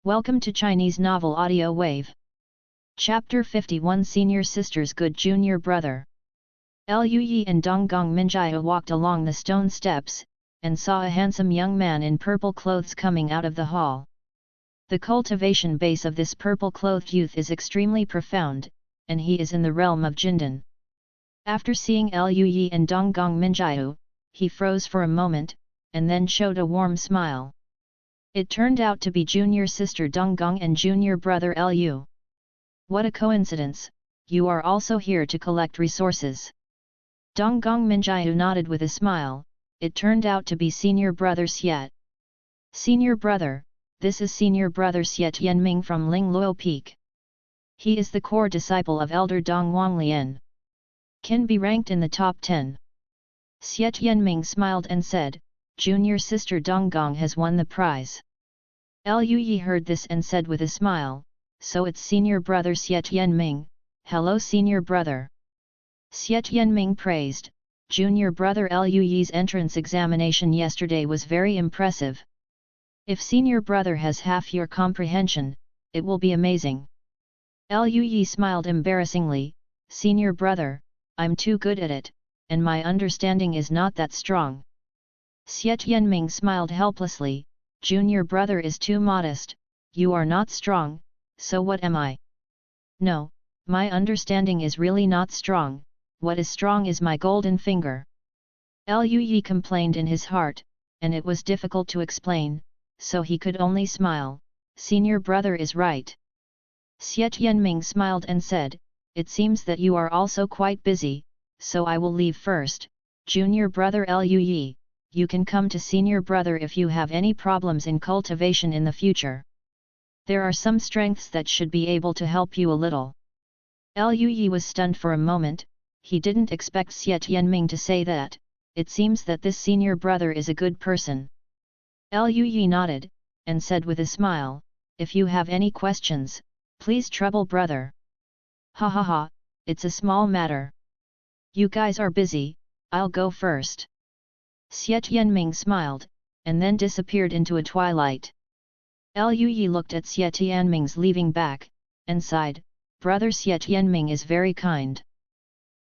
Welcome to Chinese Novel Audio Wave. Chapter 51 Senior Sister's Good Junior Brother. Liu Yi and Donggong Minjiao walked along the stone steps, and saw a handsome young man in purple clothes coming out of the hall. The cultivation base of this purple-clothed youth is extremely profound, and he is in the realm of Jindan. After seeing Liu Yi and Donggong Minjiao, he froze for a moment, and then showed a warm smile. It turned out to be junior sister Donggong and junior brother Liu. What a coincidence, you are also here to collect resources. Donggong Minjiao nodded with a smile. It turned out to be senior brother Xiet. Senior brother, this is senior brother Xiet Yanming from Ling Luo Peak. He is the core disciple of Elder Dong Wanglian. Can be ranked in the top 10. Xiet Yanming smiled and said, Junior sister Donggong has won the prize. Liu Yi heard this and said with a smile, so it's senior brother Xiet Yanming. Hello senior brother. Xiet Yanming praised, junior brother Liu Yi's entrance examination yesterday was very impressive. If senior brother has half your comprehension, it will be amazing. Liu Yi smiled embarrassingly, senior brother, I'm too good at it, and my understanding is not that strong. Xiet Yanming smiled helplessly, junior brother is too modest, you are not strong, so what am I? No, my understanding is really not strong, what is strong is my golden finger. Liu Yi complained in his heart, and it was difficult to explain, so he could only smile, senior brother is right. Xiet Yanming smiled and said, it seems that you are also quite busy, so I will leave first, junior brother Liu Yi. You can come to senior brother if you have any problems in cultivation in the future. There are some strengths that should be able to help you a little. Liu Yi was stunned for a moment, he didn't expect Xiet Yanming to say that. It seems that this senior brother is a good person. Liu Yi nodded, and said with a smile, if you have any questions, please trouble brother. Ha ha ha, it's a small matter. You guys are busy, I'll go first. Xiet Yanming smiled, and then disappeared into a twilight. Liu Yi looked at Xiet Yanming's leaving back, and sighed, brother Xiet Yanming is very kind.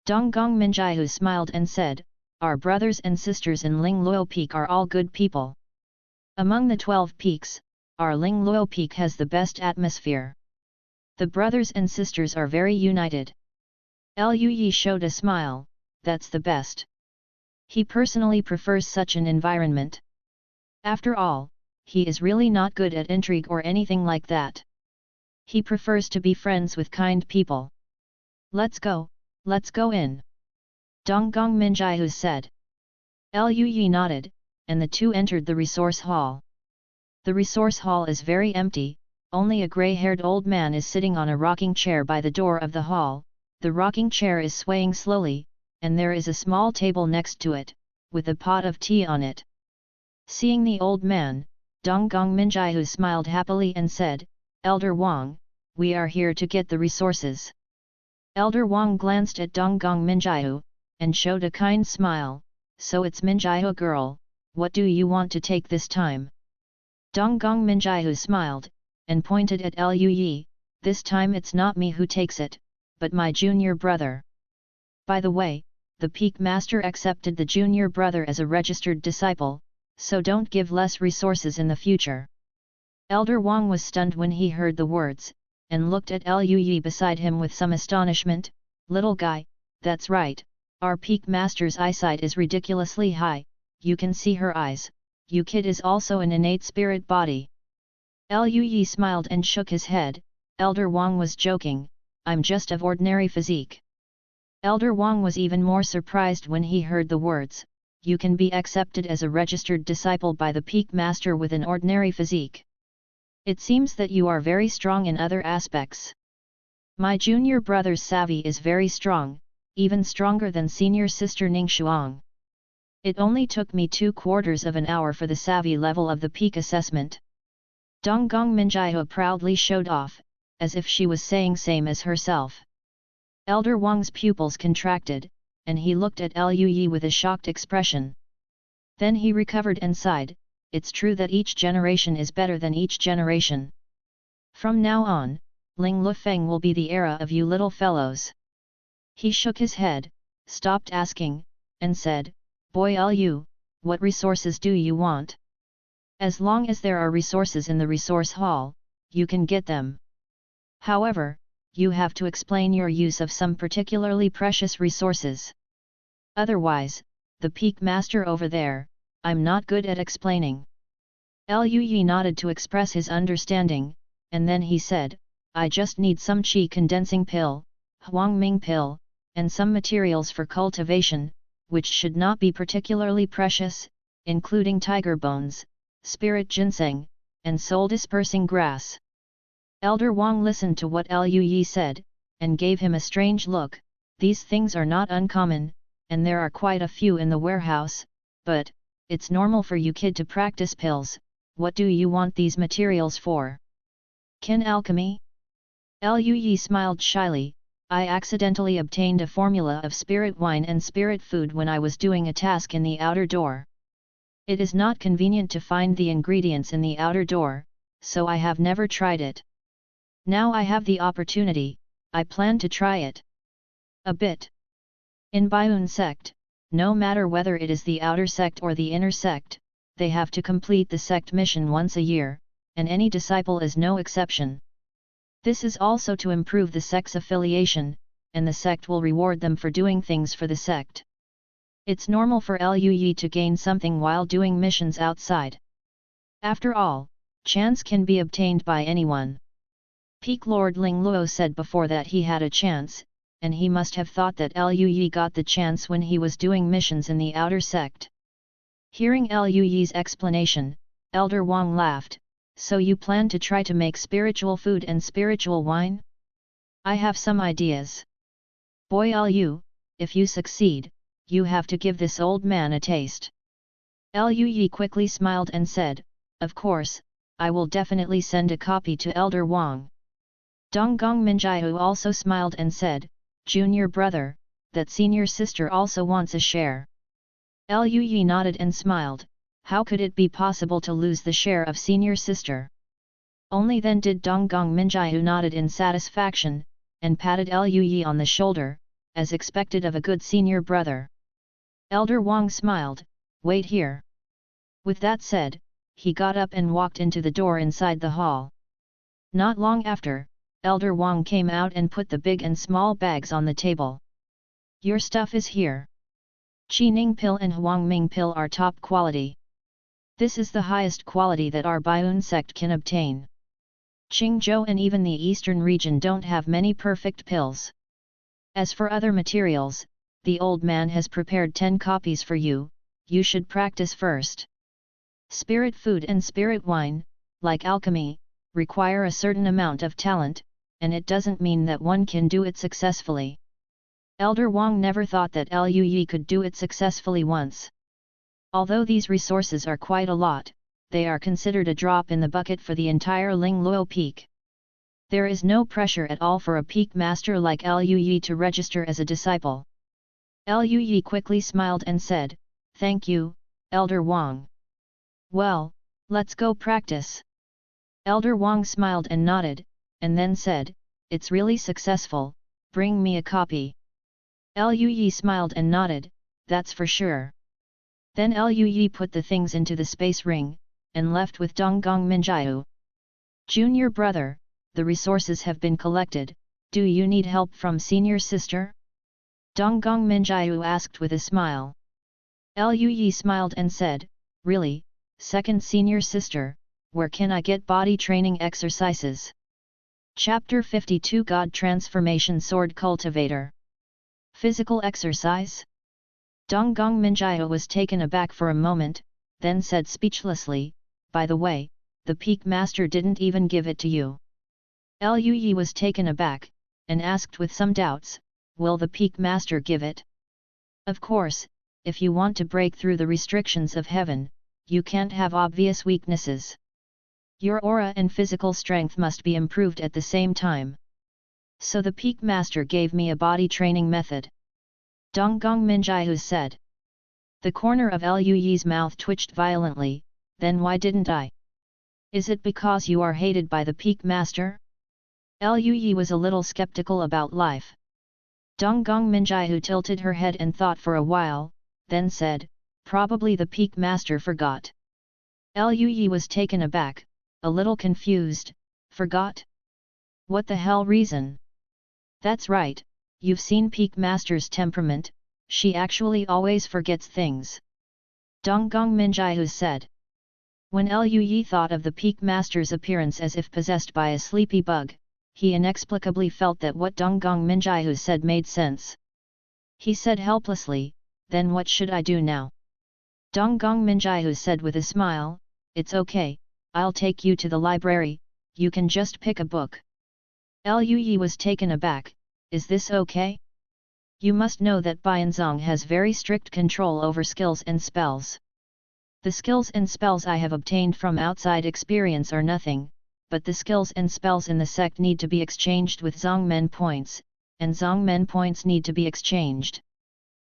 Donggong Minjiao smiled and said, our brothers and sisters in Ling Luo Peak are all good people. Among the 12 peaks, our Ling Luo Peak has the best atmosphere. The brothers and sisters are very united. Liu Yi showed a smile, that's the best. He personally prefers such an environment. After all, he is really not good at intrigue or anything like that. He prefers to be friends with kind people. Let's go in. Donggong Minjiao said. Liu Yi nodded, and the two entered the resource hall. The resource hall is very empty, only a grey-haired old man is sitting on a rocking chair by the door of the hall. The rocking chair is swaying slowly, and there is a small table next to it, with a pot of tea on it. Seeing the old man, Donggong Minjiao smiled happily and said, Elder Wang, we are here to get the resources. Elder Wang glanced at Donggong Minjiao, and showed a kind smile, so it's Minjiao girl, what do you want to take this time? Donggong Minjiao smiled, and pointed at Liu Yi, this time it's not me who takes it, but my junior brother. By the way, the Peak Master accepted the junior brother as a registered disciple, so don't give less resources in the future. Elder Wang was stunned when he heard the words, and looked at Liu Yi beside him with some astonishment, little guy, that's right, our Peak Master's eyesight is ridiculously high, you can see her eyes, you kid is also an innate spirit body. Liu Yi smiled and shook his head, Elder Wang was joking, I'm just of ordinary physique. Elder Wang was even more surprised when he heard the words, you can be accepted as a registered disciple by the Peak Master with an ordinary physique. It seems that you are very strong in other aspects. My junior brother's savvy is very strong, even stronger than senior sister Ning Shuang. It only took me 2/4 of an hour for the savvy level of the peak assessment. Donggong Minjiao proudly showed off, as if she was saying same as herself. Elder Wang's pupils contracted, and he looked at Liu Yi with a shocked expression. Then he recovered and sighed, it's true that each generation is better than each generation. From now on, Ling Lufeng will be the era of you little fellows. He shook his head, stopped asking, and said, Boy Lu, what resources do you want? As long as there are resources in the resource hall, you can get them. However, you have to explain your use of some particularly precious resources. Otherwise, the peak master over there, I'm not good at explaining. Lu Yi nodded to express his understanding, and then he said, I just need some Qi Condensing Pill, Huang Ming Pill, and some materials for cultivation, which should not be particularly precious, including tiger bones, spirit ginseng, and soul-dispersing grass. Elder Wang listened to what Lu Yi said, and gave him a strange look. These things are not uncommon, and there are quite a few in the warehouse, but, it's normal for you kid to practice pills. What do you want these materials for? Kin alchemy? Lu Yi smiled shyly. I accidentally obtained a formula of spirit wine and spirit food when I was doing a task in the outer door. It is not convenient to find the ingredients in the outer door, so I have never tried it. Now I have the opportunity, I plan to try it. A bit. In Baiun sect, no matter whether it is the outer sect or the inner sect, they have to complete the sect mission once a year, and any disciple is no exception. This is also to improve the sect's affiliation, and the sect will reward them for doing things for the sect. It's normal for Lu Yi to gain something while doing missions outside. After all, chance can be obtained by anyone. Peak Lord Ling Luo said before that he had a chance, and he must have thought that Lu Yi got the chance when he was doing missions in the outer sect. Hearing Lu Yi's explanation, Elder Wang laughed. So you plan to try to make spiritual food and spiritual wine? I have some ideas. Boy Lu, if you succeed, you have to give this old man a taste. Lu Yi quickly smiled and said, Of course, I will definitely send a copy to Elder Wang. Donggong Minjiu also smiled and said, Junior brother, that senior sister also wants a share. Lu Yi nodded and smiled. How could it be possible to lose the share of senior sister? Only then did Donggong Minjiu nodded in satisfaction, and patted Lu Yi on the shoulder, as expected of a good senior brother. Elder Wang smiled, Wait here. With that said, he got up and walked into the door inside the hall. Not long after, Elder Wang came out and put the big and small bags on the table. Your stuff is here. Qi Ning Pill and Huang Ming Pill are top quality. This is the highest quality that our Baiun sect can obtain. Qingzhou and even the eastern region don't have many perfect pills. As for other materials, the old man has prepared 10 copies for you, you should practice first. Spirit food and spirit wine, like alchemy, require a certain amount of talent, and it doesn't mean that one can do it successfully. Elder Wang never thought that Lu Yi could do it successfully once. Although these resources are quite a lot, they are considered a drop in the bucket for the entire Ling Luo peak. There is no pressure at all for a peak master like Lu Yi to register as a disciple. Lu Yi quickly smiled and said, Thank you, Elder Wang. Well, let's go practice. Elder Wang smiled and nodded, and then said, It's really successful, bring me a copy. Lu Yi smiled and nodded, That's for sure. Then Lu Yi put the things into the space ring, and left with Donggong Minjiu. Junior brother, the resources have been collected, do you need help from senior sister? Donggong Minjiu asked with a smile. Lu Yi smiled and said, Really, second senior sister, where can I get body training exercises? Chapter 52 God Transformation Sword Cultivator. Physical exercise? Donggong Minjiu was taken aback for a moment, then said speechlessly, By the way, the peak master didn't even give it to you. Lu Yi was taken aback, and asked with some doubts, Will the peak master give it? Of course, if you want to break through the restrictions of heaven, you can't have obvious weaknesses. Your aura and physical strength must be improved at the same time. So the peak master gave me a body training method. Donggong Minjiu said. The corner of Lu Yi's mouth twitched violently, Then why didn't I? Is it because you are hated by the Peak Master? Lui was a little skeptical about life. Donggong Minjiu tilted her head and thought for a while, then said, probably the Peak Master forgot. Lui was taken aback, a little confused, forgot? What the hell reason? That's right, you've seen Peak Master's temperament, she actually always forgets things. Donggong Minjiu said. When Lui thought of the Peak Master's appearance as if possessed by a sleepy bug, he inexplicably felt that what Donggong Minjiu said made sense. He said helplessly, then what should I do now? Donggong Minjiu said with a smile, it's okay, I'll take you to the library, you can just pick a book. Lui was taken aback, is this okay? You must know that Bianzong has very strict control over skills and spells. The skills and spells I have obtained from outside experience are nothing, but the skills and spells in the sect need to be exchanged with Zongmen points, and Zongmen points need to be exchanged.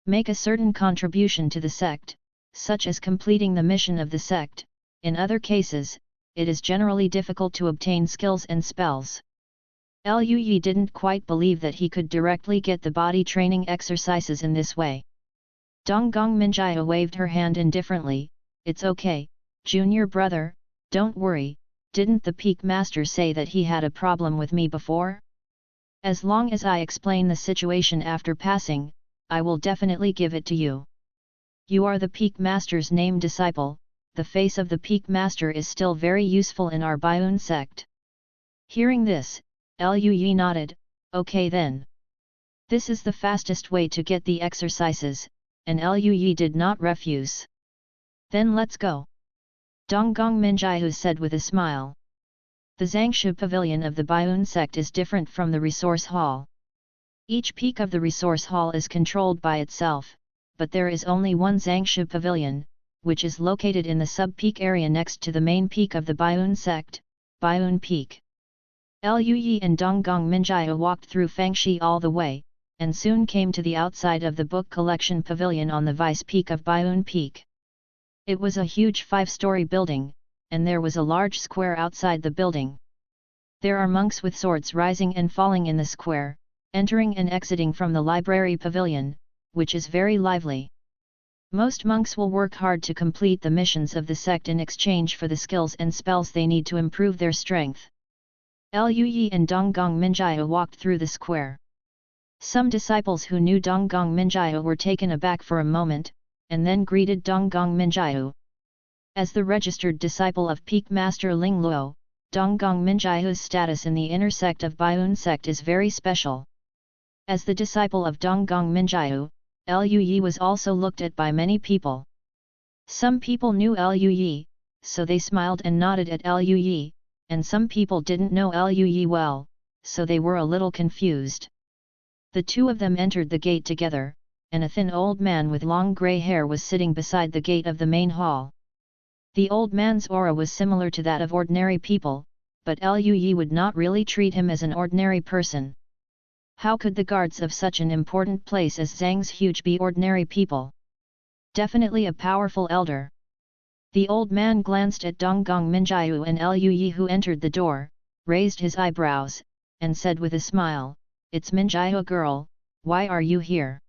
Make a certain contribution to the sect, such as completing the mission of the sect. In other cases, it is generally difficult to obtain skills and spells. Lui didn't quite believe that he could directly get the body training exercises in this way. Donggong Minjiu waved her hand indifferently, it's okay, junior brother, don't worry, didn't the Peak Master say that he had a problem with me before? As long as I explain the situation after passing, I will definitely give it to you. You are the Peak Master's named disciple, the face of the Peak Master is still very useful in our Biun sect. Hearing this, Lui nodded, okay then. This is the fastest way to get the exercises, and Lui did not refuse. Then let's go. Donggong Minjiu said with a smile. The Zangshu Pavilion of the Biun sect is different from the resource hall. Each peak of the resource hall is controlled by itself, but there is only one Zangshu Pavilion, which is located in the sub-peak area next to the main peak of the Biun sect, Biun Peak. Lui and Donggong Minjiu walked through Fangshi all the way, and soon came to the outside of the book collection pavilion on the vice peak of Biun Peak. It was a huge 5-story building, and there was a large square outside the building. There are monks with swords rising and falling in the square, entering and exiting from the library pavilion, which is very lively. Most monks will work hard to complete the missions of the sect in exchange for the skills and spells they need to improve their strength. Lui and Donggong Minjiu walked through the square. Some disciples who knew Donggong Minjiu were taken aback for a moment, and then greeted Donggong Minjiu. As the registered disciple of Peak Master Ling Luo, Donggong Minjiu's status in the inner sect of Biun sect is very special. As the disciple of Donggong Minjiu, Lui was also looked at by many people. Some people knew Lui, so they smiled and nodded at Lui, and some people didn't know Lui well, so they were a little confused. The two of them entered the gate together, and a thin old man with long grey hair was sitting beside the gate of the main hall. The old man's aura was similar to that of ordinary people, but Lui would not really treat him as an ordinary person. How could the guards of such an important place as Zhang's Huge be ordinary people? Definitely a powerful elder. The old man glanced at Donggong Minjiu and Lui who entered the door, raised his eyebrows, and said with a smile, "It's Minjiu girl, why are you here?"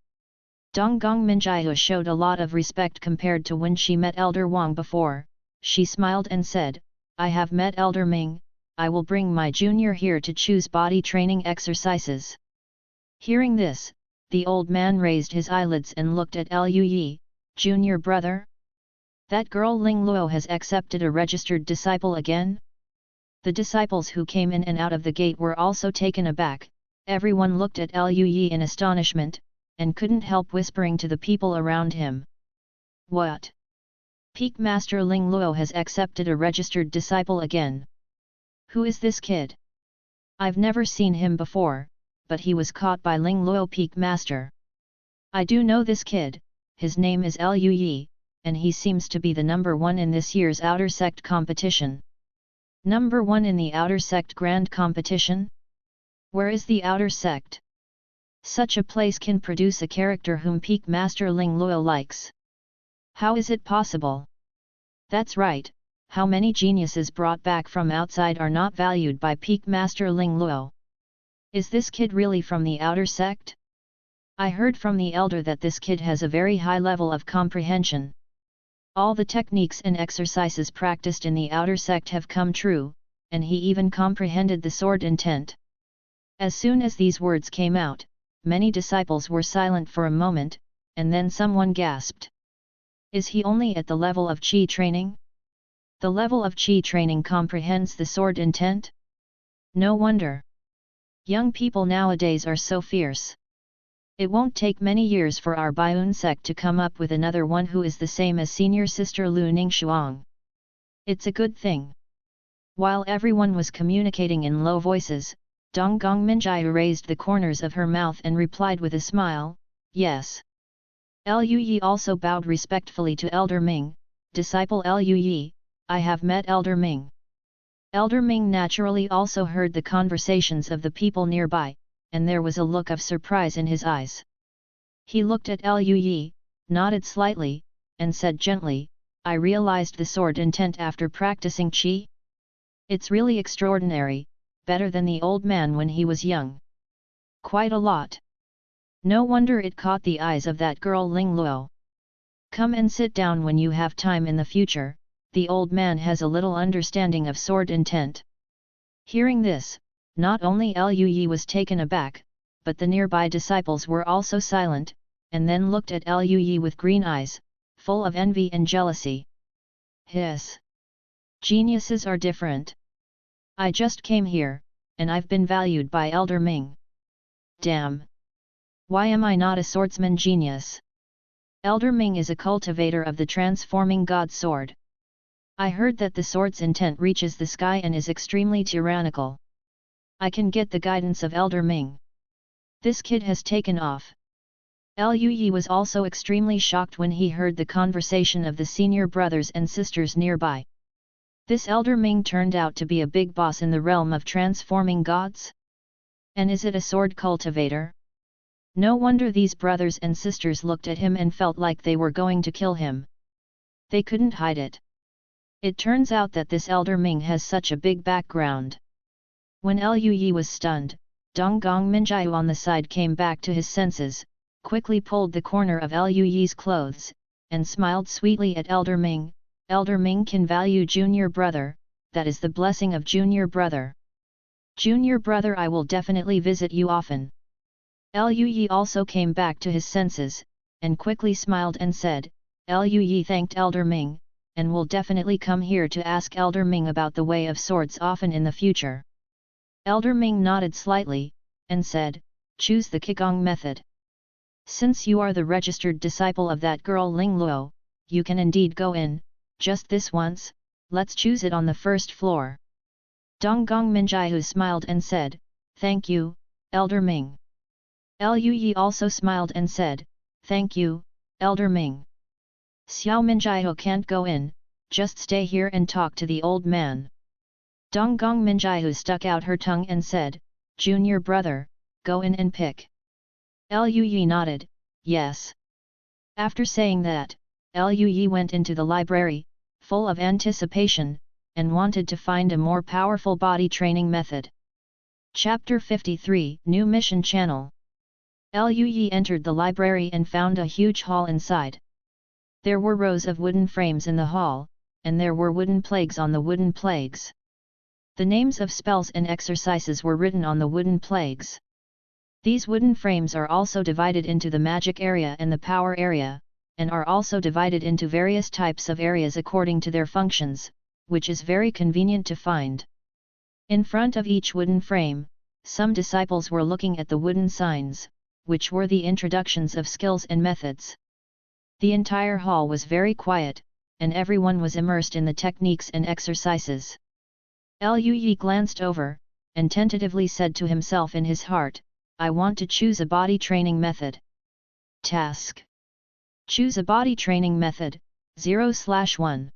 Donggong Minjiu showed a lot of respect compared to when she met Elder Wang before. She smiled and said, "I have met Elder Ming, I will bring my junior here to choose body training exercises." Hearing this, the old man raised his eyelids and looked at Lui, "Junior brother? That girl Ling Luo has accepted a registered disciple again?" The disciples who came in and out of the gate were also taken aback. Everyone looked at Lui in astonishment, and couldn't help whispering to the people around him. "What? Peak Master Ling Luo has accepted a registered disciple again? Who is this kid? I've never seen him before, but he was caught by Ling Luo Peak Master. I do know this kid, his name is Lui, and he seems to be the number 1 in this year's Outer Sect competition." Number 1 in the Outer Sect Grand Competition? Where is the Outer Sect? Such a place can produce a character whom Peak Master Ling Luo likes. How is it possible? That's right, how many geniuses brought back from outside are not valued by peak master Ling Luo? Is this kid really from the outer sect? I heard from the elder that this kid has a very high level of comprehension. All the techniques and exercises practiced in the outer sect have come true, and he even comprehended the sword intent. As soon as these words came out, many disciples were silent for a moment, and then someone gasped. Is he only at the level of Qi training? The level of Qi training comprehends the sword intent? No wonder. Young people nowadays are so fierce. It won't take many years for our Baiyun sect to come up with another one who is the same as senior sister Lu Ningxuang. It's a good thing. While everyone was communicating in low voices, Donggong Minjiu raised the corners of her mouth and replied with a smile, yes. Lu Yi also bowed respectfully to Elder Ming, disciple Lu Yi, I have met Elder Ming. Elder Ming naturally also heard the conversations of the people nearby, and there was a look of surprise in his eyes. He looked at Lu Yi, nodded slightly, and said gently, I realized the sword intent after practicing Qi. It's really extraordinary, better than the old man when he was young. Quite a lot. No wonder it caught the eyes of that girl Ling Luo. Come and sit down when you have time in the future, the old man has a little understanding of sword intent. Hearing this, not only Lu Yi was taken aback, but the nearby disciples were also silent, and then looked at Lu Yi with green eyes, full of envy and jealousy. Hiss! Geniuses are different. I just came here, and I've been valued by Elder Ming. Damn! Why am I not a swordsman genius? Elder Ming is a cultivator of the transforming God sword. I heard that the sword's intent reaches the sky and is extremely tyrannical. I can get the guidance of Elder Ming. This kid has taken off. Lu Yi was also extremely shocked when he heard the conversation of the senior brothers and sisters nearby. This Elder Ming turned out to be a big boss in the realm of transforming gods? And is it a sword cultivator? No wonder these brothers and sisters looked at him and felt like they were going to kill him. They couldn't hide it. It turns out that this Elder Ming has such a big background. When Lu Yi was stunned, Donggong Minjiu on the side came back to his senses, quickly pulled the corner of Lu Yi's clothes, and smiled sweetly at Elder Ming. Elder Ming can value junior brother, that is the blessing of junior brother. Junior brother, I will definitely visit you often. Lu Yi also came back to his senses, and quickly smiled and said, Lu Yi thanked Elder Ming, and will definitely come here to ask Elder Ming about the way of swords often in the future. Elder Ming nodded slightly, and said, choose the Qigong method. Since you are the registered disciple of that girl Ling Luo, you can indeed go in, just this once, let's choose it on the first floor. Donggong Minjiu smiled and said, thank you, Elder Ming. Lu Yi also smiled and said, thank you, Elder Ming. Xiao Minjiu can't go in, just stay here and talk to the old man. Donggong Minjiu stuck out her tongue and said, junior brother, go in and pick. Lu Yi nodded, yes. After saying that, Lu Yi went into the library, full of anticipation, and wanted to find a more powerful body training method. Chapter 53 New Mission Channel. Lu Yi entered the library and found a huge hall inside. There were rows of wooden frames in the hall, and there were wooden plaques on the wooden plaques. The names of spells and exercises were written on the wooden plaques. These wooden frames are also divided into the magic area and the power area, and are also divided into various types of areas according to their functions, which is very convenient to find. In front of each wooden frame, some disciples were looking at the wooden signs, which were the introductions of skills and methods. The entire hall was very quiet, and everyone was immersed in the techniques and exercises. Lu Yi glanced over, and tentatively said to himself in his heart, I want to choose a body training method. Task. Choose a body training method, 0/1.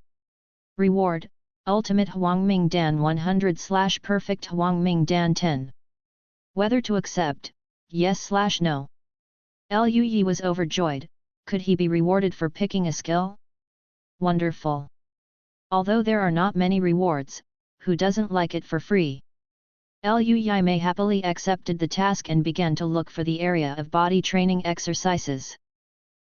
Reward, Ultimate Huangming Dan 100/ Perfect Huangming Dan 10. Whether to accept, yes/no. Lu Yi was overjoyed. Could he be rewarded for picking a skill? Wonderful! Although there are not many rewards, who doesn't like it for free? Liu Yimei happily accepted the task and began to look for the area of body training exercises.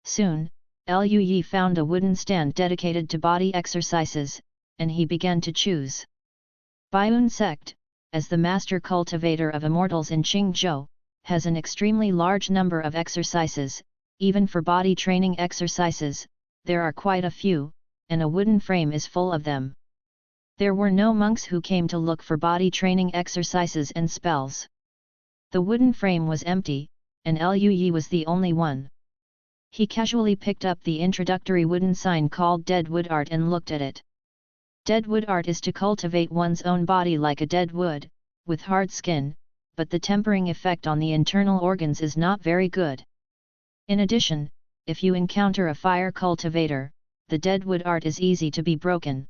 Soon, Liu Yi found a wooden stand dedicated to body exercises, and he began to choose. Baiun Sect, as the master cultivator of immortals in Qingzhou, has an extremely large number of exercises. Even for body training exercises, there are quite a few, and a wooden frame is full of them. There were no monks who came to look for body training exercises and spells. The wooden frame was empty, and Liu Yi was the only one. He casually picked up the introductory wooden sign called Dead Wood Art and looked at it. Dead wood art is to cultivate one's own body like a dead wood, with hard skin, but the tempering effect on the internal organs is not very good. In addition, if you encounter a fire cultivator, the dead wood art is easy to be broken.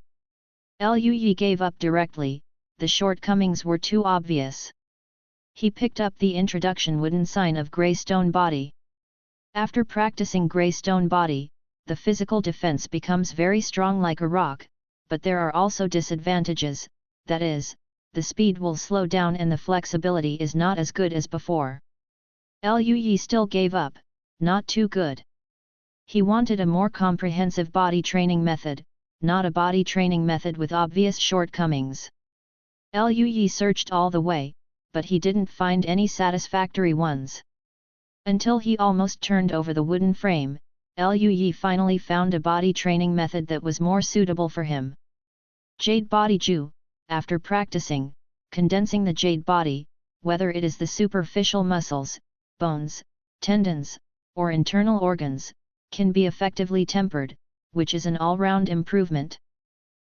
Liu Yi gave up directly, the shortcomings were too obvious. He picked up the introduction wooden sign of Grey Stone Body. After practicing Grey Stone Body, the physical defense becomes very strong like a rock, but there are also disadvantages, that is, the speed will slow down and the flexibility is not as good as before. Liu Yi still gave up, not too good. He wanted a more comprehensive body training method, not a body training method with obvious shortcomings. Liu Yi searched all the way, but he didn't find any satisfactory ones. Until he almost turned over the wooden frame, Liu Yi finally found a body training method that was more suitable for him. Jade Body Ju. After practicing, condensing the jade body, whether it is the superficial muscles, bones, tendons, or internal organs, can be effectively tempered, which is an all-round improvement.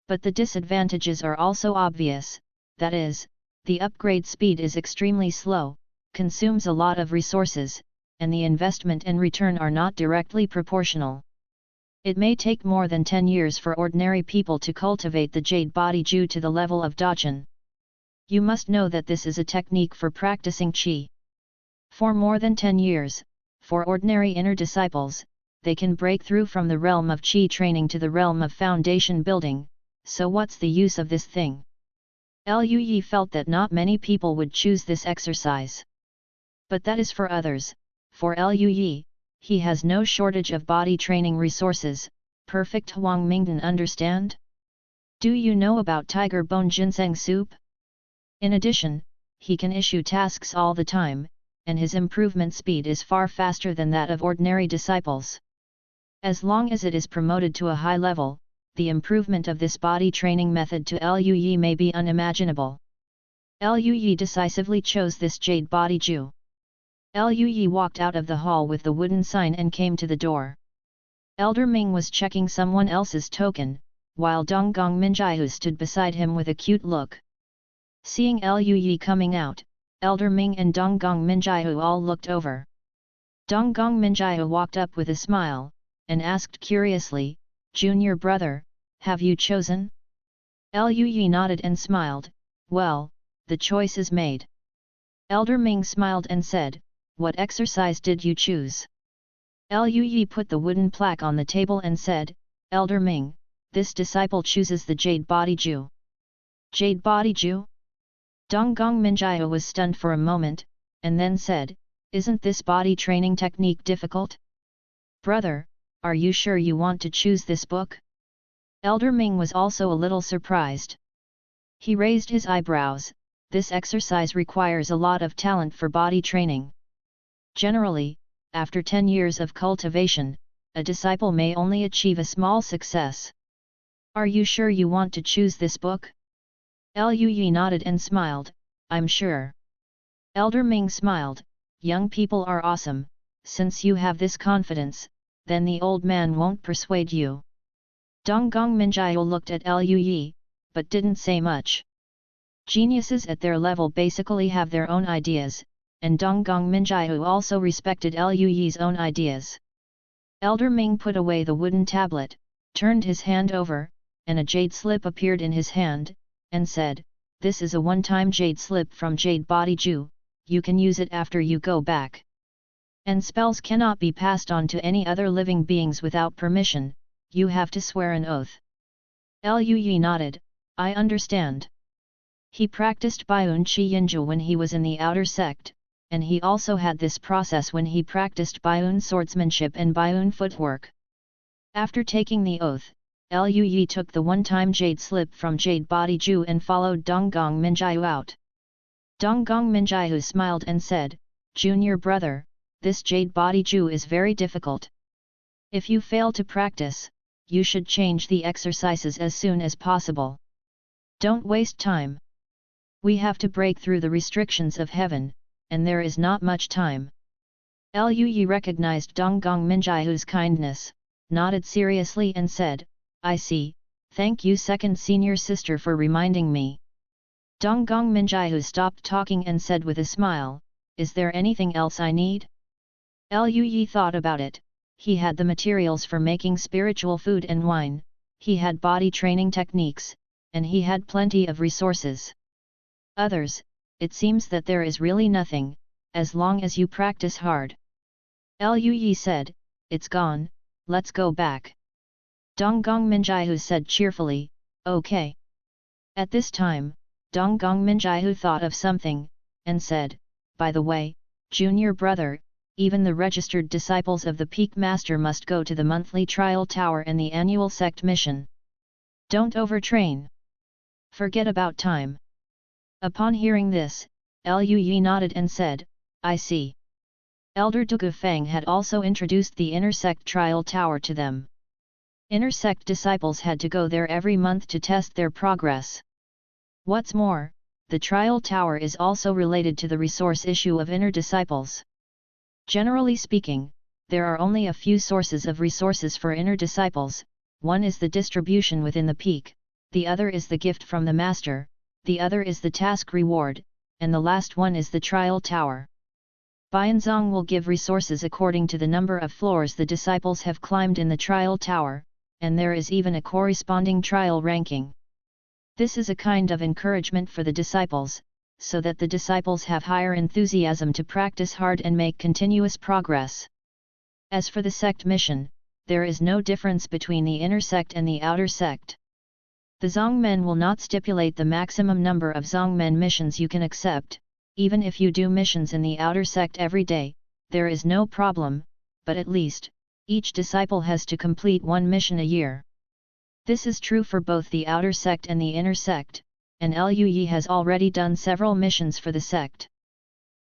But the disadvantages are also obvious, that is, the upgrade speed is extremely slow, consumes a lot of resources, and the investment and return are not directly proportional. It may take more than 10 years for ordinary people to cultivate the Jade Body Ju to the level of Dacheng. You must know that this is a technique for practicing Qi. For more than 10 years, for ordinary inner disciples, they can break through from the realm of Qi training to the realm of foundation building, so what's the use of this thing? Liu Yi felt that not many people would choose this exercise. But that is for others. For Liu Yi, he has no shortage of body training resources. Perfect Huang Mingdan, understand? Do you know about tiger bone ginseng soup? In addition, he can issue tasks all the time, and his improvement speed is far faster than that of ordinary disciples. As long as it is promoted to a high level, the improvement of this body training method to Liu Yi may be unimaginable. Liu Yi decisively chose this Jade Body Ju. Liu Yi walked out of the hall with the wooden sign and came to the door. Elder Ming was checking someone else's token, while Donggong Minjiahu stood beside him with a cute look. Seeing Liu Yi coming out, Elder Ming and Donggong Minjiahu all looked over. Donggong Minjiahu walked up with a smile, and asked curiously, "Junior brother, have you chosen?" Liu Yi nodded and smiled, "Well, the choice is made." Elder Ming smiled and said, "What exercise did you choose?" Liu Yi put the wooden plaque on the table and said, "Elder Ming, this disciple chooses the Jade Body Ju." Jade Body Ju? Donggong Minjiahu was stunned for a moment, and then said, "Isn't this body training technique difficult?" "Brother, are you sure you want to choose this book?" Elder Ming was also a little surprised. He raised his eyebrows. This exercise requires a lot of talent for body training. Generally, after 10 years of cultivation, a disciple may only achieve a small success. "Are you sure you want to choose this book?" Liu Yi nodded and smiled, "I'm sure." Elder Ming smiled, "Young people are awesome, since you have this confidence, then the old man won't persuade you." Donggong Minjiahu looked at Liu Yi, but didn't say much. Geniuses at their level basically have their own ideas, and Donggong Minjiahu also respected Liu Yi's own ideas. Elder Ming put away the wooden tablet, turned his hand over, and a jade slip appeared in his hand, and said, "This is a one-time jade slip from Jade Body Ju, you can use it after you go back. And spells cannot be passed on to any other living beings without permission, you have to swear an oath." Lu Yi nodded, I understand. He practiced Baiun Qi Yinju when he was in the Outer Sect, and he also had this process when he practiced Baiun Swordsmanship and Baiun Footwork. After taking the oath, Lu Yi took the one-time jade slip from Jade Body Ju and followed Donggong Minjiu out. Donggong Minjiu smiled and said, Junior brother, this Jade Body Ju is very difficult. If you fail to practice, you should change the exercises as soon as possible. Don't waste time. We have to break through the restrictions of heaven, and there is not much time. Lu Yi recognized Donggong Minjiu's kindness, nodded seriously and said, I see, thank you second senior sister for reminding me. Donggong Minjiu stopped talking and said with a smile, is there anything else I need? Lu Yi thought about it, he had the materials for making spiritual food and wine, he had body training techniques, and he had plenty of resources. Others, it seems that there is really nothing, as long as you practice hard. Lu Yi said, it's gone, let's go back. Donggong Minjiu said cheerfully, okay. At this time, Donggong Minjiu thought of something, and said, by the way, junior brother, even the registered disciples of the Peak Master must go to the monthly trial tower and the annual sect mission. Don't overtrain. Forget about time. Upon hearing this, Lu Yi nodded and said, I see. Elder Dugu Feng had also introduced the Inner Sect Trial Tower to them. Inner Sect disciples had to go there every month to test their progress. What's more, the Trial Tower is also related to the resource issue of inner disciples. Generally speaking, there are only a few sources of resources for inner disciples, one is the distribution within the peak, the other is the gift from the Master, the other is the task reward, and the last one is the Trial Tower. Bianzong will give resources according to the number of floors the disciples have climbed in the Trial Tower, and there is even a corresponding trial ranking. This is a kind of encouragement for the disciples, so that the disciples have higher enthusiasm to practice hard and make continuous progress. As for the sect mission, there is no difference between the inner sect and the outer sect. The Zongmen will not stipulate the maximum number of Zongmen missions you can accept, even if you do missions in the outer sect every day, there is no problem, but at least, each disciple has to complete one mission a year. This is true for both the outer sect and the inner sect, and Lu Yi has already done several missions for the sect.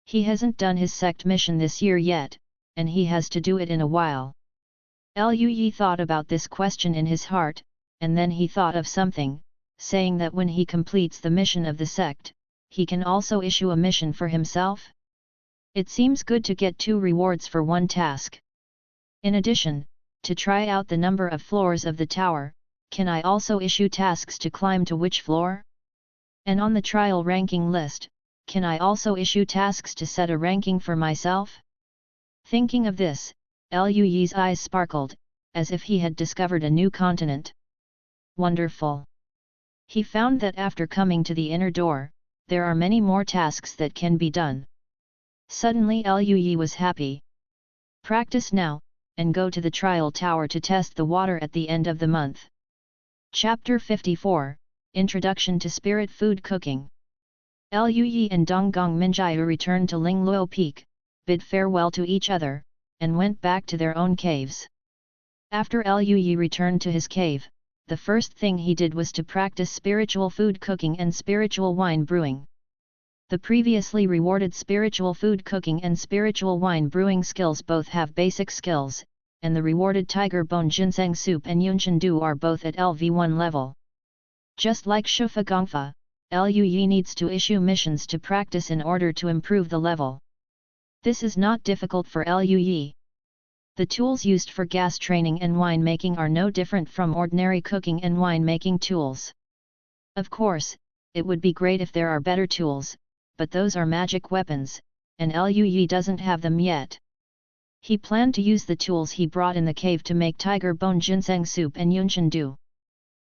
He hasn't done his sect mission this year yet, and he has to do it in a while. Lu Yi thought about this question in his heart, and then he thought of something, saying that when he completes the mission of the sect, he can also issue a mission for himself? It seems good to get 2 rewards for one task. In addition, to try out the number of floors of the tower, can I also issue tasks to climb to which floor? And on the trial ranking list, can I also issue tasks to set a ranking for myself? Thinking of this, Lu Yi's eyes sparkled, as if he had discovered a new continent. Wonderful! He found that after coming to the inner door, there are many more tasks that can be done. Suddenly Lu Yi was happy. Practice now, and go to the trial tower to test the water at the end of the month. Chapter 54, Introduction to Spirit Food Cooking. Lu Yi and Donggong Minjiu returned to Lingluo Peak, bid farewell to each other, and went back to their own caves. After Lu Yi returned to his cave, the first thing he did was to practice spiritual food cooking and spiritual wine brewing. The previously rewarded spiritual food cooking and spiritual wine brewing skills both have basic skills, and the rewarded tiger bone ginseng soup and Yunshan Du are both at LV1 level. Just like Shufa Gongfa, Lu Yi needs to issue missions to practice in order to improve the level. This is not difficult for Lu Yi. The tools used for gas training and wine making are no different from ordinary cooking and wine making tools. Of course, it would be great if there are better tools, but those are magic weapons, and Lu Yi doesn't have them yet. He planned to use the tools he brought in the cave to make tiger bone ginseng soup and Yunshan Du.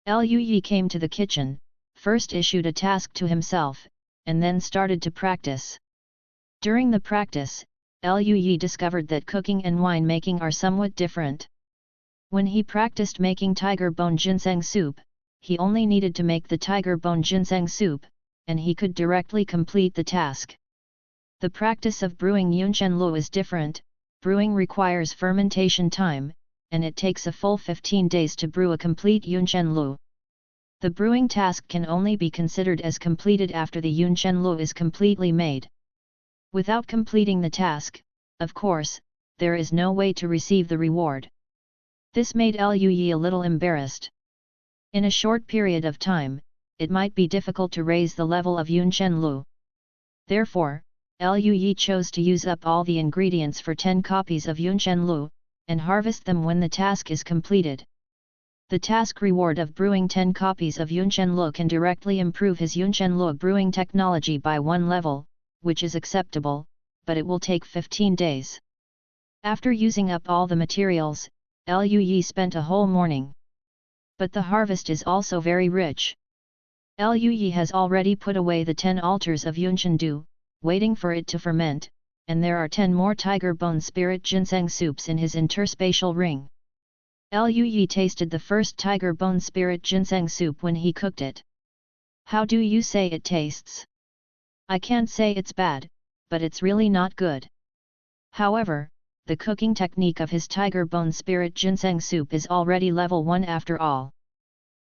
Lu Yi came to the kitchen, first issued a task to himself, and then started to practice. During the practice, Lu Yi discovered that cooking and wine making are somewhat different. When he practiced making tiger bone ginseng soup, he only needed to make the tiger bone ginseng soup, and he could directly complete the task. The practice of brewing Yunqianlu is different. Brewing requires fermentation time, and it takes a full 15 days to brew a complete Yunqianlu. The brewing task can only be considered as completed after the Yunqianlu is completely made. Without completing the task, of course, there is no way to receive the reward. This made Lui a little embarrassed. In a short period of time, it might be difficult to raise the level of Yunqianlu. Therefore, Lui chose to use up all the ingredients for 10 copies of Yunqianlu, and harvest them when the task is completed. The task reward of brewing 10 copies of Yunqianlu can directly improve his Yunqianlu brewing technology by 1 level, which is acceptable, but it will take 15 days. After using up all the materials, Lui spent a whole morning. But the harvest is also very rich. Lui has already put away the 10 altars of Yunqiandu, waiting for it to ferment, and there are 10 more tiger bone spirit ginseng soups in his interspatial ring. Lui tasted the first tiger bone spirit ginseng soup when he cooked it. How do you say it tastes? I can't say it's bad, but it's really not good. However, the cooking technique of his tiger bone spirit ginseng soup is already level 1 after all.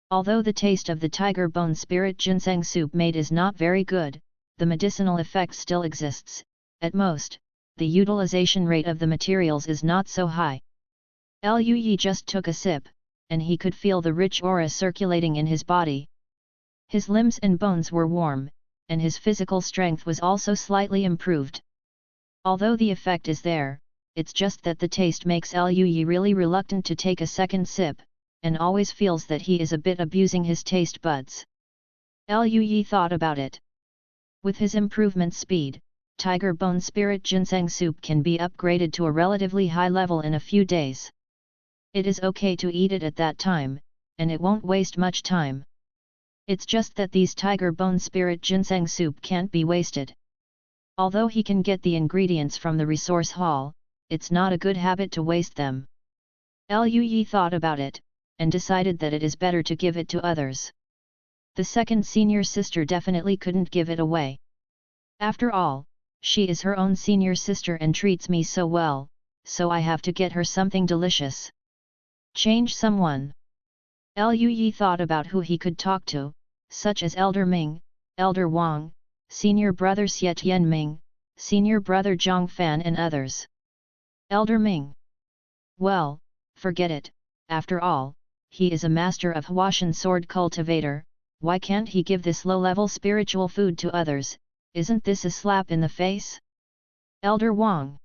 Although the taste of the tiger bone spirit ginseng soup made is not very good, the medicinal effect still exists. At most, the utilization rate of the materials is not so high. Lui just took a sip, and he could feel the rich aura circulating in his body. His limbs and bones were warm, and his physical strength was also slightly improved. Although the effect is there, it's just that the taste makes Lui really reluctant to take a second sip, and always feels that he is a bit abusing his taste buds. Lui thought about it. With his improvement speed, tiger bone spirit ginseng soup can be upgraded to a relatively high level in a few days. It is okay to eat it at that time, and it won't waste much time. It's just that these tiger bone spirit ginseng soup can't be wasted. Although he can get the ingredients from the resource hall, it's not a good habit to waste them. Lui thought about it, and decided that it is better to give it to others. The second senior sister definitely couldn't give it away. After all, she is her own senior sister and treats me so well, so I have to get her something delicious. Change someone. Lui thought about who he could talk to, such as Elder Ming, Elder Wang, Senior Brother Xie Tianming, Senior Brother Zhang Fan and others. Elder Ming. Well, forget it, after all, he is a master of Huashan sword cultivator. Why can't he give this low-level spiritual food to others? Isn't this a slap in the face? Elder Wang.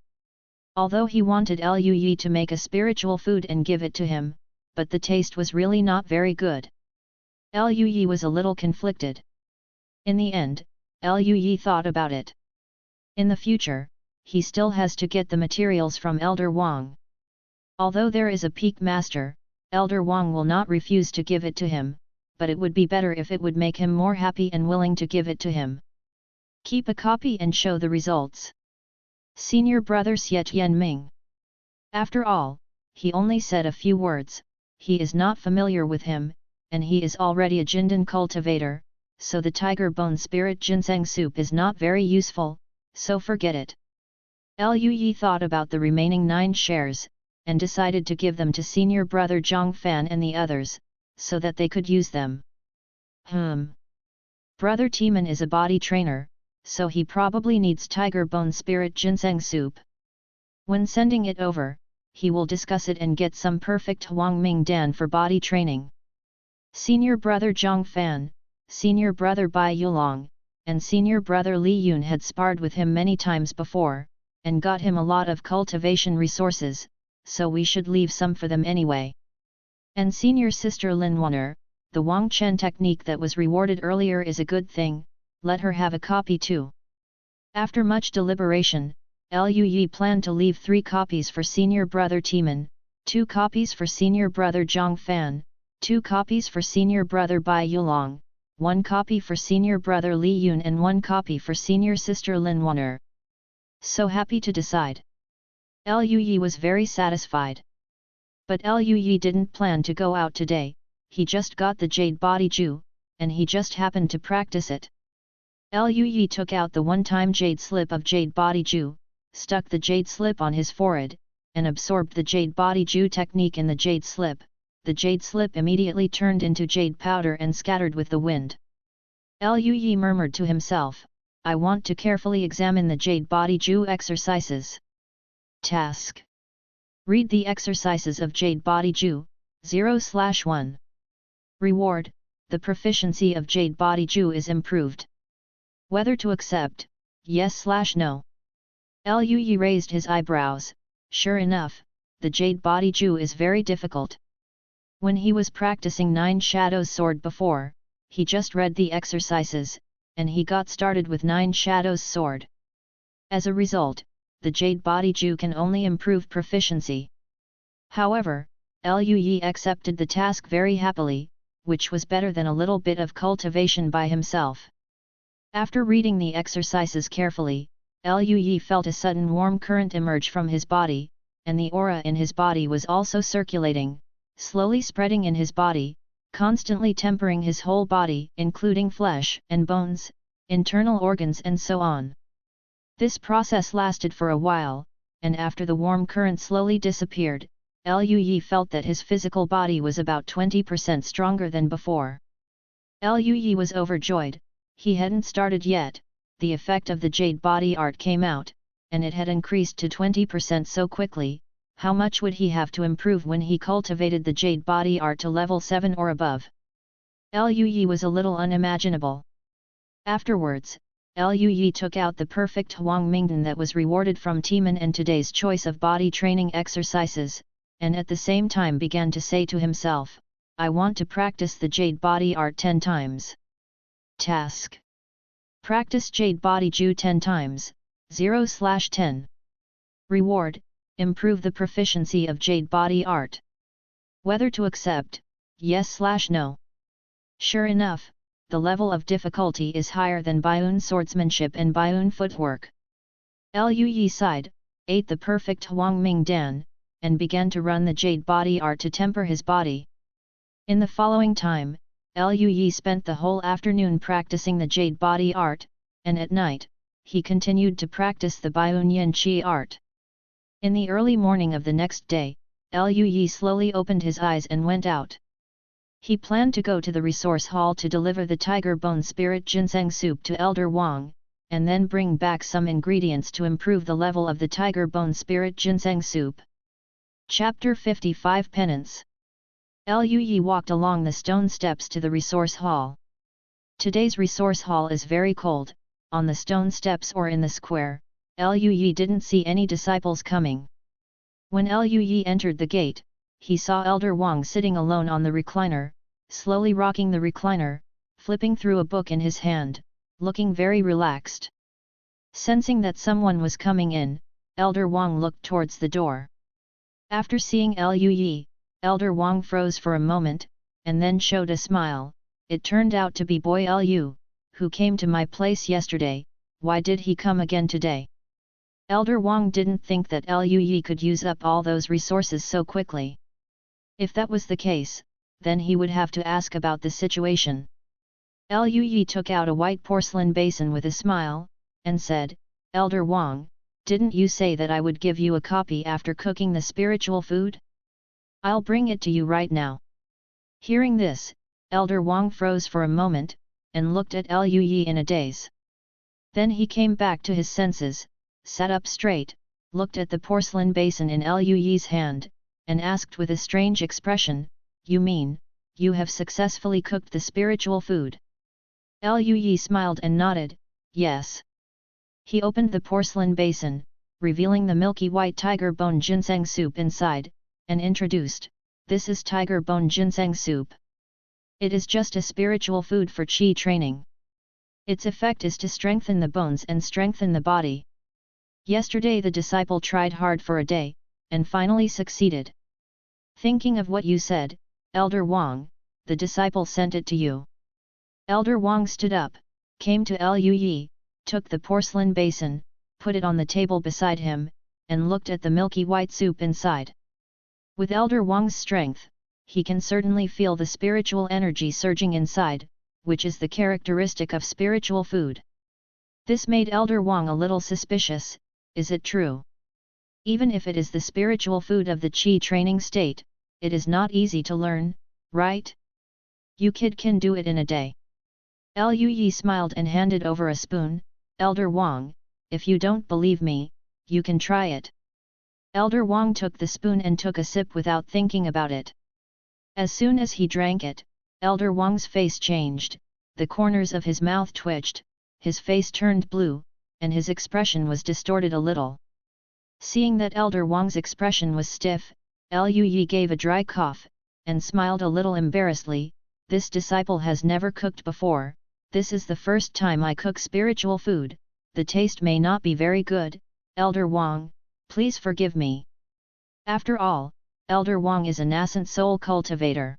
Although he wanted Lui to make a spiritual food and give it to him, but the taste was really not very good. Lui was a little conflicted. In the end, Lui thought about it. In the future, he still has to get the materials from Elder Wang. Although there is a peak master, Elder Wang will not refuse to give it to him, but it would be better if it would make him more happy and willing to give it to him. Keep a copy and show the results. Senior Brother Xie Tianming. After all, he only said a few words, he is not familiar with him, and he is already a Jindan cultivator, so the tiger bone spirit ginseng soup is not very useful, so forget it. Lui thought about the remaining 9 shares, and decided to give them to Senior Brother Zhang Fan and the others, so that they could use them. Brother Timan is a body trainer, so he probably needs tiger bone spirit ginseng soup. When sending it over, he will discuss it and get some perfect Huang Ming Dan for body training. Senior Brother Zhang Fan, Senior Brother Bai Yulong, and Senior Brother Li Yun had sparred with him many times before, and got him a lot of cultivation resources, so we should leave some for them anyway. And Senior Sister Lin Wanner, the Wang Chen technique that was rewarded earlier is a good thing, let her have a copy too. After much deliberation, Lui planned to leave 3 copies for Senior Brother Timan, 2 copies for Senior Brother Zhang Fan, 2 copies for Senior Brother Bai Yulong, 1 copy for Senior Brother Li Yun and 1 copy for Senior Sister Lin Wanner. So happy to decide. Lui was very satisfied. But Lui didn't plan to go out today, he just got the Jade Body Ju, and he just happened to practice it. Liu Yi took out the one-time Jade Slip of Jade Body Ju, stuck the Jade Slip on his forehead, and absorbed the Jade Body Ju technique in the Jade Slip. The Jade Slip immediately turned into Jade Powder and scattered with the wind. Liu Yi murmured to himself, I want to carefully examine the Jade Body Ju exercises. Task. Read the exercises of Jade Body Ju, 0/1. Reward, the proficiency of Jade Body Ju is improved. Whether to accept, yes/no. Liu Yi raised his eyebrows. Sure enough, the Jade Body Ju is very difficult. When he was practicing Nine Shadows Sword before, he just read the exercises, and he got started with Nine Shadows Sword. As a result, the Jade Body Ju can only improve proficiency. However, Liu Yi accepted the task very happily, which was better than a little bit of cultivation by himself. After reading the exercises carefully, Liu Yi felt a sudden warm current emerge from his body, and the aura in his body was also circulating, slowly spreading in his body, constantly tempering his whole body, including flesh and bones, internal organs and so on. This process lasted for a while, and after the warm current slowly disappeared, Liu Yi felt that his physical body was about 20% stronger than before. Liu Yi was overjoyed. He hadn't started yet, the effect of the Jade Body art came out, and it had increased to 20% so quickly. How much would he have to improve when he cultivated the Jade Body art to level 7 or above? Liu Yi was a little unimaginable. Afterwards, Liu Yi took out the perfect Huang Mingdan that was rewarded from Timan and today's choice of body training exercises, and at the same time began to say to himself, I want to practice the Jade Body art 10 times. Task. Practice Jade Body Ju 10 times, 0/10. Reward, improve the proficiency of Jade Body art. Whether to accept, yes/no. Sure enough, the level of difficulty is higher than Baiun swordsmanship and Baiun footwork. Liu Yi sighed, ate the perfect Huang Mingdan, and began to run the Jade Body art to temper his body. In the following time, Liu Yi spent the whole afternoon practicing the Jade Body art, and at night, he continued to practice the Baiun Yin Qi art. In the early morning of the next day, Liu Yi slowly opened his eyes and went out. He planned to go to the resource hall to deliver the Tiger Bone Spirit Ginseng soup to Elder Wang, and then bring back some ingredients to improve the level of the Tiger Bone Spirit Ginseng soup. Chapter 55 Penance. Liu Yi walked along the stone steps to the resource hall. Today's resource hall is very cold. On the stone steps or in the square, Liu Yi didn't see any disciples coming. When Liu Yi entered the gate, he saw Elder Wang sitting alone on the recliner, slowly rocking the recliner, flipping through a book in his hand, looking very relaxed. Sensing that someone was coming in, Elder Wang looked towards the door. After seeing Liu Yi, Elder Wang froze for a moment, and then showed a smile. It turned out to be Boy Liu, who came to my place yesterday. Why did he come again today? Elder Wang didn't think that Liu Yi could use up all those resources so quickly. If that was the case, then he would have to ask about the situation. Liu Yi took out a white porcelain basin with a smile, and said, Elder Wang, didn't you say that I would give you a copy after cooking the spiritual food? I'll bring it to you right now. Hearing this, Elder Wang froze for a moment, and looked at Liu Yi in a daze. Then he came back to his senses, sat up straight, looked at the porcelain basin in Liu Yi's hand, and asked with a strange expression, You mean, you have successfully cooked the spiritual food? Liu Yi smiled and nodded, Yes. He opened the porcelain basin, revealing the milky white tiger bone ginseng soup inside, and introduced, This is tiger bone ginseng soup. It is just a spiritual food for qi training. Its effect is to strengthen the bones and strengthen the body. Yesterday the disciple tried hard for a day, and finally succeeded. Thinking of what you said, Elder Wang, the disciple sent it to you. Elder Wang stood up, came to Liu Yi, took the porcelain basin, put it on the table beside him, and looked at the milky white soup inside. With Elder Wang's strength, he can certainly feel the spiritual energy surging inside, which is the characteristic of spiritual food. This made Elder Wang a little suspicious. Is it true? Even if it is the spiritual food of the Qi training state, it is not easy to learn, right? You kid can do it in a day. Liu Yi smiled and handed over a spoon. Elder Wang, if you don't believe me, you can try it. Elder Wang took the spoon and took a sip without thinking about it. As soon as he drank it, Elder Wang's face changed, the corners of his mouth twitched, his face turned blue, and his expression was distorted a little. Seeing that Elder Wang's expression was stiff, Liu Yi gave a dry cough, and smiled a little embarrassedly. This disciple has never cooked before, this is the first time I cook spiritual food, the taste may not be very good, Elder Wang, please forgive me. After all, Elder Wang is a nascent soul cultivator.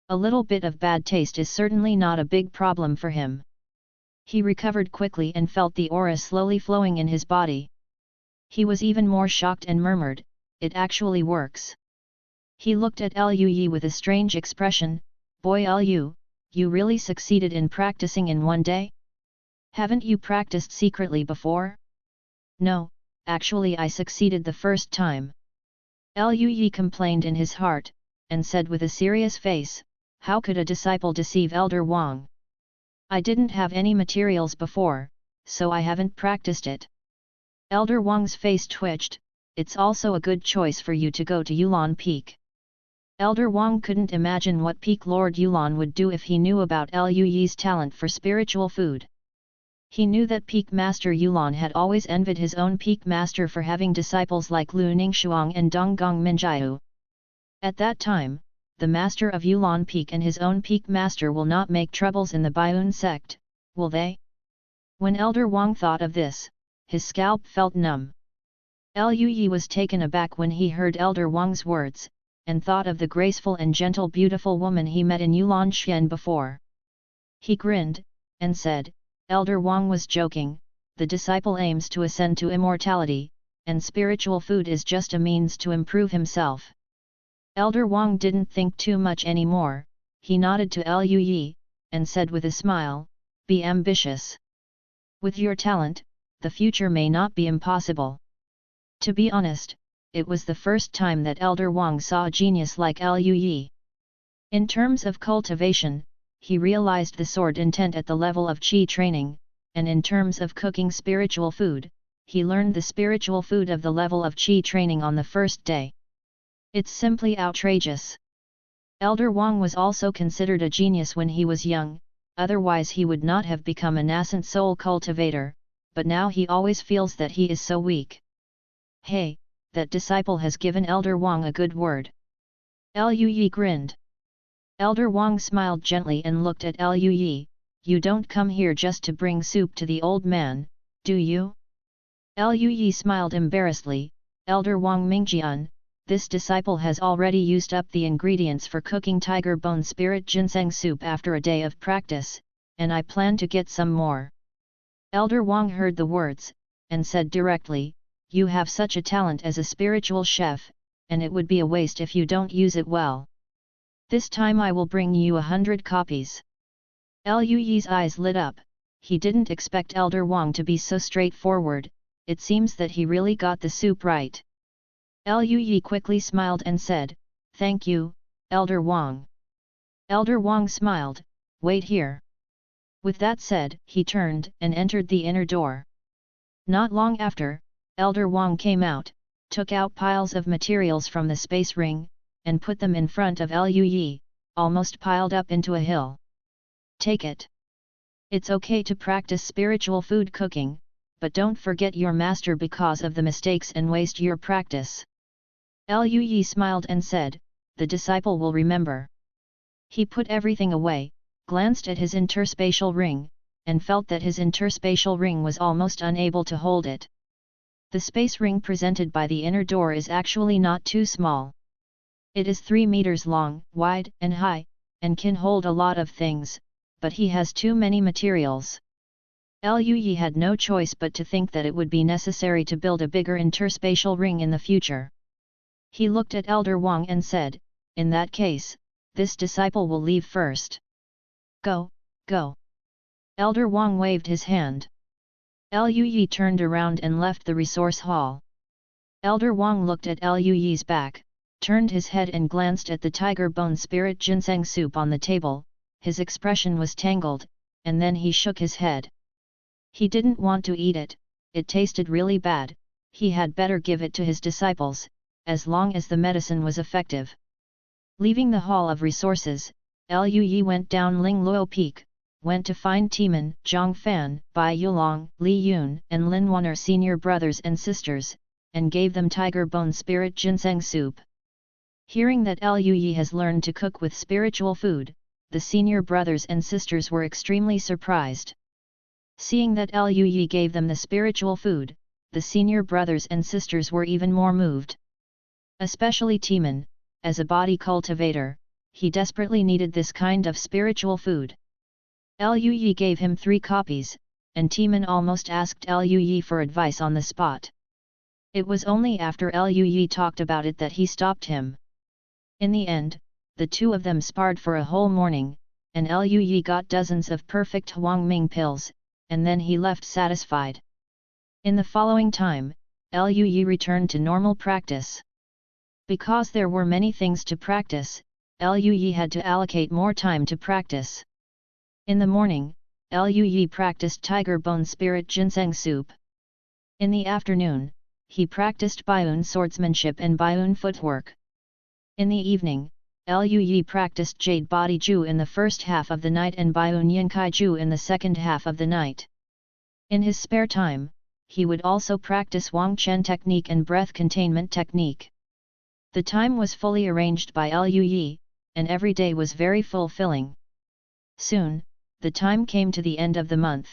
A little bit of bad taste is certainly not a big problem for him. He recovered quickly and felt the aura slowly flowing in his body. He was even more shocked and murmured, it actually works. He looked at Liu Yi with a strange expression, boy Liu, you really succeeded in practicing in one day? Haven't you practiced secretly before? No, actually I succeeded the first time. Liu Yi complained in his heart, and said with a serious face, how could a disciple deceive Elder Wang? I didn't have any materials before, so I haven't practiced it. Elder Wang's face twitched, it's also a good choice for you to go to Yulan Peak. Elder Wang couldn't imagine what Peak Lord Yulan would do if he knew about Liu Yi's talent for spiritual food. He knew that Peak Master Yulan had always envied his own Peak Master for having disciples like Lu Ningxuang and Donggong Minjiu. At that time, the Master of Yulan Peak and his own Peak Master will not make troubles in the Baiyun sect, will they? When Elder Wang thought of this, his scalp felt numb. Liu Yi was taken aback when he heard Elder Wang's words, and thought of the graceful and gentle beautiful woman he met in Yulan Xian before. He grinned, and said, Elder Wang was joking, the disciple aims to ascend to immortality, and spiritual food is just a means to improve himself. Elder Wang didn't think too much anymore, he nodded to Liu Yi, and said with a smile, be ambitious. With your talent, the future may not be impossible. To be honest, it was the first time that Elder Wang saw a genius like Liu Yi. In terms of cultivation, he realized the sword intent at the level of Qi training, and in terms of cooking spiritual food, he learned the spiritual food of the level of Qi training on the first day. It's simply outrageous. Elder Wang was also considered a genius when he was young, otherwise he would not have become a nascent soul cultivator, but now he always feels that he is so weak. Hey, that disciple has given Elder Wang a good word. Liu Yi grinned. Elder Wang smiled gently and looked at Liu Yi, you don't come here just to bring soup to the old man, do you? Liu Yi smiled embarrassedly, Elder Wang Mingjian, this disciple has already used up the ingredients for cooking tiger bone spirit ginseng soup after a day of practice, and I plan to get some more. Elder Wang heard the words, and said directly, you have such a talent as a spiritual chef, and it would be a waste if you don't use it well. This time I will bring you 100 copies. Liu Yi's eyes lit up, he didn't expect Elder Wang to be so straightforward, it seems that he really got the soup right. Liu Yi quickly smiled and said, thank you, Elder Wang. Elder Wang smiled, wait here. With that said, he turned and entered the inner door. Not long after, Elder Wang came out, took out piles of materials from the space ring, and put them in front of Liu Yi, almost piled up into a hill. Take it. It's okay to practice spiritual food cooking, but don't forget your master because of the mistakes and waste your practice. Liu Yi smiled and said, the disciple will remember. He put everything away, glanced at his interspatial ring, and felt that his interspatial ring was almost unable to hold it. The space ring presented by the inner door is actually not too small. It is 3 meters long, wide, and high, and can hold a lot of things, but he has too many materials. Liu Yi had no choice but to think that it would be necessary to build a bigger interspatial ring in the future. He looked at Elder Wang and said, in that case, this disciple will leave first. Go, go. Elder Wang waved his hand. Lu Yi turned around and left the resource hall. Elder Wang looked at Lu Yi's back, turned his head and glanced at the tiger bone spirit ginseng soup on the table. His expression was tangled, and then he shook his head. He didn't want to eat it, it tasted really bad, he had better give it to his disciples, as long as the medicine was effective. Leaving the Hall of Resources, Lu Yi went down Ling Luo Peak, went to find Timan, Zhang Fan, Bai Yulong, Li Yun and Lin Wan are senior brothers and sisters, and gave them tiger bone spirit ginseng soup. Hearing that Lu Yi has learned to cook with spiritual food, the senior brothers and sisters were extremely surprised. Seeing that Lu Yi gave them the spiritual food, the senior brothers and sisters were even more moved. Especially Timan, as a body cultivator, he desperately needed this kind of spiritual food. Lu Yi gave him 3 copies, and Timan almost asked Lu Yi for advice on the spot. It was only after Lu Yi talked about it that he stopped him. In the end, the two of them sparred for a whole morning, and Lu Yi got dozens of perfect Huangming pills, and then he left satisfied. In the following time, Lu Yi returned to normal practice. Because there were many things to practice, Lu Yi had to allocate more time to practice. In the morning, Lu Yi practiced tiger bone spirit ginseng soup. In the afternoon, he practiced Baiyun swordsmanship and Baiyun footwork. In the evening, Lu Yi practiced Jade Body Ju in the first half of the night and Baiyun Yinkai Ju in the second half of the night. In his spare time, he would also practice Wang Chen technique and breath containment technique. The time was fully arranged by Lu Yi, and every day was very fulfilling. Soon, the time came to the end of the month.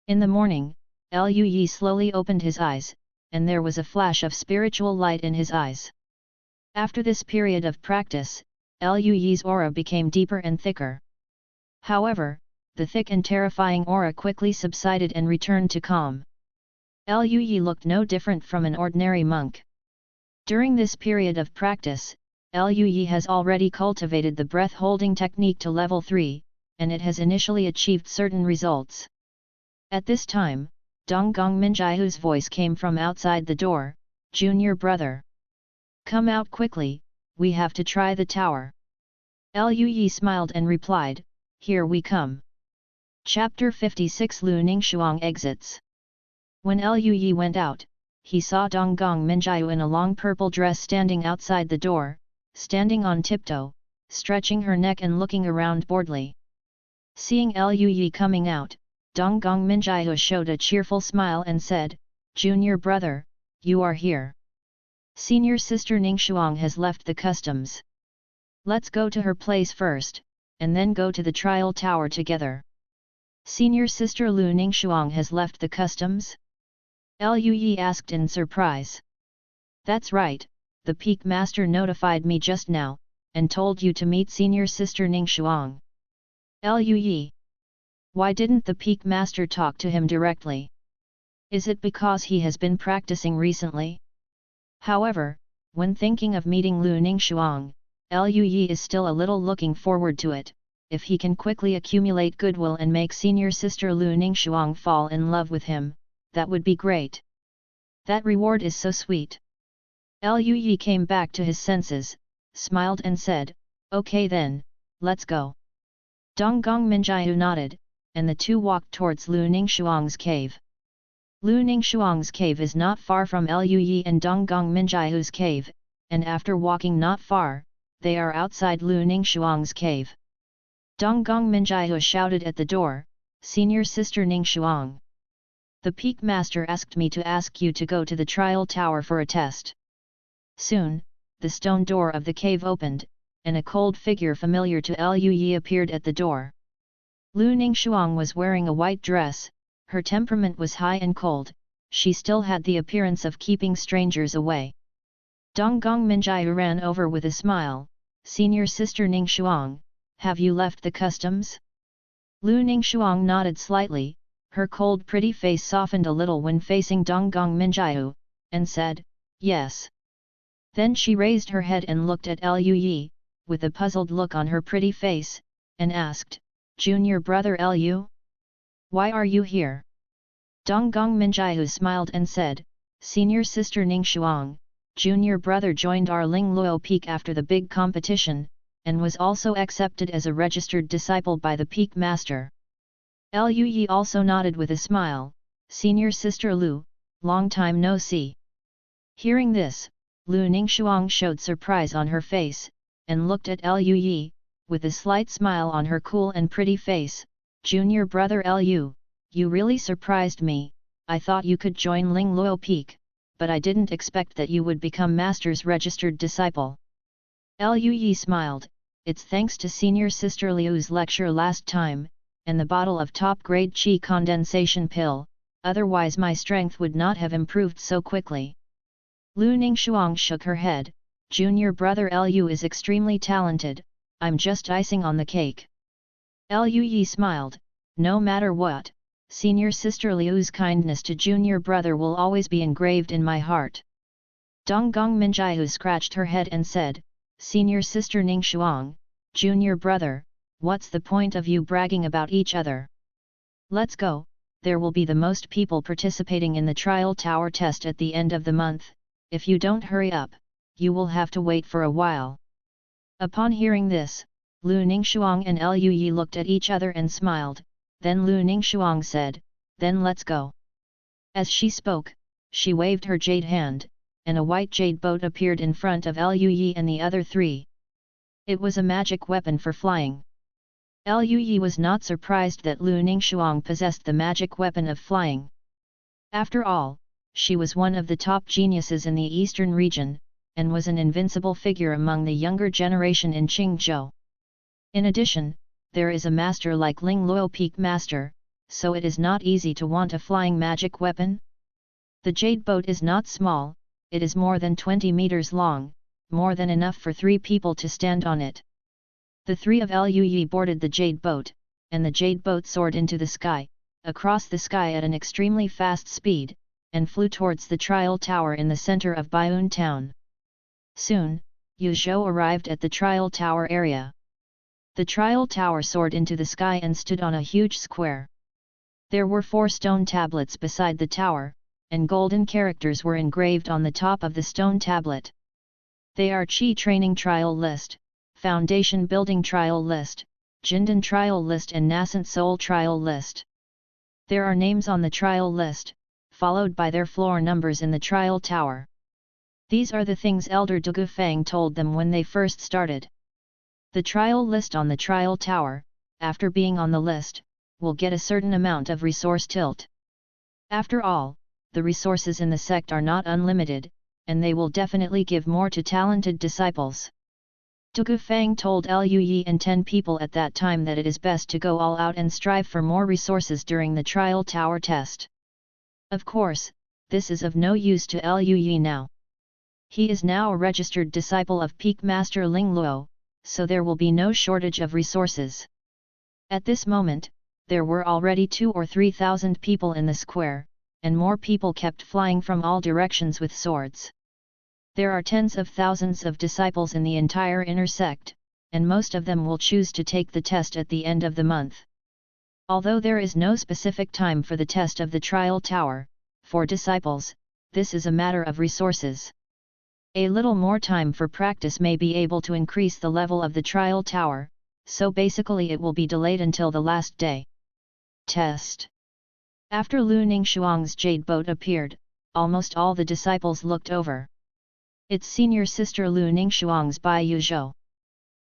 In the morning, Lu Yi slowly opened his eyes, and there was a flash of spiritual light in his eyes. After this period of practice, Lu Yi's aura became deeper and thicker. However, the thick and terrifying aura quickly subsided and returned to calm. Lu Yi looked no different from an ordinary monk. During this period of practice, Lu Yi has already cultivated the breath-holding technique to level 3, and it has initially achieved certain results. At this time, Donggong Minjiahu's voice came from outside the door, "Junior brother. Come out quickly, we have to try the tower." Lu Yi smiled and replied, "Here we come." Chapter 56 Lu Ningxuang exits. When Lu Yi went out, he saw Donggong Minjiahu in a long purple dress standing outside the door, standing on tiptoe, stretching her neck and looking around boredly. Seeing Lu Yi coming out, Donggong Minjiahu showed a cheerful smile and said, "Junior brother, you are here. Senior sister Ningxuang has left the customs. Let's go to her place first, and then go to the trial tower together." Senior sister Lu Ningxuang has left the customs? Lu Yi asked in surprise. "That's right, the Peak Master notified me just now, and told you to meet senior sister Ningxuang." Lu Yi. Why didn't the Peak Master talk to him directly? Is it because he has been practicing recently? However, when thinking of meeting Lu Ningxuang, Lu Yi is still a little looking forward to it. If he can quickly accumulate goodwill and make senior sister Lu Ningxuang fall in love with him, that would be great. That reward is so sweet. Lu Yi came back to his senses, smiled and said, "Okay then, let's go." Donggong Minjiahu nodded, and the two walked towards Lu Ningxuang's cave. Lu Ningxuang's cave is not far from Lu Yi and Donggong Minjiahu's cave, and after walking not far, they are outside Lu Ningxuang's cave. Donggong Minjiahu shouted at the door, "Senior sister Ningxuang. The Peak Master asked me to ask you to go to the trial tower for a test." Soon, the stone door of the cave opened, and a cold figure familiar to Lu Yi appeared at the door. Lu Ningxuang was wearing a white dress, her temperament was high and cold, she still had the appearance of keeping strangers away. Donggong Minjiahu ran over with a smile, "Senior sister Ningxuang, have you left the customs?" Lu Ningxuang nodded slightly, her cold pretty face softened a little when facing Donggong Minjiahu, and said, "Yes." Then she raised her head and looked at Lu Yi, with a puzzled look on her pretty face, and asked, "Junior brother Lu? Why are you here?" Donggong Minjiu smiled and said, "Senior sister Ningxuang, junior brother joined our Lingluo Peak after the big competition, and was also accepted as a registered disciple by the Peak Master." Lu Yi also nodded with a smile, "Senior sister Lu, long time no see." Hearing this, Lu Ningxuang showed surprise on her face, and looked at Lu Yi, with a slight smile on her cool and pretty face. "Junior brother Lu, you really surprised me. I thought you could join Lingluo Peak, but I didn't expect that you would become Master's registered disciple." Lu Yi smiled, "It's thanks to senior sister Liu's lecture last time, and the bottle of top-grade Qi Condensation Pill, otherwise my strength would not have improved so quickly." Lu Ningxuang shook her head, "Junior brother Lu is extremely talented, I'm just icing on the cake." Lu Yi smiled, "No matter what, senior sister Liu's kindness to junior brother will always be engraved in my heart." Donggong Minjiu scratched her head and said, "Senior sister Ningxuang, junior brother, what's the point of you bragging about each other? Let's go, there will be the most people participating in the trial tower test at the end of the month. If you don't hurry up, you will have to wait for a while." Upon hearing this, Lu Ningxuang and Lu Yi looked at each other and smiled, then Lu Ningxuang said, "Then let's go." As she spoke, she waved her jade hand, and a white jade boat appeared in front of Lu Yi and the other three. It was a magic weapon for flying. Lu Yi was not surprised that Lu Ningxuang possessed the magic weapon of flying. After all, she was one of the top geniuses in the eastern region, and was an invincible figure among the younger generation in Qingzhou. In addition, there is a master like Lingluo Peak Master, so it is not easy to want a flying magic weapon. The jade boat is not small, it is more than 20 meters long, more than enough for 3 people to stand on it. The 3 of Lu Yi boarded the jade boat, and the jade boat soared into the sky, across the sky at an extremely fast speed, and flew towards the trial tower in the center of Baiyun town. Soon, Yuzhou arrived at the trial tower area. The trial tower soared into the sky and stood on a huge square. There were 4 stone tablets beside the tower, and golden characters were engraved on the top of the stone tablet. They are Qi Training Trial List, Foundation Building Trial List, Jindan Trial List and Nascent Soul Trial List. There are names on the trial list, followed by their floor numbers in the trial tower. These are the things Elder Dugu Fang told them when they first started. The trial list on the trial tower, after being on the list, will get a certain amount of resource tilt. After all, the resources in the sect are not unlimited, and they will definitely give more to talented disciples. Dugu Fang told Lu Yi and 10 people at that time that it is best to go all out and strive for more resources during the trial tower test. Of course, this is of no use to Lu Yi now. He is now a registered disciple of Peak Master Lingluo, so there will be no shortage of resources. At this moment, there were already 2,000 or 3,000 people in the square, and more people kept flying from all directions with swords. There are tens of thousands of disciples in the entire inner sect, and most of them will choose to take the test at the end of the month. Although there is no specific time for the test of the trial tower, for disciples, this is a matter of resources. A little more time for practice may be able to increase the level of the trial tower, so basically it will be delayed until the last day. Test. After Lu Ningxuang's jade boat appeared, almost all the disciples looked over. It's senior sister Lu Ningxuang's Bai Yuzhou.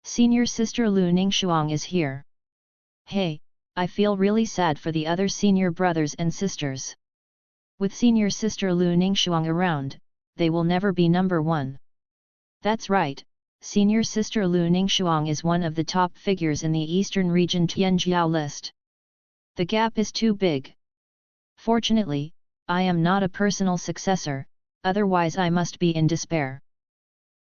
Senior sister Lu Ningxuang is here. Hey, I feel really sad for the other senior brothers and sisters. With senior sister Lu Ningxuang around, they will never be number 1. That's right, senior sister Lu Ningxuang is one of the top figures in the Eastern Region Tianjiao list. The gap is too big. Fortunately, I am not a personal successor, otherwise I must be in despair.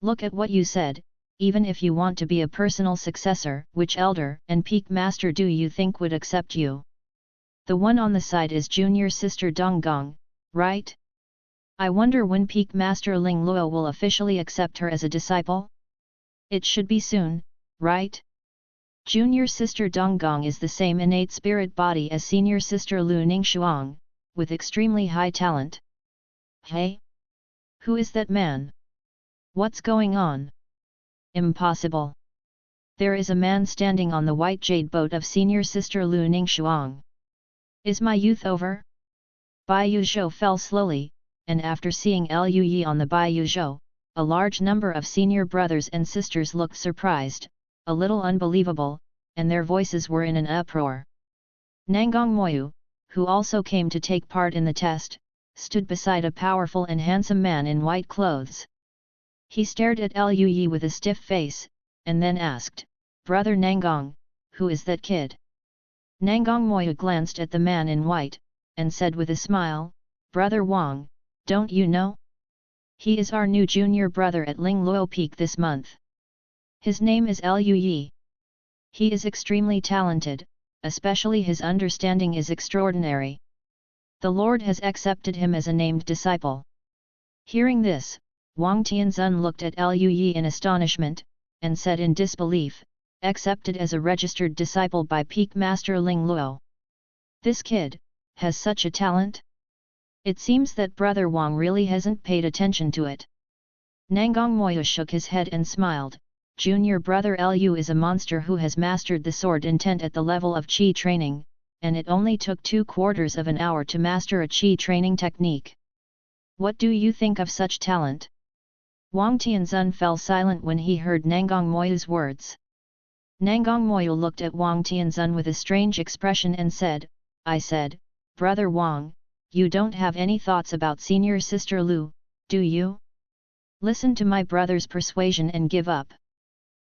Look at what you said, even if you want to be a personal successor, which elder and peak master do you think would accept you? The one on the side is junior sister Donggong, right? I wonder when Peak Master Lingluo will officially accept her as a disciple? It should be soon, right? Junior sister Donggong is the same innate spirit body as senior sister Lu Ningxuang, with extremely high talent. Hey? Who is that man? What's going on? Impossible. There is a man standing on the white jade boat of senior sister Lu Ningxuang. Is my youth over? Bai Yuzhou fell slowly, and after seeing Liu Yi on the Bai Yuzhou, a large number of senior brothers and sisters looked surprised, a little unbelievable, and their voices were in an uproar. Nanggong Moyu, who also came to take part in the test, stood beside a powerful and handsome man in white clothes. He stared at Liu Yi with a stiff face, and then asked, "Brother Nanggong, who is that kid?" Nanggong Moyu glanced at the man in white, and said with a smile, "Brother Wang, don't you know? He is our new junior brother at Lingluo Peak this month. His name is Liu Yi. He is extremely talented, especially his understanding is extraordinary. The Lord has accepted him as a named disciple." Hearing this, Wang Tianzun looked at Liu Yi in astonishment, and said in disbelief, "Accepted as a registered disciple by Peak Master Ling Luo. This kid has such a talent? It seems that Brother Wang really hasn't paid attention to it." Nanggong Moyu shook his head and smiled. Junior brother Liu is a monster who has mastered the sword intent at the level of Qi training, and it only took 2/4 of an hour to master a Qi training technique. What do you think of such talent? Wang Tianzun fell silent when he heard Nanggong Moyu's words. Nanggong Moyu looked at Wang Tianzun with a strange expression and said, "I said, Brother Wang, you don't have any thoughts about senior sister Lu, do you? Listen to my brother's persuasion and give up.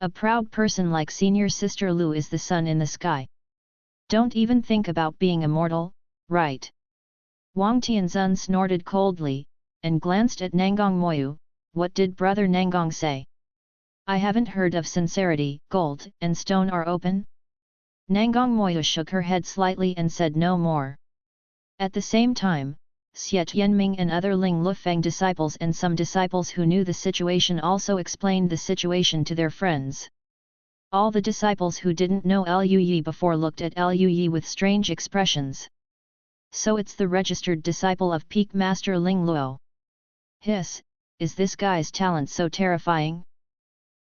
A proud person like senior sister Lu is the sun in the sky. Don't even think about being immortal, right?" Wang Tianzun snorted coldly, and glanced at Nanggong Moyu. "What did Brother Nanggong say? I haven't heard of sincerity. Gold and stone are open?" Nanggong Moyu shook her head slightly and said no more. At the same time, Xie Tianming and other Ling Lufeng disciples and some disciples who knew the situation also explained the situation to their friends. All the disciples who didn't know Liu Yi before looked at Liu Yi with strange expressions. "So it's the registered disciple of Peak Master Ling Luo. Hiss, is this guy's talent so terrifying?"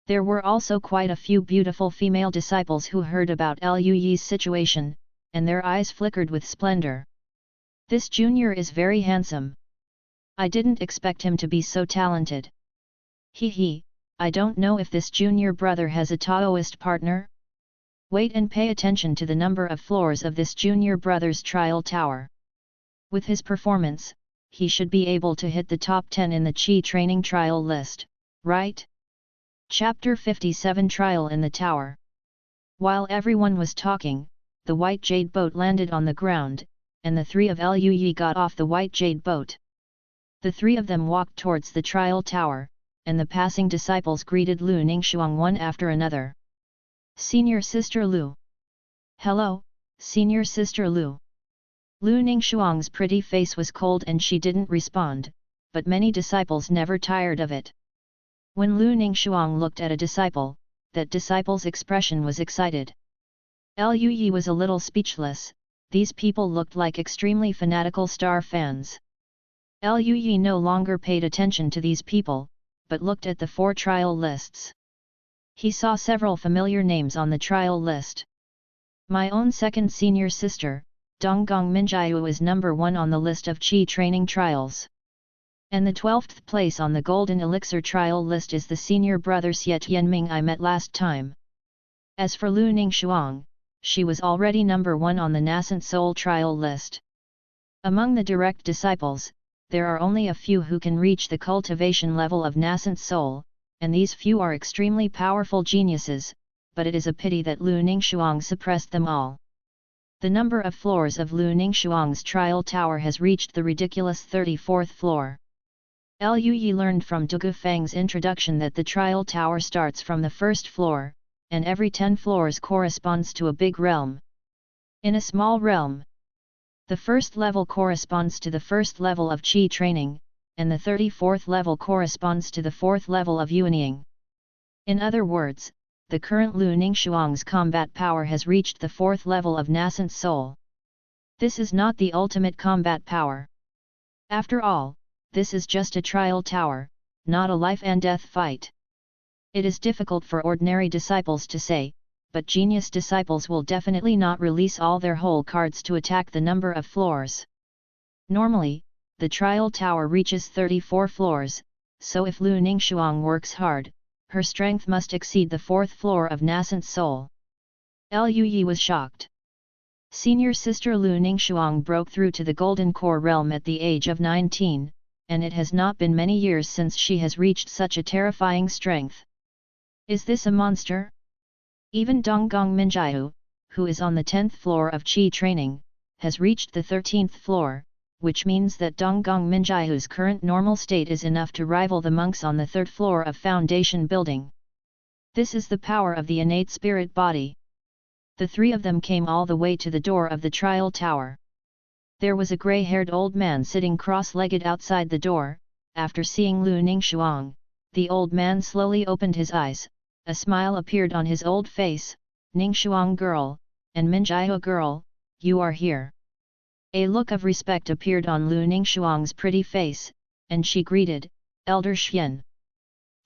There were also quite a few beautiful female disciples who heard about Liu Yi's situation, and their eyes flickered with splendor. "This junior is very handsome. I didn't expect him to be so talented. He, I don't know if this junior brother has a Taoist partner? Wait and pay attention to the number of floors of this junior brother's trial tower. With his performance, he should be able to hit the top 10 in the Qi training trial list, right?" Chapter 57 Trial in the Tower. While everyone was talking, the white jade boat landed on the ground, and the three of Liu Yi got off the white jade boat. The three of them walked towards the trial tower, and the passing disciples greeted Lu Ningxuang one after another. "Senior Sister Lu." "Hello, Senior Sister Lu." Lu Ningxuang's pretty face was cold and she didn't respond, but many disciples never tired of it. When Lu Ningxuang looked at a disciple, that disciple's expression was excited. Liu Yi was a little speechless. These people looked like extremely fanatical star fans. Liu Yi no longer paid attention to these people, but looked at the 4 trial lists. He saw several familiar names on the trial list. My own second senior sister, Donggong Minjiu, is number 1 on the list of Qi training trials. And the 12th place on the Golden Elixir trial list is the senior brother Xie Tianming I met last time. As for Lu Ningxuang, she was already number 1 on the Nascent Soul trial list. Among the direct disciples, there are only a few who can reach the cultivation level of Nascent Soul, and these few are extremely powerful geniuses, but it is a pity that Lu Ningxuang suppressed them all. The number of floors of Lu Ningxuang's trial tower has reached the ridiculous 34th floor. Liu Yi learned from Dugu Feng's introduction that the trial tower starts from the 1st floor, and every 10 floors corresponds to a big realm. In a small realm, the 1st level corresponds to the 1st level of Qi training, and the 34th level corresponds to the 4th level of Yuanying. In other words, the current Lu Ningxuang's combat power has reached the 4th level of nascent soul. This is not the ultimate combat power. After all, this is just a trial tower, not a life and death fight. It is difficult for ordinary disciples to say, but genius disciples will definitely not release all their whole cards to attack the number of floors. Normally, the trial tower reaches 34 floors, so if Lu Ningxuang works hard, her strength must exceed the 4th floor of nascent soul. Luyi was shocked. Senior sister Lu Ningxuang broke through to the Golden Core realm at the age of 19, and it has not been many years since she has reached such a terrifying strength. Is this a monster? Even Donggong Minjiu, who is on the 10th floor of Qi training, has reached the 13th floor, which means that Donggong Minjiu's current normal state is enough to rival the monks on the 3rd floor of foundation building. This is the power of the innate spirit body. The 3 of them came all the way to the door of the trial tower. There was a grey-haired old man sitting cross-legged outside the door. After seeing Lu Ningxuang, the old man slowly opened his eyes, a smile appeared on his old face. Ningxuang girl, and Minjiu girl, you are here. A look of respect appeared on Lu Ningxuang's pretty face, and she greeted, Elder Xian.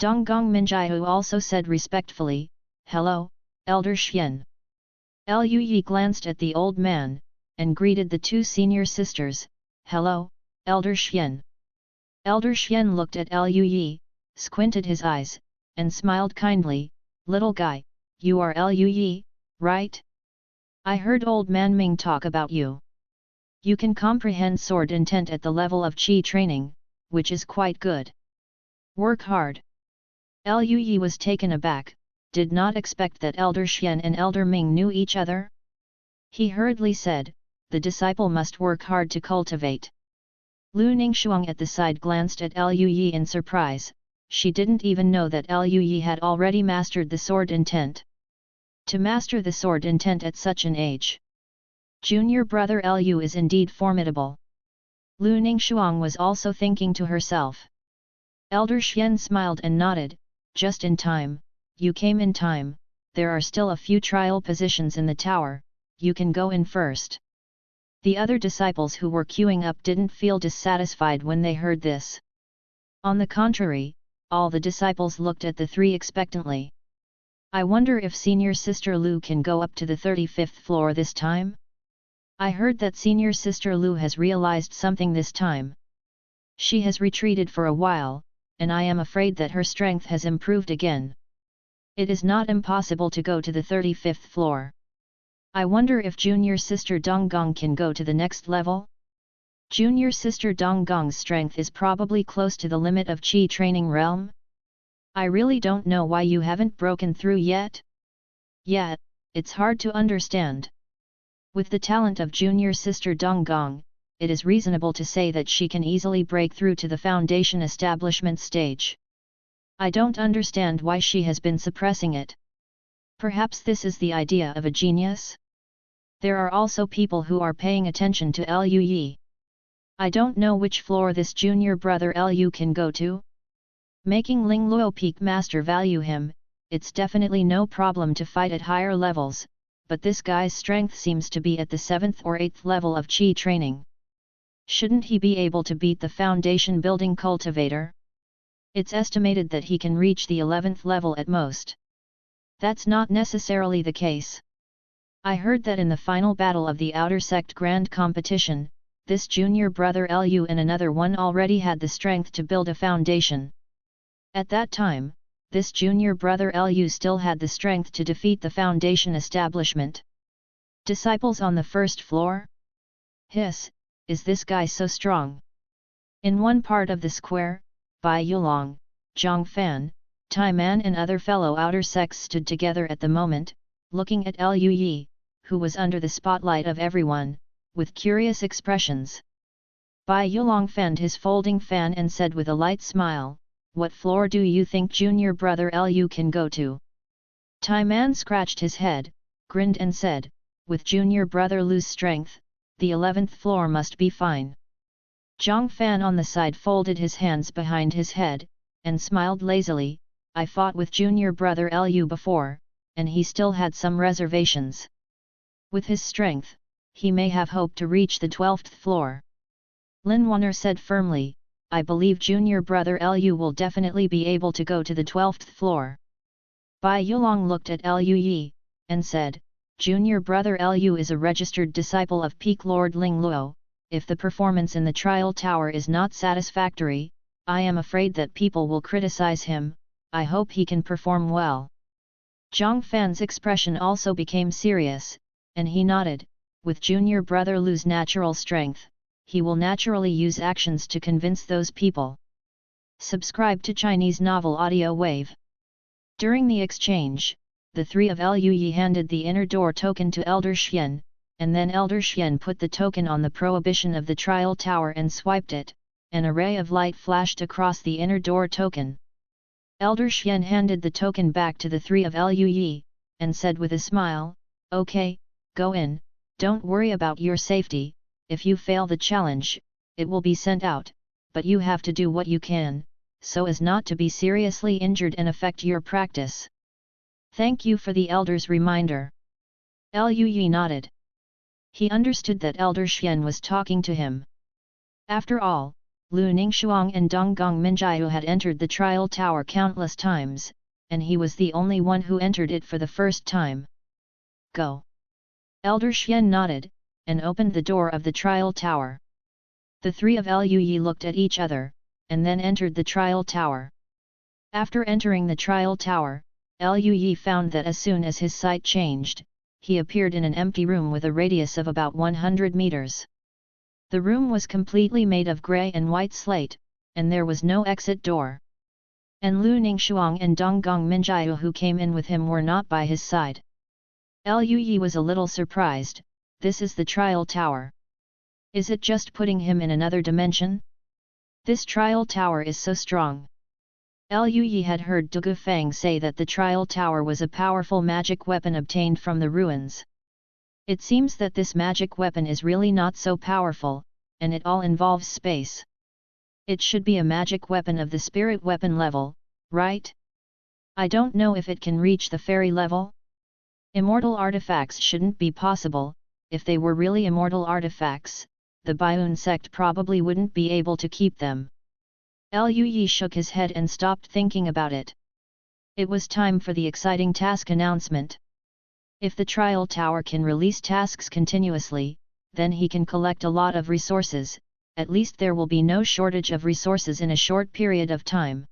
Donggong Minjiu also said respectfully, hello, Elder Xian. Luyi glanced at the old man, and greeted the 2 senior sisters, hello, Elder Xian. Elder Xian looked at Luyi, squinted his eyes, and smiled kindly, little guy, you are Luyi, right? I heard old man Ming talk about you. You can comprehend sword intent at the level of Qi training, which is quite good. Work hard. Luyi was taken aback, did not expect that Elder Xian and Elder Ming knew each other. He hurriedly said, the disciple must work hard to cultivate. Lu Ningxuang at the side glanced at Luyi in surprise, she didn't even know that Luyi had already mastered the sword intent. To master the sword intent at such an age. Junior brother Lu is indeed formidable. Lu Ningxuang was also thinking to herself. Elder Xian smiled and nodded, just in time. You came in time, there are still a few trial positions in the tower, you can go in first. The other disciples who were queuing up didn't feel dissatisfied when they heard this. On the contrary, all the disciples looked at the 3 expectantly. I wonder if senior sister Lu can go up to the 35th floor this time? I heard that senior sister Lu has realized something this time. She has retreated for a while, and I am afraid that her strength has improved again. It is not impossible to go to the 35th floor. I wonder if junior sister Donggong can go to the next level? Junior sister Donggong's strength is probably close to the limit of Qi training realm? I really don't know why you haven't broken through yet? Yet, it's hard to understand. With the talent of junior sister Donggong, it is reasonable to say that she can easily break through to the foundation establishment stage. I don't understand why she has been suppressing it. Perhaps this is the idea of a genius? There are also people who are paying attention to Luyi. I don't know which floor this junior brother Lu can go to. Making Ling Luo peak master value him, it's definitely no problem to fight at higher levels, but this guy's strength seems to be at the 7th or 8th level of Qi training. Shouldn't he be able to beat the foundation building cultivator? It's estimated that he can reach the 11th level at most. That's not necessarily the case. I heard that in the final battle of the Outer Sect Grand Competition, this junior brother Lu and another one already had the strength to build a foundation. At that time, this junior brother Lu still had the strength to defeat the foundation establishment. Disciples on the 1st floor? Hiss, is this guy so strong? In one part of the square, Bai Yulong, Zhang Fan, Tai Man and other fellow outer sects stood together at the moment, looking at Luyi, who was under the spotlight of everyone, with curious expressions. Bai Yulong fanned his folding fan and said with a light smile, what floor do you think junior brother Lu can go to? Tai Man scratched his head, grinned and said, with junior brother Lu's strength, the 11th floor must be fine. Zhang Fan on the side folded his hands behind his head, and smiled lazily, I fought with junior brother Lu before, and he still had some reservations. With his strength, he may have hoped to reach the 12th floor. Lin Wanner said firmly, I believe junior brother Lu will definitely be able to go to the 12th floor. Bai Yulong looked at Lu Yi, and said, junior brother Lu is a registered disciple of Peak Lord Ling Luo. If the performance in the trial tower is not satisfactory, I am afraid that people will criticize him. I hope he can perform well. Zhang Fan's expression also became serious, and he nodded. With junior brother Lu's natural strength, he will naturally use actions to convince those people. Subscribe to Chinese Novel Audio Wave. During the exchange, the three of Lu Yi handed the inner door token to Elder Xian, and then Elder Xian put the token on the prohibition of the trial tower and swiped it. An array of light flashed across the inner door token. Elder Xian handed the token back to the three of Lu Yi, and said with a smile, okay, go in, don't worry about your safety. If you fail the challenge, it will be sent out, but you have to do what you can, so as not to be seriously injured and affect your practice. Thank you for the elder's reminder. Lu Yi nodded. He understood that Elder Xian was talking to him. After all, Lu Ningxuang and Donggong Minjiu had entered the trial tower countless times, and he was the only one who entered it for the first time. Go. Elder Xian nodded, and opened the door of the trial tower. The three of Lu Yi looked at each other, and then entered the trial tower. After entering the trial tower, Lu Yi found that as soon as his sight changed, he appeared in an empty room with a radius of about 100 meters. The room was completely made of grey and white slate, and there was no exit door. And Lu Ningxuang and Donggong Minjiu who came in with him were not by his side. Lu Yi was a little surprised. This is the trial tower. Is it just putting him in another dimension? This trial tower is so strong. Lu Yi had heard Dugu Fang say that the trial tower was a powerful magic weapon obtained from the ruins. It seems that this magic weapon is really not so powerful, and it all involves space. It should be a magic weapon of the spirit weapon level, right? I don't know if it can reach the fairy level. Immortal artifacts shouldn't be possible. If they were really immortal artifacts, the Baiyun sect probably wouldn't be able to keep them. Lu Yi shook his head and stopped thinking about it. It was time for the exciting task announcement. If the trial tower can release tasks continuously, then he can collect a lot of resources. At least there will be no shortage of resources in a short period of time.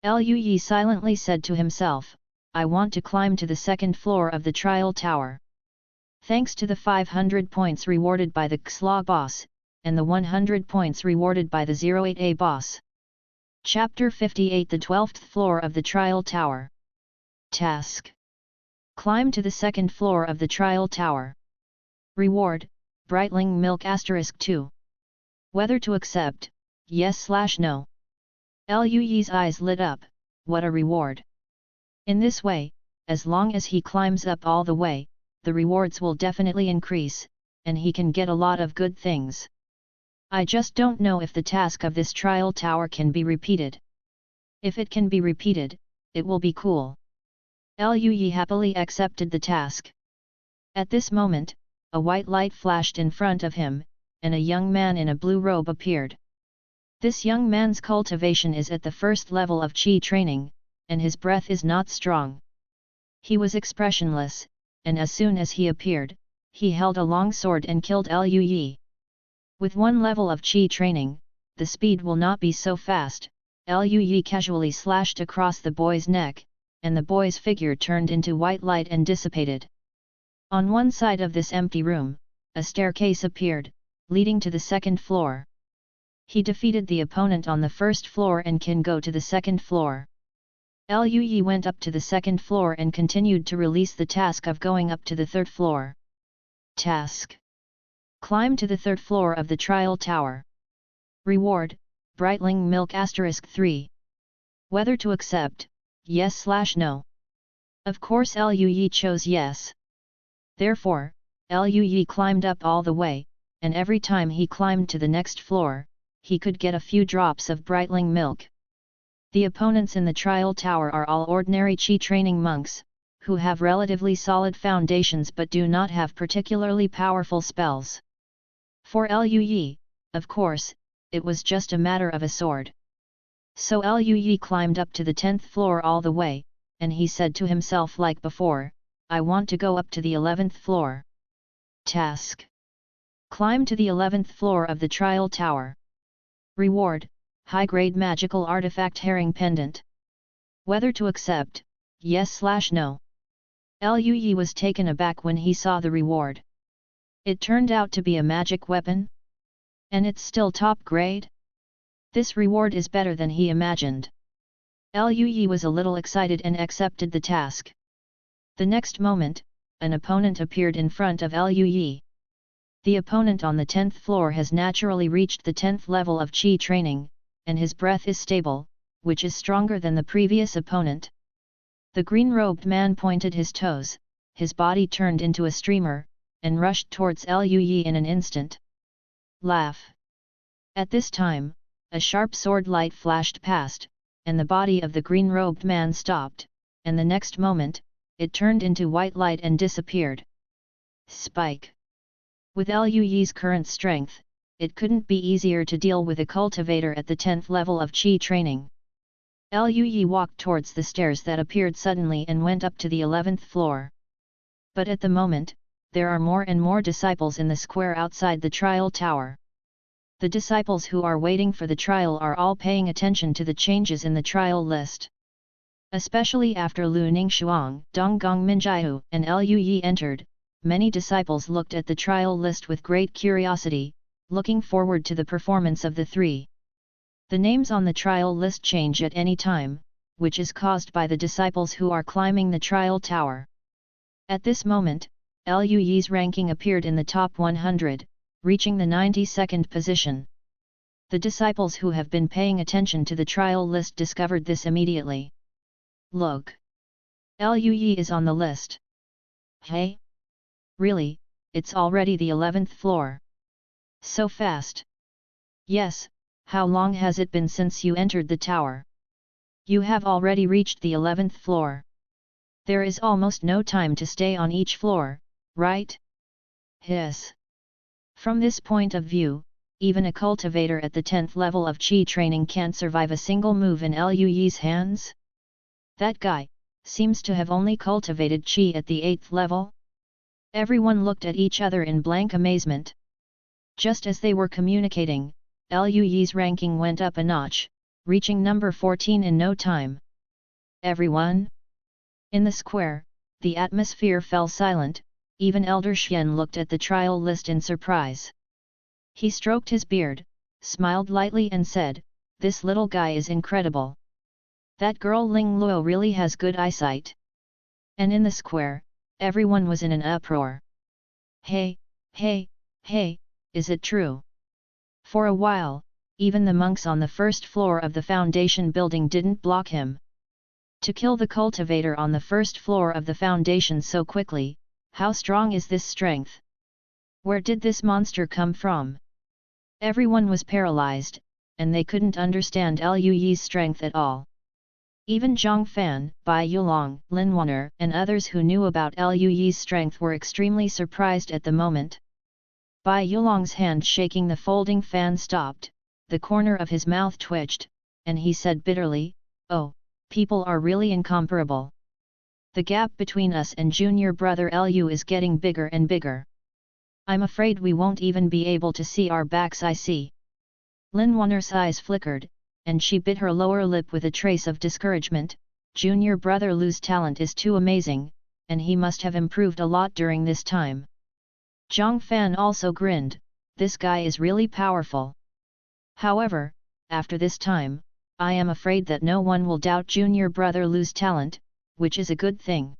Lu Yi silently said to himself, I want to climb to the second floor of the trial tower. Thanks to the 500 points rewarded by the Xla boss, and the 100 points rewarded by the 08A boss. Chapter 58 The 12th floor of the trial tower. Task. Climb to the second floor of the trial tower. Reward, Breitling Milk *2. Whether to accept, yes/no. Lu Yi's eyes lit up, what a reward. In this way, as long as he climbs up all the way, the rewards will definitely increase, and he can get a lot of good things. I just don't know if the task of this trial tower can be repeated. If it can be repeated, it will be cool. Lu Yi happily accepted the task. At this moment, a white light flashed in front of him, and a young man in a blue robe appeared. This young man's cultivation is at the first level of Qi training, and his breath is not strong. He was expressionless, and as soon as he appeared, he held a long sword and killed Lu Yi. With one level of Qi training, the speed will not be so fast. Lu Yi casually slashed across the boy's neck, and the boy's figure turned into white light and dissipated. On one side of this empty room, a staircase appeared, leading to the second floor. He defeated the opponent on the first floor and can go to the second floor. Lu Yi went up to the second floor and continued to release the task of going up to the third floor. Task. Climb to the third floor of the trial tower. Reward, Breitling Milk *3. Whether to accept, yes/no. Of course Lu Yi chose yes. Therefore, Lu Yi climbed up all the way, and every time he climbed to the next floor, he could get a few drops of Breitling milk. The opponents in the trial tower are all ordinary Qi training monks, who have relatively solid foundations but do not have particularly powerful spells. For Liu Yi, of course, it was just a matter of a sword. So Liu Yi climbed up to the 10th floor all the way, and he said to himself like before, I want to go up to the 11th floor. Task: climb to the 11th floor of the trial tower. Reward: high-grade magical artifact herring pendant. Whether to accept, yes/no. Liu Yi was taken aback when he saw the reward. It turned out to be a magic weapon? And it's still top grade? This reward is better than he imagined. Liu Yi was a little excited and accepted the task. The next moment, an opponent appeared in front of Liu Yi. The opponent on the 10th floor has naturally reached the 10th level of Qi training, and his breath is stable, which is stronger than the previous opponent. The green-robed man pointed his toes, his body turned into a streamer, and rushed towards Liu Yi in an instant. Laugh! At this time, a sharp sword light flashed past, and the body of the green-robed man stopped, and the next moment, it turned into white light and disappeared. Spike! With Liu Yi's current strength, it couldn't be easier to deal with a cultivator at the 10th level of Qi training. Liu Yi walked towards the stairs that appeared suddenly and went up to the 11th floor. But at the moment, there are more and more disciples in the square outside the trial tower. The disciples who are waiting for the trial are all paying attention to the changes in the trial list. Especially after Lu Ningxuang, Donggong Minjiu, and Liu Yi entered, many disciples looked at the trial list with great curiosity, looking forward to the performance of the three. The names on the trial list change at any time, which is caused by the disciples who are climbing the trial tower. At this moment, Liu Yi's ranking appeared in the top 100, reaching the 92nd position. The disciples who have been paying attention to the trial list discovered this immediately. Look! Liu Yi is on the list. Hey? Really, it's already the 11th floor. So fast! Yes, how long has it been since you entered the tower? You have already reached the 11th floor. There is almost no time to stay on each floor, right? Hiss! From this point of view, even a cultivator at the 10th level of Qi training can't survive a single move in Liu Yi's hands? That guy seems to have only cultivated Qi at the 8th level? Everyone looked at each other in blank amazement. Just as they were communicating, Liu Yi's ranking went up a notch, reaching number 14 in no time. Everyone? In the square, the atmosphere fell silent. Even Elder Xian looked at the trial list in surprise. He stroked his beard, smiled lightly and said, "This little guy is incredible. That girl Ling Luo really has good eyesight." And in the square, everyone was in an uproar. Hey, hey, hey, is it true? For a while, even the monks on the first floor of the foundation building didn't block him. To kill the cultivator on the first floor of the foundation so quickly, how strong is this strength? Where did this monster come from? Everyone was paralyzed, and they couldn't understand Liu Yi's strength at all. Even Zhang Fan, Bai Yulong, Lin Wan'er, and others who knew about Liu Yi's strength were extremely surprised at the moment. Bai Yulong's hand shaking the folding fan stopped, the corner of his mouth twitched, and he said bitterly, "Oh, people are really incomparable. The gap between us and junior brother Liu is getting bigger and bigger. I'm afraid we won't even be able to see our backs." I see. Lin Wan'er's eyes flickered, and she bit her lower lip with a trace of discouragement. Junior brother Lu's talent is too amazing, and he must have improved a lot during this time. Zhang Fan also grinned, this guy is really powerful. However, after this time, I am afraid that no one will doubt junior brother Lu's talent, which is a good thing.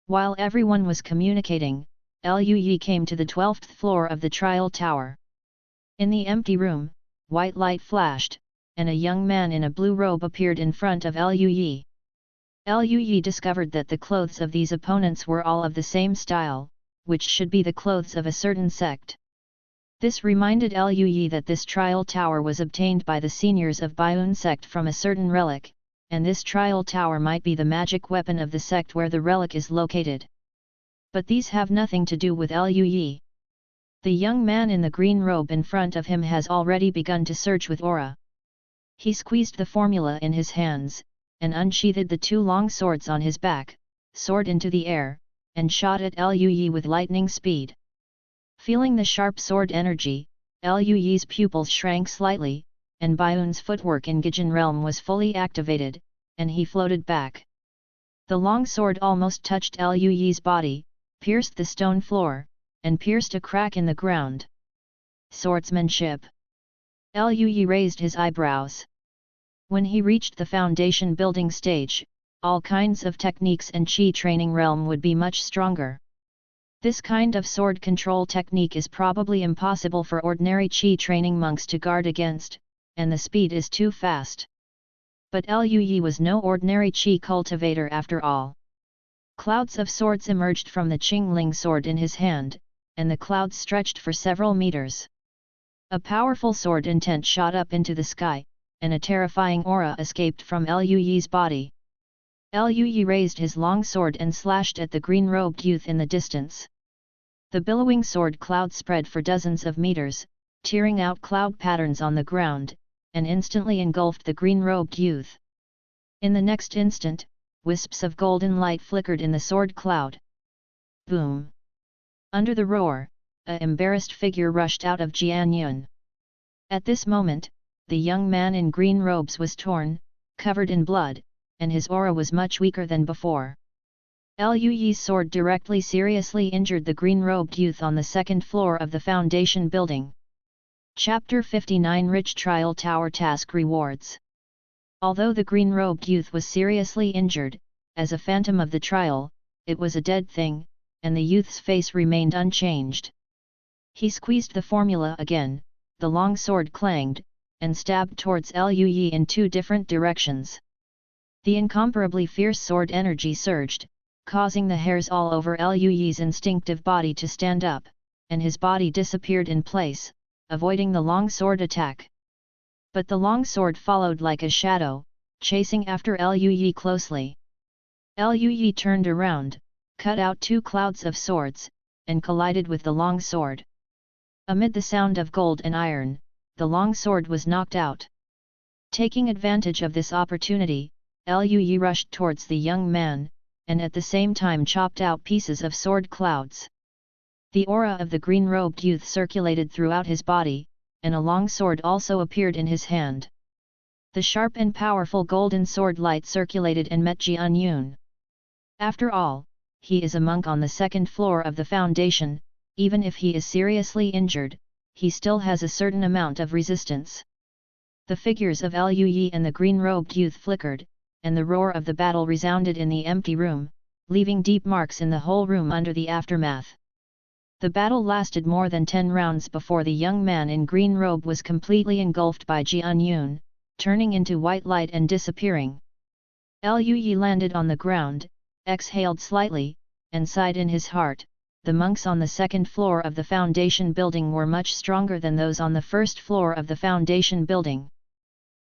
While everyone was communicating, Liu Yi came to the 12th floor of the trial tower. In the empty room, white light flashed, and a young man in a blue robe appeared in front of Liu Yi. Liu Yi discovered that the clothes of these opponents were all of the same style, which should be the clothes of a certain sect. This reminded Lui that this trial tower was obtained by the seniors of Baiun sect from a certain relic, and this trial tower might be the magic weapon of the sect where the relic is located. But these have nothing to do with Lui. The young man in the green robe in front of him has already begun to search with aura. He squeezed the formula in his hands, and unsheathed the two long swords on his back, soared into the air, and shot at Lui with lightning speed. Feeling the sharp sword energy, Lui's pupils shrank slightly, and Baiun's footwork in Gaijin realm was fully activated, and he floated back. The long sword almost touched Lui's body, pierced the stone floor, and pierced a crack in the ground. Swordsmanship. Lui raised his eyebrows. When he reached the foundation building stage, all kinds of techniques and Qi training realm would be much stronger. This kind of sword control technique is probably impossible for ordinary Qi training monks to guard against, and the speed is too fast. But Lui was no ordinary Qi cultivator after all. Clouds of swords emerged from the Qingling sword in his hand, and the clouds stretched for several meters. A powerful sword intent shot up into the sky, and a terrifying aura escaped from Lui's body. Lui raised his long sword and slashed at the green-robed youth in the distance. The billowing sword cloud spread for dozens of meters, tearing out cloud patterns on the ground, and instantly engulfed the green-robed youth. In the next instant, wisps of golden light flickered in the sword cloud. Boom! Under the roar, a embarrassed figure rushed out of Jianyun. At this moment, the young man in green robes was torn, covered in blood, and his aura was much weaker than before. Lui's sword directly seriously injured the green-robed youth on the second floor of the foundation building. Chapter 59 Rich Trial Tower Task Rewards. Although the green-robed youth was seriously injured, as a phantom of the trial, it was a dead thing, and the youth's face remained unchanged. He squeezed the formula again, the long sword clanged, and stabbed towards Lui in two different directions. The incomparably fierce sword energy surged, causing the hairs all over Lui's instinctive body to stand up, and his body disappeared in place, avoiding the long sword attack. But the long sword followed like a shadow, chasing after Lui closely. Lui turned around, cut out two clouds of swords, and collided with the long sword. Amid the sound of gold and iron, the long sword was knocked out. Taking advantage of this opportunity, Lui rushed towards the young man, and at the same time chopped out pieces of sword clouds. The aura of the green-robed youth circulated throughout his body, and a long sword also appeared in his hand. The sharp and powerful golden sword light circulated and met Jianyun. After all, he is a monk on the second floor of the foundation. Even if he is seriously injured, he still has a certain amount of resistance. The figures of Lui and the green-robed youth flickered, and the roar of the battle resounded in the empty room, leaving deep marks in the whole room under the aftermath. The battle lasted more than 10 rounds before the young man in green robe was completely engulfed by Jianyun, turning into white light and disappearing. Lui landed on the ground, exhaled slightly, and sighed in his heart. The monks on the second floor of the foundation building were much stronger than those on the first floor of the foundation building.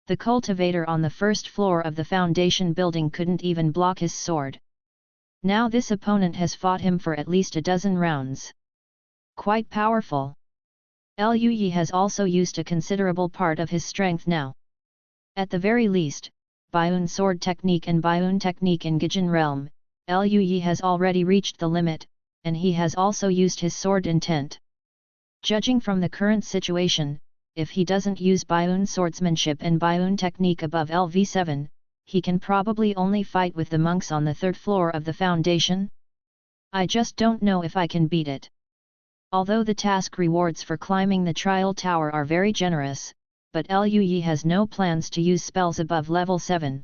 The cultivator on the first floor of the foundation building couldn't even block his sword. Now this opponent has fought him for at least a dozen rounds. Quite powerful. Lui has also used a considerable part of his strength now. At the very least, Baiun sword technique and Baiun technique in Gaijin realm, Lui has already reached the limit, and he has also used his sword intent. Judging from the current situation, if he doesn't use Baiun swordsmanship and Baiun technique above LV7, he can probably only fight with the monks on the third floor of the foundation. I just don't know if I can beat it. Although the task rewards for climbing the trial tower are very generous, but Lui has no plans to use spells above level 7.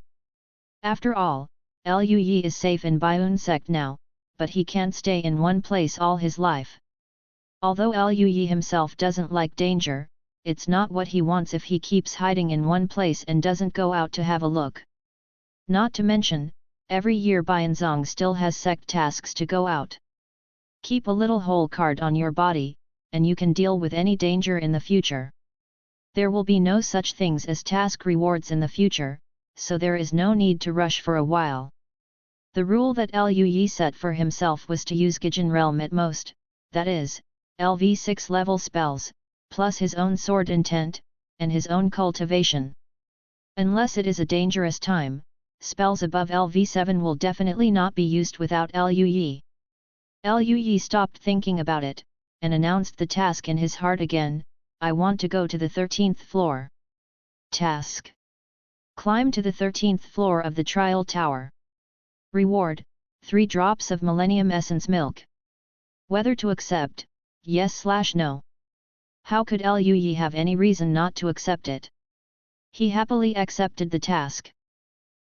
After all, Lui is safe in Baiun sect now, but he can't stay in one place all his life. Although Lui himself doesn't like danger, it's not what he wants if he keeps hiding in one place and doesn't go out to have a look. Not to mention, every year Bianzong still has sect tasks to go out. Keep a little hole card on your body, and you can deal with any danger in the future. There will be no such things as task rewards in the future, so there is no need to rush for a while. The rule that Liu Yi set for himself was to use Gaijin Realm at most, that is, LV6 level spells, plus his own sword intent, and his own cultivation. Unless it is a dangerous time, spells above LV7 will definitely not be used without Liu Yi. Liu Yi stopped thinking about it, and announced the task in his heart again, I want to go to the 13th floor. Task: climb to the 13th floor of the trial tower. Reward: 3 drops of Millennium Essence Milk. Whether to accept, yes/no. How could Liu Yi have any reason not to accept it? He happily accepted the task.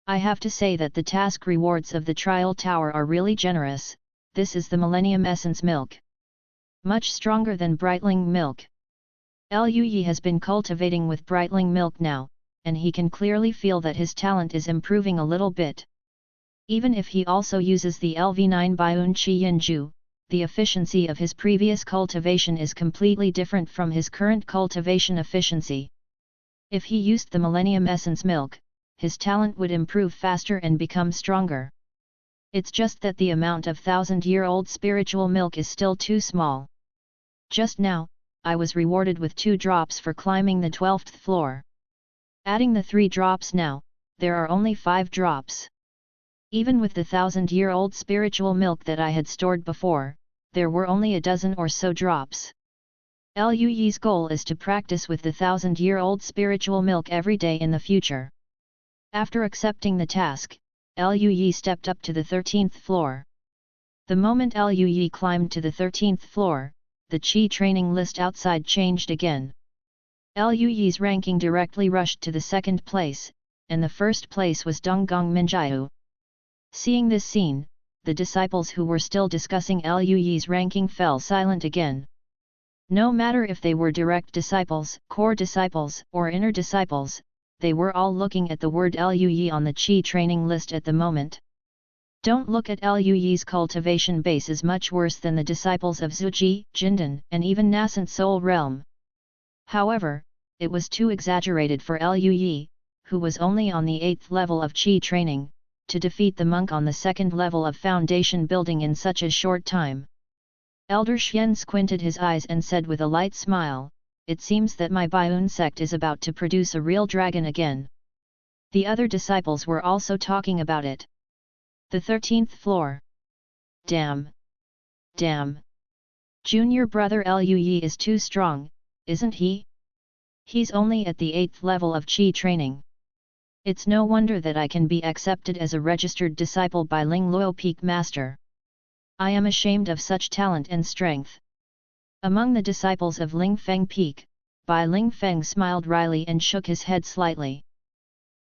I have to say that the task rewards of the trial tower are really generous. This is the Millennium Essence Milk. Much stronger than Brightling Milk. Liu Yi has been cultivating with Brightling Milk now, and he can clearly feel that his talent is improving a little bit. Even if he also uses the LV9 Baiun Qi Yinju, the efficiency of his previous cultivation is completely different from his current cultivation efficiency. If he used the Millennium Essence Milk, his talent would improve faster and become stronger. It's just that the amount of 1000-year-old spiritual milk is still too small. Just now, I was rewarded with 2 drops for climbing the 12th floor. Adding the 3 drops now, there are only 5 drops. Even with the 1000-year-old spiritual milk that I had stored before, there were only a dozen or so drops. Liu Yi's goal is to practice with the 1000-year-old spiritual milk every day in the future. After accepting the task, Liu Yi stepped up to the 13th floor. The moment Liu Yi climbed to the 13th floor, the Qi training list outside changed again. Liu Yi's ranking directly rushed to the 2nd place, and the 1st place was Donggong Minjiu. Seeing this scene, the disciples who were still discussing Liu Yi's ranking fell silent again. No matter if they were direct disciples, core disciples, or inner disciples, they were all looking at the word Liu Yi on the Qi training list at the moment. Don't look at Liu Yi's cultivation base is much worse than the disciples of Zuji, Jindan, and even Nascent Soul Realm. However, it was too exaggerated for Liu Yi, who was only on the 8th level of Qi training, to defeat the monk on the 2nd level of foundation building in such a short time. Elder Xian squinted his eyes and said with a light smile, it seems that my Baiun sect is about to produce a real dragon again. The other disciples were also talking about it. The 13th floor. Damn! Damn! Junior brother Liu Yi is too strong, isn't he? He's only at the 8th level of Qi training. It's no wonder that I can be accepted as a registered disciple by Ling Luo Peak Master. I am ashamed of such talent and strength. Among the disciples of Ling Feng Peak, Bai Ling Feng smiled wryly and shook his head slightly.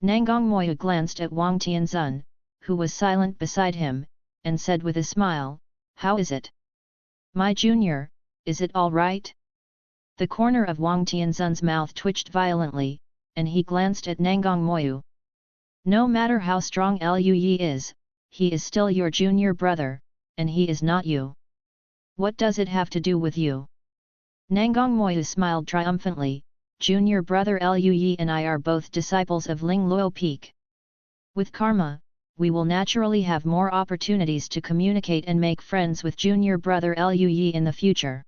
Nanggong Moya glanced at Wang Tianzun, who was silent beside him, and said with a smile, how is it? My junior, is it all right? The corner of Wang Tianzun's mouth twitched violently, and he glanced at Nanggong Moyu. No matter how strong Liu Yi is, he is still your junior brother, and he is not you. What does it have to do with you? Nanggong Moyu smiled triumphantly, junior brother Liu Yi and I are both disciples of Ling Luo Peak. With karma, we will naturally have more opportunities to communicate and make friends with junior brother Liu Yi in the future.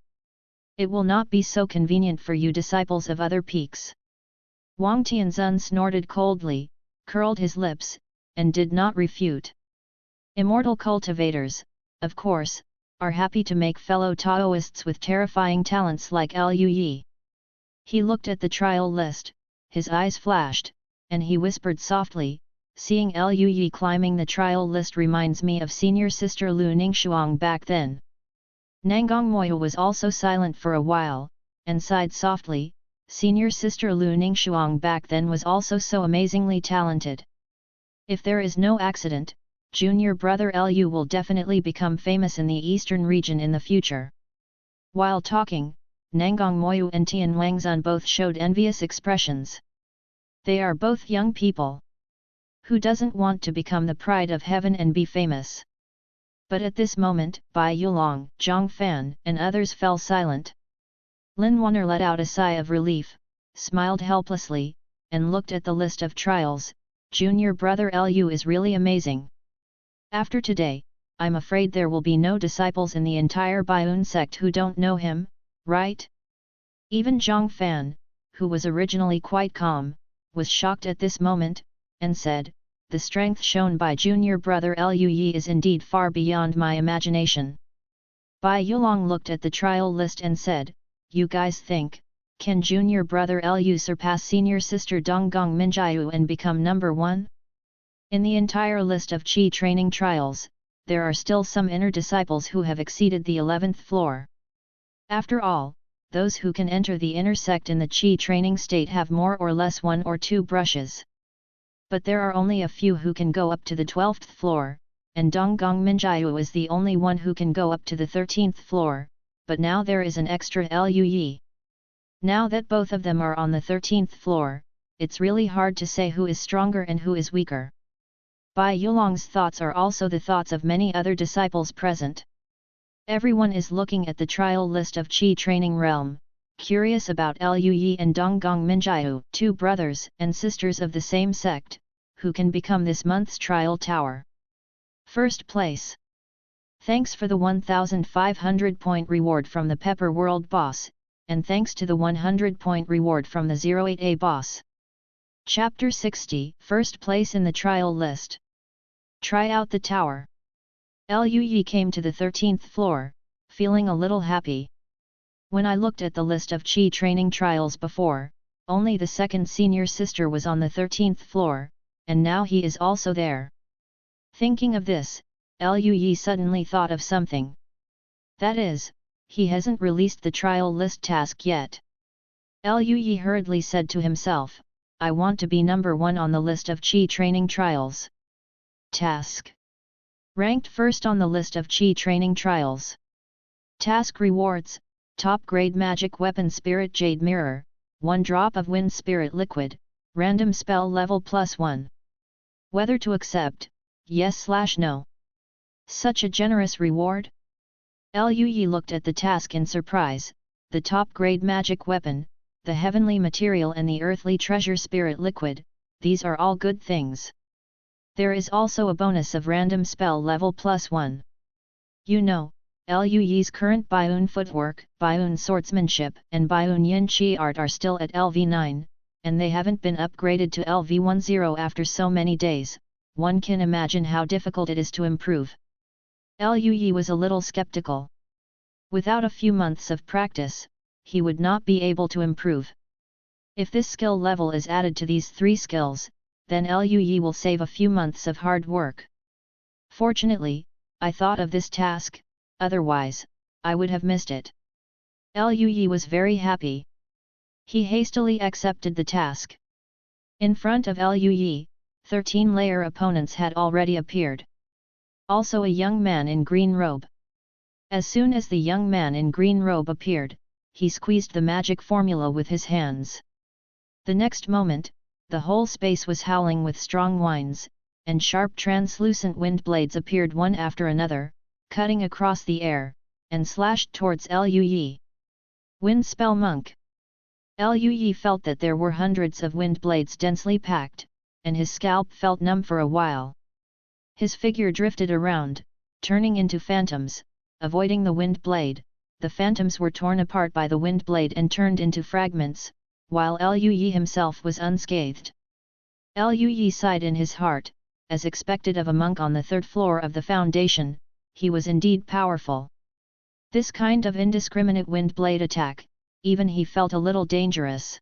It will not be so convenient for you disciples of other peaks. Wang Tianzun snorted coldly, curled his lips, and did not refute. Immortal cultivators, of course, are happy to make fellow Taoists with terrifying talents like Liu Yi. He looked at the trial list, his eyes flashed, and he whispered softly, seeing Liu Yi climbing the trial list reminds me of senior sister Lu Ningxuang back then. Nanggong Moya was also silent for a while, and sighed softly. Senior sister Lu Ningxuang back then was also so amazingly talented. If there is no accident, junior brother Liu will definitely become famous in the eastern region in the future. While talking, Nanggong Moyu and Tian Wangzun both showed envious expressions. They are both young people. Who doesn't want to become the pride of heaven and be famous? But at this moment, Bai Yulong, Zhang Fan, and others fell silent. Lin Wanner let out a sigh of relief, smiled helplessly, and looked at the list of trials. Junior brother Lu is really amazing. After today, I'm afraid there will be no disciples in the entire Baiun sect who don't know him, right? Even Zhang Fan, who was originally quite calm, was shocked at this moment, and said, "The strength shown by junior brother Lu Yi is indeed far beyond my imagination." Bai Yulong looked at the trial list and said, "You guys think, can junior brother Lu surpass senior sister Donggong Minjiu and become number 1? In the entire list of Qi training trials, there are still some inner disciples who have exceeded the 11th floor. After all, those who can enter the inner sect in the Qi training state have more or less 1 or 2 brushes. But there are only a few who can go up to the 12th floor, and Donggong Minjiu is the only one who can go up to the 13th floor, but now there is an extra Lu Yi. Now that both of them are on the 13th floor, it's really hard to say who is stronger and who is weaker." Bai Yulong's thoughts are also the thoughts of many other disciples present. Everyone is looking at the trial list of Qi training realm, curious about Lu Yi and Donggong Minjiu, 2 brothers and sisters of the same sect, who can become this month's trial tower. First place. Thanks for the 1,500-point reward from the Pepper World boss, and thanks to the 100-point reward from the 08A boss. Chapter 60, First place in the trial list. Try out the tower. Lu Yi came to the 13th floor, feeling a little happy. When I looked at the list of Qi training trials before, only the second senior sister was on the 13th floor, and now he is also there. Thinking of this, Lu Yi suddenly thought of something. That is, he hasn't released the trial list task yet. Lu Yi hurriedly said to himself, "I want to be number 1 on the list of Qi training trials." Task. Ranked first on the list of Qi training trials. Task rewards: top grade magic weapon Spirit Jade Mirror, 1 drop of Wind Spirit Liquid, random spell level +1. Whether to accept, yes/no. Such a generous reward? Lu Yi looked at the task in surprise. The top grade magic weapon, the heavenly material and the earthly treasure Spirit Liquid, these are all good things. There is also a bonus of random spell level +1. You know, Lu Yi's current Baiun footwork, Baiun swordsmanship and Baiun yin qi art are still at LV9, and they haven't been upgraded to LV10 after so many days. One can imagine how difficult it is to improve. Lu Yi was a little skeptical. Without a few months of practice, he would not be able to improve. If this skill level is added to these 3 skills, then Lu Yi will save a few months of hard work. Fortunately, I thought of this task, otherwise, I would have missed it. Lu Yi was very happy. He hastily accepted the task. In front of Lu Yi, 13-layer opponents had already appeared. Also a young man in green robe. As soon as the young man in green robe appeared, he squeezed the magic formula with his hands. The next moment, the whole space was howling with strong winds, and sharp translucent wind blades appeared one after another, cutting across the air, and slashed towards Lu Yi. Wind Spell Monk. Lu Yi felt that there were hundreds of wind blades densely packed, and his scalp felt numb for a while. His figure drifted around, turning into phantoms, avoiding the wind blade. The phantoms were torn apart by the wind blade and turned into fragments, while Lu Yi himself was unscathed. Lu Yi sighed in his heart, as expected of a monk on the 3rd floor of the foundation, he was indeed powerful. This kind of indiscriminate wind blade attack, even he felt a little dangerous.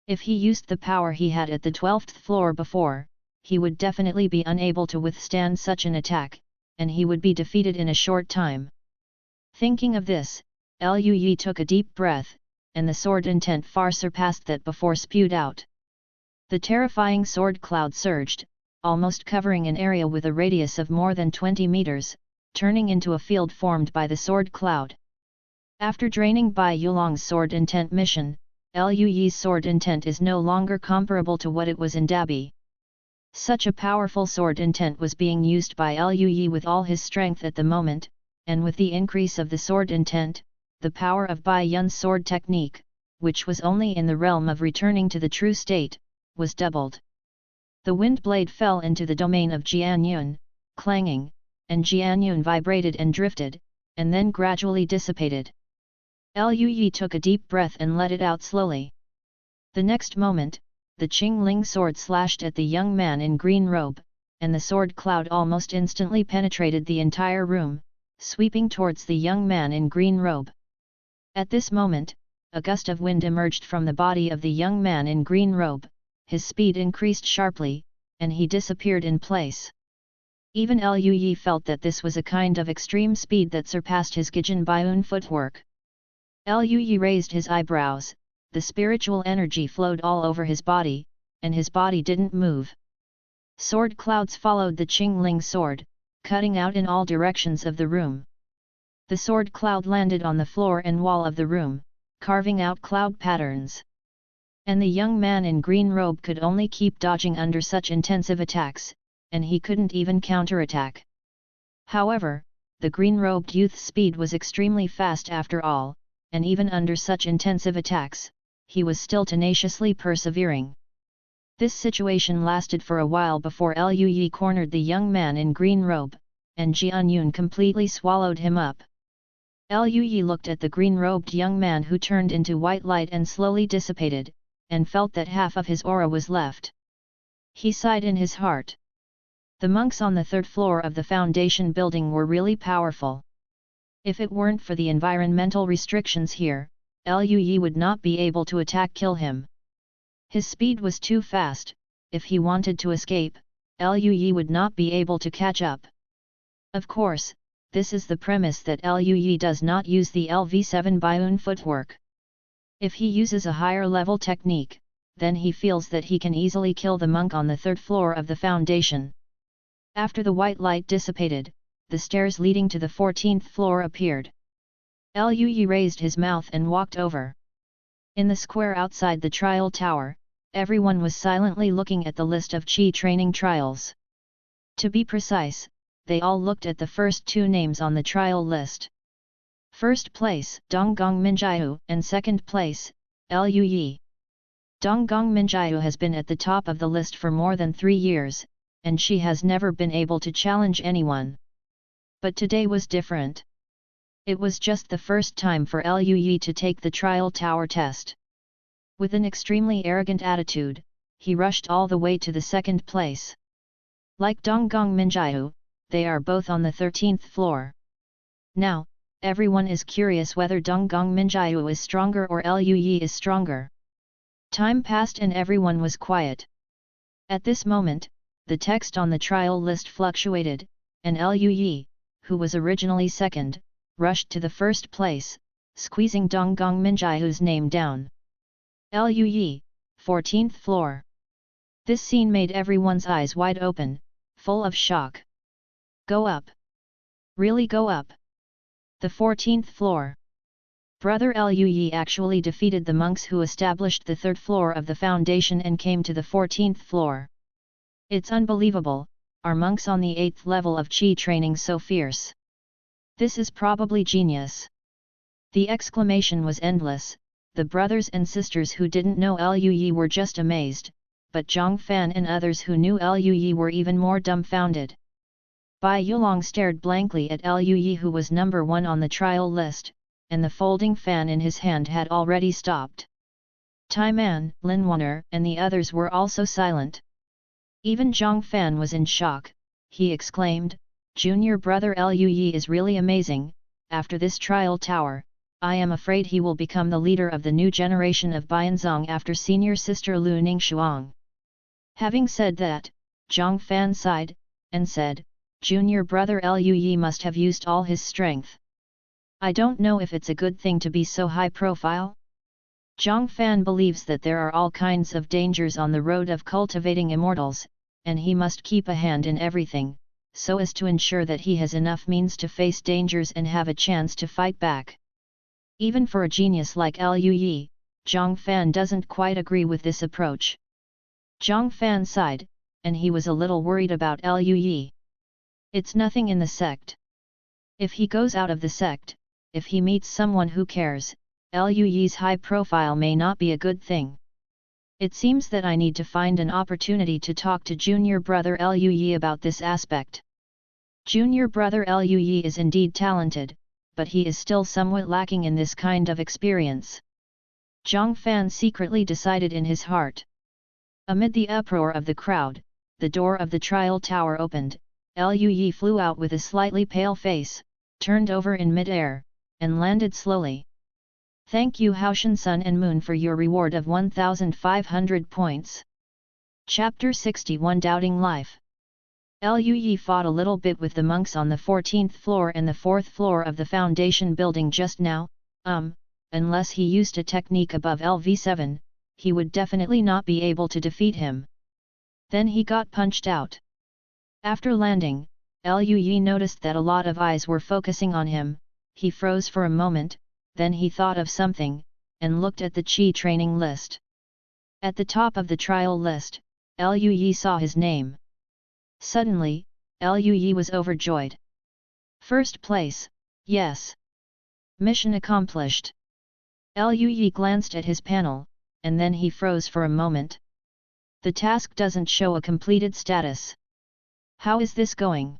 If he used the power he had at the 12th floor before, he would definitely be unable to withstand such an attack, and he would be defeated in a short time. Thinking of this, Lu Yi took a deep breath, and the sword intent far surpassed that before spewed out. The terrifying sword cloud surged, almost covering an area with a radius of more than 20 meters, turning into a field formed by the sword cloud. After draining Bai Yulong's sword intent mission, Lu Yi's sword intent is no longer comparable to what it was in Dabi. Such a powerful sword intent was being used by Lu Yi with all his strength at the moment, and with the increase of the sword intent, the power of Bai Yun's sword technique, which was only in the realm of returning to the true state, was doubled. The wind blade fell into the domain of Jianyun, clanging, and Jianyun vibrated and drifted, and then gradually dissipated. Lui took a deep breath and let it out slowly. The next moment, the Qingling sword slashed at the young man in green robe, and the sword cloud almost instantly penetrated the entire room, sweeping towards the young man in green robe. At this moment, a gust of wind emerged from the body of the young man in green robe, his speed increased sharply, and he disappeared in place. Even Lui felt that this was a kind of extreme speed that surpassed his Gijin Baiun footwork. Lui raised his eyebrows, the spiritual energy flowed all over his body, and his body didn't move. Sword clouds followed the Qingling sword, cutting out in all directions of the room. The sword cloud landed on the floor and wall of the room, carving out cloud patterns. And the young man in green robe could only keep dodging under such intensive attacks, and he couldn't even counterattack. However, the green-robed youth's speed was extremely fast after all, and even under such intensive attacks, he was still tenaciously persevering. This situation lasted for a while before Lui cornered the young man in green robe, and Jianyun completely swallowed him up. Lui looked at the green-robed young man who turned into white light and slowly dissipated, and felt that half of his aura was left. He sighed in his heart. The monks on the third floor of the foundation building were really powerful. If it weren't for the environmental restrictions here, Lui would not be able to kill him. His speed was too fast. If he wanted to escape, Lui would not be able to catch up. Of course, this is the premise that Lui does not use the LV7 Baiun footwork. If he uses a higher level technique, then he feels that he can easily kill the monk on the third floor of the foundation. After the white light dissipated, the stairs leading to the 14th floor appeared. Lui raised his mouth and walked over. In the square outside the trial tower, everyone was silently looking at the list of Qi training trials. To be precise, they all looked at the first two names on the trial list. First place, Donggong Minjiu, and second place, Lui. Donggong Minjiu has been at the top of the list for more than 3 years, and she has never been able to challenge anyone. But today was different. It was just the first time for Lui to take the trial tower test. With an extremely arrogant attitude, he rushed all the way to the second place. Like Donggong Minjiu, they are both on the 13th floor. Now, everyone is curious whether Donggong Minjiu is stronger or Lui is stronger. Time passed and everyone was quiet. At this moment, the text on the trial list fluctuated, and Lui, who was originally second, rushed to the first place, squeezing Donggong Minjiu's name down. Lui, 14th floor. This scene made everyone's eyes wide open, full of shock. Go up. Really go up. The 14th floor. Brother Lui actually defeated the monks who established the third floor of the foundation and came to the 14th floor. It's unbelievable, are monks on the 8th level of Qi training so fierce? This is probably genius. The exclamation was endless. The brothers and sisters who didn't know Lui were just amazed, but Zhang Fan and others who knew Lui were even more dumbfounded. Bai Yulong stared blankly at Lui who was number 1 on the trial list, and the folding fan in his hand had already stopped. Tai Man, Lin Wanner and the others were also silent. Even Zhang Fan was in shock. He exclaimed, "Junior brother Lui is really amazing. After this trial tower, I am afraid he will become the leader of the new generation of Bianzong after senior sister Lu Ningxuang." Having said that, Zhang Fan sighed, and said, "Junior brother Lui must have used all his strength. I don't know if it's a good thing to be so high profile." Zhang Fan believes that there are all kinds of dangers on the road of cultivating immortals, and he must keep a hand in everything, so as to ensure that he has enough means to face dangers and have a chance to fight back. Even for a genius like Lui, Zhang Fan doesn't quite agree with this approach. Zhang Fan sighed, and he was a little worried about Lui. It's nothing in the sect. If he goes out of the sect, if he meets someone who cares, Liu Yi's high profile may not be a good thing. It seems that I need to find an opportunity to talk to junior brother Liu Yi about this aspect. Junior brother Liu Yi is indeed talented, but he is still somewhat lacking in this kind of experience. Zhang Fan secretly decided in his heart. Amid the uproar of the crowd, the door of the trial tower opened. Liu Yi flew out with a slightly pale face, turned over in mid-air, and landed slowly. Thank you Haoshan Sun and Moon for your reward of 1,500 points. Chapter 61 Doubting Life. Liu Yi fought a little bit with the monks on the 14th floor and the 4th floor of the foundation building just now. Unless he used a technique above LV7, he would definitely not be able to defeat him. Then he got punched out. After landing, Liu Yi noticed that a lot of eyes were focusing on him. He froze for a moment, then he thought of something, and looked at the Qi training list. At the top of the trial list, Liu Yi saw his name. Suddenly, Liu Yi was overjoyed. First place, yes. Mission accomplished. Liu Yi glanced at his panel, and then he froze for a moment. The task doesn't show a completed status. How is this going?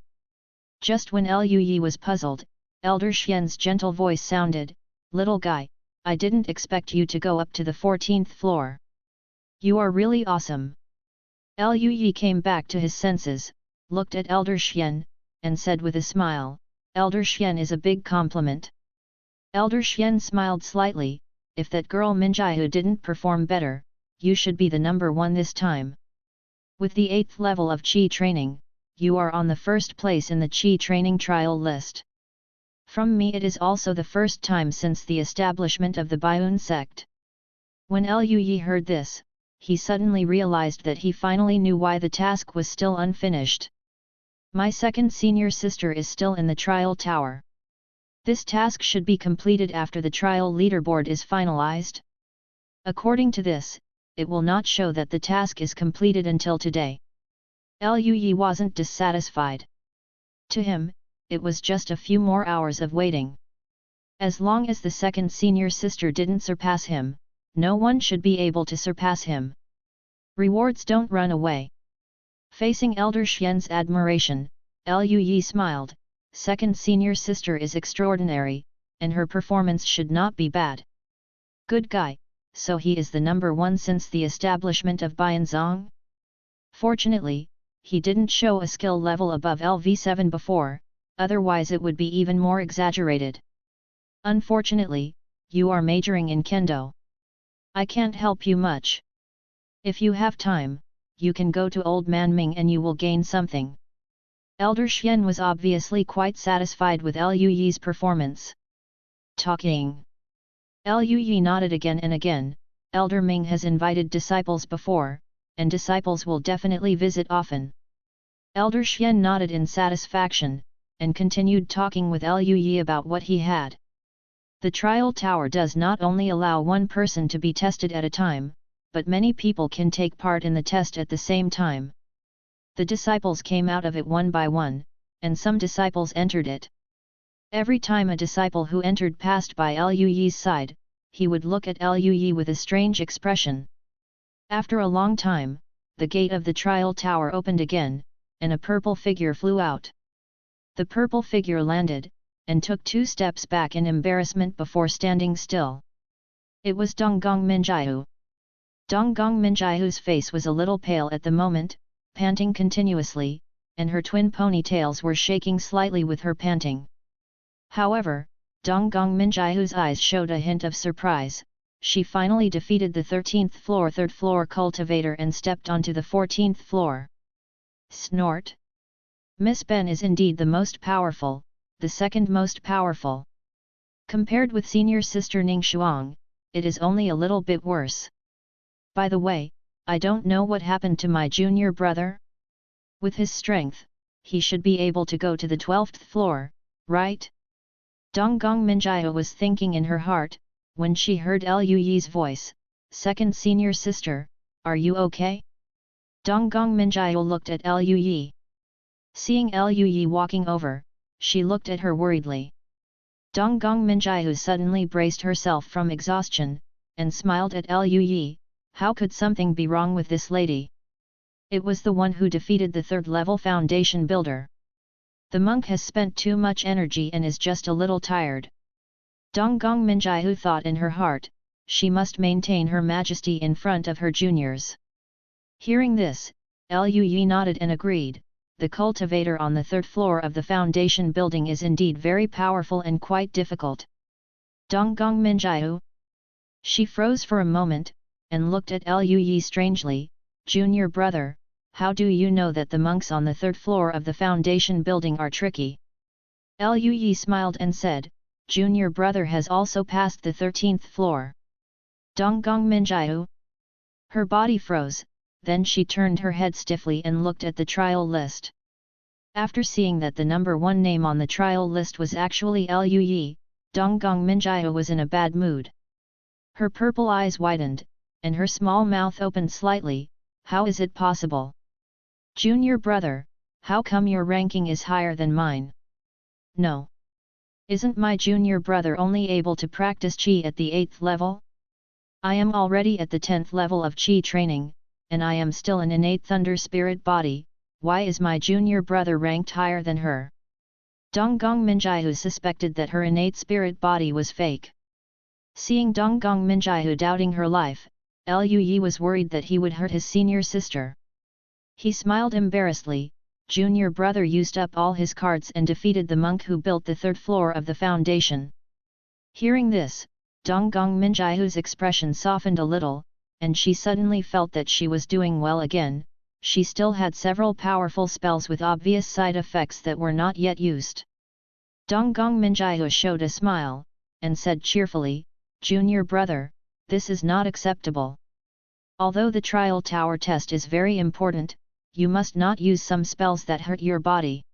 Just when Liu Yi was puzzled, Elder Xian's gentle voice sounded, "Little guy, I didn't expect you to go up to the 14th floor. You are really awesome." Liu Yi came back to his senses, looked at Elder Xian, and said with a smile, "Elder Xian is a big compliment." Elder Xian smiled slightly, "If that girl Minjiahu didn't perform better, you should be the number one this time. With the 8th level of Qi training, you are on the first place in the Qi training trial list. From me it is also the first time since the establishment of the Baiun sect." When Liu Yi heard this, he suddenly realized that he finally knew why the task was still unfinished. My second senior sister is still in the trial tower. This task should be completed after the trial leaderboard is finalized. According to this, it will not show that the task is completed until today. Liu Yi wasn't dissatisfied. To him, it was just a few more hours of waiting. As long as the second senior sister didn't surpass him, no one should be able to surpass him. Rewards don't run away. Facing Elder Xian's admiration, Liu Yi smiled. Second senior sister is extraordinary, and her performance should not be bad. Good guy, so he is the number one since the establishment of Bianzong? Fortunately, he didn't show a skill level above LV7 before, otherwise it would be even more exaggerated. Unfortunately, you are majoring in Kendo. I can't help you much. If you have time, you can go to Old Man Ming and you will gain something. Elder Xian was obviously quite satisfied with Liu Yi's performance. Talking. Liu Yi nodded again and again. Elder Ming has invited disciples before, and disciples will definitely visit often. Elder Xian nodded in satisfaction, and continued talking with Liu Yi about what he had. The trial tower does not only allow one person to be tested at a time, but many people can take part in the test at the same time. The disciples came out of it one by one, and some disciples entered it. Every time a disciple who entered passed by Liu Yi's side, he would look at Liu Yi with a strange expression. After a long time, the gate of the trial tower opened again, and a purple figure flew out. The purple figure landed, and took 2 steps back in embarrassment before standing still. It was Donggong Minjiahu. Donggong Minjiahu's face was a little pale at the moment, panting continuously, and her twin ponytails were shaking slightly with her panting. However, Donggong Minjiahu's eyes showed a hint of surprise. She finally defeated the 13th floor 3rd floor cultivator and stepped onto the 14th floor. Snort! Miss Ben is indeed the most powerful, the second most powerful. Compared with senior sister Ning Shuang, it is only a little bit worse. By the way, I don't know what happened to my junior brother. With his strength, he should be able to go to the 12th floor, right? Donggong Minjiahu was thinking in her heart, when she heard Liu Yi's voice, "Second senior sister, are you okay?" Donggong Minjiahu looked at Liu Yi. Seeing Liu Yi walking over, she looked at her worriedly. Donggong Minjiu suddenly braced herself from exhaustion, and smiled at Liu Yi. How could something be wrong with this lady? It was the one who defeated the third-level foundation builder. The monk has spent too much energy and is just a little tired. Donggong Minjiu thought in her heart, she must maintain her majesty in front of her juniors. Hearing this, Liu Yi nodded and agreed. The cultivator on the third floor of the foundation building is indeed very powerful and quite difficult. Donggong Minjiu? She froze for a moment, and looked at Liu Yi strangely. Junior brother, how do you know that the monks on the third floor of the foundation building are tricky? Liu Yi smiled and said, Junior brother has also passed the 13th floor. Donggong Minjiu? Her body froze. Then she turned her head stiffly and looked at the trial list. After seeing that the number 1 name on the trial list was actually Liu Yi, Donggong Minjiu was in a bad mood. Her purple eyes widened, and her small mouth opened slightly. How is it possible? Junior brother, how come your ranking is higher than mine? No. Isn't my junior brother only able to practice Qi at the 8th level? I am already at the 10th level of Qi training, and I am still an innate thunder spirit body. Why is my junior brother ranked higher than her? Donggong Minjiu suspected that her innate spirit body was fake. Seeing Donggong Minjiu doubting her life, Liu Yi was worried that he would hurt his senior sister. He smiled embarrassedly. Junior brother used up all his cards and defeated the monk who built the third floor of the foundation. Hearing this, Donggong Minjiu's expression softened a little, and she suddenly felt that she was doing well again. She still had several powerful spells with obvious side effects that were not yet used. Donggong Minjiu showed a smile, and said cheerfully, Junior brother, this is not acceptable. Although the trial tower test is very important, you must not use some spells that hurt your body.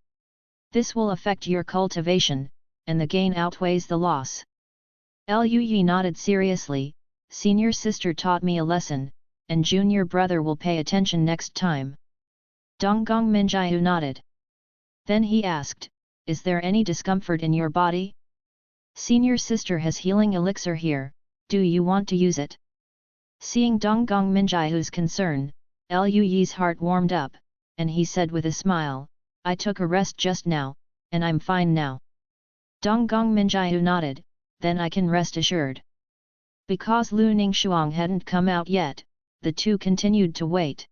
This will affect your cultivation, and the gain outweighs the loss. Liu Yi nodded seriously. Senior sister taught me a lesson, and junior brother will pay attention next time. Donggong Minjiu nodded. Then he asked, is there any discomfort in your body? Senior sister has healing elixir here, do you want to use it? Seeing Donggong Minjiu's concern, Liu Yi's heart warmed up, and he said with a smile, I took a rest just now, and I'm fine now. Donggong Minjiu nodded, then I can rest assured. Because Lu Ningxuang hadn't come out yet, the two continued to wait.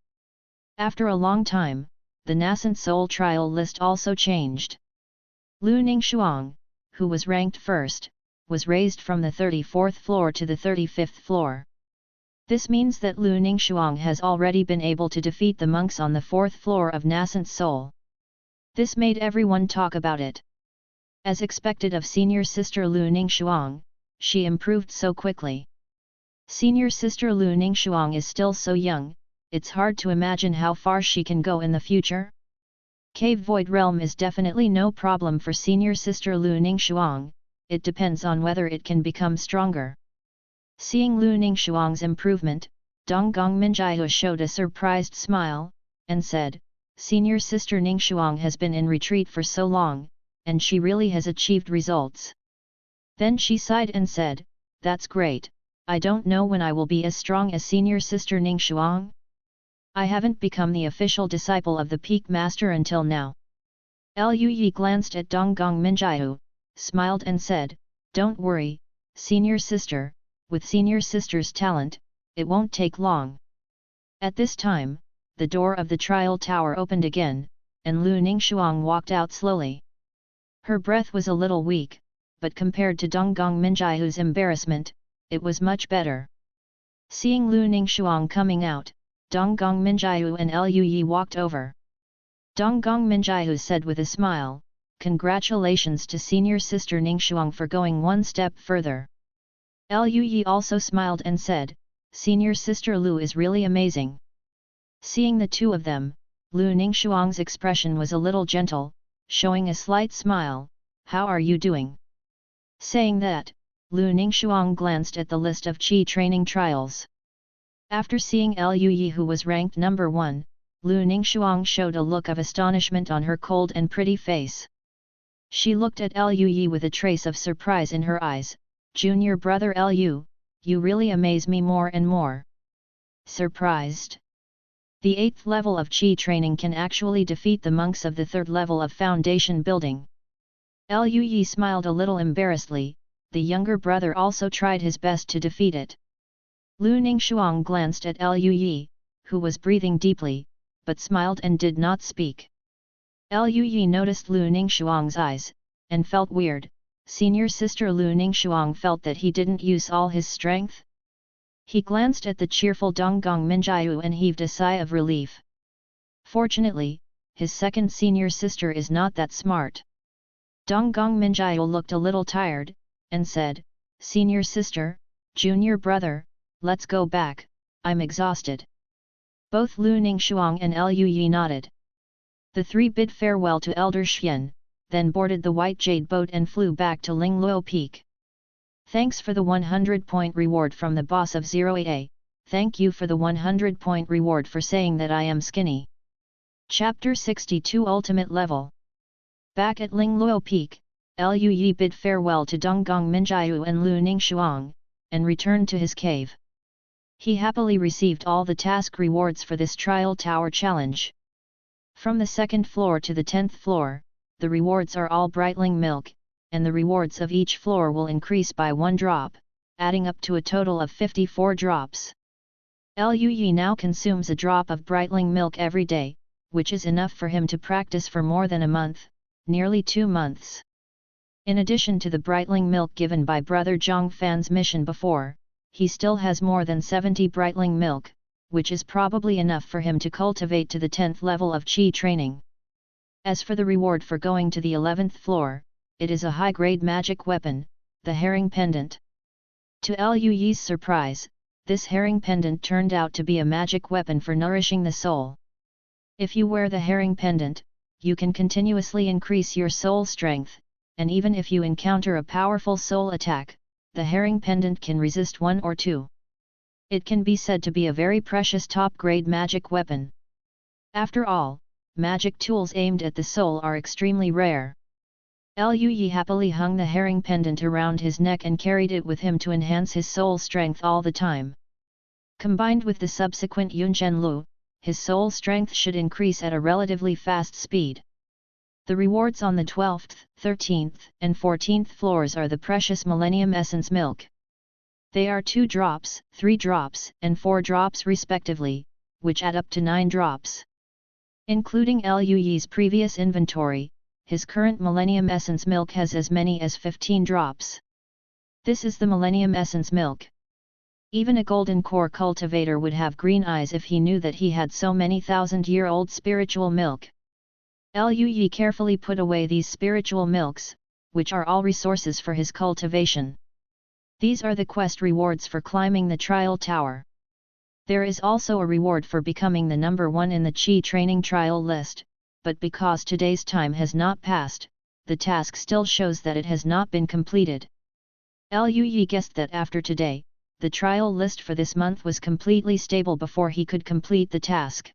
After a long time, the nascent soul trial list also changed. Lu Ningxuang, who was ranked first, was raised from the 34th floor to the 35th floor. This means that Lu Ningxuang has already been able to defeat the monks on the 4th floor of nascent soul. This made everyone talk about it. As expected of senior sister Lu Ningxuang, she improved so quickly. Senior sister Lu Ningxuang is still so young, it's hard to imagine how far she can go in the future. Cave Void Realm is definitely no problem for senior sister Lu Ningxuang, it depends on whether it can become stronger. Seeing Lu Ningxuang's improvement, Donggong Minjiu showed a surprised smile, and said, Senior sister Ningxuang has been in retreat for so long, and she really has achieved results. Then she sighed and said, that's great, I don't know when I will be as strong as senior sister Ningxuang. I haven't become the official disciple of the Peak Master until now. Liu Yi glanced at Donggong Minjiu, smiled and said, don't worry, senior sister, with senior sister's talent, it won't take long. At this time, the door of the trial tower opened again, and Lu Ningxuang walked out slowly. Her breath was a little weak, but compared to Donggong Minjiu's embarrassment, it was much better. Seeing Lu Ningxuang coming out, Donggong Minjiu and Liu Yi walked over. Donggong Minjiu said with a smile, congratulations to senior sister Ningxuang for going one step further. Liu Yi also smiled and said, senior sister Lu is really amazing. Seeing the two of them, Lu Ningxuang's expression was a little gentle, showing a slight smile, how are you doing? Saying that, Lu Ningxuang glanced at the list of Qi training trials. After seeing Liu Yi who was ranked number 1, Lu Ningxuang showed a look of astonishment on her cold and pretty face. She looked at Lu with a trace of surprise in her eyes. Junior brother Lu, you really amaze me more and more. Surprised? The 8th level of Qi training can actually defeat the monks of the 3rd level of foundation building. Lu smiled a little embarrassedly. The younger brother also tried his best to defeat it. Lu Ningxuang glanced at Lu, who was breathing deeply, but smiled and did not speak. Lu noticed Lu Ningxuang's eyes, and felt weird. Senior sister Lu Ningxuang felt that he didn't use all his strength. He glanced at the cheerful Donggong Minjiu and heaved a sigh of relief. Fortunately, his second senior sister is not that smart. Donggong Minjiu looked a little tired, and said, "Senior sister, junior brother, let's go back, I'm exhausted." Both Lu Ningxuang and Lu nodded. The three bid farewell to Elder Xian, then boarded the white jade boat and flew back to Lingluo Peak. "Thanks for the 100-point reward from the boss of 08A, thank you for the 100-point reward for saying that I am skinny." Chapter 62 Ultimate Level. Back at Lingluo Peak, Lu bid farewell to Donggong Minjiu and Lu Ningxuang, and returned to his cave. He happily received all the task rewards for this trial tower challenge. From the 2nd floor to the 10th floor, the rewards are all Brightling milk, and the rewards of each floor will increase by 1 drop, adding up to a total of 54 drops. Lu now consumes a drop of Brightling milk every day, which is enough for him to practice for more than a month, nearly 2 months. In addition to the Brightling milk given by Brother Zhang Fan's mission before, he still has more than 70 Brightling milk, which is probably enough for him to cultivate to the 10th level of Qi training. As for the reward for going to the 11th floor, it is a high-grade magic weapon, the herring pendant. To Lu's surprise, this herring pendant turned out to be a magic weapon for nourishing the soul. If you wear the herring pendant, you can continuously increase your soul strength, and even if you encounter a powerful soul attack, the herring pendant can resist 1 or 2. It can be said to be a very precious top-grade magic weapon. After all, magic tools aimed at the soul are extremely rare. Lu happily hung the herring pendant around his neck and carried it with him to enhance his soul strength all the time. Combined with the subsequent Yunzhen Lu, his soul strength should increase at a relatively fast speed. The rewards on the 12th, 13th, and 14th floors are the precious Millennium Essence Milk. They are 2 drops, 3 drops, and 4 drops respectively, which add up to 9 drops. Including Lu's previous inventory, his current Millennium Essence Milk has as many as 15 drops. This is the Millennium Essence Milk. Even a golden core cultivator would have green eyes if he knew that he had so many thousand-year-old spiritual milk. Lu carefully put away these spiritual milks, which are all resources for his cultivation. These are the quest rewards for climbing the trial tower. There is also a reward for becoming the number 1 in the Qi training trial list, but because today's time has not passed, the task still shows that it has not been completed. Lu guessed that after today, the trial list for this month was completely stable before he could complete the task.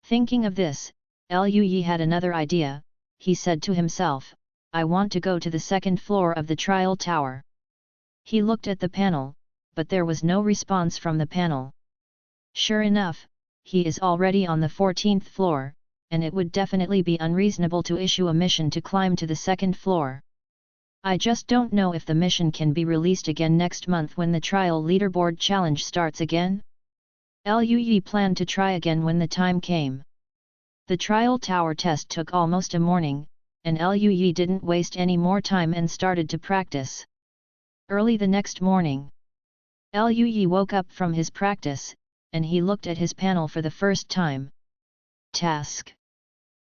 Thinking of this, Lu had another idea. He said to himself, "I want to go to the 2nd floor of the trial tower." He looked at the panel, but there was no response from the panel. Sure enough, he is already on the 14th floor, and it would definitely be unreasonable to issue a mission to climb to the 2nd floor. I just don't know if the mission can be released again next month when the trial leaderboard challenge starts again. Lu planned to try again when the time came. The trial tower test took almost a morning, and Lu didn't waste any more time and started to practice. Early the next morning, Lu woke up from his practice, and he looked at his panel for the first time. Task.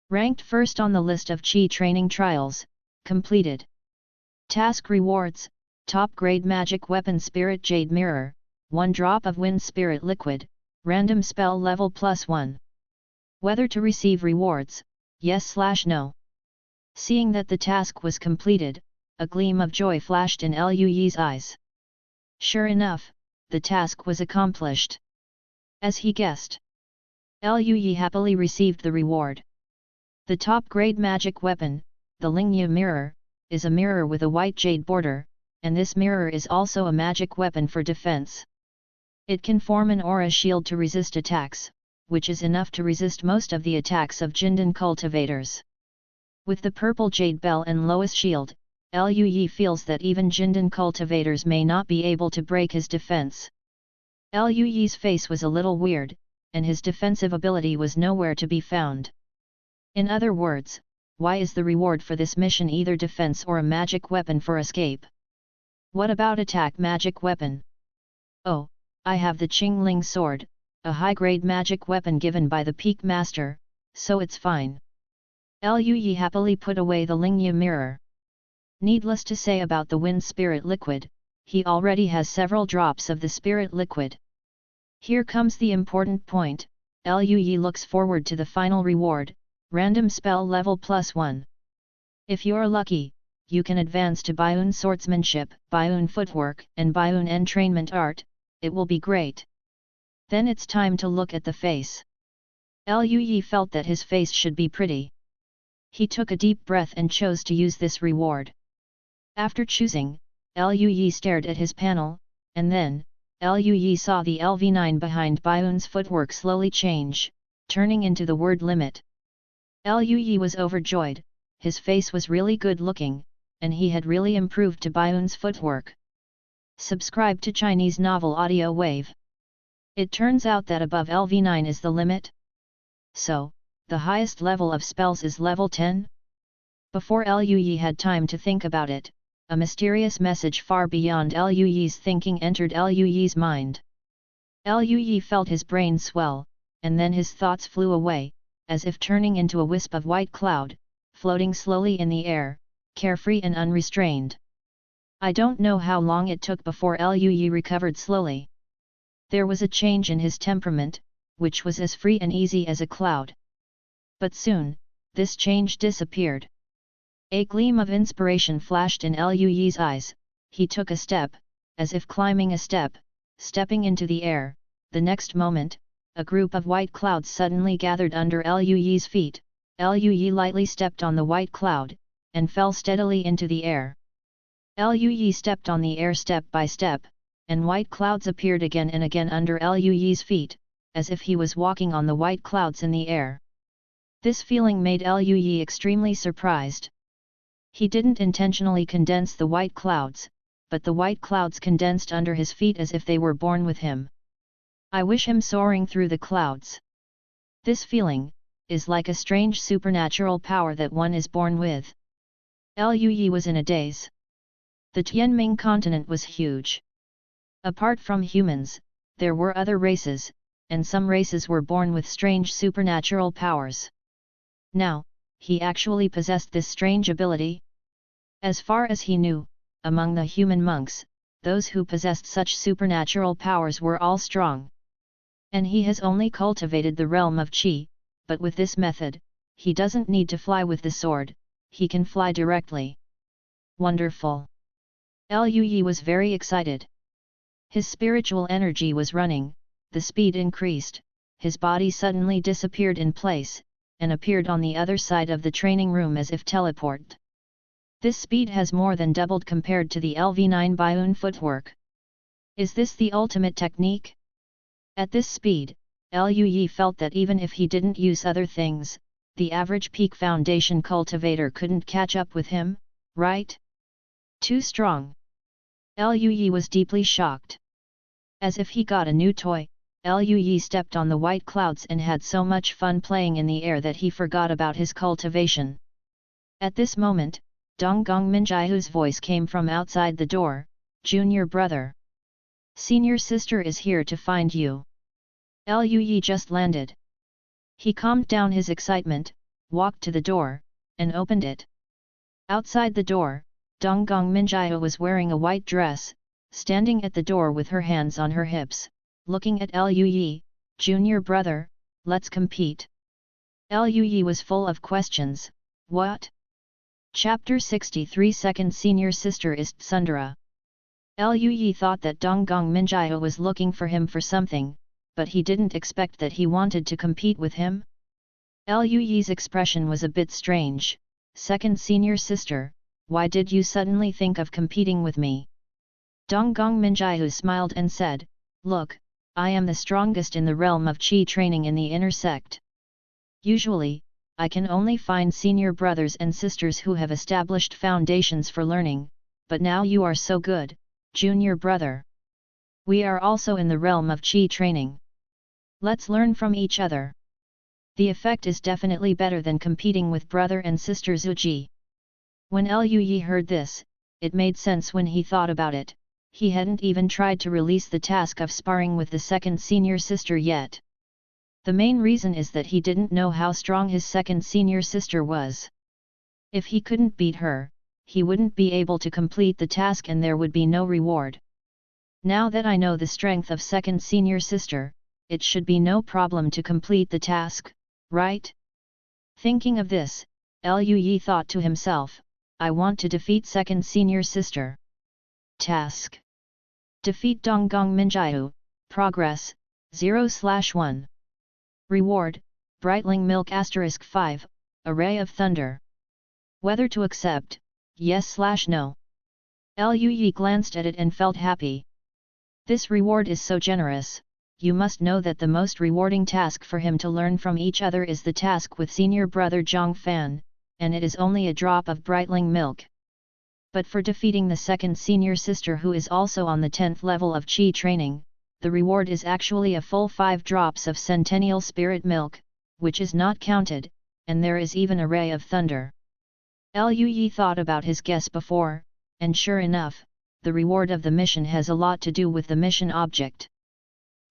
Ranked first on the list of Qi training trials, completed. Task rewards, top grade magic weapon Spirit Jade Mirror, 1 drop of Wind Spirit Liquid, random spell level +1. Whether to receive rewards, yes/no. Seeing that the task was completed, a gleam of joy flashed in Lu's eyes. Sure enough, the task was accomplished. As he guessed, Lu happily received the reward. The top-grade magic weapon, the Lingya mirror, is a mirror with a white jade border, and this mirror is also a magic weapon for defense. It can form an aura shield to resist attacks, which is enough to resist most of the attacks of Jindan cultivators. With the purple jade bell and Lois shield, Lui feels that even Jindan cultivators may not be able to break his defense. Lui's face was a little weird, and his defensive ability was nowhere to be found. In other words, why is the reward for this mission either defense or a magic weapon for escape? What about attack magic weapon? Oh, I have the Qingling sword, a high-grade magic weapon given by the Peak Master, so it's fine. Lui happily put away the Lingya mirror. Needless to say about the wind spirit liquid, he already has several drops of the spirit liquid. Here comes the important point, Lui looks forward to the final reward, random spell level +1. If you're lucky, you can advance to Baiun Swordsmanship, Baiun Footwork and Baiun Entrainment Art, it will be great. Then it's time to look at the face. Lui felt that his face should be pretty. He took a deep breath and chose to use this reward. After choosing, Lui stared at his panel, and then, Lui saw the LV9 behind Baiun's footwork slowly change, turning into the word limit. Lui was overjoyed, his face was really good looking, and he had really improved to Baiun's footwork. Subscribe to Chinese Novel Audio Wave. It turns out that above LV9 is the limit. So, the highest level of spells is level 10? Before Lui had time to think about it, a mysterious message far beyond Lui's thinking entered Lui's mind. Lui felt his brain swell, and then his thoughts flew away, as if turning into a wisp of white cloud, floating slowly in the air, carefree and unrestrained. I don't know how long it took before Lui recovered slowly. There was a change in his temperament, which was as free and easy as a cloud. But soon, this change disappeared. A gleam of inspiration flashed in Lui's eyes, he took a step, as if climbing a step, stepping into the air. The next moment, a group of white clouds suddenly gathered under Lui's feet. Lui lightly stepped on the white cloud, and fell steadily into the air. Lui stepped on the air step by step, and white clouds appeared again and again under Lui's feet, as if he was walking on the white clouds in the air. This feeling made Lui extremely surprised. He didn't intentionally condense the white clouds, but the white clouds condensed under his feet as if they were born with him. I wish him soaring through the clouds. This feeling is like a strange supernatural power that one is born with. Lui was in a daze. The Tianming continent was huge. Apart from humans, there were other races, and some races were born with strange supernatural powers. Now, he actually possessed this strange ability. As far as he knew, among the human monks, those who possessed such supernatural powers were all strong. And he has only cultivated the realm of Qi, but with this method, he doesn't need to fly with the sword, he can fly directly. Wonderful! Lui was very excited. His spiritual energy was running, the speed increased, his body suddenly disappeared in place, and appeared on the other side of the training room as if teleported. This speed has more than doubled compared to the LV9 Baiun footwork. Is this the ultimate technique? At this speed, Lui felt that even if he didn't use other things, the average peak foundation cultivator couldn't catch up with him, right? Too strong. Lui was deeply shocked. As if he got a new toy, Lui stepped on the white clouds and had so much fun playing in the air that he forgot about his cultivation. At this moment, Donggong Minjiahu's voice came from outside the door, "Junior brother. Senior sister is here to find you." Lui just landed. He calmed down his excitement, walked to the door, and opened it. Outside the door, Donggong Minjiahu was wearing a white dress, standing at the door with her hands on her hips, looking at Lui. "Junior brother, let's compete." Lui was full of questions. What? Chapter 63 Second Senior Sister is Tsundere. Lui thought that Donggong Minjiahu was looking for him for something, but he didn't expect that he wanted to compete with him. Lui's expression was a bit strange, second senior sister, why did you suddenly think of competing with me? Donggong Minjiu smiled and said, look, I am the strongest in the realm of Qi training in the inner sect. Usually, I can only find senior brothers and sisters who have established foundations for learning, but now you are so good, junior brother. We are also in the realm of Qi training. Let's learn from each other. The effect is definitely better than competing with brother and sister Zuji. When Lui heard this, it made sense when he thought about it. He hadn't even tried to release the task of sparring with the second senior sister yet. The main reason is that he didn't know how strong his second senior sister was. If he couldn't beat her, he wouldn't be able to complete the task and there would be no reward. Now that I know the strength of second senior sister, it should be no problem to complete the task, right? Thinking of this, Lui thought to himself, I want to defeat second senior sister. Task. Defeat Donggong Minjiu, progress, 0/1. Reward, Brightling Milk *5, a ray of thunder. Whether to accept, yes/no. Lui glanced at it and felt happy. This reward is so generous. You must know that the most rewarding task for him to learn from each other is the task with senior brother Zhang Fan, and it is only a drop of Brightling milk. But for defeating the second senior sister who is also on the 10th level of Qi training, the reward is actually a full 5 drops of Centennial Spirit milk, which is not counted, and there is even a ray of thunder. Lui thought about his guess before, and sure enough, the reward of the mission has a lot to do with the mission object.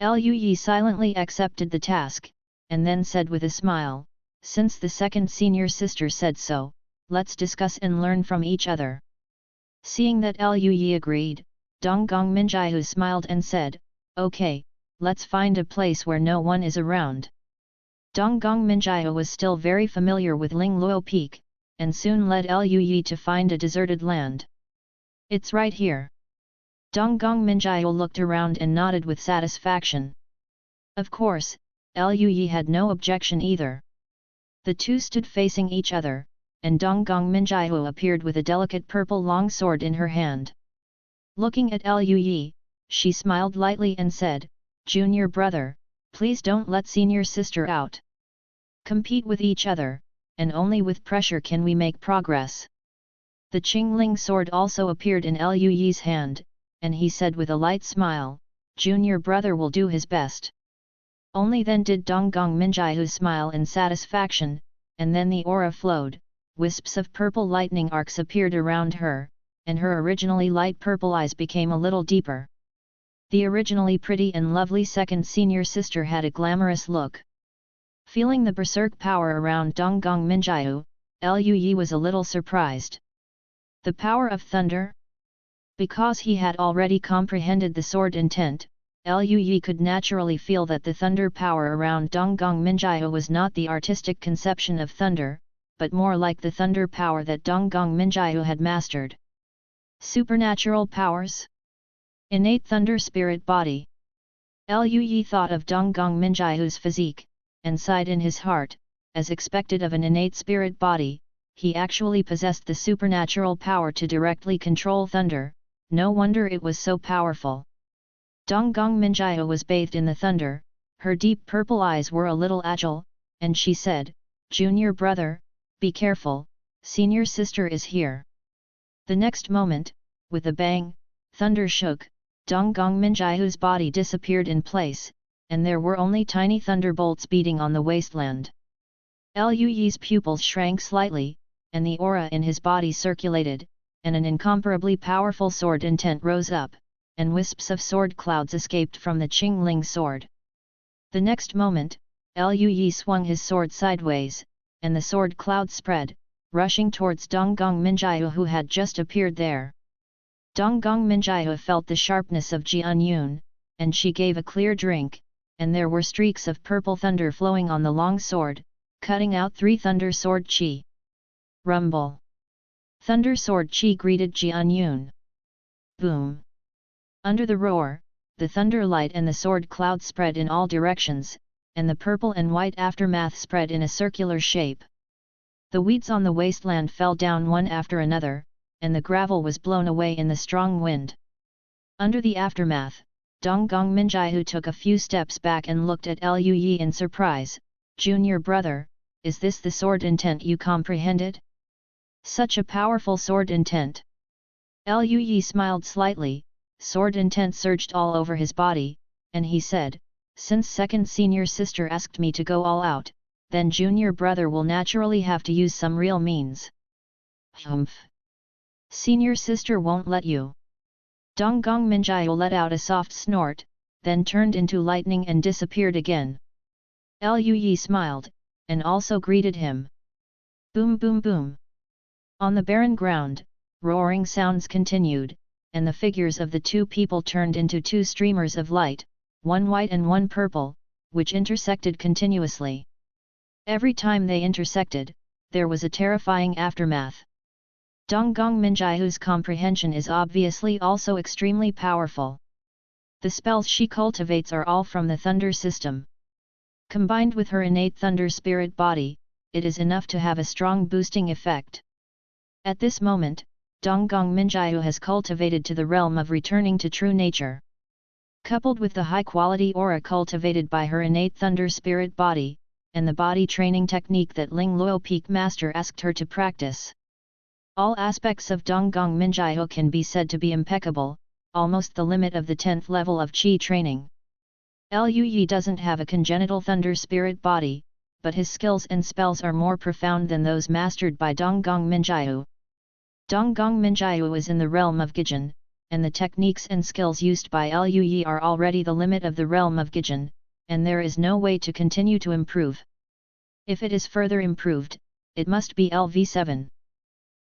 Lui silently accepted the task, and then said with a smile, since the second senior sister said so, let's discuss and learn from each other. Seeing that Lui agreed, Donggong Minjiu smiled and said, okay, let's find a place where no one is around. Donggong Minjiu was still very familiar with Lingluo Peak, and soon led Lui to find a deserted land. It's right here. Donggong Minjiu looked around and nodded with satisfaction. Of course, Lui had no objection either. The two stood facing each other, and Donggong Minjiu appeared with a delicate purple long sword in her hand. Looking at Lui, she smiled lightly and said, Junior brother, please don't let senior sister out. Compete with each other, and only with pressure can we make progress. The Qingling sword also appeared in Lui's hand, and he said with a light smile, Junior brother will do his best. Only then did Donggong Minjiu smile in satisfaction, and then the aura flowed, wisps of purple lightning arcs appeared around her, and her originally light purple eyes became a little deeper. The originally pretty and lovely second senior sister had a glamorous look. Feeling the berserk power around Donggong Minjiu, Lui was a little surprised. The power of thunder? Because he had already comprehended the sword intent, Lui could naturally feel that the thunder power around Donggong Minjiu was not the artistic conception of thunder, but more like the thunder power that Donggong Minjiu had mastered. Supernatural powers? Innate thunder spirit body. Lui thought of Donggong Minjiu's physique, and sighed in his heart, as expected of an innate spirit body, he actually possessed the supernatural power to directly control thunder, no wonder it was so powerful. Donggong Minjiu was bathed in the thunder, her deep purple eyes were a little agile, and she said, Junior brother, be careful, senior sister is here. The next moment, with a bang, thunder shook, Donggong Minjiu's body disappeared in place, and there were only tiny thunderbolts beating on the wasteland. Lui's pupils shrank slightly, and the aura in his body circulated, and an incomparably powerful sword intent rose up, and wisps of sword clouds escaped from the Qingling sword. The next moment, Lui swung his sword sideways, and the sword cloud spread, rushing towards Donggong Minjiu who had just appeared there. Donggong Minjiu felt the sharpness of Jianyun, and she gave a clear drink, and there were streaks of purple thunder flowing on the long sword, cutting out 3 thunder sword qi. Rumble. Thunder sword qi greeted Jianyun. Boom. Under the roar, the thunder light and the sword cloud spread in all directions, and the purple and white aftermath spread in a circular shape. The weeds on the wasteland fell down one after another, and the gravel was blown away in the strong wind. Under the aftermath, Donggong Minjaihu took a few steps back and looked at Lu Yi in surprise. "Junior brother, is this the sword intent you comprehended? Such a powerful sword intent." Lu Yi smiled slightly, sword intent surged all over his body, and he said, "Since second senior sister asked me to go all out, then junior brother will naturally have to use some real means." "Humph! Senior sister won't let you." Donggong Minjaihu let out a soft snort, then turned into lightning and disappeared again. Lu Yi smiled, and also greeted him. Boom boom boom. On the barren ground, roaring sounds continued, and the figures of the two people turned into two streamers of light, one white and one purple, which intersected continuously. Every time they intersected, there was a terrifying aftermath. Donggong Minjaihu's comprehension is obviously also extremely powerful. The spells she cultivates are all from the thunder system. Combined with her innate thunder spirit body, it is enough to have a strong boosting effect. At this moment, Donggong Minjaihu has cultivated to the realm of returning to true nature. Coupled with the high-quality aura cultivated by her innate thunder spirit body, and the body training technique that Ling Luo Peak Master asked her to practice. All aspects of Donggong Minjaihu can be said to be impeccable, almost the limit of the 10th level of Qi training. Lu Yi doesn't have a congenital thunder spirit body, but his skills and spells are more profound than those mastered by Donggong Minjaihu. Donggong Minjaihu is in the realm of Gijin, and the techniques and skills used by Lu Yi are already the limit of the realm of Gijin, and there is no way to continue to improve. If it is further improved, it must be LV7.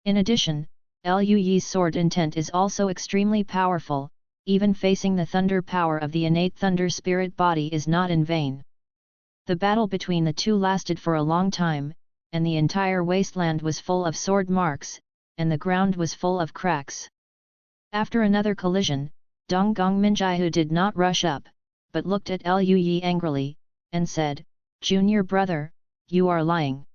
In addition, Lu Yi's sword intent is also extremely powerful, even facing the thunder power of the innate thunder spirit body is not in vain. The battle between the two lasted for a long time, and the entire wasteland was full of sword marks, and the ground was full of cracks. After another collision, Donggong Minjaihu did not rush up, but looked at Lu Yi angrily, and said, "Junior brother, you are lying."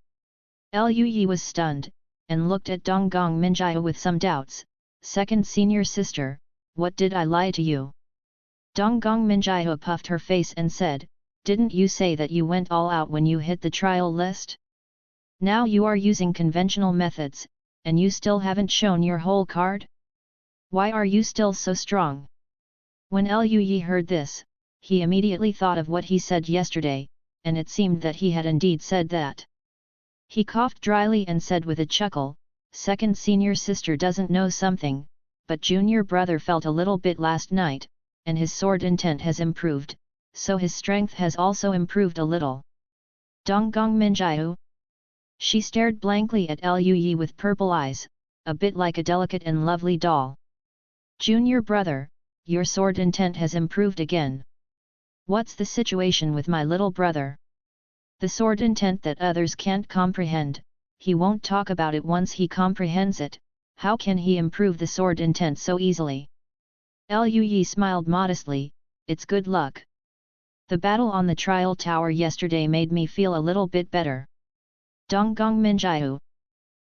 Lu Yi was stunned, and looked at Donggong Minjaihu with some doubts. "Second senior sister, what did I lie to you?" Donggong Minjaihu puffed her face and said, "Didn't you say that you went all out when you hit the trial list? Now you are using conventional methods, and you still haven't shown your whole card? Why are you still so strong?" When Lu Yi heard this, he immediately thought of what he said yesterday, and it seemed that he had indeed said that. He coughed dryly and said with a chuckle, "Second senior sister doesn't know something, but junior brother felt a little bit last night, and his sword intent has improved, so his strength has also improved a little." Donggong Minjaihu? She stared blankly at Lu Yi with purple eyes, a bit like a delicate and lovely doll. "Junior brother, your sword intent has improved again. What's the situation with my little brother? The sword intent that others can't comprehend, he won't talk about it once he comprehends it. How can he improve the sword intent so easily?" Lu Yi smiled modestly, "It's good luck. The battle on the trial tower yesterday made me feel a little bit better." Donggong Minjaihu.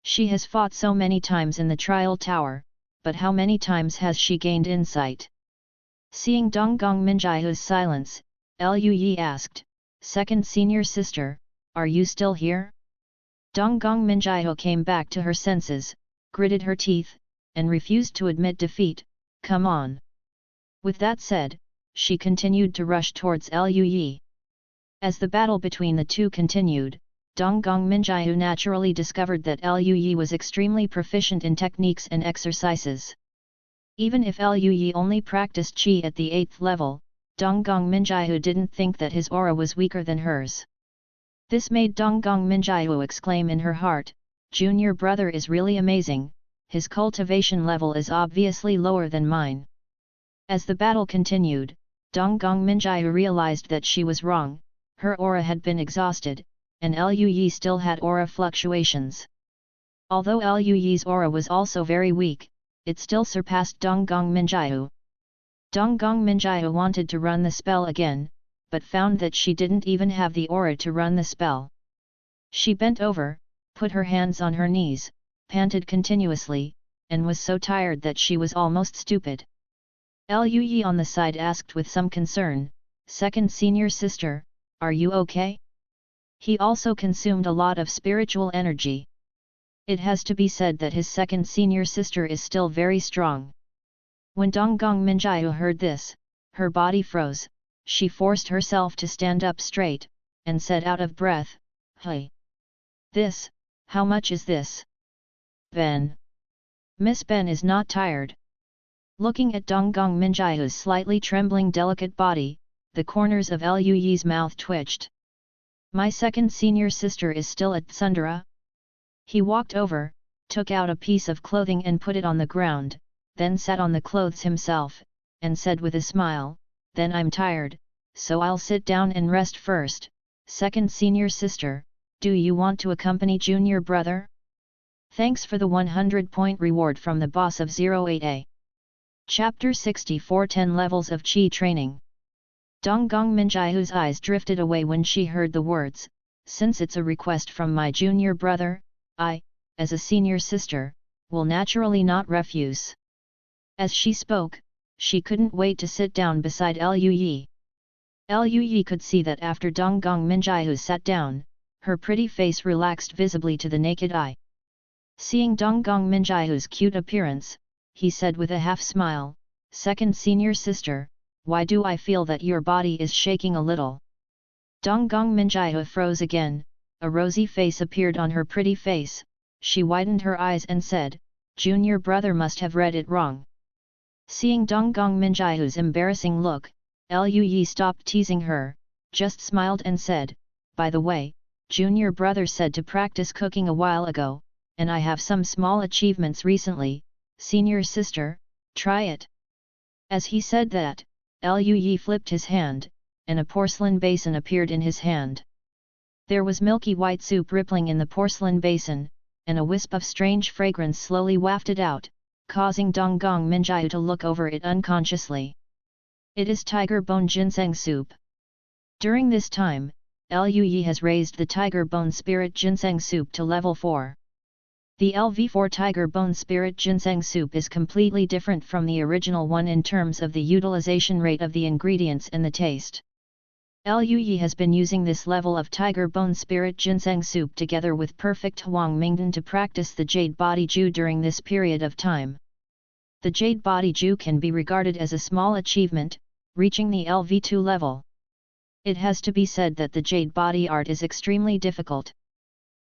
She has fought so many times in the trial tower, but how many times has she gained insight? Seeing Donggong Minjaihu's silence, Lu Yi asked, "Second senior sister, are you still here?" Donggong Minjaihu came back to her senses, gritted her teeth, and refused to admit defeat. "Come on." With that said, she continued to rush towards Lu Yi. As the battle between the two continued, Donggong Minjaihu naturally discovered that Lu Yi was extremely proficient in techniques and exercises. Even if Lu Yi only practiced Qi at the 8th level, Donggong Minjaihu didn't think that his aura was weaker than hers. This made Donggong Minjaihu exclaim in her heart, "Junior brother is really amazing, his cultivation level is obviously lower than mine." As the battle continued, Donggong Minjaihu realized that she was wrong, her aura had been exhausted, and Lu Yi still had aura fluctuations. Although Lu Yi's aura was also very weak, it still surpassed Donggong Minjaihu. Donggong Minjaihu wanted to run the spell again, but found that she didn't even have the aura to run the spell. She bent over, put her hands on her knees, panted continuously, and was so tired that she was almost stupid. Lu Yi on the side asked with some concern, "Second senior sister, are you okay?" He also consumed a lot of spiritual energy. It has to be said that his second senior sister is still very strong. When Donggong Minjiu heard this, her body froze, she forced herself to stand up straight, and said out of breath, "Hey! This, how much is this?" "Ben. Miss Ben is not tired." Looking at Donggong Minjiu's slightly trembling delicate body, the corners of Lu Yi's mouth twitched. "My second senior sister is still at Tsundere?" He walked over, took out a piece of clothing and put it on the ground, then sat on the clothes himself, and said with a smile, "Then I'm tired, so I'll sit down and rest first. Second senior sister, do you want to accompany junior brother? Thanks for the 100-point reward from the boss of 08A. Chapter 64 10 Levels of Qi Training. Donggong Minjiu's eyes drifted away when she heard the words, "Since it's a request from my junior brother, I, as a senior sister, will naturally not refuse." As she spoke, she couldn't wait to sit down beside Lu Yi. Lu Yi could see that after Donggong Minjiu sat down, her pretty face relaxed visibly to the naked eye. Seeing Donggong Minjiu's cute appearance, he said with a half-smile, "Second senior sister, why do I feel that your body is shaking a little?" Donggong Minjiu froze again, a rosy face appeared on her pretty face, she widened her eyes and said, "Junior brother must have read it wrong." Seeing Donggong Minjiu's embarrassing look, Lu Yi stopped teasing her, just smiled and said, "By the way, junior brother said to practice cooking a while ago, and I have some small achievements recently, senior sister, try it." As he said that, Lu Yi flipped his hand, and a porcelain basin appeared in his hand. There was milky white soup rippling in the porcelain basin, and a wisp of strange fragrance slowly wafted out, causing Donggong Minjiu to look over it unconsciously. "It is tiger bone ginseng soup." During this time, Lu Yi has raised the tiger bone spirit ginseng soup to level 4. The LV4 tiger bone spirit ginseng soup is completely different from the original one in terms of the utilization rate of the ingredients and the taste. Lu Yi has been using this level of tiger bone spirit ginseng soup together with Perfect Huang Mingdan to practice the Jade Body Ju during this period of time. The Jade Body Ju can be regarded as a small achievement, reaching the LV2 level. It has to be said that the Jade Body art is extremely difficult.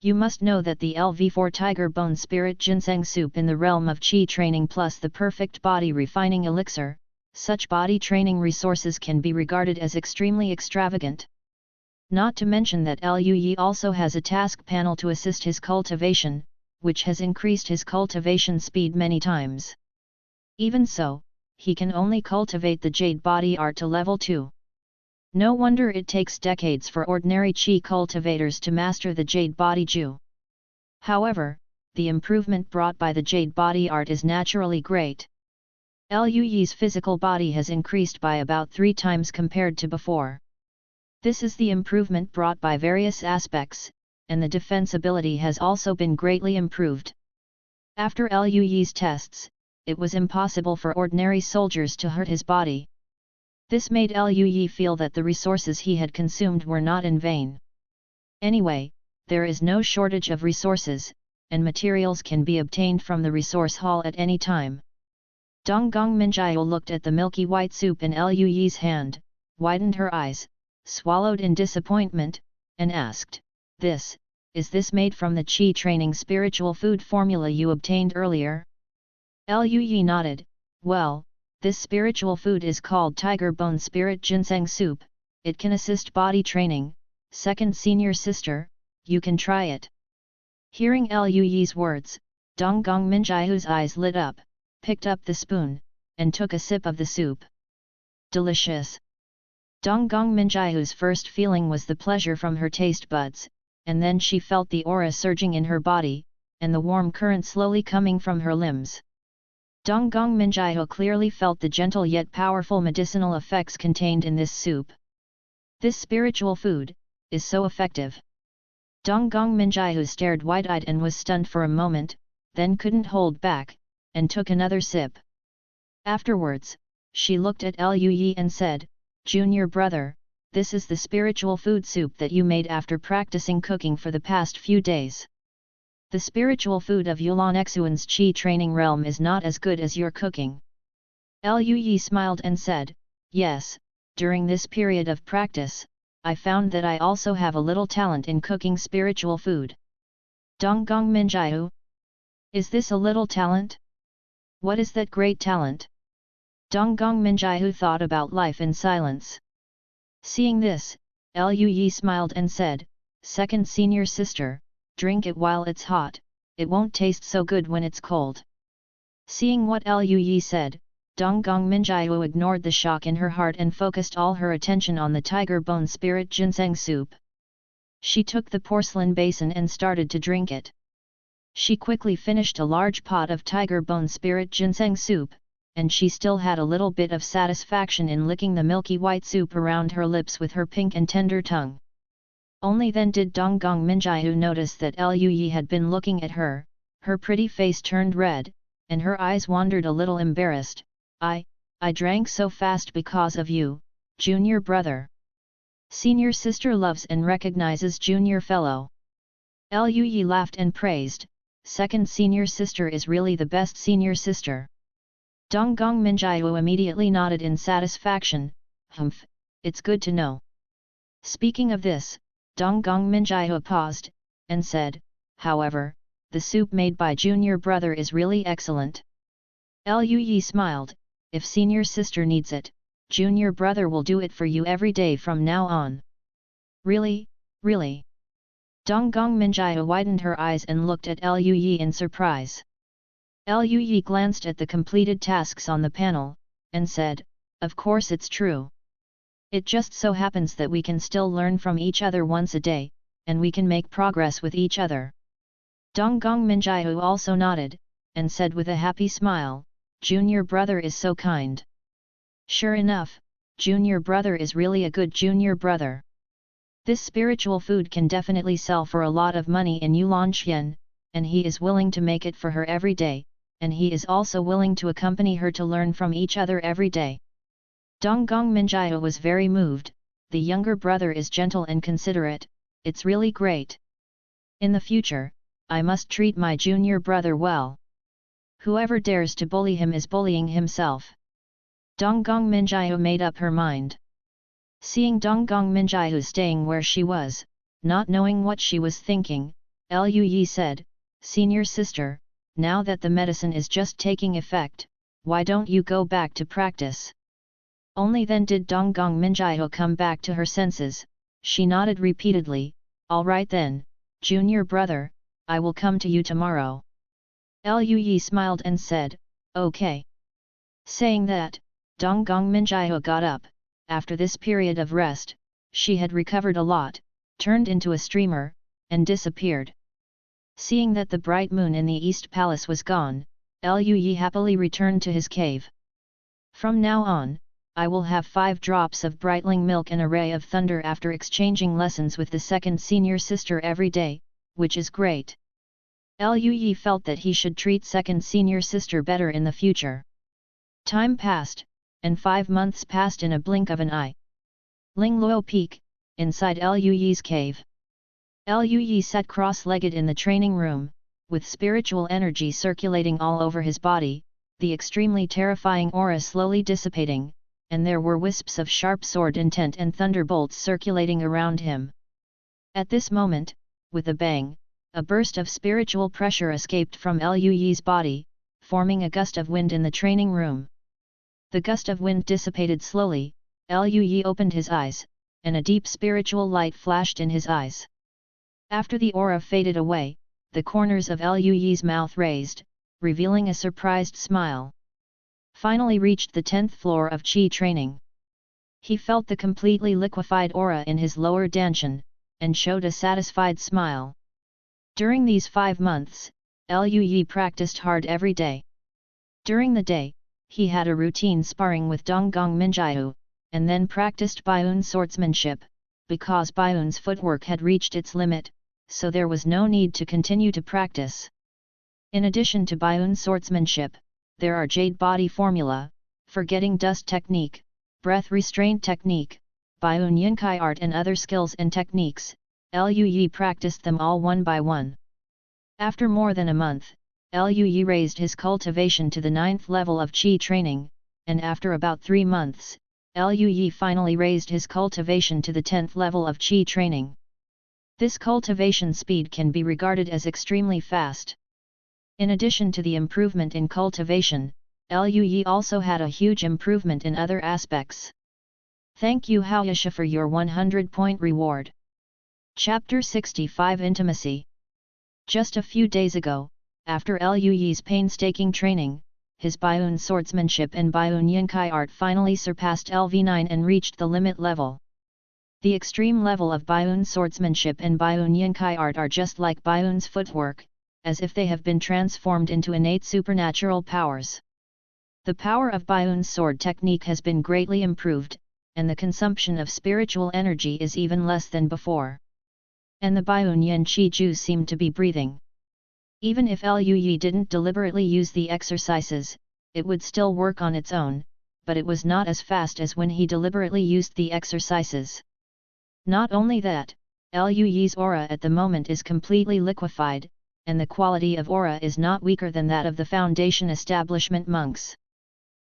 You must know that the LV4 Tiger Bone Spirit Ginseng Soup in the realm of Qi training plus the Perfect Body Refining Elixir, such body training resources can be regarded as extremely extravagant. Not to mention that Lu Yi also has a task panel to assist his cultivation, which has increased his cultivation speed many times. Even so, he can only cultivate the Jade Body art to level 2. No wonder it takes decades for ordinary Qi cultivators to master the Jade Body Ju. However, the improvement brought by the Jade Body art is naturally great. Lu Yi's physical body has increased by about 3 times compared to before. This is the improvement brought by various aspects, and the defensibility has also been greatly improved. After Lu Yi's tests, it was impossible for ordinary soldiers to hurt his body. This made Lu Yi feel that the resources he had consumed were not in vain. Anyway, there is no shortage of resources, and materials can be obtained from the resource hall at any time. Donggong Minjiu looked at the milky white soup in Lu Yi's hand, widened her eyes, swallowed in disappointment, and asked, Is this made from the Qi training spiritual food formula you obtained earlier?" Lu Yi nodded, "Well, this spiritual food is called Tiger Bone Spirit Ginseng Soup, it can assist body training, second senior sister, you can try it." Hearing Lu Yi's words, Donggong Minjiu's eyes lit up, picked up the spoon, and took a sip of the soup. Delicious! Donggong Minjiu's first feeling was the pleasure from her taste buds, and then she felt the aura surging in her body, and the warm current slowly coming from her limbs. Donggong Minjiu clearly felt the gentle yet powerful medicinal effects contained in this soup. This spiritual food is so effective. Donggong Minjiu stared wide-eyed and was stunned for a moment, then couldn't hold back, and took another sip. Afterwards, she looked at Liu Yi and said, "Junior brother, this is the spiritual food soup that you made after practicing cooking for the past few days. The spiritual food of Yulan Xuan's Qi training realm is not as good as your cooking." Liu Yi smiled and said, "Yes, during this period of practice, I found that I also have a little talent in cooking spiritual food." Donggong Minjiu? Is this a little talent? What is that great talent? Donggong Minjiu thought about life in silence. Seeing this, Liu Yi smiled and said, "Second senior sister, drink it while it's hot, it won't taste so good when it's cold." Seeing what Liu Yi said, Donggong Minjiu ignored the shock in her heart and focused all her attention on the tiger bone spirit ginseng soup. She took the porcelain basin and started to drink it. She quickly finished a large pot of tiger bone spirit ginseng soup, and she still had a little bit of satisfaction in licking the milky white soup around her lips with her pink and tender tongue. Only then did Donggong Minjiu notice that Liu Yi had been looking at her, her pretty face turned red, and her eyes wandered a little embarrassed. I drank so fast because of you, junior brother. Senior sister loves and recognizes junior fellow." Liu Yi laughed and praised, "Second senior sister is really the best senior sister." Donggong Minjiu immediately nodded in satisfaction, "Humph, it's good to know." Speaking of this, Donggong Minjiu paused, and said, "However, the soup made by junior brother is really excellent." Liu Yi smiled, "If senior sister needs it, junior brother will do it for you every day from now on." "Really, really?" Donggong Minjiu widened her eyes and looked at Liu Yi in surprise. Liu Yi glanced at the completed tasks on the panel, and said, "Of course it's true. It just so happens that we can still learn from each other once a day, and we can make progress with each other." Donggong Minjiu also nodded, and said with a happy smile, "Junior brother is so kind." Sure enough, junior brother is really a good junior brother. This spiritual food can definitely sell for a lot of money in Yulanxian, and he is willing to make it for her every day, and he is also willing to accompany her to learn from each other every day. Donggong Minjiu was very moved. The younger brother is gentle and considerate, it's really great. In the future, I must treat my junior brother well. Whoever dares to bully him is bullying himself. Donggong Minjiu made up her mind. Seeing Donggong Minjiu staying where she was, not knowing what she was thinking, Liu Yi said, "Senior sister, now that the medicine is just taking effect, why don't you go back to practice?" Only then did Donggong Minjiu come back to her senses. She nodded repeatedly, "All right then, junior brother, I will come to you tomorrow." Liu Yi smiled and said, "Okay." Saying that, Donggong Minjiu got up. After this period of rest, she had recovered a lot, turned into a streamer, and disappeared. Seeing that the bright moon in the East Palace was gone, Liu Yi happily returned to his cave. "From now on, I will have 5 drops of brightling milk and a ray of thunder after exchanging lessons with the second senior sister every day, which is great." Liu Yi felt that he should treat second senior sister better in the future. Time passed, and 5 months passed in a blink of an eye. Lingluo Peak, inside Liu Yi's cave. Liu Yi sat cross-legged in the training room, with spiritual energy circulating all over his body, the extremely terrifying aura slowly dissipating, and there were wisps of sharp sword intent and thunderbolts circulating around him. At this moment, with a bang, a burst of spiritual pressure escaped from Liu Yi's body, forming a gust of wind in the training room. The gust of wind dissipated slowly, Liu Yi opened his eyes, and a deep spiritual light flashed in his eyes. After the aura faded away, the corners of Liu Yi's mouth raised, revealing a surprised smile. Finally reached the 10th floor of Qi training. He felt the completely liquefied aura in his lower dantian, and showed a satisfied smile. During these 5 months, Liu Yi practiced hard every day. During the day, he had a routine sparring with Donggong Minjiu, and then practiced Baiyun swordsmanship. Because Baiyun's footwork had reached its limit, so there was no need to continue to practice. In addition to Baiun swordsmanship, there are Jade Body Formula, Forgetting Dust Technique, Breath Restraint Technique, Baiun Yunkai Art and other skills and techniques. Liu Yi practiced them all one by one. After more than a month, Liu Yi raised his cultivation to the 9th level of Qi training, and after about 3 months, Liu Yi finally raised his cultivation to the 10th level of Qi training. This cultivation speed can be regarded as extremely fast. In addition to the improvement in cultivation, Liu Yi also had a huge improvement in other aspects. Thank you Haoyasha for your 100-point reward. Chapter 65 Intimacy. Just a few days ago, after Liu Yi's painstaking training, his Baiun swordsmanship and Baiun Yunkai art finally surpassed LV9 and reached the limit level. The extreme level of Baiun swordsmanship and Baiun Yunkai art are just like Baiun's footwork, as if they have been transformed into innate supernatural powers. The power of Baiun's sword technique has been greatly improved, and the consumption of spiritual energy is even less than before. And the Baiun Yen Qi Ju seemed to be breathing. Even if Liu Yi didn't deliberately use the exercises, it would still work on its own, but it was not as fast as when he deliberately used the exercises. Not only that, Liu Yi's aura at the moment is completely liquefied, and the quality of aura is not weaker than that of the Foundation Establishment monks.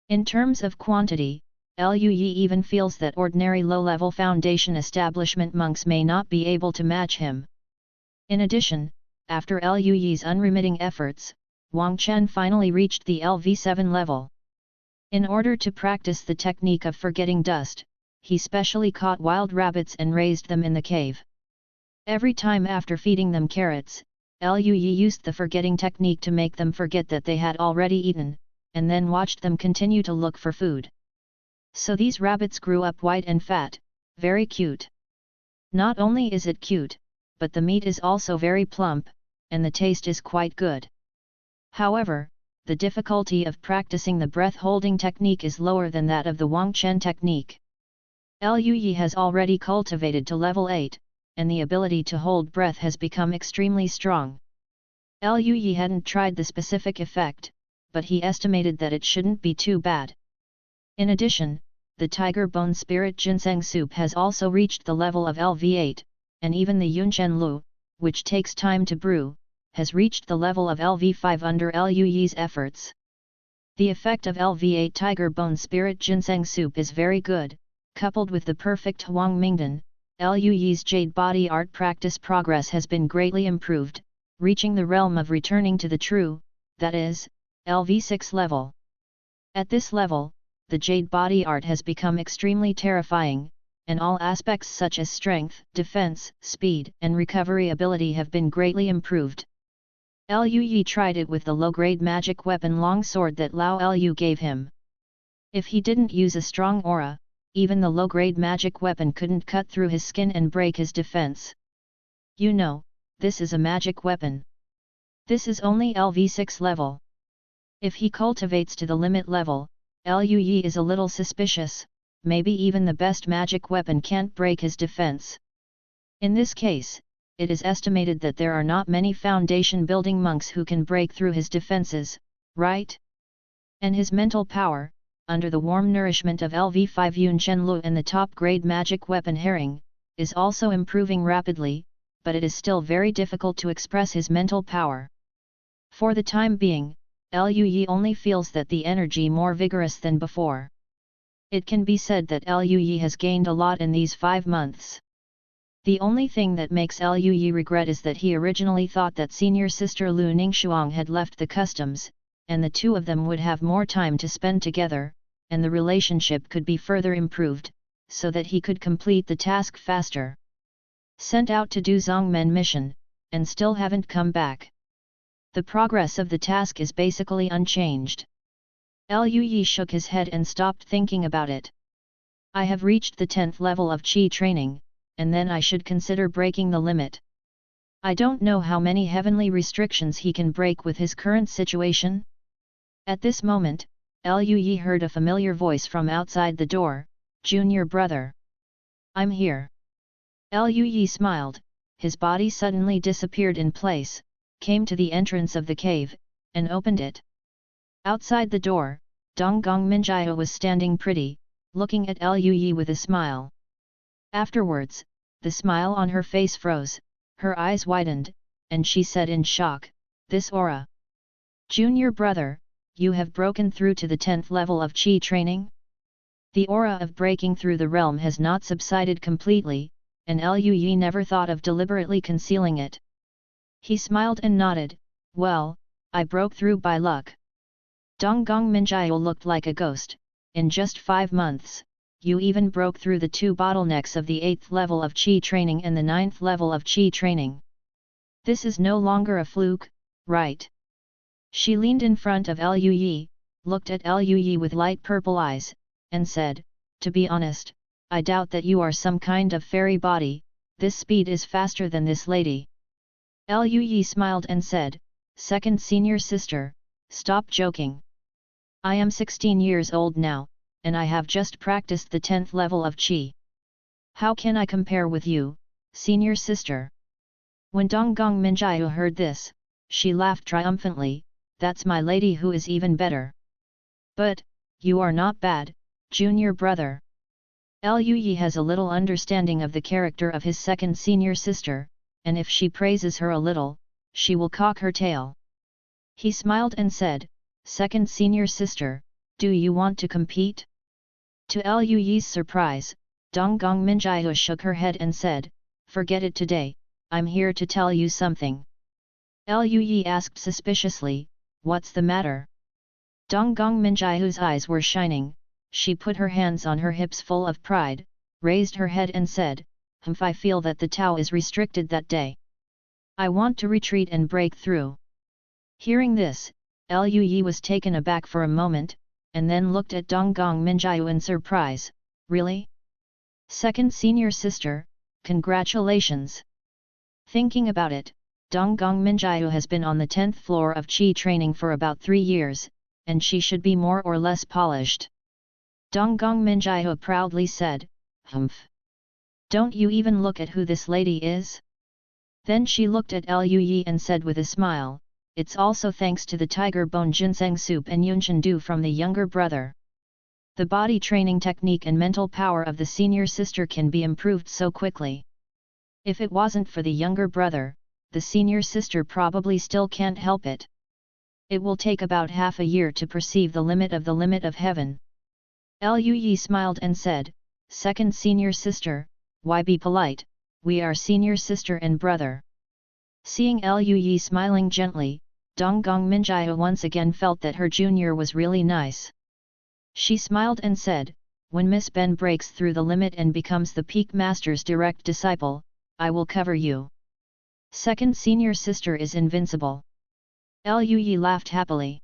In terms of quantity, Liu Yi even feels that ordinary low-level Foundation Establishment monks may not be able to match him. In addition, after Liu Yi's unremitting efforts, Wang Chen finally reached the LV7 level. In order to practice the technique of forgetting dust, he specially caught wild rabbits and raised them in the cave. Every time after feeding them carrots, Liu Yi used the forgetting technique to make them forget that they had already eaten, and then watched them continue to look for food. So these rabbits grew up white and fat, very cute. Not only is it cute, but the meat is also very plump, and the taste is quite good. However, the difficulty of practicing the breath-holding technique is lower than that of the Wang Chen technique. Liu Yi has already cultivated to level 8, and the ability to hold breath has become extremely strong. Liu Yi hadn't tried the specific effect, but he estimated that it shouldn't be too bad. In addition, the Tiger Bone Spirit Ginseng Soup has also reached the level of LV8, and even the Yunchen Lu, which takes time to brew, has reached the level of LV5 under Liu Yi's efforts. The effect of LV8 Tiger Bone Spirit Ginseng Soup is very good, coupled with the perfect Huang Mingdan. Liu Yi's Jade Body Art practice progress has been greatly improved, reaching the realm of returning to the true, that is, LV6 level. At this level, the Jade Body Art has become extremely terrifying, and all aspects such as strength, defense, speed, and recovery ability have been greatly improved. Liu Yi tried it with the low-grade magic weapon longsword that Lao Liu gave him. If he didn't use a strong aura, even the low-grade magic weapon couldn't cut through his skin and break his defense. You know, this is a magic weapon. This is only LV6 level. If he cultivates to the limit level, Liu Yi is a little suspicious, maybe even the best magic weapon can't break his defense. In this case, it is estimated that there are not many foundation building monks who can break through his defenses, right? And his mental power, under the warm nourishment of LV5 Yunchen Lu and the top-grade magic weapon Herring, is also improving rapidly, but it is still very difficult to express his mental power. For the time being, Liu Yi only feels that the energy more vigorous than before. It can be said that Liu Yi has gained a lot in these 5 months. The only thing that makes Liu Yi regret is that he originally thought that senior sister Lu Ningxuang had left the customs, and the two of them would have more time to spend together, and the relationship could be further improved, so that he could complete the task faster. Sent out to do Zongmen mission, and still haven't come back. The progress of the task is basically unchanged. Liu Yi shook his head and stopped thinking about it. I have reached the 10th level of Qi training, and then I should consider breaking the limit. I don't know how many heavenly restrictions he can break with his current situation. At this moment, Liu Yi heard a familiar voice from outside the door, "Junior brother. I'm here." Liu Yi smiled, his body suddenly disappeared in place, came to the entrance of the cave, and opened it. Outside the door, Donggong Minjia was standing pretty, looking at Lui with a smile. Afterwards, the smile on her face froze, her eyes widened, and she said in shock, "This aura. Junior brother, you have broken through to the 10th level of Qi training?" The aura of breaking through the realm has not subsided completely, and Lui never thought of deliberately concealing it. He smiled and nodded, "Well, I broke through by luck." Donggong Minjia looked like a ghost. "In just 5 months, you even broke through the 2 bottlenecks of the 8th level of Qi training and the 9th level of Qi training. This is no longer a fluke, right?" She leaned in front of Lui, looked at Lui with light purple eyes, and said, "To be honest, I doubt that you are some kind of fairy body, this speed is faster than this lady." Lui smiled and said, "Second senior sister, stop joking. I am 16 years old now, and I have just practiced the 10th level of Qi. How can I compare with you, senior sister?" When Donggong Minjia heard this, she laughed triumphantly, "That's my lady who is even better. But, you are not bad, junior brother." Lui has a little understanding of the character of his second senior sister, and if she praises her a little, she will cock her tail. He smiled and said, "Second senior sister, do you want to compete?" To Lui's surprise, Donggong Minjia shook her head and said, "Forget it today, I'm here to tell you something." Lui asked suspiciously, "What's the matter?" Donggong Minjia's eyes were shining, she put her hands on her hips full of pride, raised her head and said, I feel that the Tao is restricted that day. I want to retreat and break through." Hearing this, Lui was taken aback for a moment, and then looked at Donggong Minjia in surprise, "Really? Second senior sister, congratulations." Thinking about it, Donggong Minjia has been on the 10th floor of Qi training for about 3 years, and she should be more or less polished. Donggong Minjia proudly said, "Humph! Don't you even look at who this lady is?" Then she looked at Lui and said with a smile, "It's also thanks to the tiger bone ginseng soup and Yunchen Du from the younger brother. The body training technique and mental power of the senior sister can be improved so quickly. If it wasn't for the younger brother, the senior sister probably still can't help it. It will take about half a year to perceive the limit of heaven." Lui smiled and said, "Second senior sister, why be polite, we are senior sister and brother." Seeing Lui smiling gently, Donggong Minjia once again felt that her junior was really nice. She smiled and said, "When Miss Ben breaks through the limit and becomes the Peak Master's direct disciple, I will cover you. Second senior sister is invincible." Lui laughed happily.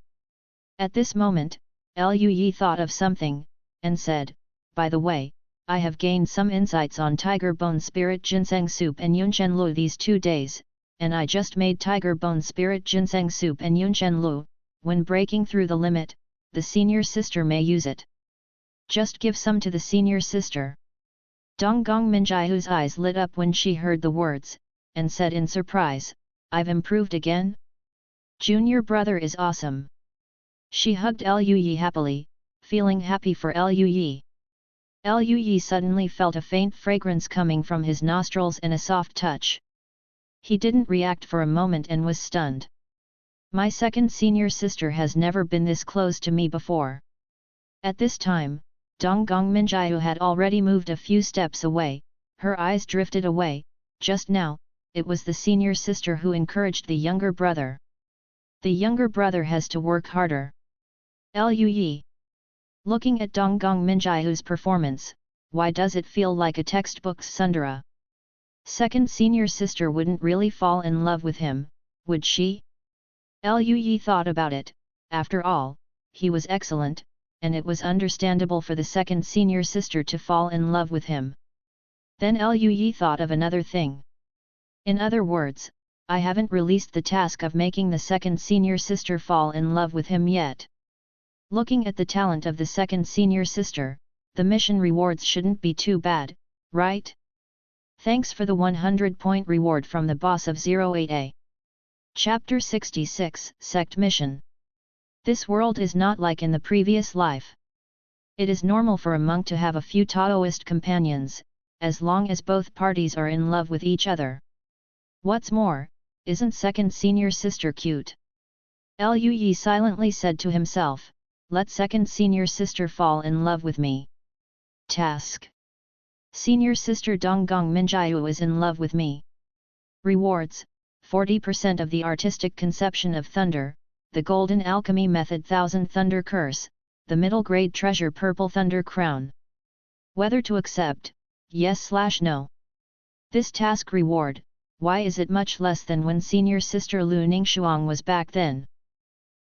At this moment, Lui thought of something, and said, "By the way, I have gained some insights on Tiger Bone Spirit Ginseng Soup and Yunchen Lu these 2 days, and I just made Tiger Bone Spirit Ginseng Soup and Yunchen Lu. When breaking through the limit, the senior sister may use it. Just give some to the senior sister." Donggong Minjia's eyes lit up when she heard the words, and said in surprise, "I've improved again? Junior brother is awesome." She hugged Lui happily, feeling happy for Lui. Lui suddenly felt a faint fragrance coming from his nostrils and a soft touch. He didn't react for a moment and was stunned. "My second senior sister has never been this close to me before." At this time, Donggong Minjia had already moved a few steps away, her eyes drifted away. Just now, it was the senior sister who encouraged the younger brother. The younger brother has to work harder. Lui. Looking at Donggong Minjia's performance, why does it feel like a textbook's Sundara? Second senior sister wouldn't really fall in love with him, would she? Lui thought about it. After all, he was excellent, and it was understandable for the second senior sister to fall in love with him. Then Lui thought of another thing. In other words, I haven't released the task of making the second senior sister fall in love with him yet. Looking at the talent of the second senior sister, the mission rewards shouldn't be too bad, right? Thanks for the 100-point reward from the boss of 08A. Chapter 66, Sect Mission. This world is not like in the previous life. It is normal for a monk to have a few Taoist companions, as long as both parties are in love with each other. What's more, isn't second senior sister cute? Lu Yi silently said to himself, let second senior sister fall in love with me. Task. Senior sister Donggong Minjiu is in love with me. Rewards, 40% of the artistic conception of thunder, the golden alchemy method 1000 thunder curse, the middle grade treasure purple thunder crown. Whether to accept, yes/no. This task reward, why is it much less than when senior sister Lu Ningxuang was back then?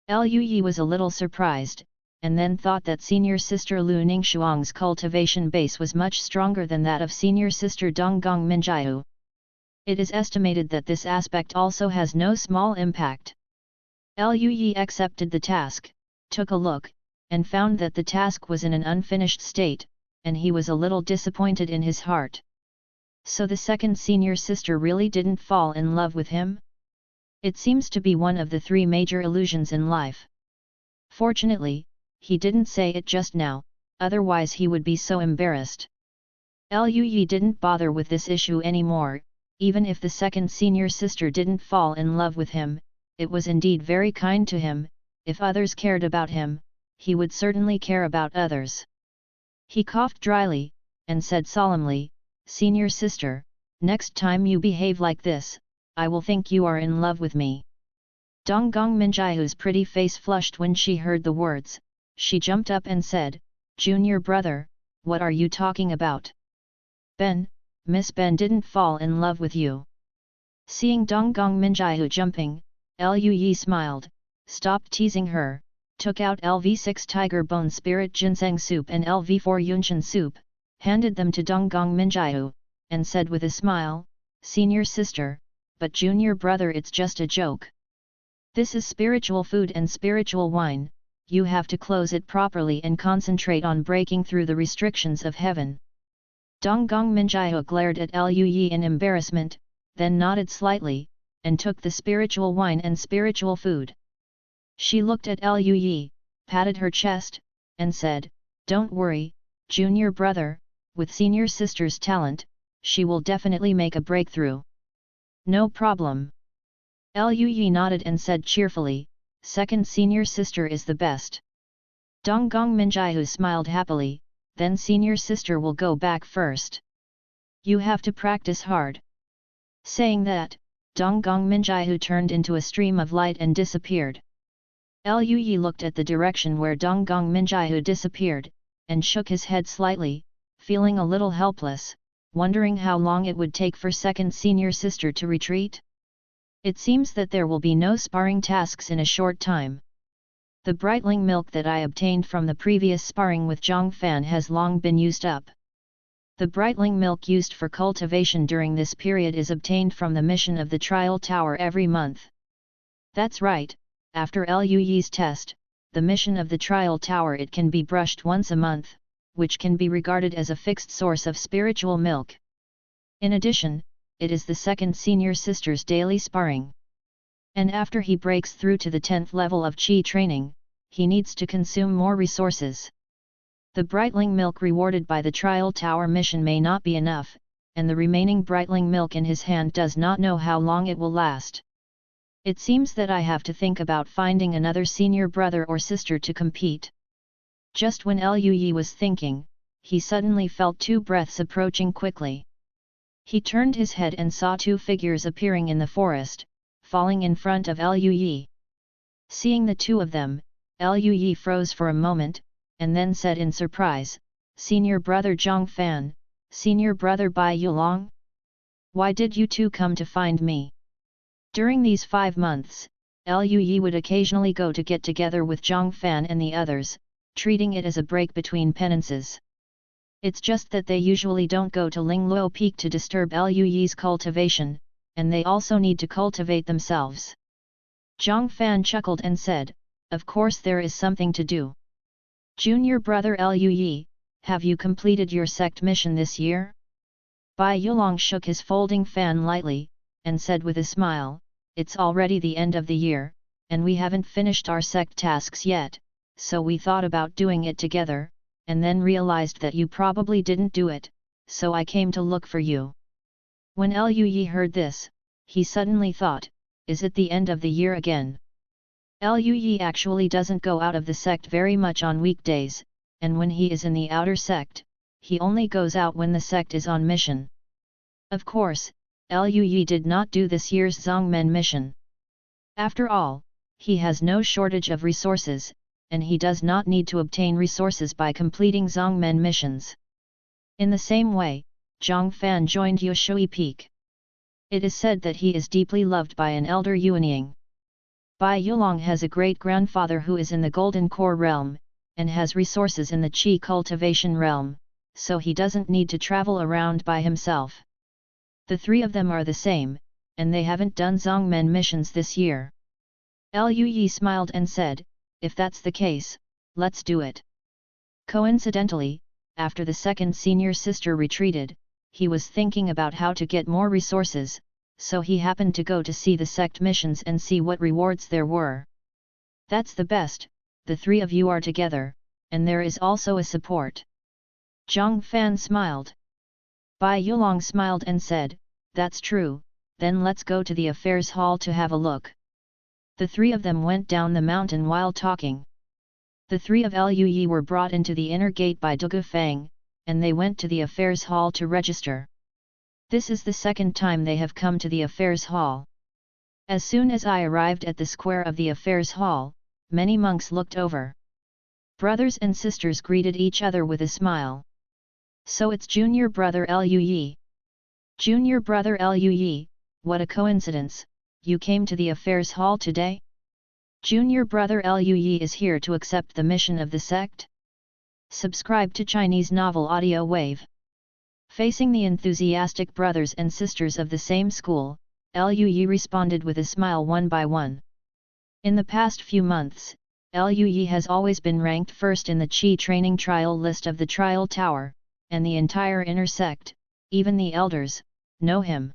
Lu Yi was a little surprised, and then thought that senior sister Lu Ningxuang's cultivation base was much stronger than that of senior sister Donggong Minjiu. It is estimated that this aspect also has no small impact. Lu Yi accepted the task, took a look, and found that the task was in an unfinished state, and he was a little disappointed in his heart. So the second senior sister really didn't fall in love with him? It seems to be one of the three major illusions in life. Fortunately, he didn't say it just now, otherwise he would be so embarrassed. Lu Yi didn't bother with this issue anymore. Even if the second senior sister didn't fall in love with him, it was indeed very kind to him. If others cared about him, he would certainly care about others. He coughed dryly, and said solemnly, Senior sister, next time you behave like this, I will think you are in love with me. Donggong Minjiu's pretty face flushed when she heard the words. She jumped up and said, Junior brother, what are you talking about? Ben, Miss Ben didn't fall in love with you. Seeing Donggong Minjiu jumping, Lu Yi smiled, stopped teasing her, took out LV6 Tiger Bone Spirit Ginseng Soup and LV4 Yunchen Soup, handed them to Donggong Minjiu, and said with a smile, Senior sister, but junior brother it's just a joke. This is spiritual food and spiritual wine, you have to close it properly and concentrate on breaking through the restrictions of heaven. Donggong Minjiu glared at Lu Yi in embarrassment, then nodded slightly, and took the spiritual wine and spiritual food. She looked at Lu Yi, patted her chest, and said, Don't worry, junior brother, with senior sister's talent, she will definitely make a breakthrough. No problem. Lu Yi nodded and said cheerfully, Second senior sister is the best. Donggong Minjiu smiled happily, then senior sister will go back first. You have to practice hard. Saying that, Donggong Minjiu turned into a stream of light and disappeared. Lu Yi looked at the direction where Donggong Minjiu disappeared, and shook his head slightly, feeling a little helpless, wondering how long it would take for second senior sister to retreat. It seems that there will be no sparring tasks in a short time. The Breitling milk that I obtained from the previous sparring with Zhang Fan has long been used up. The Breitling milk used for cultivation during this period is obtained from the mission of the trial tower every month. That's right, after Lu Yi's test, the mission of the trial tower it can be brushed once a month, which can be regarded as a fixed source of spiritual milk. In addition, it is the second senior sister's daily sparring. And after he breaks through to the 10th level of Qi training, he needs to consume more resources. The Breitling milk rewarded by the trial tower mission may not be enough, and the remaining Breitling milk in his hand does not know how long it will last. It seems that I have to think about finding another senior brother or sister to compete. Just when Lu Yi was thinking, he suddenly felt two breaths approaching quickly. He turned his head and saw two figures appearing in the forest, falling in front of Lu Yi. Seeing the two of them, Lu Yi froze for a moment, and then said in surprise, Senior brother Zhang Fan, Senior brother Bai Yulong? Why did you two come to find me? During these 5 months, Lu Yi would occasionally go to get together with Zhang Fan and the others, treating it as a break between penances. It's just that they usually don't go to Lingluo Peak to disturb Lu Yi's cultivation, and they also need to cultivate themselves. Zhang Fan chuckled and said, Of course there is something to do. Junior brother Lu Yi, have you completed your sect mission this year? Bai Yulong shook his folding fan lightly, and said with a smile, "It's already the end of the year, and we haven't finished our sect tasks yet, so we thought about doing it together, and then realized that you probably didn't do it, so I came to look for you." When Liu Yi heard this, he suddenly thought, is it the end of the year again? Liu Yi actually doesn't go out of the sect very much on weekdays, and when he is in the outer sect, he only goes out when the sect is on mission. Of course, Liu Yi did not do this year's Zongmen mission. After all, he has no shortage of resources, and he does not need to obtain resources by completing Zongmen missions. In the same way, Zhang Fan joined Yushui Peak. It is said that he is deeply loved by an elder Yuanying. Bai Yulong has a great-grandfather who is in the Golden Core realm, and has resources in the Qi Cultivation realm, so he doesn't need to travel around by himself. The three of them are the same, and they haven't done Zongmen missions this year. Liu Yi smiled and said, if that's the case, let's do it. Coincidentally, after the second senior sister retreated, he was thinking about how to get more resources, so he happened to go to see the sect missions and see what rewards there were. That's the best, the three of you are together, and there is also a support. Zhang Fan smiled. Bai Yulong smiled and said, that's true, then let's go to the affairs hall to have a look. The three of them went down the mountain while talking. The three of Liu Yi were brought into the inner gate by Dugu Fang, and they went to the affairs hall to register. This is the second time they have come to the affairs hall. As soon as I arrived at the square of the affairs hall, many monks looked over. Brothers and sisters greeted each other with a smile. So it's junior brother Liu Yi. Junior brother Liu Yi, what a coincidence, you came to the affairs hall today? Junior brother Liu Yi is here to accept the mission of the sect? Subscribe to Chinese Novel Audio Wave. Facing the enthusiastic brothers and sisters of the same school, Liu Yi responded with a smile one by one. In the past few months, Liu Yi has always been ranked first in the Qi training trial list of the Trial Tower, and the entire inner sect, even the elders, know him.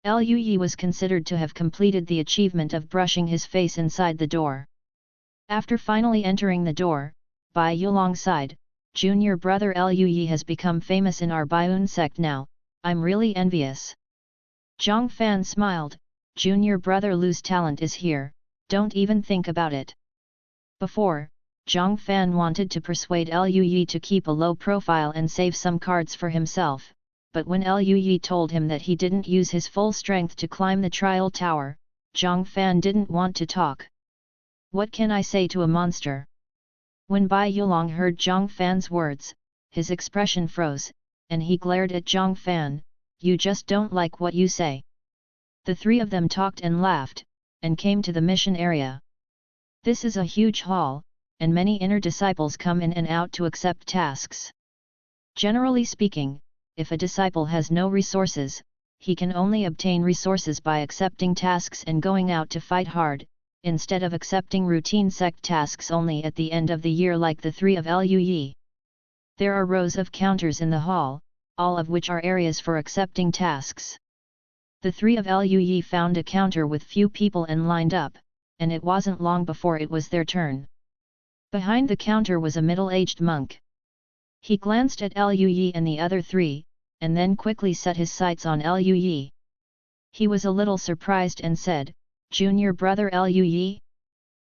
Liu Yi was considered to have completed the achievement of brushing his face inside the door. After finally entering the door, Bai Yulong sighed, junior brother Liu Yi has become famous in our Baiun sect now, I'm really envious. Zhang Fan smiled, junior brother Lu's talent is here, don't even think about it. Before, Zhang Fan wanted to persuade Liu Yi to keep a low profile and save some cards for himself, but when Liu Yi told him that he didn't use his full strength to climb the trial tower, Zhang Fan didn't want to talk. What can I say to a monster? When Bai Yulong heard Zhang Fan's words, his expression froze, and he glared at Zhang Fan, you just don't like what you say. The three of them talked and laughed, and came to the mission area. This is a huge hall, and many inner disciples come in and out to accept tasks. Generally speaking, if a disciple has no resources, he can only obtain resources by accepting tasks and going out to fight hard, instead of accepting routine sect tasks only at the end of the year like the three of Liu Yi. There are rows of counters in the hall, all of which are areas for accepting tasks. The three of Liu Yi found a counter with few people and lined up, and it wasn't long before it was their turn. Behind the counter was a middle-aged monk. He glanced at Liu Yi and the other three, and then quickly set his sights on Liu Yi. He was a little surprised and said, junior brother Liu Yi?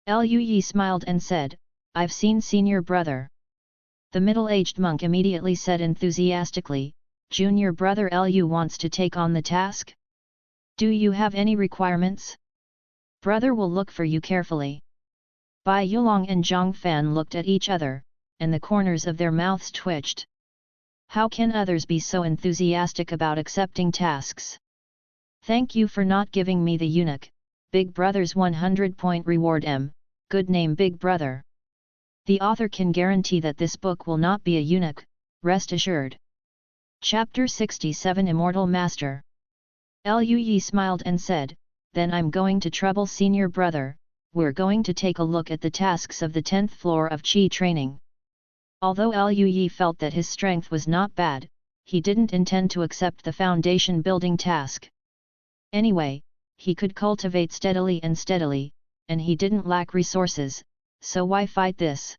Liu Yi smiled and said, I've seen senior brother. The middle-aged monk immediately said enthusiastically, junior brother Liu wants to take on the task? Do you have any requirements? Brother will look for you carefully. Bai Yulong and Zhang Fan looked at each other, and the corners of their mouths twitched. How can others be so enthusiastic about accepting tasks? Thank you for not giving me the eunuch, Big Brother's 100-point reward good name Big Brother. The author can guarantee that this book will not be a eunuch, rest assured. Chapter 67 Immortal Master. Liu Yi smiled and said, then I'm going to trouble senior brother, we're going to take a look at the tasks of the 10th floor of Qi training. Although Liu Yi felt that his strength was not bad, he didn't intend to accept the foundation building task. Anyway, he could cultivate steadily, and he didn't lack resources, so why fight this?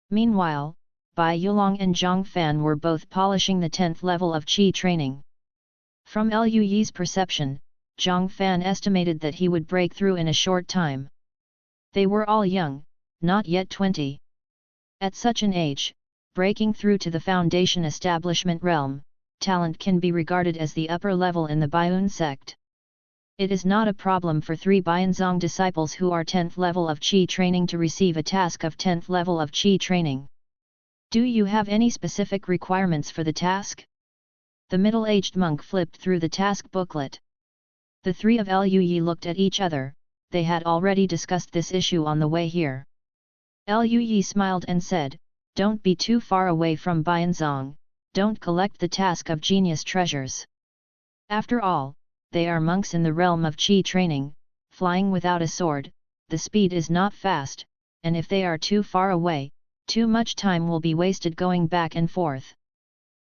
Meanwhile, Bai Yulong and Zhang Fan were both polishing the 10th level of Qi training. From Liu Yi's perception, Zhang Fan estimated that he would break through in a short time. They were all young, not yet 20. At such an age, breaking through to the foundation establishment realm, talent can be regarded as the upper level in the Baiyun sect. It is not a problem for 3 Baiyunzong disciples who are 10th level of Qi training to receive a task of 10th level of Qi training. Do you have any specific requirements for the task? The middle-aged monk flipped through the task booklet. The 3 of Liu Yi looked at each other. They had already discussed this issue on the way here. Liu Yi smiled and said, "Don't be too far away from Baiyunzong, don't collect the task of genius treasures. After all, they are monks in the realm of Qi training, flying without a sword, the speed is not fast, and if they are too far away, too much time will be wasted going back and forth.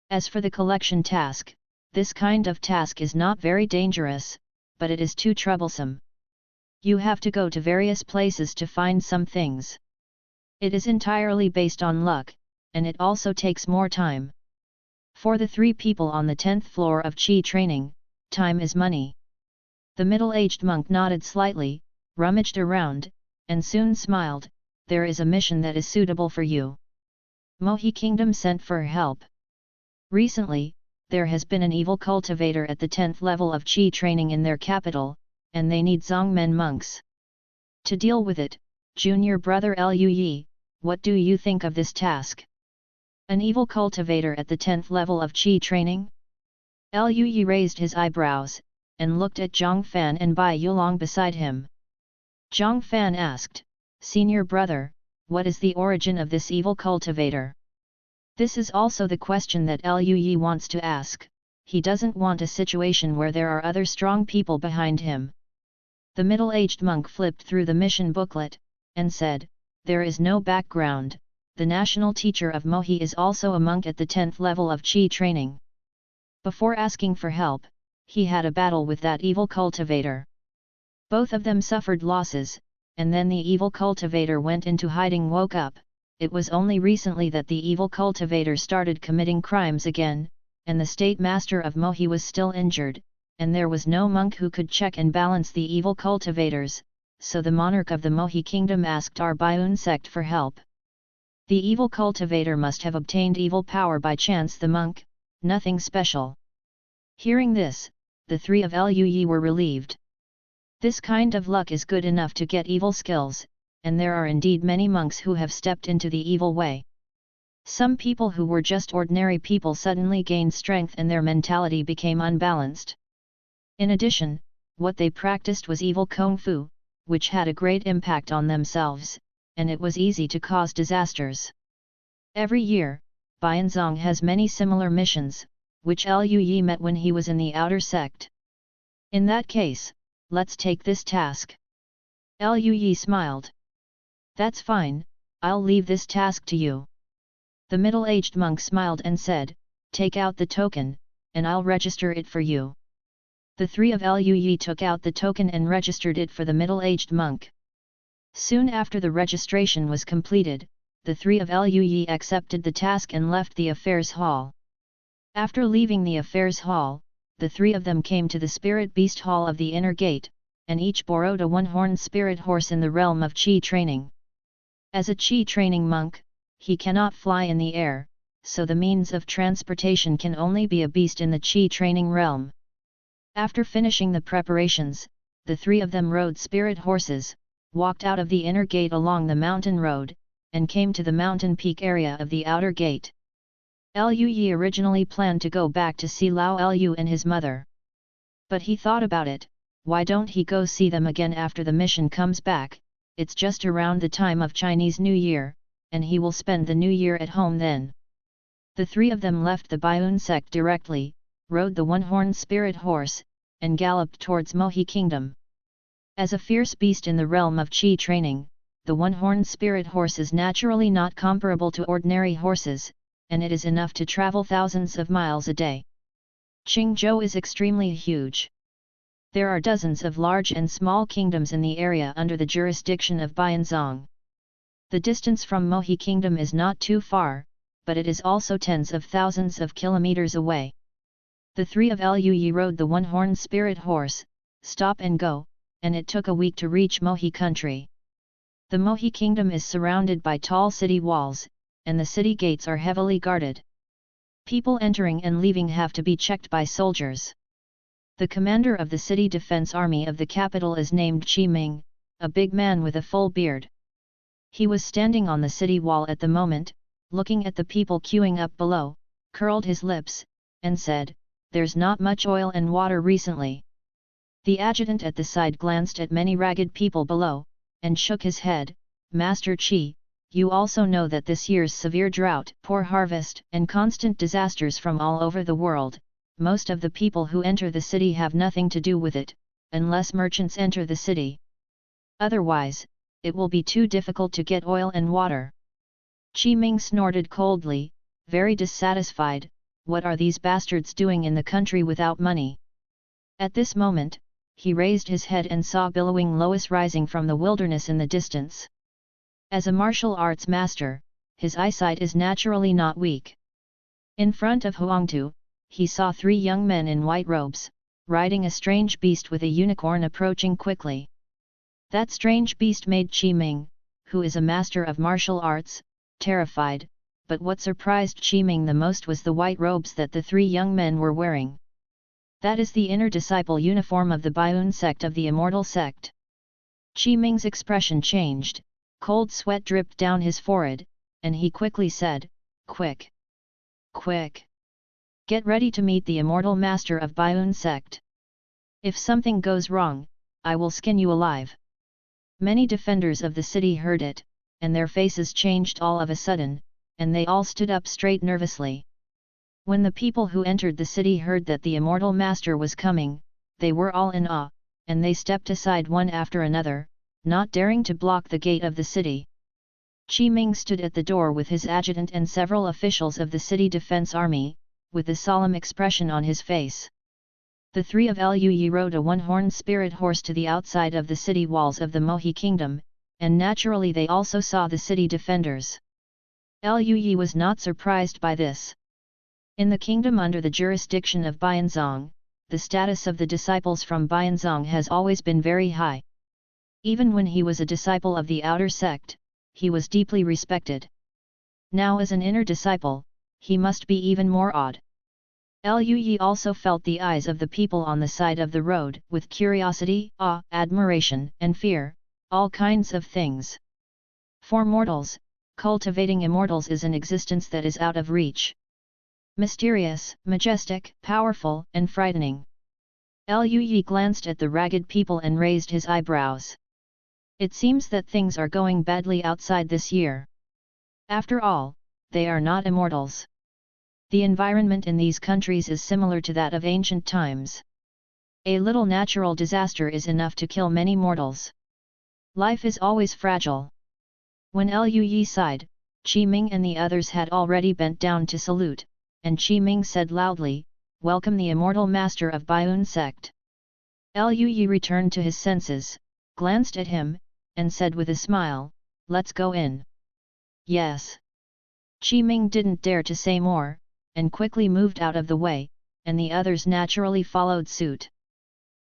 As for the collection task, this kind of task is not very dangerous, but it is too troublesome. You have to go to various places to find some things. It is entirely based on luck, and it also takes more time. For the 3 people on the 10th floor of Qi training, time is money." The middle-aged monk nodded slightly, rummaged around, and soon smiled, "There is a mission that is suitable for you. Mohi Kingdom sent for help. Recently, there has been an evil cultivator at the 10th level of Qi training in their capital, and they need Zongmen monks. To deal with it, junior brother Liu Yi, what do you think of this task? An evil cultivator at the 10th level of Qi training?" Liu Yi raised his eyebrows, and looked at Zhang Fan and Bai Yulong beside him. Zhang Fan asked, "Senior brother, what is the origin of this evil cultivator?" This is also the question that Liu Yi wants to ask. He doesn't want a situation where there are other strong people behind him. The middle-aged monk flipped through the mission booklet, and said, "There is no background, the national teacher of Mohi is also a monk at the 10th level of Qi training. Before asking for help, he had a battle with that evil cultivator. Both of them suffered losses, and then the evil cultivator went into hiding, woke up. It was only recently that the evil cultivator started committing crimes again, and the state master of Mohi was still injured, and there was no monk who could check and balance the evil cultivators, so the monarch of the Mohi kingdom asked our Baiyun sect for help. The evil cultivator must have obtained evil power by chance, the monk, nothing special." Hearing this, the 3 of Liu Yi were relieved. This kind of luck is good enough to get evil skills, and there are indeed many monks who have stepped into the evil way. Some people who were just ordinary people suddenly gained strength and their mentality became unbalanced. In addition, what they practiced was evil kung fu, which had a great impact on themselves, and it was easy to cause disasters. Every year, Baiyunzong has many similar missions, which Liu Yi met when he was in the Outer Sect. In that case, let's take this task. Liu Yi smiled. "That's fine, I'll leave this task to you." The middle-aged monk smiled and said, "Take out the token, and I'll register it for you." The 3 of Liu Yi took out the token and registered it for the middle-aged monk. Soon after the registration was completed, the 3 of Liu Yi accepted the task and left the affairs hall. After leaving the affairs hall, the 3 of them came to the spirit beast hall of the inner gate, and each borrowed a one-horned spirit horse in the realm of Qi training. As a Qi training monk, he cannot fly in the air, so the means of transportation can only be a beast in the Qi training realm. After finishing the preparations, the 3 of them rode spirit horses, walked out of the inner gate along the mountain road, and came to the mountain peak area of the outer gate. Liu Yi originally planned to go back to see Lao Liu and his mother. But he thought about it, why don't he go see them again after the mission comes back? It's just around the time of Chinese New Year, and he will spend the New Year at home then. The 3 of them left the Baiyun sect directly, rode the one-horned spirit horse, and galloped towards Mohi Kingdom. As a fierce beast in the realm of Qi training, the one-horned spirit horse is naturally not comparable to ordinary horses, and it is enough to travel thousands of miles a day. Qingzhou is extremely huge. There are dozens of large and small kingdoms in the area under the jurisdiction of Bianzong. The distance from Mohe Kingdom is not too far, but it is also tens of thousands of kilometers away. The three of Luyi rode the one-horned spirit horse, stop and go, and it took a week to reach Mohe country. The Mohe Kingdom is surrounded by tall city walls, and the city gates are heavily guarded. People entering and leaving have to be checked by soldiers. The commander of the city defense army of the capital is named Qi Ming, a big man with a full beard. He was standing on the city wall at the moment, looking at the people queuing up below, curled his lips, and said, "There's not much oil and water recently." The adjutant at the side glanced at many ragged people below, and shook his head. "Master Qi, you also know that this year's severe drought, poor harvest, and constant disasters from all over the world, most of the people who enter the city have nothing to do with it, unless merchants enter the city. Otherwise, it will be too difficult to get oil and water." Qi Ming snorted coldly, very dissatisfied. "What are these bastards doing in the country without money?" At this moment, he raised his head and saw billowing Lois rising from the wilderness in the distance. As a martial arts master, his eyesight is naturally not weak. In front of Huangtu, he saw three young men in white robes, riding a strange beast with a unicorn approaching quickly. That strange beast made Qi Ming, who is a master of martial arts, terrified, but what surprised Qi Ming the most was the white robes that the three young men were wearing. That is the inner disciple uniform of the Biun sect of the Immortal Sect. Qi Ming's expression changed, cold sweat dripped down his forehead, and he quickly said, "Quick! Quick! Get ready to meet the immortal master of Biun sect. If something goes wrong, I will skin you alive." Many defenders of the city heard it, and their faces changed all of a sudden, and they all stood up straight nervously. When the people who entered the city heard that the immortal master was coming, they were all in awe, and they stepped aside one after another, not daring to block the gate of the city. Qi Ming stood at the door with his adjutant and several officials of the city defense army, with a solemn expression on his face. The three of Luyi rode a one-horned spirit horse to the outside of the city walls of the Mohe Kingdom, and naturally they also saw the city defenders. Luyi was not surprised by this. In the kingdom under the jurisdiction of Bianzong, the status of the disciples from Bianzong has always been very high. Even when he was a disciple of the Outer Sect, he was deeply respected. Now as an inner disciple, he must be even more awed. Luyi also felt the eyes of the people on the side of the road, with curiosity, awe, admiration, and fear, all kinds of things. For mortals, cultivating immortals is an existence that is out of reach. Mysterious, majestic, powerful, and frightening. Luyi glanced at the ragged people and raised his eyebrows. It seems that things are going badly outside this year. After all, they are not immortals. The environment in these countries is similar to that of ancient times. A little natural disaster is enough to kill many mortals. Life is always fragile. When Luyi sighed, Qi Ming and the others had already bent down to salute, and Qi Ming said loudly, "Welcome the immortal master of Biun sect." Luyi returned to his senses, glanced at him, and said with a smile, "Let's go in." "Yes." Qi Ming didn't dare to say more, and quickly moved out of the way, and the others naturally followed suit.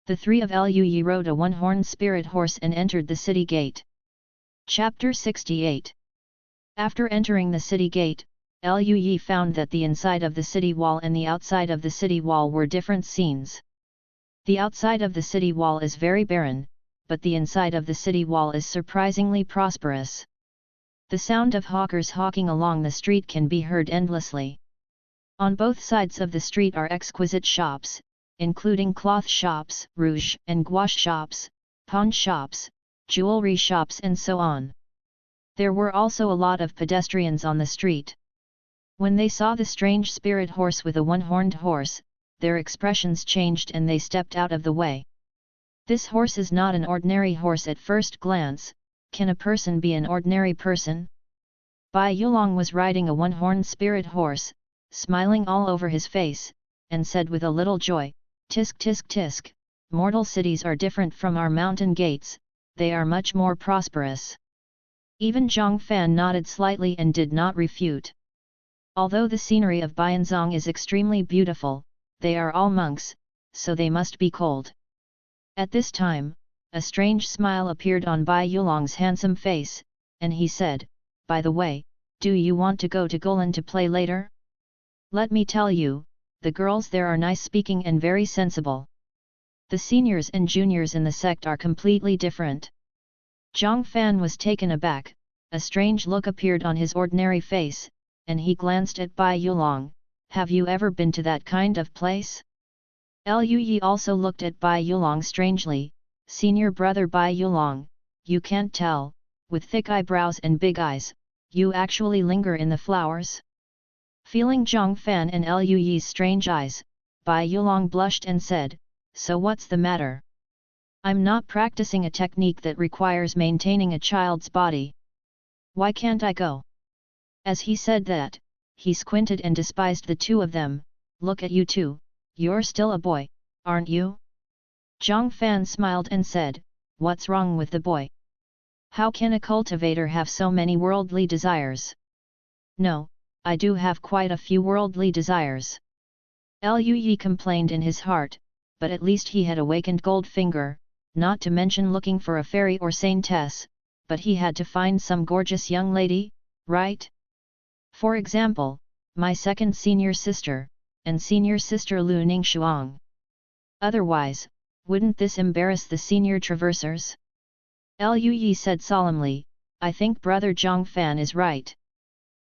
The three of Luyi rode a one-horned spirit horse and entered the city gate. Chapter 68. After entering the city gate, Luyi found that the inside of the city wall and the outside of the city wall were different scenes. The outside of the city wall is very barren, but the inside of the city wall is surprisingly prosperous. The sound of hawkers hawking along the street can be heard endlessly. On both sides of the street are exquisite shops, including cloth shops, rouge and gouache shops, pawn shops, jewelry shops and so on. There were also a lot of pedestrians on the street. When they saw the strange spirit horse with a one-horned horse, their expressions changed and they stepped out of the way. This horse is not an ordinary horse at first glance. Can a person be an ordinary person? Bai Yulong was riding a one-horned spirit horse, smiling all over his face, and said with a little joy, "Tisk tisk tisk, mortal cities are different from our mountain gates, they are much more prosperous." Even Zhang Fan nodded slightly and did not refute. Although the scenery of Baianzong is extremely beautiful, they are all monks, so they must be cold. At this time, a strange smile appeared on Bai Yulong's handsome face, and he said, "By the way, do you want to go to Golan to play later? Let me tell you, the girls there are nice-speaking and very sensible. The seniors and juniors in the sect are completely different." Zhang Fan was taken aback, a strange look appeared on his ordinary face, and he glanced at Bai Yulong. "Have you ever been to that kind of place?" Lu Yi also looked at Bai Yulong strangely. "Senior brother Bai Yulong, you can't tell, with thick eyebrows and big eyes, you actually linger in the flowers?" Feeling Zhang Fan and Lu Yi's strange eyes, Bai Yulong blushed and said, "So what's the matter? I'm not practicing a technique that requires maintaining a child's body. Why can't I go?" As he said that, he squinted and despised the two of them. "Look at you two, you're still a boy, aren't you?" Zhang Fan smiled and said, "What's wrong with the boy? How can a cultivator have so many worldly desires?" "No, I do have quite a few worldly desires." Lu Yi complained in his heart, but at least he had awakened Goldfinger, not to mention looking for a fairy or saintess, but he had to find some gorgeous young lady, right? For example, my second senior sister, and senior sister Lu Ningshuang. Otherwise, wouldn't this embarrass the senior traversers? Lu Yi said solemnly, "I think brother Zhang Fan is right."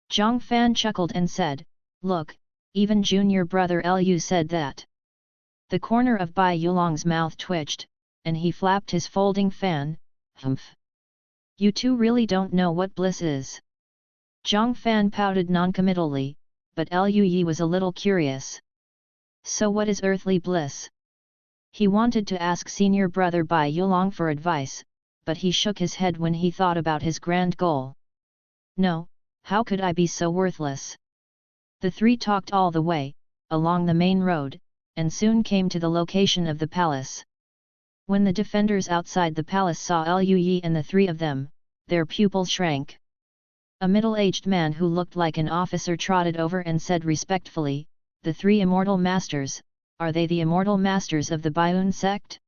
Zhang Fan chuckled and said, "Look, even junior brother Lu said that." The corner of Bai Yulong's mouth twitched, and he flapped his folding fan. "Humph! You two really don't know what bliss is." Zhang Fan pouted noncommittally, but Lu Yi was a little curious. "So what is earthly bliss?" He wanted to ask senior brother Bai Yulong for advice, but he shook his head when he thought about his grand goal. "No, how could I be so worthless?" The three talked all the way, along the main road, and soon came to the location of the palace. When the defenders outside the palace saw Lu Yi and the three of them, their pupils shrank. A middle-aged man who looked like an officer trotted over and said respectfully, "The three immortal masters, are they the immortal masters of the Baiun sect?"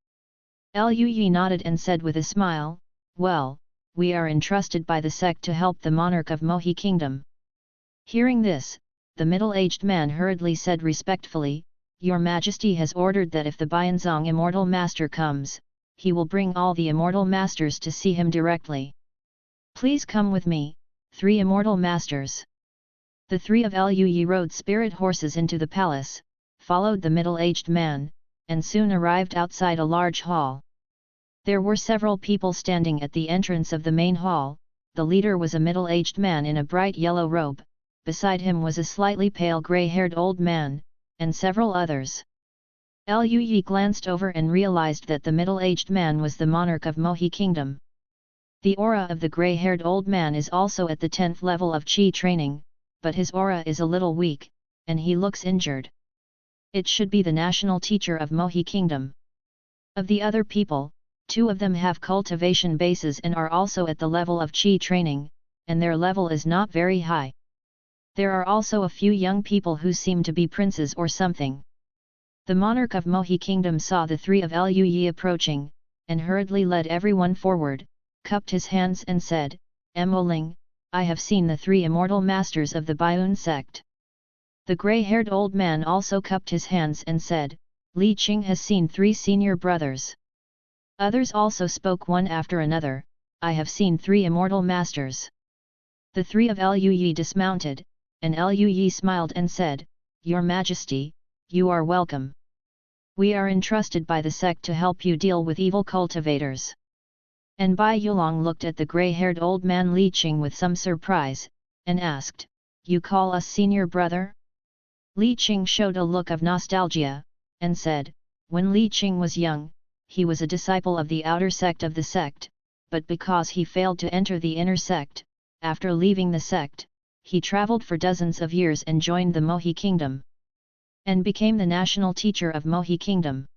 Lu Yi nodded and said with a smile, "Well, we are entrusted by the sect to help the monarch of Mohi Kingdom." Hearing this, the middle-aged man hurriedly said respectfully, "Your Majesty has ordered that if the Baianzong immortal master comes, he will bring all the immortal masters to see him directly. Please come with me, three immortal masters." The three of Lu Yi rode spirit horses into the palace, followed the middle-aged man, and soon arrived outside a large hall. There were several people standing at the entrance of the main hall. The leader was a middle-aged man in a bright yellow robe, beside him was a slightly pale grey-haired old man, and several others. Lu Yi glanced over and realized that the middle-aged man was the monarch of Mohi Kingdom. The aura of the grey-haired old man is also at the 10th level of Qi training, but his aura is a little weak, and he looks injured. It should be the national teacher of Mohi Kingdom. Of the other people, two of them have cultivation bases and are also at the level of Qi training, and their level is not very high. There are also a few young people who seem to be princes or something. The monarch of Mohi Kingdom saw the three of Lu Yi approaching, and hurriedly led everyone forward, cupped his hands and said, "Emoling, I have seen the three immortal masters of the Baiun sect." The grey-haired old man also cupped his hands and said, "Li Qing has seen three senior brothers." Others also spoke one after another, "I have seen three immortal masters." The three of Lu Yi dismounted, and Lu Yi smiled and said, "Your Majesty, you are welcome. We are entrusted by the sect to help you deal with evil cultivators." And Bai Yulong looked at the grey-haired old man Li Qing with some surprise, and asked, "You call us senior brother?" Li Qing showed a look of nostalgia, and said, "When Li Qing was young, he was a disciple of the outer sect of the sect, but because he failed to enter the inner sect, after leaving the sect, he traveled for dozens of years and joined the Mohi kingdom, and became the national teacher of Mohi kingdom.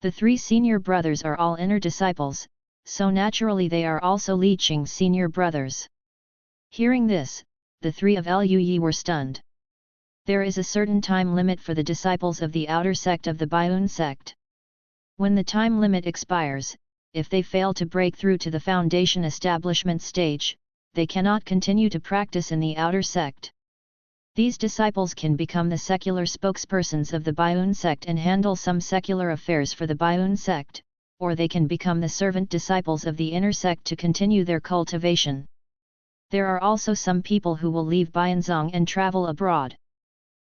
The three senior brothers are all inner disciples, so naturally they are also Li Qing's senior brothers. Hearing this, the three of Lui were stunned. There is a certain time limit for the disciples of the outer sect of the Baiyun sect. When the time limit expires, if they fail to break through to the foundation establishment stage, they cannot continue to practice in the outer sect. These disciples can become the secular spokespersons of the Baiyun sect and handle some secular affairs for the Baiyun sect, or they can become the servant disciples of the inner sect to continue their cultivation. There are also some people who will leave Baiyunzong and travel abroad.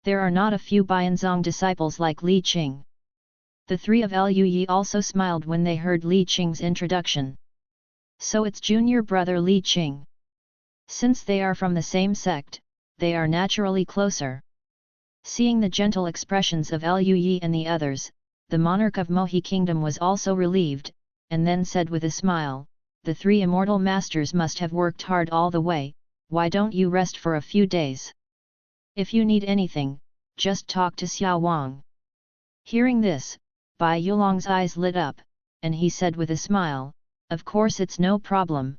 There are not a few Baiyunzong disciples like Li Qing. The three of Lui also smiled when they heard Li Qing's introduction. So it's junior brother Li Qing. Since they are from the same sect, they are naturally closer. Seeing the gentle expressions of Lui and the others, the monarch of Mohi kingdom was also relieved, and then said with a smile, "The three immortal masters must have worked hard all the way, why don't you rest for a few days? If you need anything, just talk to Xiao Wang." Hearing this, Bai Yulong's eyes lit up, and he said with a smile, "Of course it's no problem."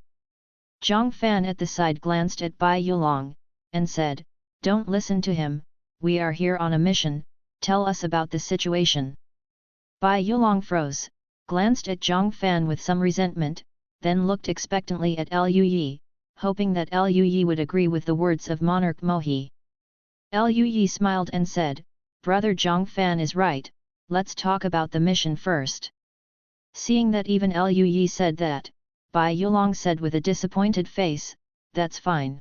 Zhang Fan at the side glanced at Bai Yulong, and said, "Don't listen to him, we are here on a mission, tell us about the situation." Bai Yulong froze, glanced at Zhang Fan with some resentment, then looked expectantly at Lui, hoping that Lui would agree with the words of Monarch Mohi. Lui smiled and said, "Brother Zhang Fan is right, let's talk about the mission first." Seeing that even Lui said that, Bai Yulong said with a disappointed face, "That's fine."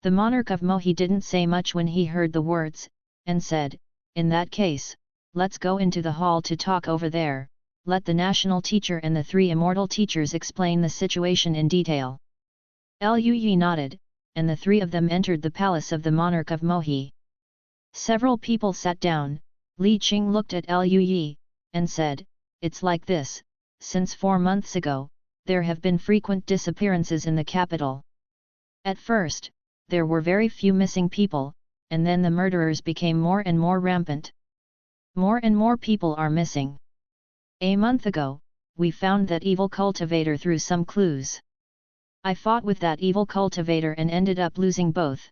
The monarch of Mohi didn't say much when he heard the words, and said, "In that case, let's go into the hall to talk over there, let the national teacher and the three immortal teachers explain the situation in detail." Lui nodded, and the three of them entered the palace of the monarch of Mohi. Several people sat down. Li Qing looked at Lui, and said, "It's like this, since 4 months ago, there have been frequent disappearances in the capital. At first, there were very few missing people, and then the murderers became more and more rampant. More and more people are missing. A month ago, we found that evil cultivator through some clues. I fought with that evil cultivator and ended up losing both.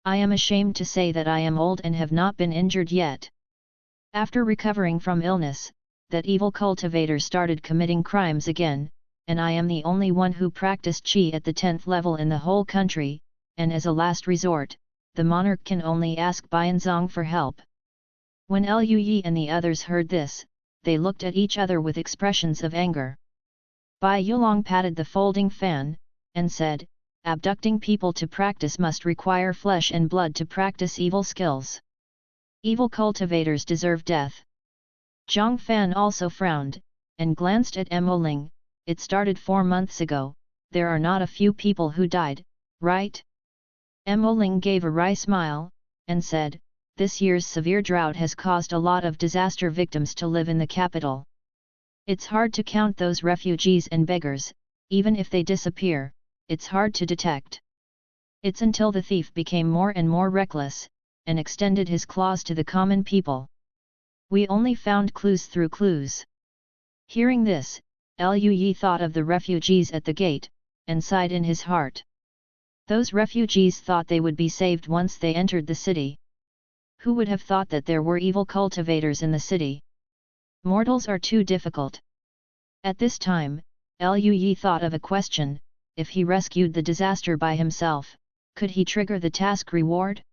I am ashamed to say that I am old and have not been injured yet. After recovering from illness, that evil cultivator started committing crimes again, and I am the only one who practiced Qi at the 10th level in the whole country, and as a last resort, the monarch can only ask Baiyunzong for help." When Lui and the others heard this, they looked at each other with expressions of anger. Bai Yulong patted the folding fan, and said, "Abducting people to practice must require flesh and blood to practice evil skills. Evil cultivators deserve death." Zhang Fan also frowned, and glanced at Mo Ling. "It started 4 months ago, there are not a few people who died, right?" Mo Ling gave a wry smile, and said, "This year's severe drought has caused a lot of disaster victims to live in the capital. It's hard to count those refugees and beggars, even if they disappear, it's hard to detect. It's until the thief became more and more reckless, and extended his claws to the common people. We only found clues through clues." Hearing this, Lui thought of the refugees at the gate, and sighed in his heart. Those refugees thought they would be saved once they entered the city. Who would have thought that there were evil cultivators in the city? Mortals are too difficult. At this time, Lui thought of a question: if he rescued the disaster by himself, could he trigger the task reward?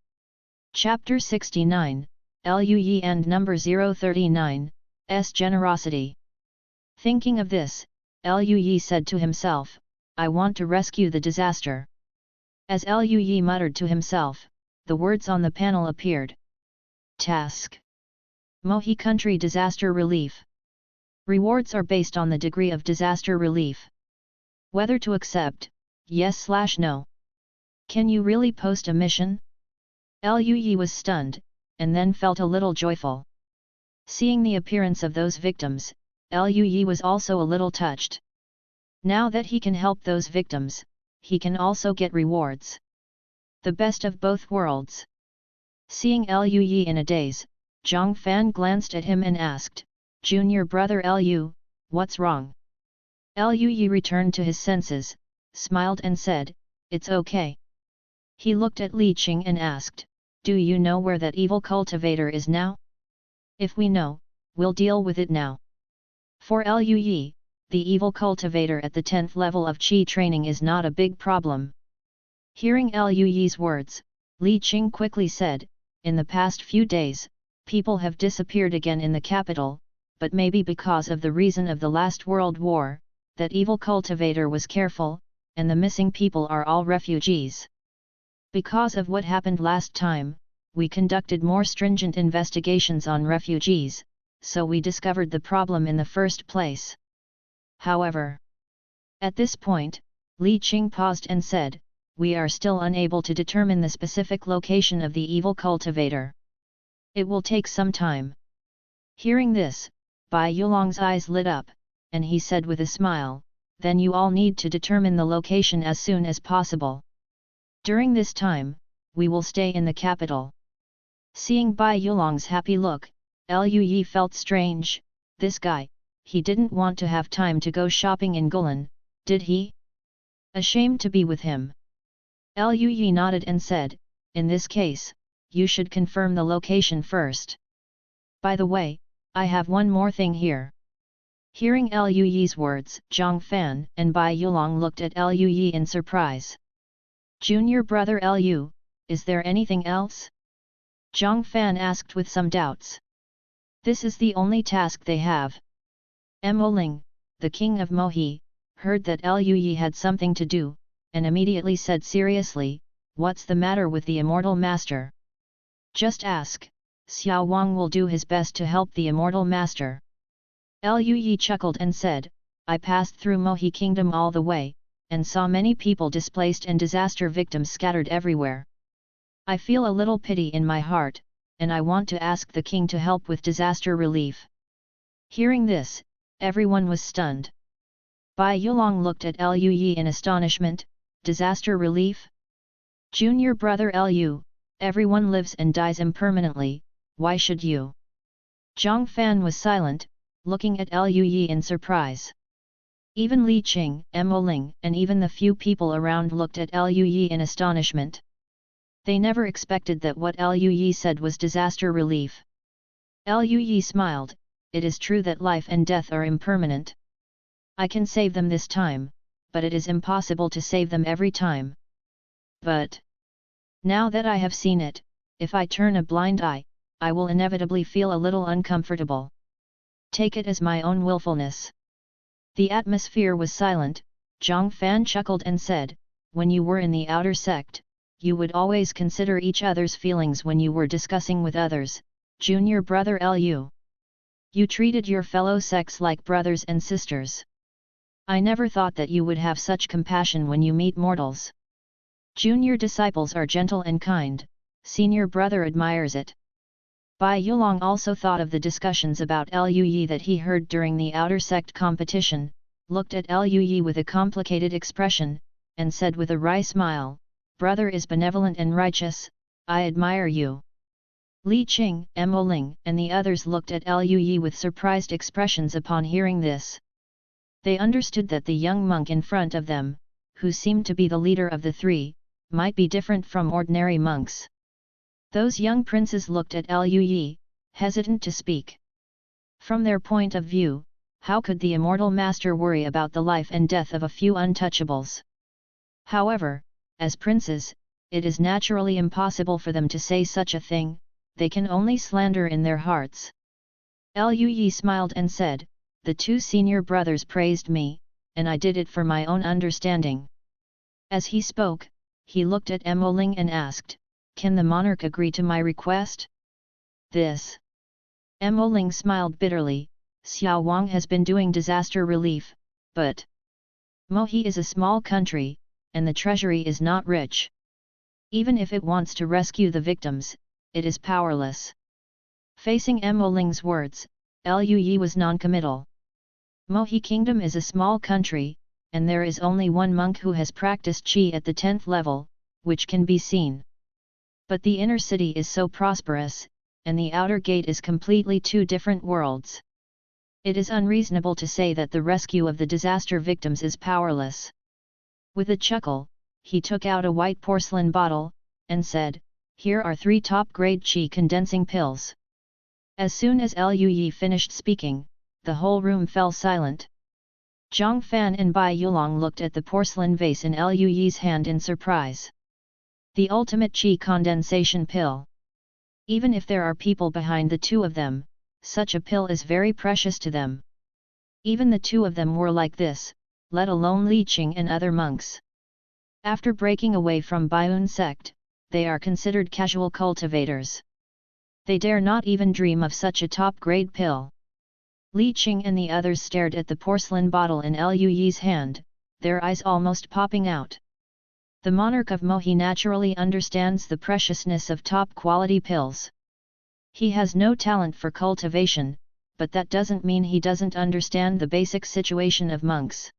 Chapter 69, Lui and number 039, S Generosity. Thinking of this, Lui said to himself, "I want to rescue the disaster." As Lui muttered to himself, the words on the panel appeared. Task: Mohi Country Disaster Relief. Rewards are based on the degree of disaster relief. Whether to accept, yes/no. Can you really post a mission? Lui was stunned, and then felt a little joyful. Seeing the appearance of those victims, Lui was also a little touched. Now that he can help those victims, he can also get rewards. The best of both worlds. Seeing Lu Yi in a daze, Zhang Fan glanced at him and asked, "Junior brother Lu, what's wrong?" Lu Yi returned to his senses, smiled and said, "It's okay." He looked at Li Qing and asked, "Do you know where that evil cultivator is now? If we know, we'll deal with it now." For Lu Yi, the evil cultivator at the 10th level of Qi training is not a big problem. Hearing Lu Yi's words, Li Qing quickly said, "In the past few days, people have disappeared again in the capital, but maybe because of the reason of the last World War, that evil cultivator was careful, and the missing people are all refugees. Because of what happened last time, we conducted more stringent investigations on refugees, so we discovered the problem in the first place." However, at this point, Li Qing paused and said, "We are still unable to determine the specific location of the evil cultivator. It will take some time." Hearing this, Bai Yulong's eyes lit up, and he said with a smile, "Then you all need to determine the location as soon as possible. During this time, we will stay in the capital." Seeing Bai Yulong's happy look, Lu Yi felt strange. This guy, he didn't want to have time to go shopping in Gulan, did he? Ashamed to be with him. Lu Yi nodded and said, "In this case, you should confirm the location first. By the way, I have one more thing here." Hearing Lu Yi's words, Zhang Fan and Bai Yulong looked at Lu Yi in surprise. "Junior brother Lu, is there anything else?" Zhang Fan asked with some doubts. "This is the only task they have." Mo Ling, the king of Mohi, heard that Lu Yi had something to do, and immediately said seriously, "What's the matter with the Immortal Master?" "Just ask, Xiao Wang will do his best to help the Immortal Master." Lu Yi chuckled and said, "I passed through Mohi Kingdom all the way, and saw many people displaced and disaster victims scattered everywhere. I feel a little pity in my heart, and I want to ask the king to help with disaster relief." Hearing this, everyone was stunned. Bai Yulong looked at Lu Yi in astonishment. "Disaster relief? Junior brother Lu, everyone lives and dies impermanently, why should you?" Zhang Fan was silent, looking at Lu Yi in surprise. Even Li Qing, Mo Ling and even the few people around looked at Lu Yi in astonishment. They never expected that what Lu Yi said was disaster relief. Lu Yi smiled, "It is true that life and death are impermanent. I can save them this time, but it is impossible to save them every time. But now that I have seen it, if I turn a blind eye, I will inevitably feel a little uncomfortable. Take it as my own willfulness." The atmosphere was silent. Zhang Fan chuckled and said, "When you were in the outer sect, you would always consider each other's feelings when you were discussing with others, junior brother Lu. You treated your fellow sects like brothers and sisters. I never thought that you would have such compassion when you meet mortals. Junior disciples are gentle and kind, senior brother admires it." Bai Yulong also thought of the discussions about Lu Yi that he heard during the outer sect competition, looked at Lu Yi with a complicated expression, and said with a wry smile, "Brother is benevolent and righteous, I admire you." Li Qing, Mo Ling and the others looked at Lu Yi with surprised expressions upon hearing this. They understood that the young monk in front of them, who seemed to be the leader of the three, might be different from ordinary monks. Those young princes looked at Lu Yi, hesitant to speak. From their point of view, how could the Immortal Master worry about the life and death of a few untouchables? However, as princes, it is naturally impossible for them to say such a thing, they can only slander in their hearts. Lu Yi smiled and said, "The two senior brothers praised me, and I did it for my own understanding." As he spoke, he looked at Mo Ling and asked, "Can the monarch agree to my request?" "This." Mo Ling smiled bitterly, "Xiao Wang has been doing disaster relief, but Mohi is a small country, and the treasury is not rich. Even if it wants to rescue the victims, it is powerless." Facing Mo Ling's words, Lu Yi was non-committal. Mohi Kingdom is a small country, and there is only one monk who has practiced Qi at the 10th level, which can be seen. But the inner city is so prosperous, and the outer gate is completely two different worlds. It is unreasonable to say that the rescue of the disaster victims is powerless. With a chuckle, he took out a white porcelain bottle, and said, "Here are 3 top-grade Qi condensing pills." As soon as Liu finished speaking, the whole room fell silent. Zhang Fan and Bai Yulong looked at the porcelain vase in Liu's hand in surprise. The ultimate Qi condensation pill. Even if there are people behind the two of them, such a pill is very precious to them. Even the two of them were like this, let alone Li Qing and other monks. After breaking away from Baiyun sect, they are considered casual cultivators. They dare not even dream of such a top-grade pill. Li Qing and the others stared at the porcelain bottle in Liu's hand, their eyes almost popping out. The monarch of Mohi naturally understands the preciousness of top-quality pills. He has no talent for cultivation, but that doesn't mean he doesn't understand the basic situation of monks.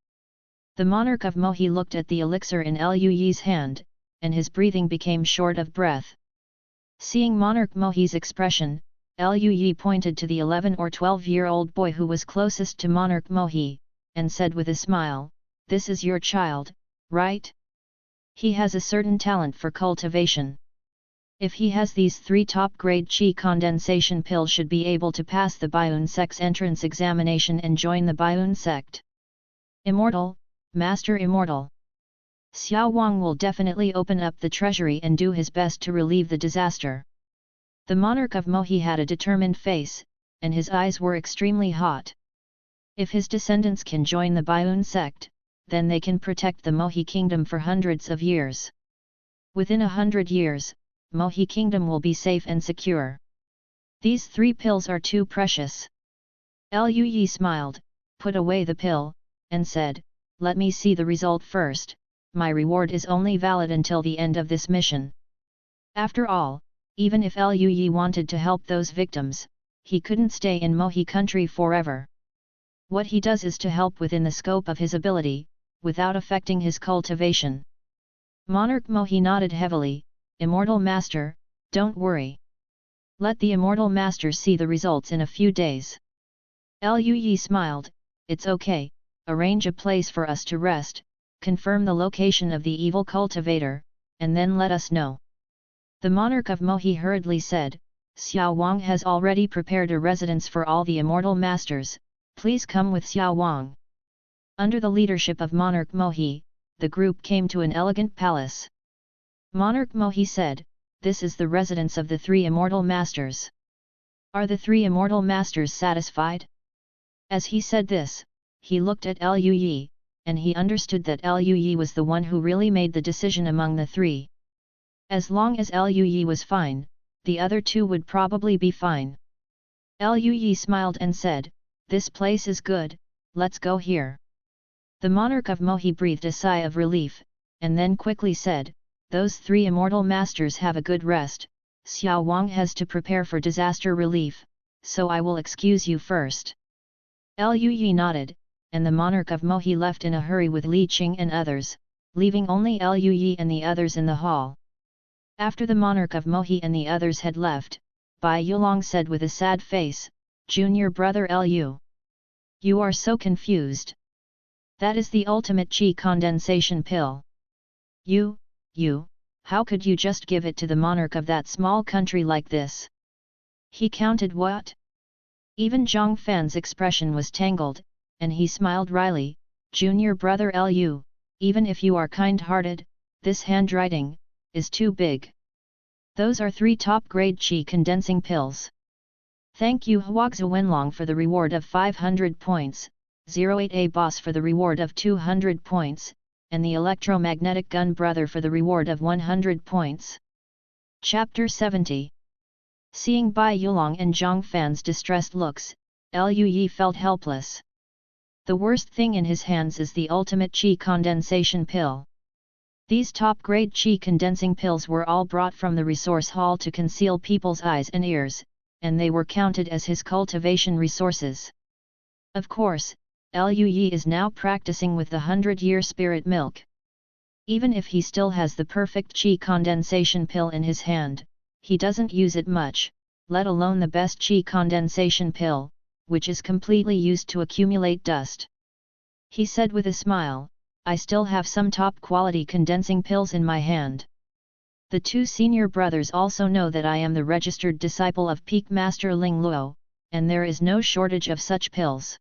The monarch of Mohi looked at the elixir in Liu's hand, and his breathing became short of breath. Seeing monarch Mohi's expression, Liu pointed to the 11 or 12-year-old boy who was closest to monarch Mohi, and said with a smile, "This is your child, right? He has a certain talent for cultivation. If he has these 3 top-grade Qi condensation pills, should be able to pass the Baiyun sect's entrance examination and join the Baiyun sect. Immortal, Master Immortal. Xiao Wang will definitely open up the treasury and do his best to relieve the disaster." The monarch of Mohi had a determined face, and his eyes were extremely hot. If his descendants can join the Baiyun sect, then they can protect the Mohi kingdom for hundreds of years. Within 100 years, Mohi kingdom will be safe and secure. These 3 pills are too precious. Liu smiled, put away the pill, and said, "Let me see the result first, my reward is only valid until the end of this mission." After all, even if Liu wanted to help those victims, he couldn't stay in Mohi country forever. What he does is to help within the scope of his ability, without affecting his cultivation. Monarch Mohi nodded heavily, "Immortal Master, don't worry. Let the Immortal Master see the results in a few days." Liu smiled, "It's okay, arrange a place for us to rest, confirm the location of the evil cultivator, and then let us know." The monarch of Mohi hurriedly said, "Xiao Wang has already prepared a residence for all the Immortal Masters, please come with Xiao Wang." Under the leadership of monarch Mohi, the group came to an elegant palace. Monarch Mohi said, "This is the residence of the 3 Immortal Masters. Are the 3 Immortal Masters satisfied?" As he said this, he looked at Liu, and he understood that Liu was the one who really made the decision among the 3. As long as Liu was fine, the other 2 would probably be fine. Liu smiled and said, "This place is good, let's go here." The monarch of Mohi breathed a sigh of relief, and then quickly said, "Those 3 Immortal Masters have a good rest, Xiao Wang has to prepare for disaster relief, so I will excuse you first." Liu nodded, and the monarch of Mohi left in a hurry with Li Qing and others, leaving only Liu and the others in the hall. After the monarch of Mohi and the others had left, Bai Yulong said with a sad face, "Junior brother Liu. You are so confused. That is the ultimate Qi condensation pill. You, how could you just give it to the monarch of that small country like this? He counted what?" Even Zhang Fan's expression was tangled, and he smiled wryly, "Junior brother Liu, even if you are kind-hearted, this handwriting is too big. Those are 3 top-grade Qi condensing pills. Thank you Huoxia Wenlong for the reward of 500 points, 08A Boss for the reward of 200 points, and the Electromagnetic Gun Brother for the reward of 100 points. Chapter 70. Seeing Bai Yulong and Zhang Fan's distressed looks, Liu felt helpless. The worst thing in his hands is the ultimate Qi condensation pill. These top-grade Qi condensing pills were all brought from the resource hall to conceal people's eyes and ears, and they were counted as his cultivation resources. Of course, Liu Yi is now practicing with the 100-year spirit milk. Even if he still has the Perfect Qi Condensation Pill in his hand, he doesn't use it much, let alone the best Qi Condensation Pill, which is completely used to accumulate dust. He said with a smile, I still have some top-quality condensing pills in my hand. The two senior brothers also know that I am the registered disciple of Peak Master Ling Luo, and there is no shortage of such pills.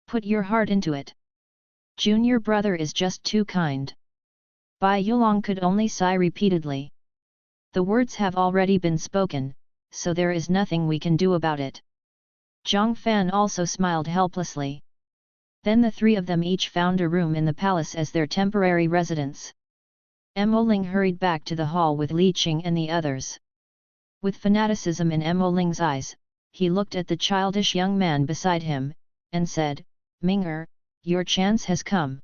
Put your heart into it. Junior brother is just too kind. Bai Yulong could only sigh repeatedly. The words have already been spoken, so there is nothing we can do about it. Zhang Fan also smiled helplessly. Then the three of them each found a room in the palace as their temporary residence. Mo Ling hurried back to the hall with Li Qing and the others. With fanaticism in Mo Ling's eyes, he looked at the childish young man beside him, and said, Ming-er, your chance has come.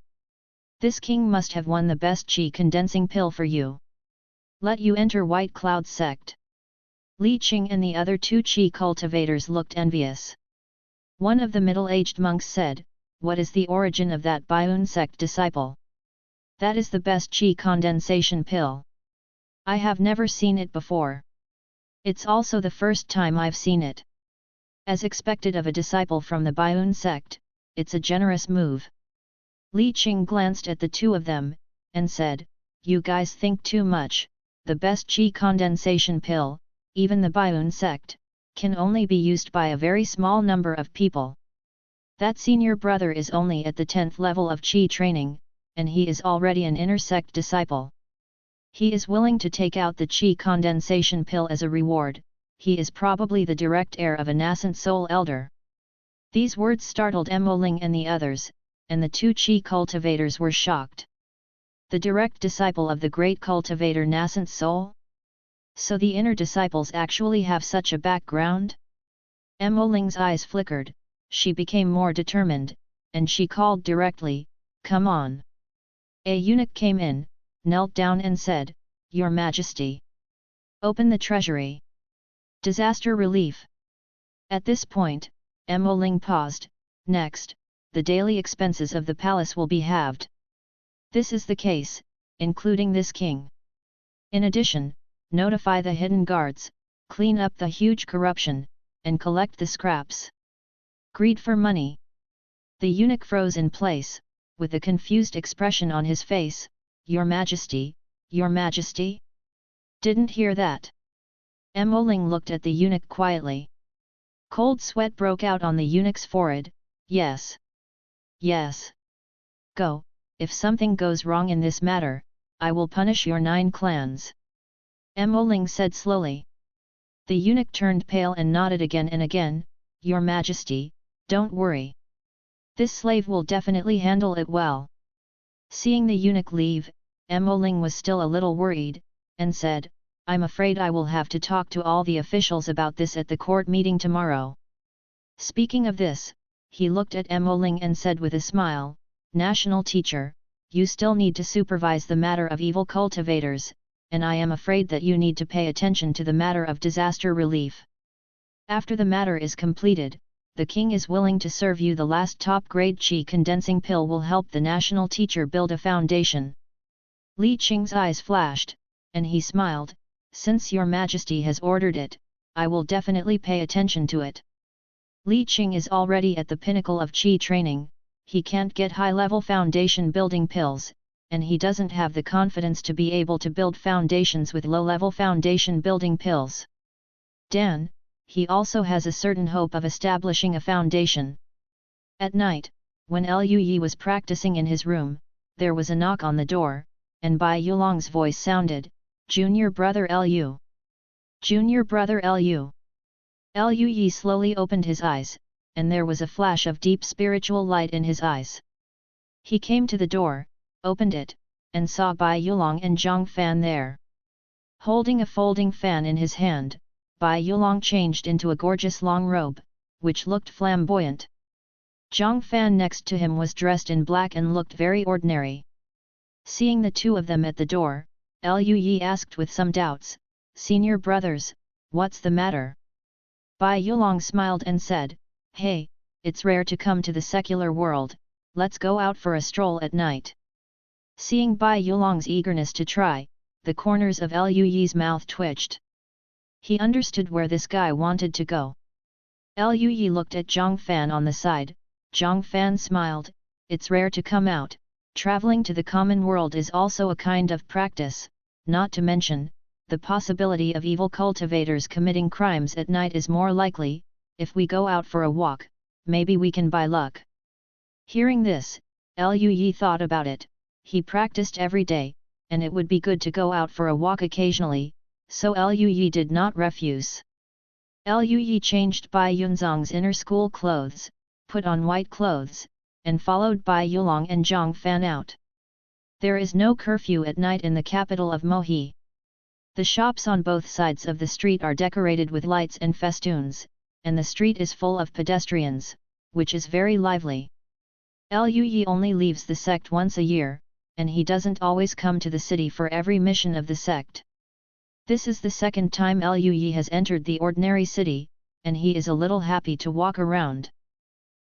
This king must have won the best Qi condensing pill for you. Let you enter White Cloud Sect. Li Qing and the other two Qi cultivators looked envious. One of the middle-aged monks said, what is the origin of that Outer Sect Disciple? That is the best Qi condensation pill. I have never seen it before. It's also the first time I've seen it. As expected of a disciple from the Outer Sect, it's a generous move. Li Qing glanced at the two of them, and said, you guys think too much, the best Qi condensation pill, even the Outer Sect, can only be used by a very small number of people. That senior brother is only at the 10th level of Qi training, and he is already an Inner Sect disciple. He is willing to take out the Qi condensation pill as a reward, he is probably the direct heir of a nascent soul elder. These words startled Mo Ling and the others, and the two Qi cultivators were shocked. The direct disciple of the great cultivator nascent soul? So the inner disciples actually have such a background? Mo Ling's eyes flickered, she became more determined, and she called directly, come on. A eunuch came in, knelt down and said, Your Majesty. Open the treasury. Disaster relief. At this point, Mo Ling paused, next, the daily expenses of the palace will be halved. This is the case, including this king. In addition, notify the hidden guards, clean up the huge corruption, and collect the scraps. Greed for money. The eunuch froze in place, with a confused expression on his face, Your Majesty, Your Majesty? Didn't hear that. Mo Ling looked at the eunuch quietly. Cold sweat broke out on the eunuch's forehead, yes. Yes. Go, if something goes wrong in this matter, I will punish your 9 clans. Mo Ling said slowly. The eunuch turned pale and nodded again and again, Your Majesty, don't worry. This slave will definitely handle it well. Seeing the eunuch leave, Mo Ling was still a little worried, and said, I'm afraid I will have to talk to all the officials about this at the court meeting tomorrow. Speaking of this, he looked at Mo Ling and said with a smile, National teacher, you still need to supervise the matter of evil cultivators, and I am afraid that you need to pay attention to the matter of disaster relief. After the matter is completed, the king is willing to serve you the last top-grade Qi condensing pill will help the national teacher build a foundation. Li Qing's eyes flashed, and he smiled, since your majesty has ordered it, I will definitely pay attention to it. Li Qing is already at the pinnacle of Qi training, he can't get high-level foundation building pills, and he doesn't have the confidence to be able to build foundations with low-level foundation building pills. Dan, he also has a certain hope of establishing a foundation. At night, when Liu Yi was practicing in his room, there was a knock on the door, and Bai Yulong's voice sounded, Junior brother Liu. Junior brother Liu. Liu Yi slowly opened his eyes, and there was a flash of deep spiritual light in his eyes. He came to the door, opened it, and saw Bai Yulong and Zhang Fan there. Holding a folding fan in his hand, Bai Yulong changed into a gorgeous long robe, which looked flamboyant. Zhang Fan next to him was dressed in black and looked very ordinary. Seeing the two of them at the door, Liu Yi asked with some doubts, Senior brothers, what's the matter? Bai Yulong smiled and said, Hey, it's rare to come to the secular world, let's go out for a stroll at night. Seeing Bai Yulong's eagerness to try, the corners of Lu Yi's mouth twitched. He understood where this guy wanted to go. Lu Yi looked at Zhang Fan on the side. Zhang Fan smiled, it's rare to come out, traveling to the common world is also a kind of practice, not to mention, the possibility of evil cultivators committing crimes at night is more likely. If we go out for a walk, maybe we can buy luck. Hearing this, Lu Yi thought about it. He practiced every day, and it would be good to go out for a walk occasionally, so Lu Yi did not refuse. Lu Yi changed Bai Yunzong's inner school clothes, put on white clothes, and followed Bai Yulong and Zhang Fan out. There is no curfew at night in the capital of Mohe. The shops on both sides of the street are decorated with lights and festoons, and the street is full of pedestrians, which is very lively. Lu Yi only leaves the sect once a year, and he doesn't always come to the city for every mission of the sect. This is the second time Lu Yi has entered the ordinary city, and he is a little happy to walk around.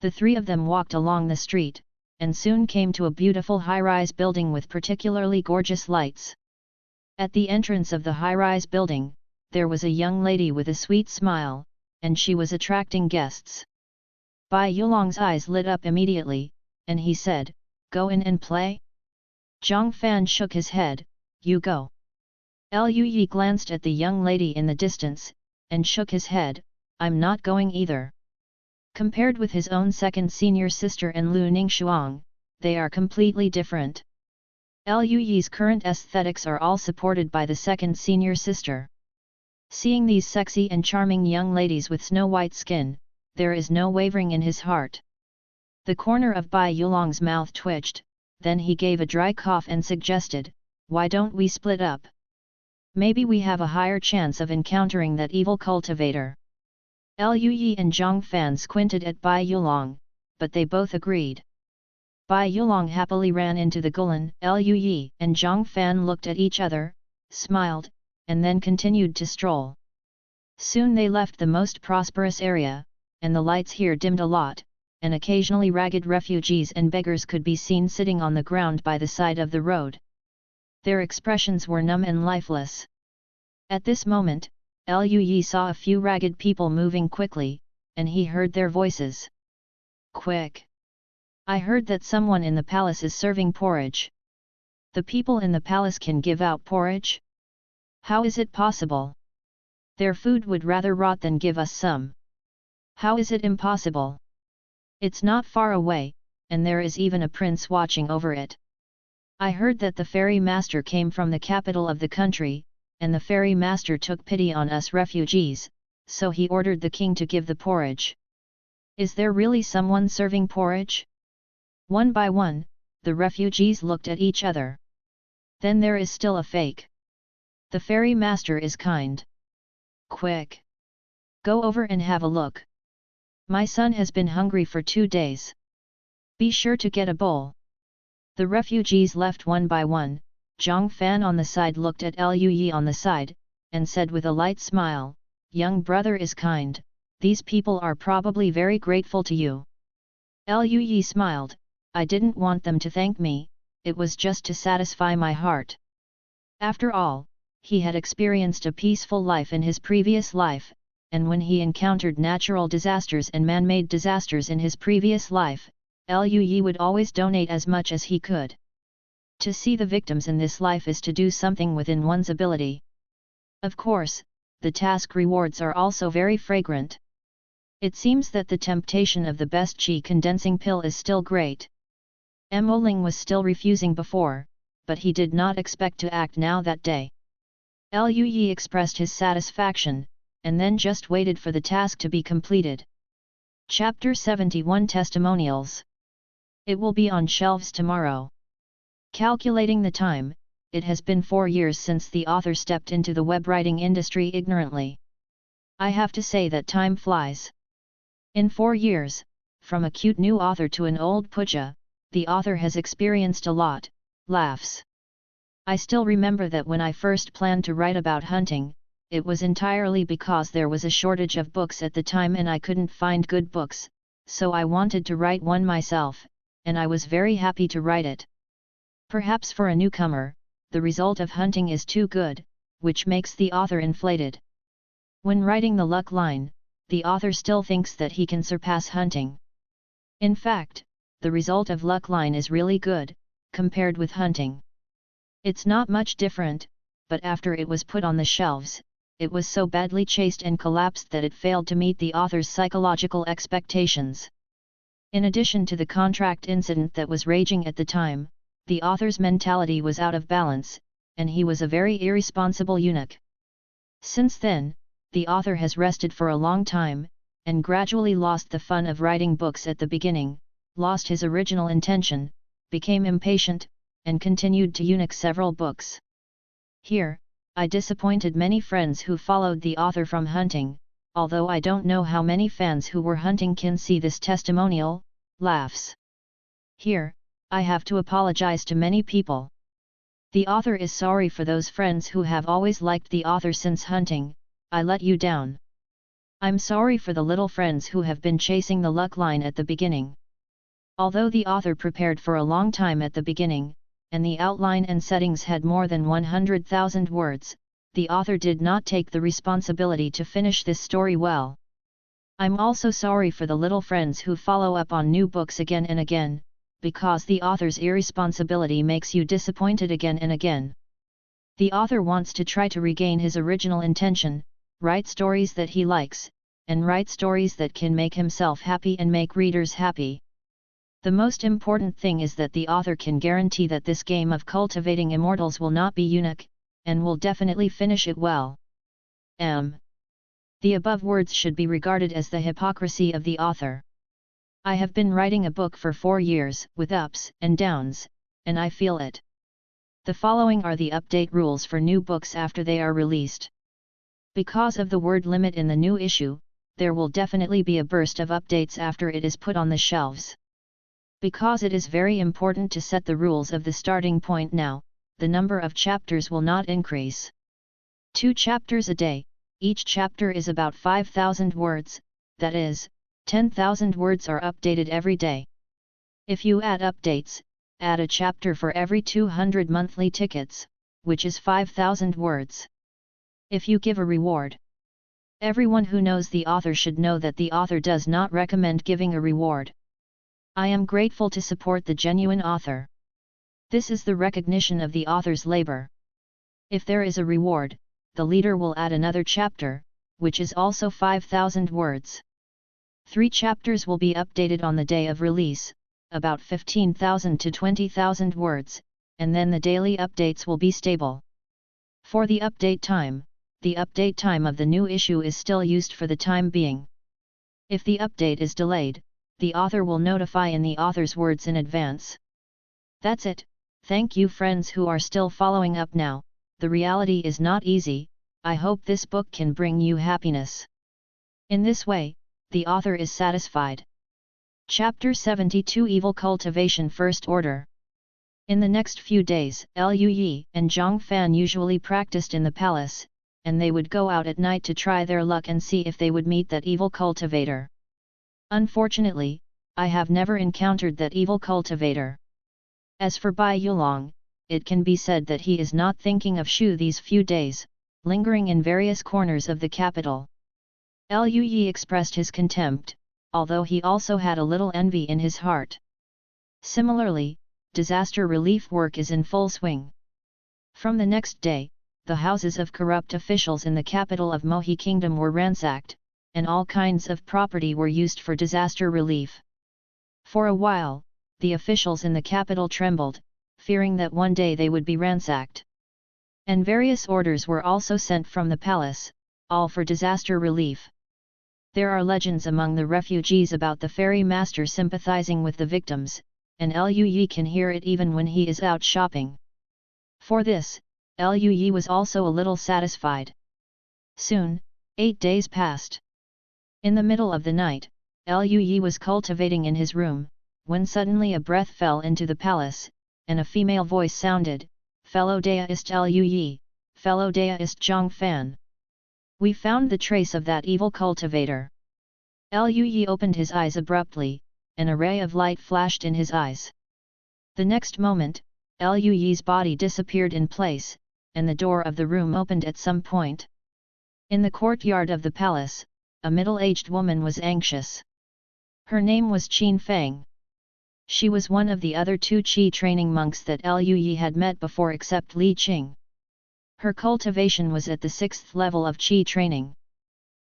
The three of them walked along the street, and soon came to a beautiful high-rise building with particularly gorgeous lights. At the entrance of the high-rise building, there was a young lady with a sweet smile, and she was attracting guests. Bai Yulong's eyes lit up immediately, and he said, "Go in and play?" Zhang Fan shook his head, "You go." Lu Yi glanced at the young lady in the distance, and shook his head, "I'm not going either." Compared with his own second senior sister and Lu Ningxuang, they are completely different. Lu Yi's current aesthetics are all supported by the second senior sister. Seeing these sexy and charming young ladies with snow-white skin, there is no wavering in his heart. The corner of Bai Yulong's mouth twitched, then he gave a dry cough and suggested, "Why don't we split up? Maybe we have a higher chance of encountering that evil cultivator." Lu Yi and Zhang Fan squinted at Bai Yulong, but they both agreed. Bai Yulong happily ran into the Gulan. Lu Yi and Zhang Fan looked at each other, smiled, and then continued to stroll. Soon they left the most prosperous area, and the lights here dimmed a lot, and occasionally ragged refugees and beggars could be seen sitting on the ground by the side of the road. Their expressions were numb and lifeless. At this moment, Lu Yi saw a few ragged people moving quickly, and he heard their voices. "Quick! I heard that someone in the palace is serving porridge. The people in the palace can give out porridge? How is it possible? Their food would rather rot than give us some. How is it impossible? It's not far away, and there is even a prince watching over it. I heard that the ferry master came from the capital of the country, and the ferry master took pity on us refugees, so he ordered the king to give the porridge. Is there really someone serving porridge?" One by one, the refugees looked at each other. "Then there is still a fake. The ferry master is kind. Quick! Go over and have a look. My son has been hungry for 2 days. Be sure to get a bowl." The refugees left one by one. Zhang Fan on the side looked at Lu Yi on the side, and said with a light smile, "Young brother is kind, these people are probably very grateful to you." Lu Yi smiled, "I didn't want them to thank me, it was just to satisfy my heart." After all, he had experienced a peaceful life in his previous life, and when he encountered natural disasters and man-made disasters in his previous life, Lu Yi would always donate as much as he could. To see the victims in this life is to do something within one's ability. Of course, the task rewards are also very fragrant. It seems that the temptation of the best Qi condensing pill is still great. Mo Ling was still refusing before, but he did not expect to act now that day. Lu Yi expressed his satisfaction, and then just waited for the task to be completed. Chapter 71 Testimonials. It will be on shelves tomorrow. Calculating the time, it has been 4 years since the author stepped into the web writing industry ignorantly. I have to say that time flies. In 4 years, from a cute new author to an old puja, the author has experienced a lot, laughs. I still remember that when I first planned to write about hunting, it was entirely because there was a shortage of books at the time and I couldn't find good books, so I wanted to write one myself, and I was very happy to write it. Perhaps for a newcomer, the result of hunting is too good, which makes the author inflated. When writing the luck line, the author still thinks that he can surpass hunting. In fact, the result of luck line is really good, compared with hunting. It's not much different, but after it was put on the shelves, it was so badly chased and collapsed that it failed to meet the author's psychological expectations. In addition to the contract incident that was raging at the time, the author's mentality was out of balance, and he was a very irresponsible eunuch. Since then, the author has rested for a long time, and gradually lost the fun of writing books at the beginning, lost his original intention, became impatient, and continued to eunuch several books. Here, I disappointed many friends who followed the author from hunting, although I don't know how many fans who were hunting can see this testimonial, laughs. Here, I have to apologize to many people. The author is sorry for those friends who have always liked the author since hunting, I let you down. I'm sorry for the little friends who have been chasing the luck line at the beginning. Although the author prepared for a long time at the beginning, and the outline and settings had more than 100,000 words, the author did not take the responsibility to finish this story well. I'm also sorry for the little friends who follow up on new books again and again, because the author's irresponsibility makes you disappointed again and again. The author wants to try to regain his original intention, write stories that he likes, and write stories that can make himself happy and make readers happy. The most important thing is that the author can guarantee that this game of cultivating immortals will not be eunuch, and will definitely finish it well. The above words should be regarded as the hypocrisy of the author. I have been writing a book for 4 years, with ups and downs, and I feel it. The following are the update rules for new books after they are released. Because of the word limit in the new issue, there will definitely be a burst of updates after it is put on the shelves. Because it is very important to set the rules of the starting point now, the number of chapters will not increase. 2 chapters a day, each chapter is about 5,000 words, that is, 10,000 words are updated every day. If you add updates, add a chapter for every 200 monthly tickets, which is 5,000 words. If you give a reward. Everyone who knows the author should know that the author does not recommend giving a reward. I am grateful to support the genuine author. This is the recognition of the author's labor. If there is a reward, the leader will add another chapter, which is also 5,000 words. 3 chapters will be updated on the day of release, about 15,000 to 20,000 words, and then the daily updates will be stable. For the update time of the new issue is still used for the time being. If the update is delayed, the author will notify in the author's words in advance. That's it, thank you friends who are still following up now, the reality is not easy, I hope this book can bring you happiness. In this way, the author is satisfied. Chapter 72 Evil Cultivation First Order. In the next few days, Liu Yi and Zhang Fan usually practiced in the palace, and they would go out at night to try their luck and see if they would meet that evil cultivator. Unfortunately, I have never encountered that evil cultivator. As for Bai Yulong, it can be said that he is not thinking of Shu these few days, lingering in various corners of the capital. Liu Yi expressed his contempt, although he also had a little envy in his heart. Similarly, disaster relief work is in full swing. From the next day, the houses of corrupt officials in the capital of Mohi Kingdom were ransacked, and all kinds of property were used for disaster relief. For a while, the officials in the capital trembled, fearing that one day they would be ransacked. And various orders were also sent from the palace, all for disaster relief. There are legends among the refugees about the ferry master sympathizing with the victims, and Liu Yi can hear it even when he is out shopping. For this, Liu Yi was also a little satisfied. Soon, 8 days passed. In the middle of the night, Liu Yi was cultivating in his room, when suddenly a breath fell into the palace, and a female voice sounded, "Fellow Daoist Liu Yi, fellow Daoist Zhang Fan. We found the trace of that evil cultivator." Lui opened his eyes abruptly, and a ray of light flashed in his eyes. The next moment, Lui's body disappeared in place, and the door of the room opened at some point. In the courtyard of the palace, a middle-aged woman was anxious. Her name was Qin Feng. She was one of the other 2 Qi training monks that Lui had met before except Li Qing. Her cultivation was at the 6th level of Qi training.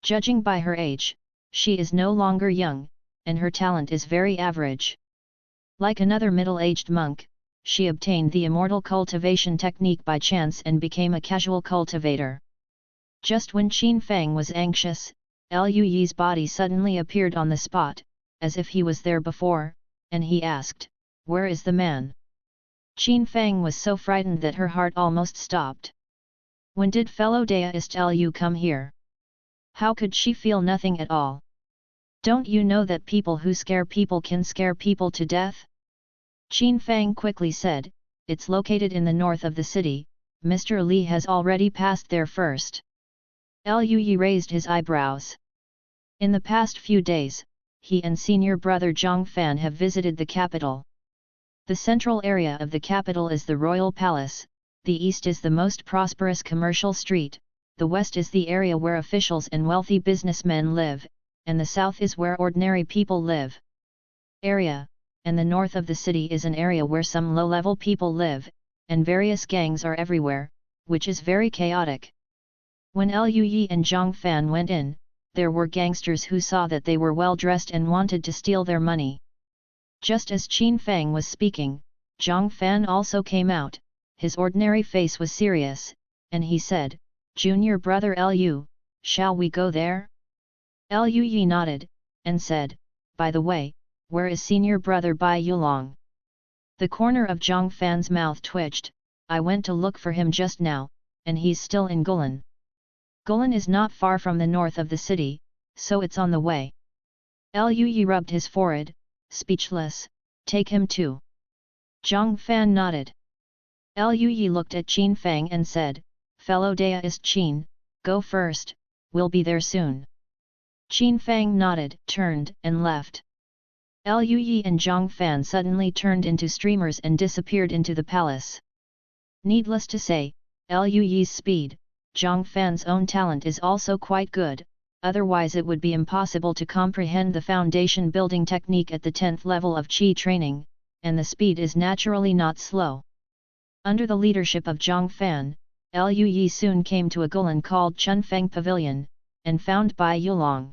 Judging by her age, she is no longer young, and her talent is very average. Like another middle-aged monk, she obtained the Immortal Cultivation technique by chance and became a casual cultivator. Just when Qin Feng was anxious, Lui's body suddenly appeared on the spot, as if he was there before, and he asked, "Where is the man?" Qin Feng was so frightened that her heart almost stopped. When did fellow deist Lu come here? How could she feel nothing at all? Don't you know that people who scare people can scare people to death? Qin Feng quickly said, "It's located in the north of the city, Mr. Li has already passed there first." Lui raised his eyebrows. In the past few days, he and senior brother Zhang Fan have visited the capital. The central area of the capital is the royal palace, the east is the most prosperous commercial street, the west is the area where officials and wealthy businessmen live, and the south is where ordinary people live. And the north of the city is an area where some low-level people live, and various gangs are everywhere, which is very chaotic. When Lui and Zhang Fan went in, there were gangsters who saw that they were well dressed and wanted to steal their money. Just as Qin Feng was speaking, Zhang Fan also came out, his ordinary face was serious, and he said, "Junior brother Lu, shall we go there?" Lui nodded, and said, "By the way, where is senior brother Bai Yulong?" The corner of Zhang Fan's mouth twitched. "I went to look for him just now, and he's still in Gulan. Gulan is not far from the north of the city, so it's on the way." Lui rubbed his forehead, speechless. "Take him too." Zhang Fan nodded. Lui looked at Qin Feng and said, "Fellow deist Qin, go first, we'll be there soon." Qin Feng nodded, turned, and left. Lui and Zhang Fan suddenly turned into streamers and disappeared into the palace. Needless to say, Lui's speed, Zhang Fan's own talent is also quite good, otherwise it would be impossible to comprehend the foundation building technique at the 10th level of Qi training, and the speed is naturally not slow. Under the leadership of Zhang Fan, Lui soon came to a Gulan called Chunfeng Pavilion, and found Bai Yulong.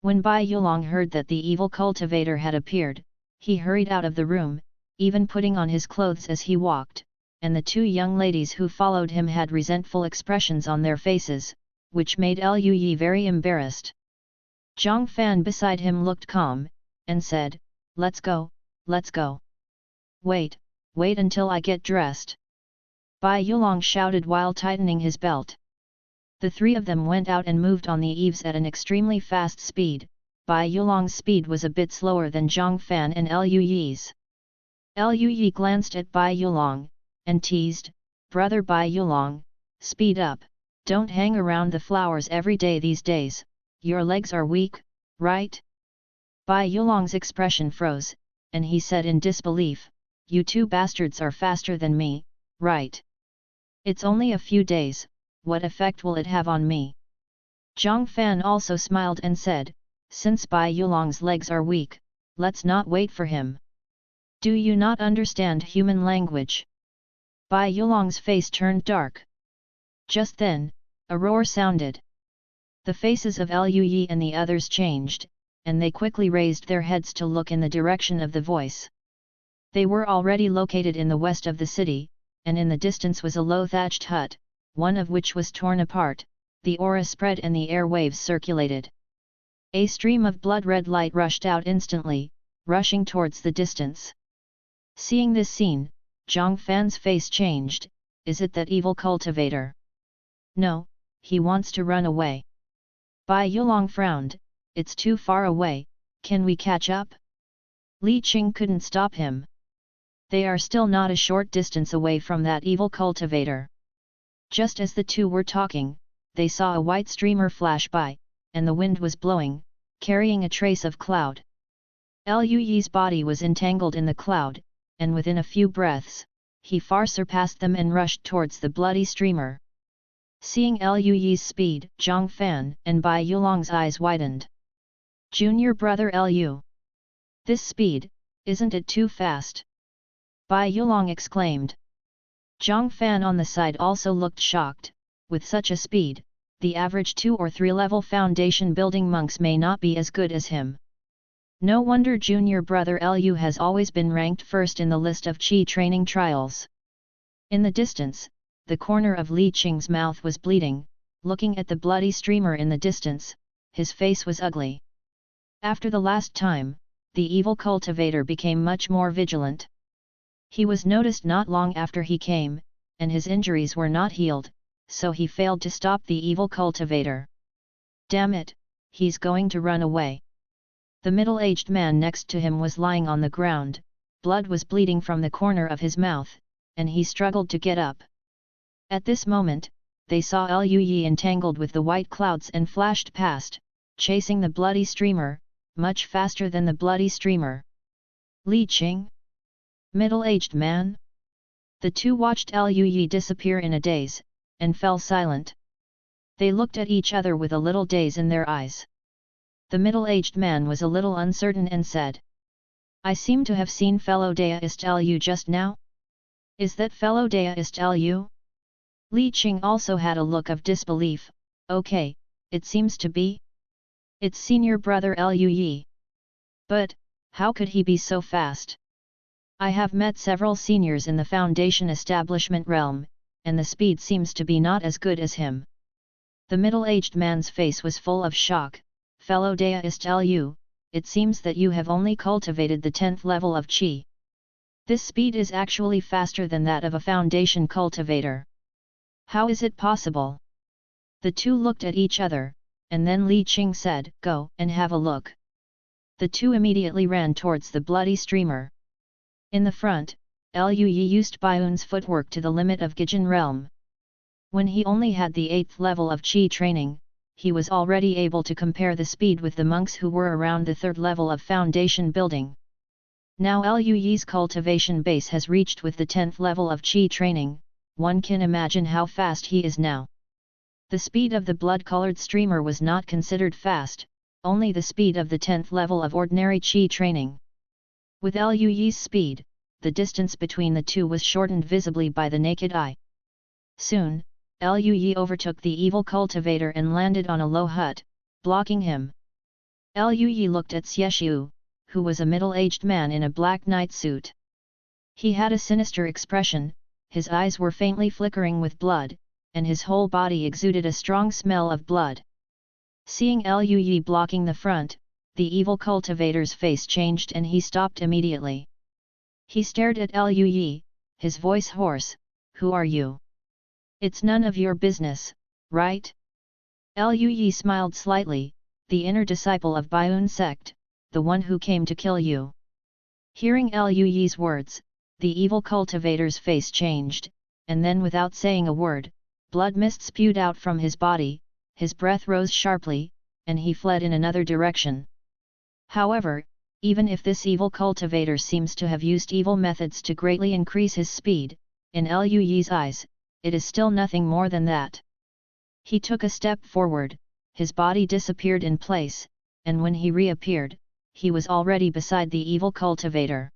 When Bai Yulong heard that the evil cultivator had appeared, he hurried out of the room, even putting on his clothes as he walked, and the 2 young ladies who followed him had resentful expressions on their faces, which made Lui very embarrassed. Zhang Fan beside him looked calm, and said, let's go, let's go. Wait until I get dressed." Bai Yulong shouted while tightening his belt. The 3 of them went out and moved on the eaves at an extremely fast speed. Bai Yulong's speed was a bit slower than Zhang Fan and Lui's. Lui glanced at Bai Yulong, and teased, "Brother Bai Yulong, speed up, don't hang around the flowers every day these days, your legs are weak, right?" Bai Yulong's expression froze, and he said in disbelief, "You 2 bastards are faster than me, right? It's only a few days, what effect will it have on me?" Zhang Fan also smiled and said, "Since Bai Yulong's legs are weak, let's not wait for him. Do you not understand human language?" Bai Yulong's face turned dark. Just then, a roar sounded. The faces of Lui and the others changed, and they quickly raised their heads to look in the direction of the voice. They were already located in the west of the city, and in the distance was a low thatched hut, one of which was torn apart. The aura spread and the air waves circulated. A stream of blood-red light rushed out instantly, rushing towards the distance. Seeing this scene, Zhang Fan's face changed. Is it that evil cultivator? No, he wants to run away. Bai Yulong frowned. It's too far away, can we catch up? Li Qing couldn't stop him. They are still not a short distance away from that evil cultivator. Just as the 2 were talking, they saw a white streamer flash by, and the wind was blowing, carrying a trace of cloud. Luyi's body was entangled in the cloud, and within a few breaths, he far surpassed them and rushed towards the bloody streamer. Seeing Luyi's speed, Zhang Fan and Bai Yulong's eyes widened. Junior brother Lu. This speed, isn't it too fast? Bai Yulong exclaimed. Zhang Fan on the side also looked shocked. With such a speed, the average 2 or 3 level foundation building monks may not be as good as him. No wonder junior brother Lu has always been ranked first in the list of Qi training trials. In the distance, the corner of Li Qing's mouth was bleeding. Looking at the bloody streamer in the distance, his face was ugly. After the last time, the evil cultivator became much more vigilant. He was noticed not long after he came, and his injuries were not healed, so he failed to stop the evil cultivator. Damn it, he's going to run away. The middle-aged man next to him was lying on the ground, blood was bleeding from the corner of his mouth, and he struggled to get up. At this moment, they saw Luyi entangled with the white clouds and flashed past, chasing the bloody streamer, much faster than the bloody streamer. Li Qing? Middle-aged man? The two watched Luyi disappear in a daze, and fell silent. They looked at each other with a little daze in their eyes. The middle-aged man was a little uncertain and said, I seem to have seen fellow Daoist Lu just now? Is that fellow Daoist Lu? Li Qing also had a look of disbelief. Okay, it seems to be. It's senior brother Luyi. But, how could he be so fast? I have met several seniors in the Foundation establishment realm, and the speed seems to be not as good as him. The middle-aged man's face was full of shock. Fellow Daoist Lu, it seems that you have only cultivated the 10th level of Qi. This speed is actually faster than that of a Foundation cultivator. How is it possible? The two looked at each other, and then Li Qing said, Go and have a look. The two immediately ran towards the bloody streamer. In the front, Luyi used Baiyun's footwork to the limit of Gaijin realm. When he only had the 8th level of Qi training, he was already able to compare the speed with the monks who were around the 3rd level of foundation building. Now Luyi's cultivation base has reached with the 10th level of Qi training, one can imagine how fast he is now. The speed of the blood-colored streamer was not considered fast, only the speed of the 10th level of ordinary Qi training. With Luyi's speed, the distance between the two was shortened visibly by the naked eye. Soon, Luyi overtook the evil cultivator and landed on a low hut, blocking him. Luyi looked at Xieshu, who was a middle-aged man in a black night suit. He had a sinister expression, his eyes were faintly flickering with blood, and his whole body exuded a strong smell of blood. Seeing Luyi blocking the front, the evil cultivator's face changed and he stopped immediately. He stared at Luyi, his voice hoarse, Who are you? It's none of your business, right? Luyi smiled slightly, the inner disciple of Baiyun sect, the one who came to kill you. Hearing Luyi's words, the evil cultivator's face changed, and then without saying a word, blood mist spewed out from his body, his breath rose sharply, and he fled in another direction. However, even if this evil cultivator seems to have used evil methods to greatly increase his speed, in Luyi's eyes, it is still nothing more than that. He took a step forward, his body disappeared in place, and when he reappeared, he was already beside the evil cultivator.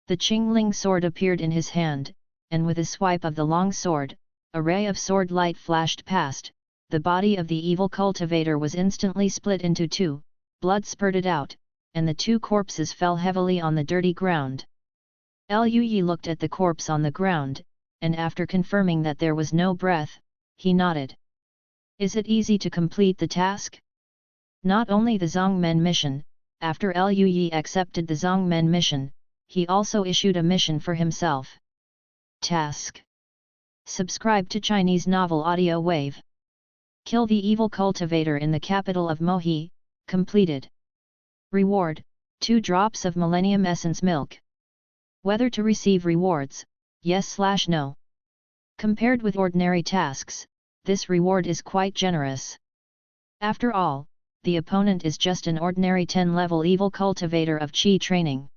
The Qingling sword appeared in his hand, and with a swipe of the long sword, a ray of sword light flashed past, the body of the evil cultivator was instantly split into two, blood spurted out, and the two corpses fell heavily on the dirty ground. Luyi looked at the corpse on the ground, and after confirming that there was no breath, he nodded. Is it easy to complete the task? Not only the Zongmen mission, after Luyi accepted the Zongmen mission, he also issued a mission for himself. Task. Subscribe to Chinese Novel Audio Wave. Kill the evil cultivator in the capital of Mohi, completed. Reward, 2 drops of Millennium Essence Milk. Whether to receive rewards, yes/no. Compared with ordinary tasks, this reward is quite generous. After all, the opponent is just an ordinary 10-level evil cultivator of Qi training.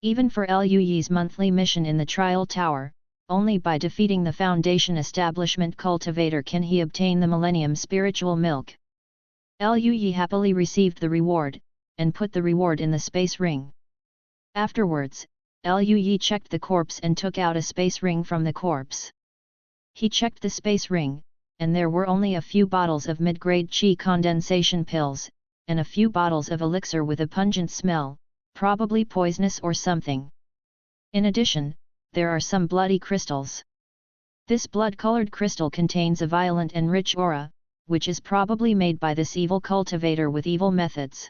Even for Liu Yi's monthly mission in the Trial Tower, only by defeating the Foundation Establishment cultivator can he obtain the Millennium Spiritual Milk. Liu Yi happily received the reward, and put the reward in the space ring. Afterwards, Liu Yi checked the corpse and took out a space ring from the corpse. He checked the space ring, and there were only a few bottles of mid-grade Qi condensation pills, and a few bottles of elixir with a pungent smell, probably poisonous or something. In addition, there are some bloody crystals. This blood-colored crystal contains a violent and rich aura, which is probably made by this evil cultivator with evil methods.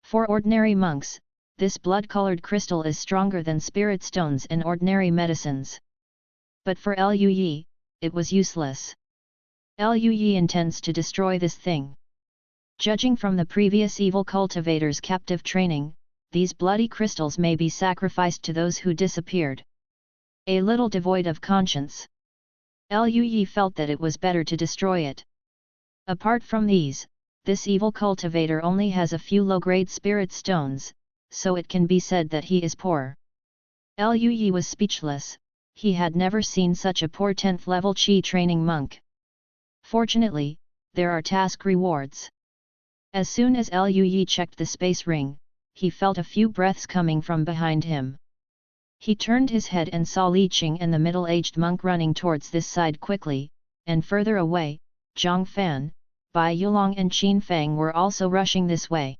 For ordinary monks, this blood-colored crystal is stronger than spirit stones and ordinary medicines. But for Liu Yi, it was useless. Liu Yi intends to destroy this thing. Judging from the previous evil cultivator's captive training, these bloody crystals may be sacrificed to those who disappeared. A little devoid of conscience, Liu Yi felt that it was better to destroy it. Apart from these, this evil cultivator only has a few low-grade spirit stones, so it can be said that he is poor. Liu Yi was speechless. He had never seen such a poor 10th level Qi training monk. Fortunately, there are task rewards. As soon as Liu Yi checked the space ring, he felt a few breaths coming from behind him. He turned his head and saw Li Qing and the middle-aged monk running towards this side quickly, and further away, Zhang Fan, Bai Yulong and Qin Fang were also rushing this way.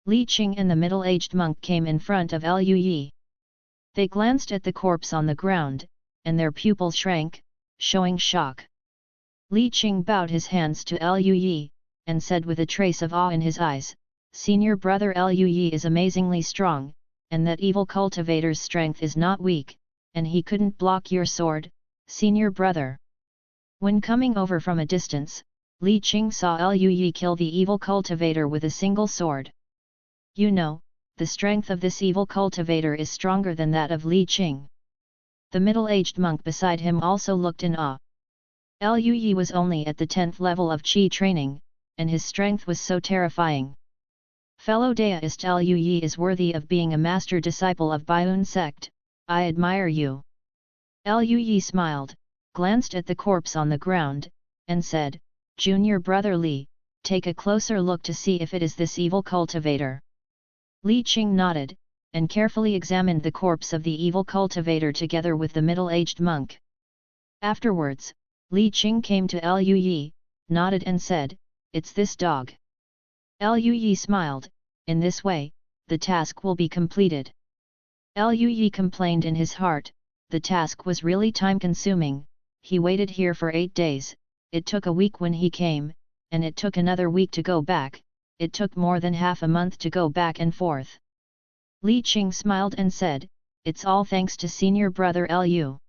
Li Qing and the middle-aged monk came in front of Liu Yi. They glanced at the corpse on the ground, and their pupils shrank, showing shock. Li Qing bowed his hands to Liu Yi, and said with a trace of awe in his eyes, "Senior brother Liu Yi is amazingly strong, and that evil cultivator's strength is not weak, and he couldn't block your sword, senior brother." When coming over from a distance, Li Qing saw Liu Yi kill the evil cultivator with a single sword. You know, the strength of this evil cultivator is stronger than that of Li Qing. The middle-aged monk beside him also looked in awe. Liu Yi was only at the 10th level of Qi training, and his strength was so terrifying. Fellow Daoist Liu Yi is worthy of being a master disciple of Baiun sect. I admire you. Liu Yi smiled, glanced at the corpse on the ground, and said, "Junior brother Li, take a closer look to see if it is this evil cultivator." Li Qing nodded, and carefully examined the corpse of the evil cultivator together with the middle-aged monk. Afterwards, Li Qing came to Liu Yi, nodded and said, "It's this dog." Liu Yi smiled. In this way, the task will be completed. Liu Yi complained in his heart, the task was really time-consuming. He waited here for 8 days, it took a week when he came, and it took another week to go back. It took more than half a month to go back and forth. Li Qing smiled and said, "It's all thanks to senior brother Liu."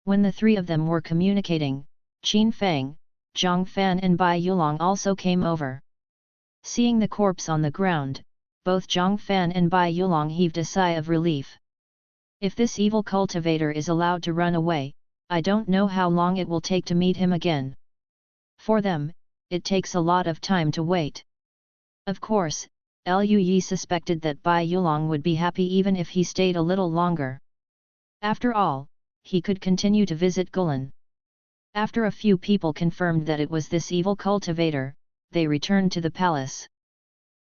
When the three of them were communicating, Qin Fang, Zhang Fan and Bai Yulong also came over. Seeing the corpse on the ground, both Zhang Fan and Bai Yulong heaved a sigh of relief. If this evil cultivator is allowed to run away, I don't know how long it will take to meet him again. For them, it takes a lot of time to wait. Of course, Liu Yi suspected that Bai Yulong would be happy even if he stayed a little longer. After all, he could continue to visit Gulan. After a few people confirmed that it was this evil cultivator, they returned to the palace.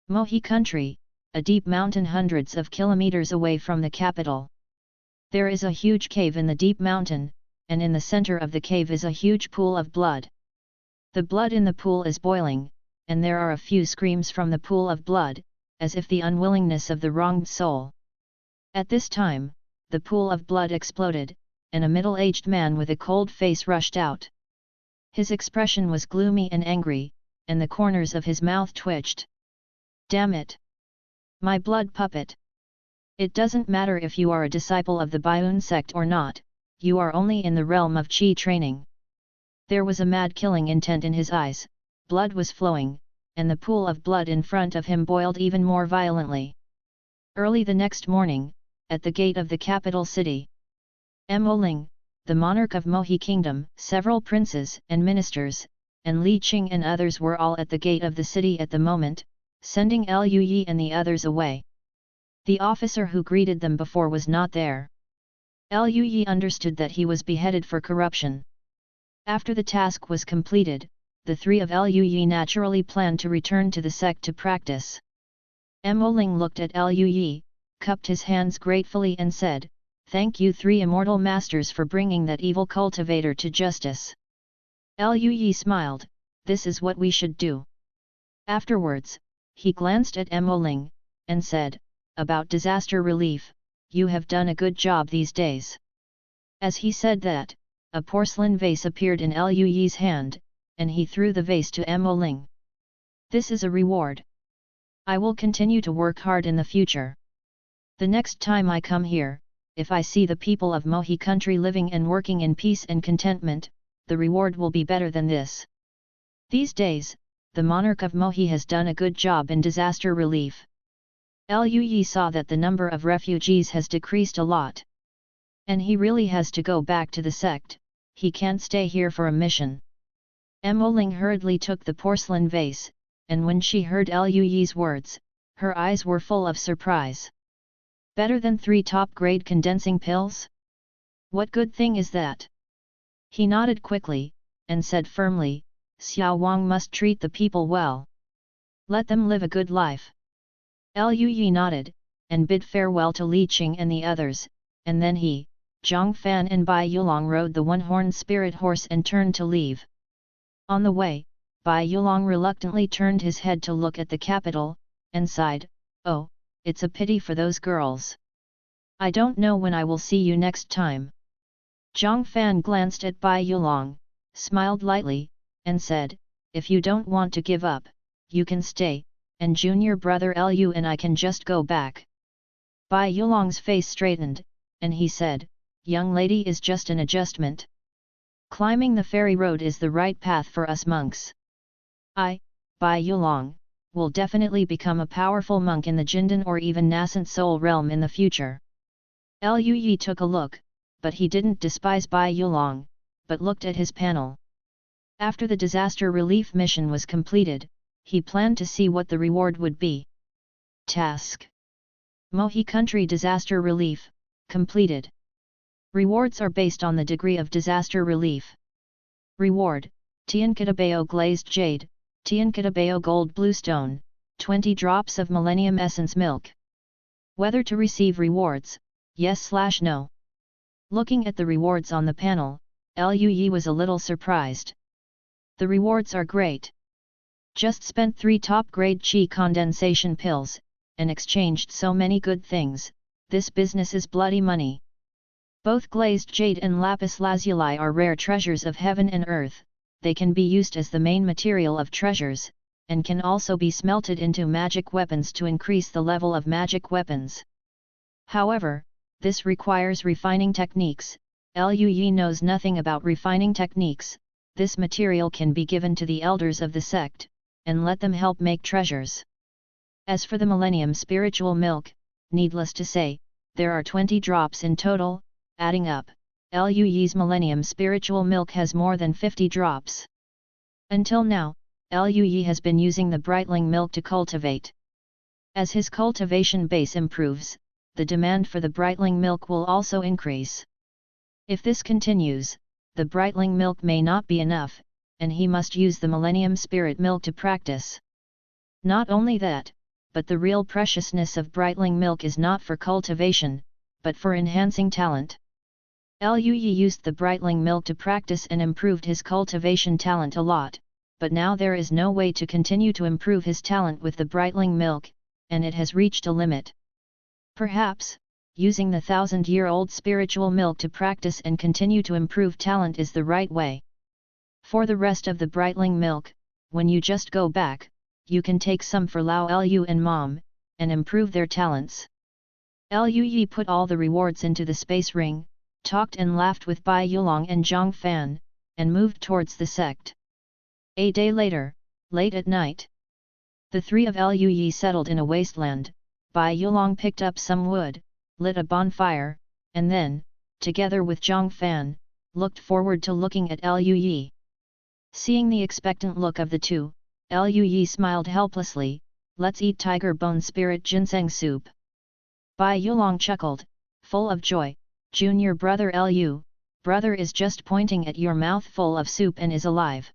Mohi country, a deep mountain hundreds of kilometers away from the capital. There is a huge cave in the deep mountain, and in the center of the cave is a huge pool of blood. The blood in the pool is boiling, and there are a few screams from the pool of blood, as if the unwillingness of the wronged soul. At this time, the pool of blood exploded, and a middle-aged man with a cold face rushed out. His expression was gloomy and angry, and the corners of his mouth twitched. "Damn it! My blood puppet! It doesn't matter if you are a disciple of the Baiun sect or not, you are only in the realm of Qi training." There was a mad killing intent in his eyes, blood was flowing, and the pool of blood in front of him boiled even more violently. Early the next morning, at the gate of the capital city, Mo Ling, the monarch of Mohi Kingdom, several princes and ministers, and Li Qing and others were all at the gate of the city at the moment, sending Liu Yi and the others away. The officer who greeted them before was not there. Liu Yi understood that he was beheaded for corruption. After the task was completed, the three of Liu Yi naturally planned to return to the sect to practice. Mo Ling looked at Liu Yi, cupped his hands gratefully and said, "Thank you three immortal masters for bringing that evil cultivator to justice." Liu Yi smiled, "This is what we should do." Afterwards, he glanced at Mo Ling, and said, "About disaster relief, you have done a good job these days." As he said that, a porcelain vase appeared in Liu Yi's hand, and he threw the vase to Mo Ling. "This is a reward. I will continue to work hard in the future. The next time I come here, if I see the people of Mohi country living and working in peace and contentment, the reward will be better than this." These days, the monarch of Mohi has done a good job in disaster relief. Liu Yi saw that the number of refugees has decreased a lot. And he really has to go back to the sect, he can't stay here for a mission. Mo Ling hurriedly took the porcelain vase, and when she heard Liu Yi's words, her eyes were full of surprise. "Better than 3 top-grade condensing pills? What good thing is that?" He nodded quickly, and said firmly, "Xiao Wang must treat the people well. Let them live a good life." Liu Yi nodded, and bid farewell to Li Qing and the others, and then he, Zhang Fan and Bai Yulong rode the one-horned spirit horse and turned to leave. On the way, Bai Yulong reluctantly turned his head to look at the capital, and sighed, "Oh, it's a pity for those girls. I don't know when I will see you next time." Zhang Fan glanced at Bai Yulong, smiled lightly, and said, "If you don't want to give up, you can stay, and junior brother Liu and I can just go back." Bai Yulong's face straightened, and he said, "Young lady is just an adjustment. Climbing the fairy road is the right path for us monks. I, Bai Yulong, will definitely become a powerful monk in the Jindan or even nascent soul realm in the future." Liu Yi took a look, but he didn't despise Bai Yulong, but looked at his panel. After the disaster relief mission was completed, he planned to see what the reward would be. Task: Mohi Country Disaster Relief, completed. Rewards are based on the degree of disaster relief. Reward: Tiankitabao Glazed Jade, Tiankitabao Gold Bluestone, 20 drops of Millennium Essence Milk. Whether to receive rewards, yes/no. Looking at the rewards on the panel, Liu Yi was a little surprised. The rewards are great. Just spent 3 top-grade Qi Condensation Pills, and exchanged so many good things, this business is bloody money. Both glazed jade and lapis lazuli are rare treasures of heaven and earth, they can be used as the main material of treasures, and can also be smelted into magic weapons to increase the level of magic weapons. However, this requires refining techniques. Liu Yi knows nothing about refining techniques. This material can be given to the elders of the sect, and let them help make treasures. As for the Millennium Spiritual Milk, needless to say, there are 20 drops in total, adding up, Liu Yi's Millennium Spiritual Milk has more than 50 drops. Until now, Liu Yi has been using the Brightling milk to cultivate. As his cultivation base improves, the demand for the Brightling milk will also increase. If this continues, the Brightling milk may not be enough, and he must use the Millennium Spirit milk to practice. Not only that, but the real preciousness of Brightling milk is not for cultivation, but for enhancing talent. Liu Yi used the Brightling milk to practice and improved his cultivation talent a lot, but now there is no way to continue to improve his talent with the Brightling milk, and it has reached a limit. Perhaps, using the 1000-year-old spiritual milk to practice and continue to improve talent is the right way. For the rest of the Brightling milk, when you just go back, you can take some for Lao Lu and Mom, and improve their talents. Liu Yi put all the rewards into the space ring, talked and laughed with Bai Yulong and Zhang Fan, and moved towards the sect. A day later, late at night, the three of Liu Yi settled in a wasteland. Bai Yulong picked up some wood, lit a bonfire, and then, together with Zhang Fan, looked forward to looking at Liu Yi. Seeing the expectant look of the two, Lui smiled helplessly. Let's eat tiger bone spirit ginseng soup. Bai Yulong chuckled, full of joy. Junior brother Lu, brother is just pointing at your mouth full of soup and is alive.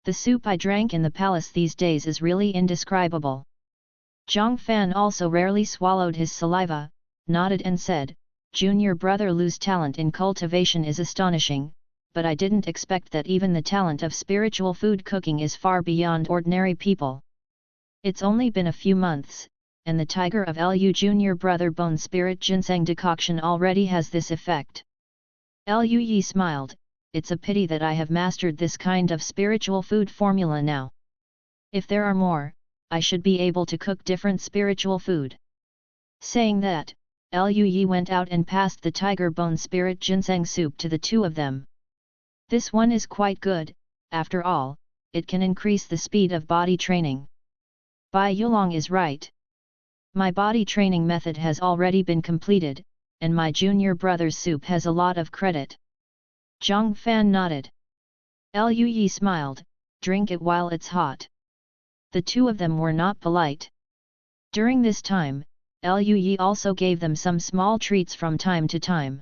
The soup I drank in the palace these days is really indescribable. Zhang Fan also rarely swallowed his saliva, nodded and said, Junior brother Lu's talent in cultivation is astonishing, but I didn't expect that even the talent of spiritual food cooking is far beyond ordinary people. It's only been a few months, and the tiger of Lu junior brother bone spirit ginseng decoction already has this effect. Lui smiled, it's a pity that I have mastered this kind of spiritual food formula now. If there are more, I should be able to cook different spiritual food. Saying that, Lui went out and passed the tiger bone spirit ginseng soup to the two of them. This one is quite good, after all, it can increase the speed of body training. Bai Yulong is right. My body training method has already been completed, and my junior brother's soup has a lot of credit. Zhang Fan nodded. Lui smiled, drink it while it's hot. The two of them were not polite. During this time, Lui also gave them some small treats from time to time.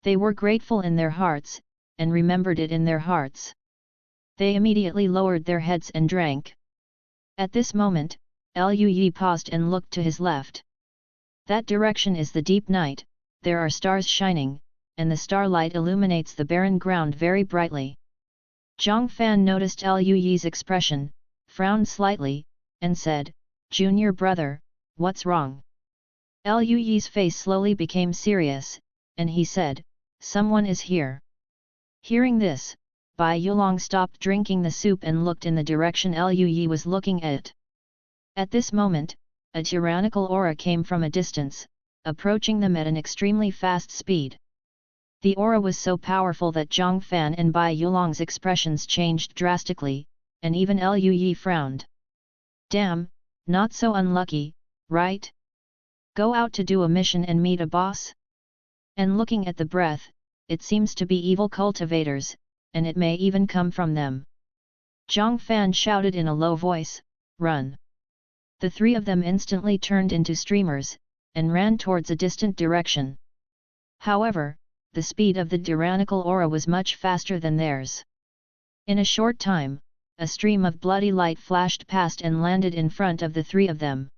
They were grateful in their hearts, and remembered it in their hearts. They immediately lowered their heads and drank. At this moment, Lui paused and looked to his left. That direction is the deep night, there are stars shining, and the starlight illuminates the barren ground very brightly. Zhang Fan noticed Lui's expression, frowned slightly, and said, Junior brother, what's wrong? Lui's face slowly became serious, and he said, someone is here. Hearing this, Bai Yulong stopped drinking the soup and looked in the direction Lui was looking at. At this moment, a tyrannical aura came from a distance, approaching them at an extremely fast speed. The aura was so powerful that Zhang Fan and Bai Yulong's expressions changed drastically, and even Lui frowned. Damn, not so unlucky, right? Go out to do a mission and meet a boss? And looking at the breath, it seems to be evil cultivators, and it may even come from them. Zhang Fan shouted in a low voice, run! The three of them instantly turned into streamers, and ran towards a distant direction. However, the speed of the tyrannical aura was much faster than theirs. In a short time, a stream of bloody light flashed past and landed in front of the three of them.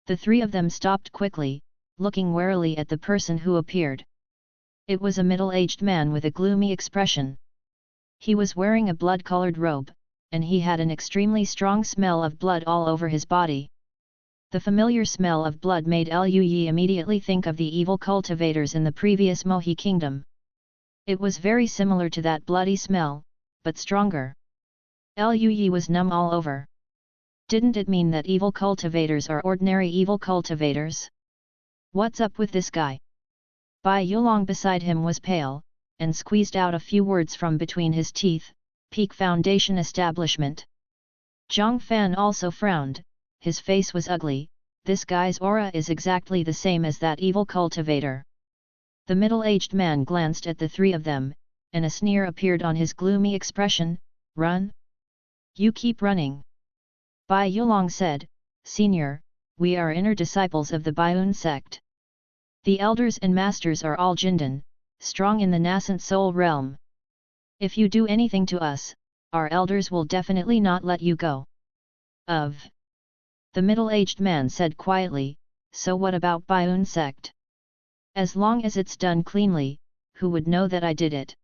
The three of them stopped quickly, looking warily at the person who appeared. It was a middle-aged man with a gloomy expression. He was wearing a blood-colored robe, and he had an extremely strong smell of blood all over his body. The familiar smell of blood made Lui immediately think of the evil cultivators in the previous Mohi kingdom. It was very similar to that bloody smell, but stronger. Lui was numb all over. Didn't it mean that evil cultivators are ordinary evil cultivators? What's up with this guy? Bai Yulong beside him was pale, and squeezed out a few words from between his teeth, Peak Foundation Establishment. Zhang Fan also frowned, his face was ugly, this guy's aura is exactly the same as that evil cultivator. The middle-aged man glanced at the three of them, and a sneer appeared on his gloomy expression, run? You keep running. Bai Yulong said, Senior, we are inner disciples of the Baiun sect. The elders and masters are all Jindan, strong in the nascent soul realm. If you do anything to us, our elders will definitely not let you go. The middle-aged man said quietly, so what about Baiun sect? As long as it's done cleanly, who would know that I did it?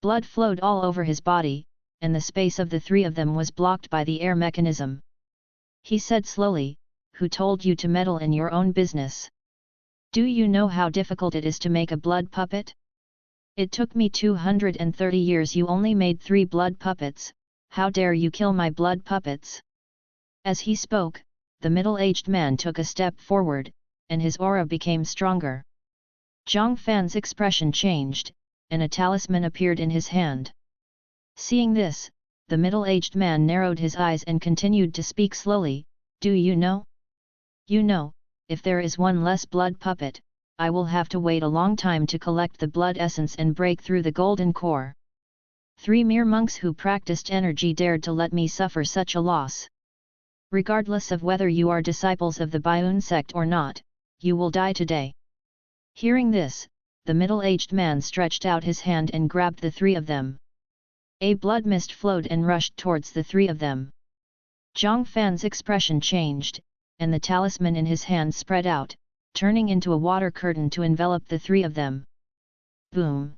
Blood flowed all over his body, and the space of the three of them was blocked by the air mechanism. He said slowly, who told you to meddle in your own business? Do you know how difficult it is to make a blood puppet? It took me 230 years, you only made 3 blood puppets, how dare you kill my blood puppets? As he spoke, the middle-aged man took a step forward, and his aura became stronger. Zhang Fan's expression changed, and a talisman appeared in his hand. Seeing this, the middle-aged man narrowed his eyes and continued to speak slowly, do you know? You know, if there is one less blood puppet, I will have to wait a long time to collect the blood essence and break through the golden core. 3 mere monks who practiced energy dared to let me suffer such a loss. Regardless of whether you are disciples of the Baiun sect or not, you will die today." Hearing this, the middle-aged man stretched out his hand and grabbed the 3 of them. A blood mist flowed and rushed towards the 3 of them. Zhang Fan's expression changed, and the talisman in his hand spread out, turning into a water curtain to envelop the 3 of them. Boom!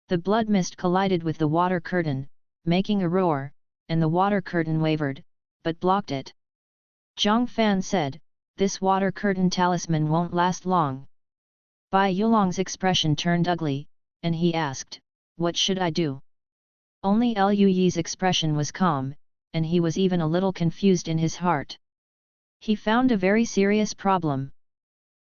The blood mist collided with the water curtain, making a roar, and the water curtain wavered, but blocked it. Zhang Fan said, "This water curtain talisman won't last long." Bai Yulong's expression turned ugly, and he asked, "What should I do?" Only Lu Yi's expression was calm, and he was even a little confused in his heart. He found a very serious problem.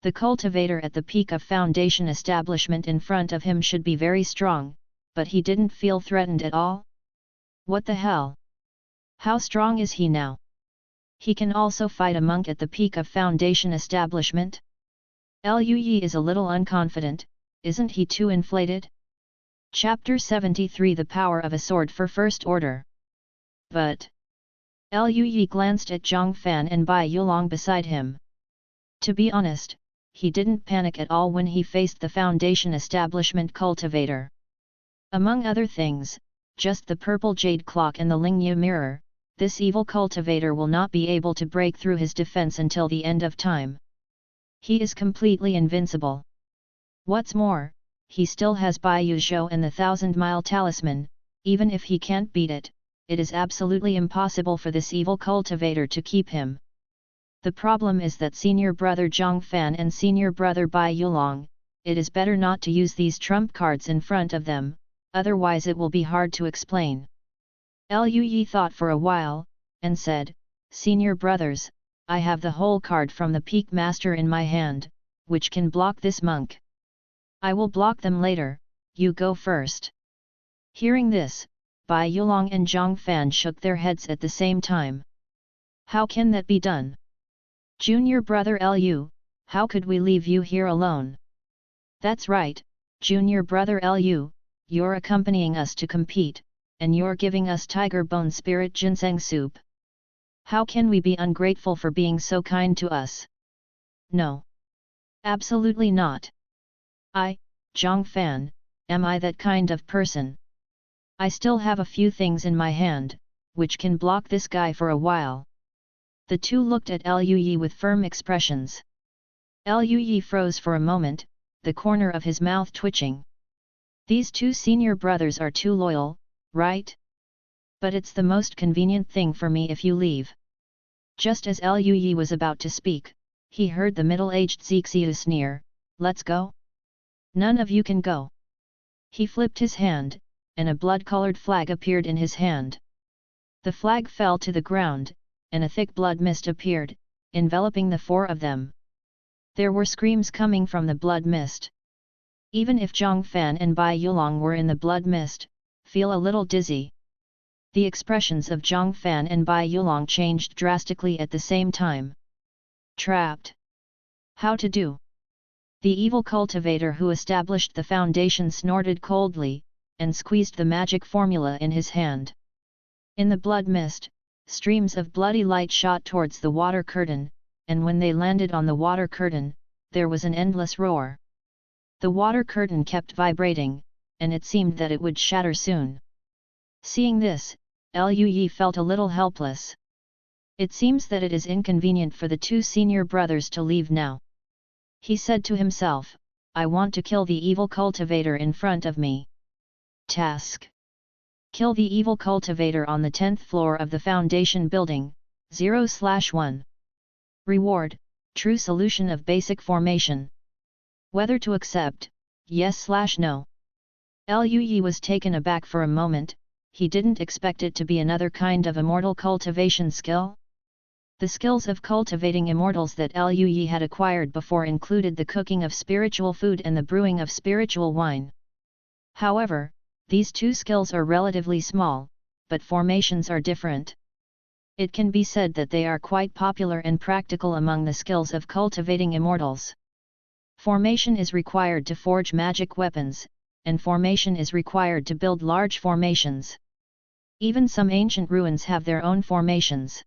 The cultivator at the peak of foundation establishment in front of him should be very strong, but he didn't feel threatened at all. What the hell? How strong is he now? He can also fight a monk at the peak of foundation establishment? Lu Yi is a little unconfident, isn't he too inflated? Chapter 73 The Power of a Sword for First Order. But Lu Yi glanced at Zhang Fan and Bai Yulong beside him. To be honest, he didn't panic at all when he faced the foundation establishment cultivator. Among other things, just the purple jade clock and the Lingyu mirror, this evil cultivator will not be able to break through his defense until the end of time. He is completely invincible. What's more, he still has Bai Yuzhou and the 1000-mile talisman. Even if he can't beat it, it is absolutely impossible for this evil cultivator to keep him. The problem is that senior brother Zhang Fan and senior brother Bai Yulong, it is better not to use these trump cards in front of them, otherwise it will be hard to explain. Lu Yi thought for a while, and said, "Senior brothers, I have the whole card from the Peak Master in my hand, which can block this monk. I will block them later, you go first." Hearing this, Bai Yulong and Zhang Fan shook their heads at the same time. How can that be done? Junior brother Lu, how could we leave you here alone? That's right, junior brother Lu, you're accompanying us to compete, and you're giving us tiger bone spirit ginseng soup. How can we be ungrateful for being so kind to us? No. Absolutely not. Zhang Fan, am I that kind of person? I still have a few things in my hand, which can block this guy for a while. The two looked at Lu Yi with firm expressions. Lu Yi froze for a moment, the corner of his mouth twitching. These 2 senior brothers are too loyal, right? But it's the most convenient thing for me if you leave. Just as Lu Yi was about to speak, he heard the middle-aged Zixiu sneer, "Let's go? None of you can go." He flipped his hand, and a blood-colored flag appeared in his hand. The flag fell to the ground, and a thick blood mist appeared, enveloping the 4 of them. There were screams coming from the blood mist. Even if Zhang Fan and Bai Yulong were in the blood mist, feel a little dizzy. The expressions of Zhang Fan and Bai Yulong changed drastically at the same time. Trapped. How to do? The evil cultivator who established the foundation snorted coldly, and squeezed the magic formula in his hand. In the blood mist, streams of bloody light shot towards the water curtain, and when they landed on the water curtain, there was an endless roar. The water curtain kept vibrating, and it seemed that it would shatter soon. Seeing this, Lu Yi felt a little helpless. It seems that it is inconvenient for the 2 senior brothers to leave now. He said to himself, "I want to kill the evil cultivator in front of me." Task: kill the evil cultivator on the 10th floor of the foundation building, 0/1. Reward: true solution of basic formation. Whether to accept, yes/no. Lu Yi was taken aback for a moment. He didn't expect it to be another kind of immortal cultivation skill. The skills of cultivating immortals that Lu Yi had acquired before included the cooking of spiritual food and the brewing of spiritual wine. However, these 2 skills are relatively small, but formations are different. It can be said that they are quite popular and practical among the skills of cultivating immortals. Formation is required to forge magic weapons, and formation is required to build large formations. Even some ancient ruins have their own formations.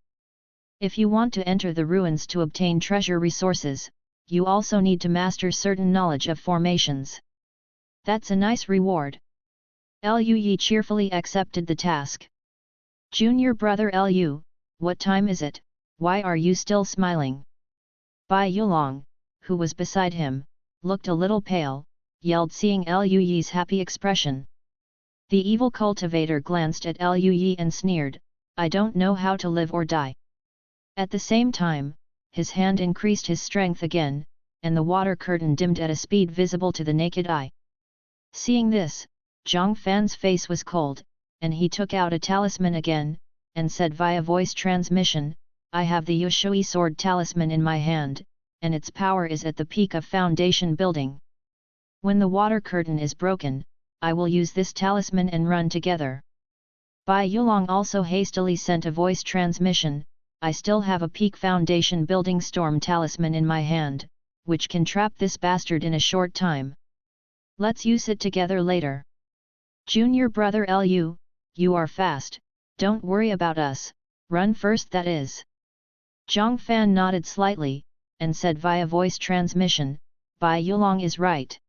If you want to enter the ruins to obtain treasure resources, you also need to master certain knowledge of formations. That's a nice reward. Lu cheerfully accepted the task. Junior brother Lu, what time is it? Why are you still smiling? Bai Yulong, who was beside him, looked a little pale, yelled seeing Lu's happy expression. The evil cultivator glanced at Lu and sneered, I don't know how to live or die. At the same time, his hand increased his strength again, and the water curtain dimmed at a speed visible to the naked eye. Seeing this, Zhang Fan's face was cold, and he took out a talisman again, and said via voice transmission, I have the Yushui sword talisman in my hand, and its power is at the peak of foundation building. When the water curtain is broken, I will use this talisman and run together. Bai Yulong also hastily sent a voice transmission, I still have a peak foundation building storm talisman in my hand, which can trap this bastard in a short time. Let's use it together later. Junior brother Lu, you are fast, don't worry about us, run first that is. Zhang Fan nodded slightly, and said via voice transmission, Bai Yulong is right.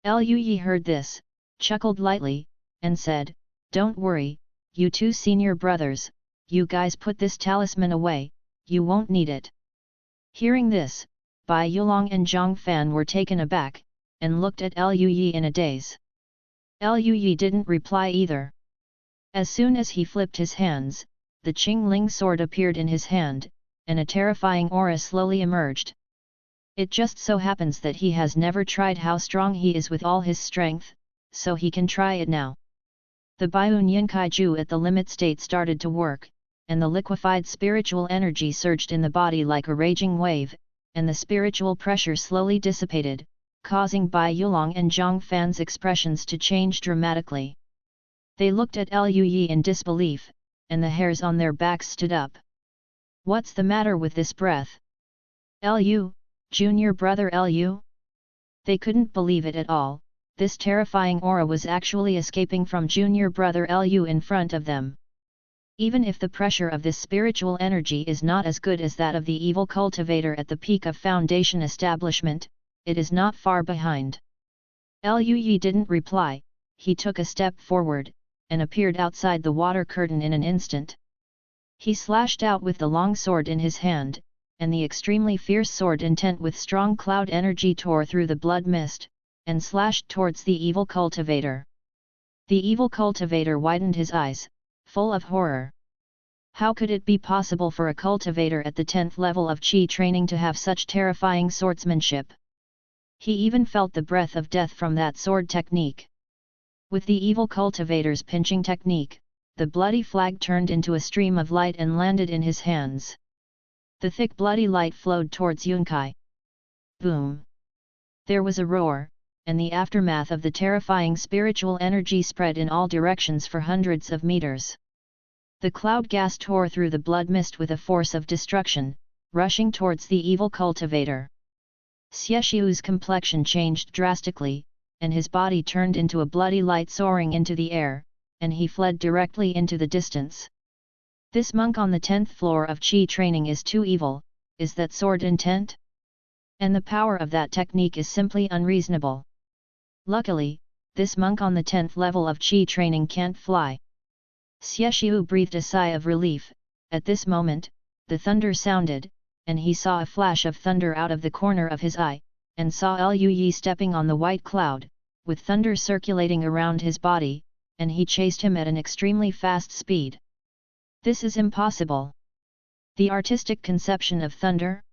Lu heard this, chuckled lightly, and said, don't worry, you two senior brothers, you guys put this talisman away, you won't need it. Hearing this, Bai Yulong and Zhang Fan were taken aback, and looked at Lu in a daze. Lu didn't reply either. As soon as he flipped his hands, the Qingling sword appeared in his hand, and a terrifying aura slowly emerged. It just so happens that he has never tried how strong he is with all his strength, so he can try it now. The Baiun Yinkaiju at the limit state started to work, and the liquefied spiritual energy surged in the body like a raging wave, and the spiritual pressure slowly dissipated, causing Bai Yulong and Zhang Fan's expressions to change dramatically. They looked at Lu in disbelief, and the hairs on their backs stood up. What's the matter with this breath? Lu, junior brother Lu? They couldn't believe it at all, this terrifying aura was actually escaping from junior brother Lu in front of them. Even if the pressure of this spiritual energy is not as good as that of the evil cultivator at the peak of foundation establishment, it is not far behind. Lu didn't reply, he took a step forward, and appeared outside the water curtain in an instant. He slashed out with the long sword in his hand, and the extremely fierce sword intent with strong cloud energy tore through the blood mist, and slashed towards the evil cultivator. The evil cultivator widened his eyes, full of horror. How could it be possible for a cultivator at the 10th level of Qi training to have such terrifying swordsmanship? He even felt the breath of death from that sword technique. With the evil cultivator's pinching technique, the bloody flag turned into a stream of light and landed in his hands. The thick bloody light flowed towards Yunkai. Boom! There was a roar, and the aftermath of the terrifying spiritual energy spread in all directions for hundreds of meters. The cloud gas tore through the blood mist with a force of destruction, rushing towards the evil cultivator. Xieshiu's complexion changed drastically, and his body turned into a bloody light soaring into the air, and he fled directly into the distance. This monk on the 10th floor of Qi training is too evil, is that sword intent? And the power of that technique is simply unreasonable. Luckily, this monk on the 10th level of Qi training can't fly. Xieshiu breathed a sigh of relief. At this moment, the thunder sounded, and he saw a flash of thunder out of the corner of his eye, and saw Lu stepping on the white cloud, with thunder circulating around his body, and he chased him at an extremely fast speed. This is impossible. The artistic conception of thunder?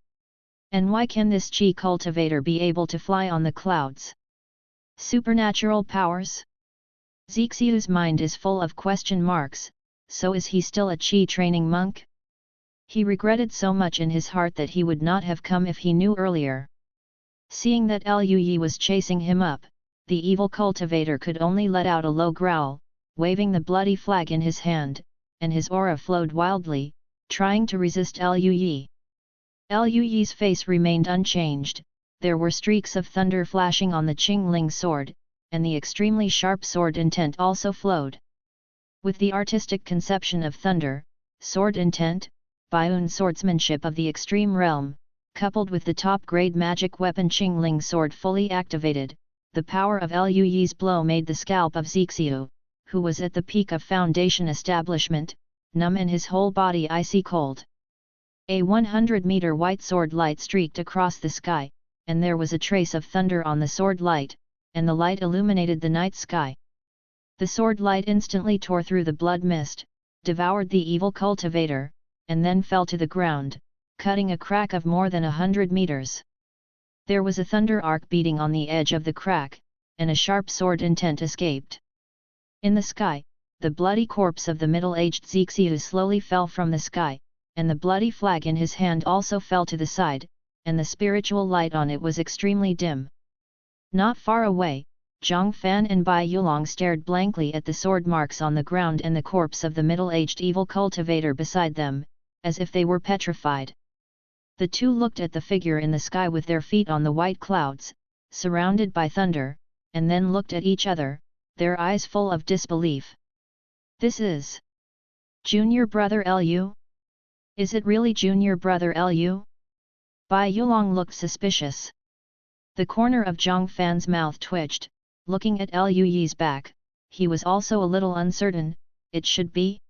And why can this Qi cultivator be able to fly on the clouds? Supernatural powers? Zixiu's mind is full of question marks, so is he still a Qi training monk? He regretted so much in his heart that he would not have come if he knew earlier. Seeing that Lu was chasing him up, the evil cultivator could only let out a low growl, waving the bloody flag in his hand, and his aura flowed wildly, trying to resist Lu. Lu's face remained unchanged, there were streaks of thunder flashing on the Qingling sword, and the extremely sharp sword intent also flowed. With the artistic conception of thunder, sword intent, Baiun swordsmanship of the extreme realm, coupled with the top-grade magic weapon Qingling sword fully activated, the power of Liu Yi's blow made the scalp of Zixiu, who was at the peak of foundation establishment, numb and his whole body icy cold. A 100-meter white sword light streaked across the sky, and there was a trace of thunder on the sword light, and the light illuminated the night sky. The sword light instantly tore through the blood mist, devoured the evil cultivator, and then fell to the ground, cutting a crack of more than 100 meters. There was a thunder arc beating on the edge of the crack, and a sharp sword intent escaped. In the sky, the bloody corpse of the middle-aged Zixiu slowly fell from the sky, and the bloody flag in his hand also fell to the side, and the spiritual light on it was extremely dim. Not far away, Zhang Fan and Bai Yulong stared blankly at the sword marks on the ground and the corpse of the middle-aged evil cultivator beside them, as if they were petrified. The two looked at the figure in the sky with their feet on the white clouds, surrounded by thunder, and then looked at each other, their eyes full of disbelief. This is Junior Brother Liu? Is it really Junior Brother Liu? Bai Yulong looked suspicious. The corner of Zhang Fan's mouth twitched, looking at Liu Yi's back. He was also a little uncertain. It should be.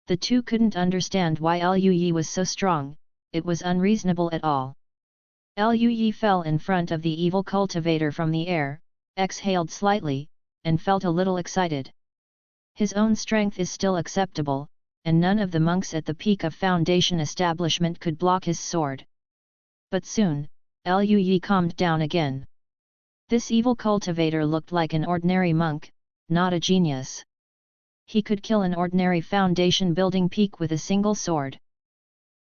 The two couldn't understand why Liu Yi was so strong. It was unreasonable at all. Liu Yi fell in front of the evil cultivator from the air, exhaled slightly, and felt a little excited. His own strength is still acceptable, and none of the monks at the peak of foundation establishment could block his sword. But soon, Liu Yi calmed down again. This evil cultivator looked like an ordinary monk, not a genius. He could kill an ordinary foundation building peak with a single sword.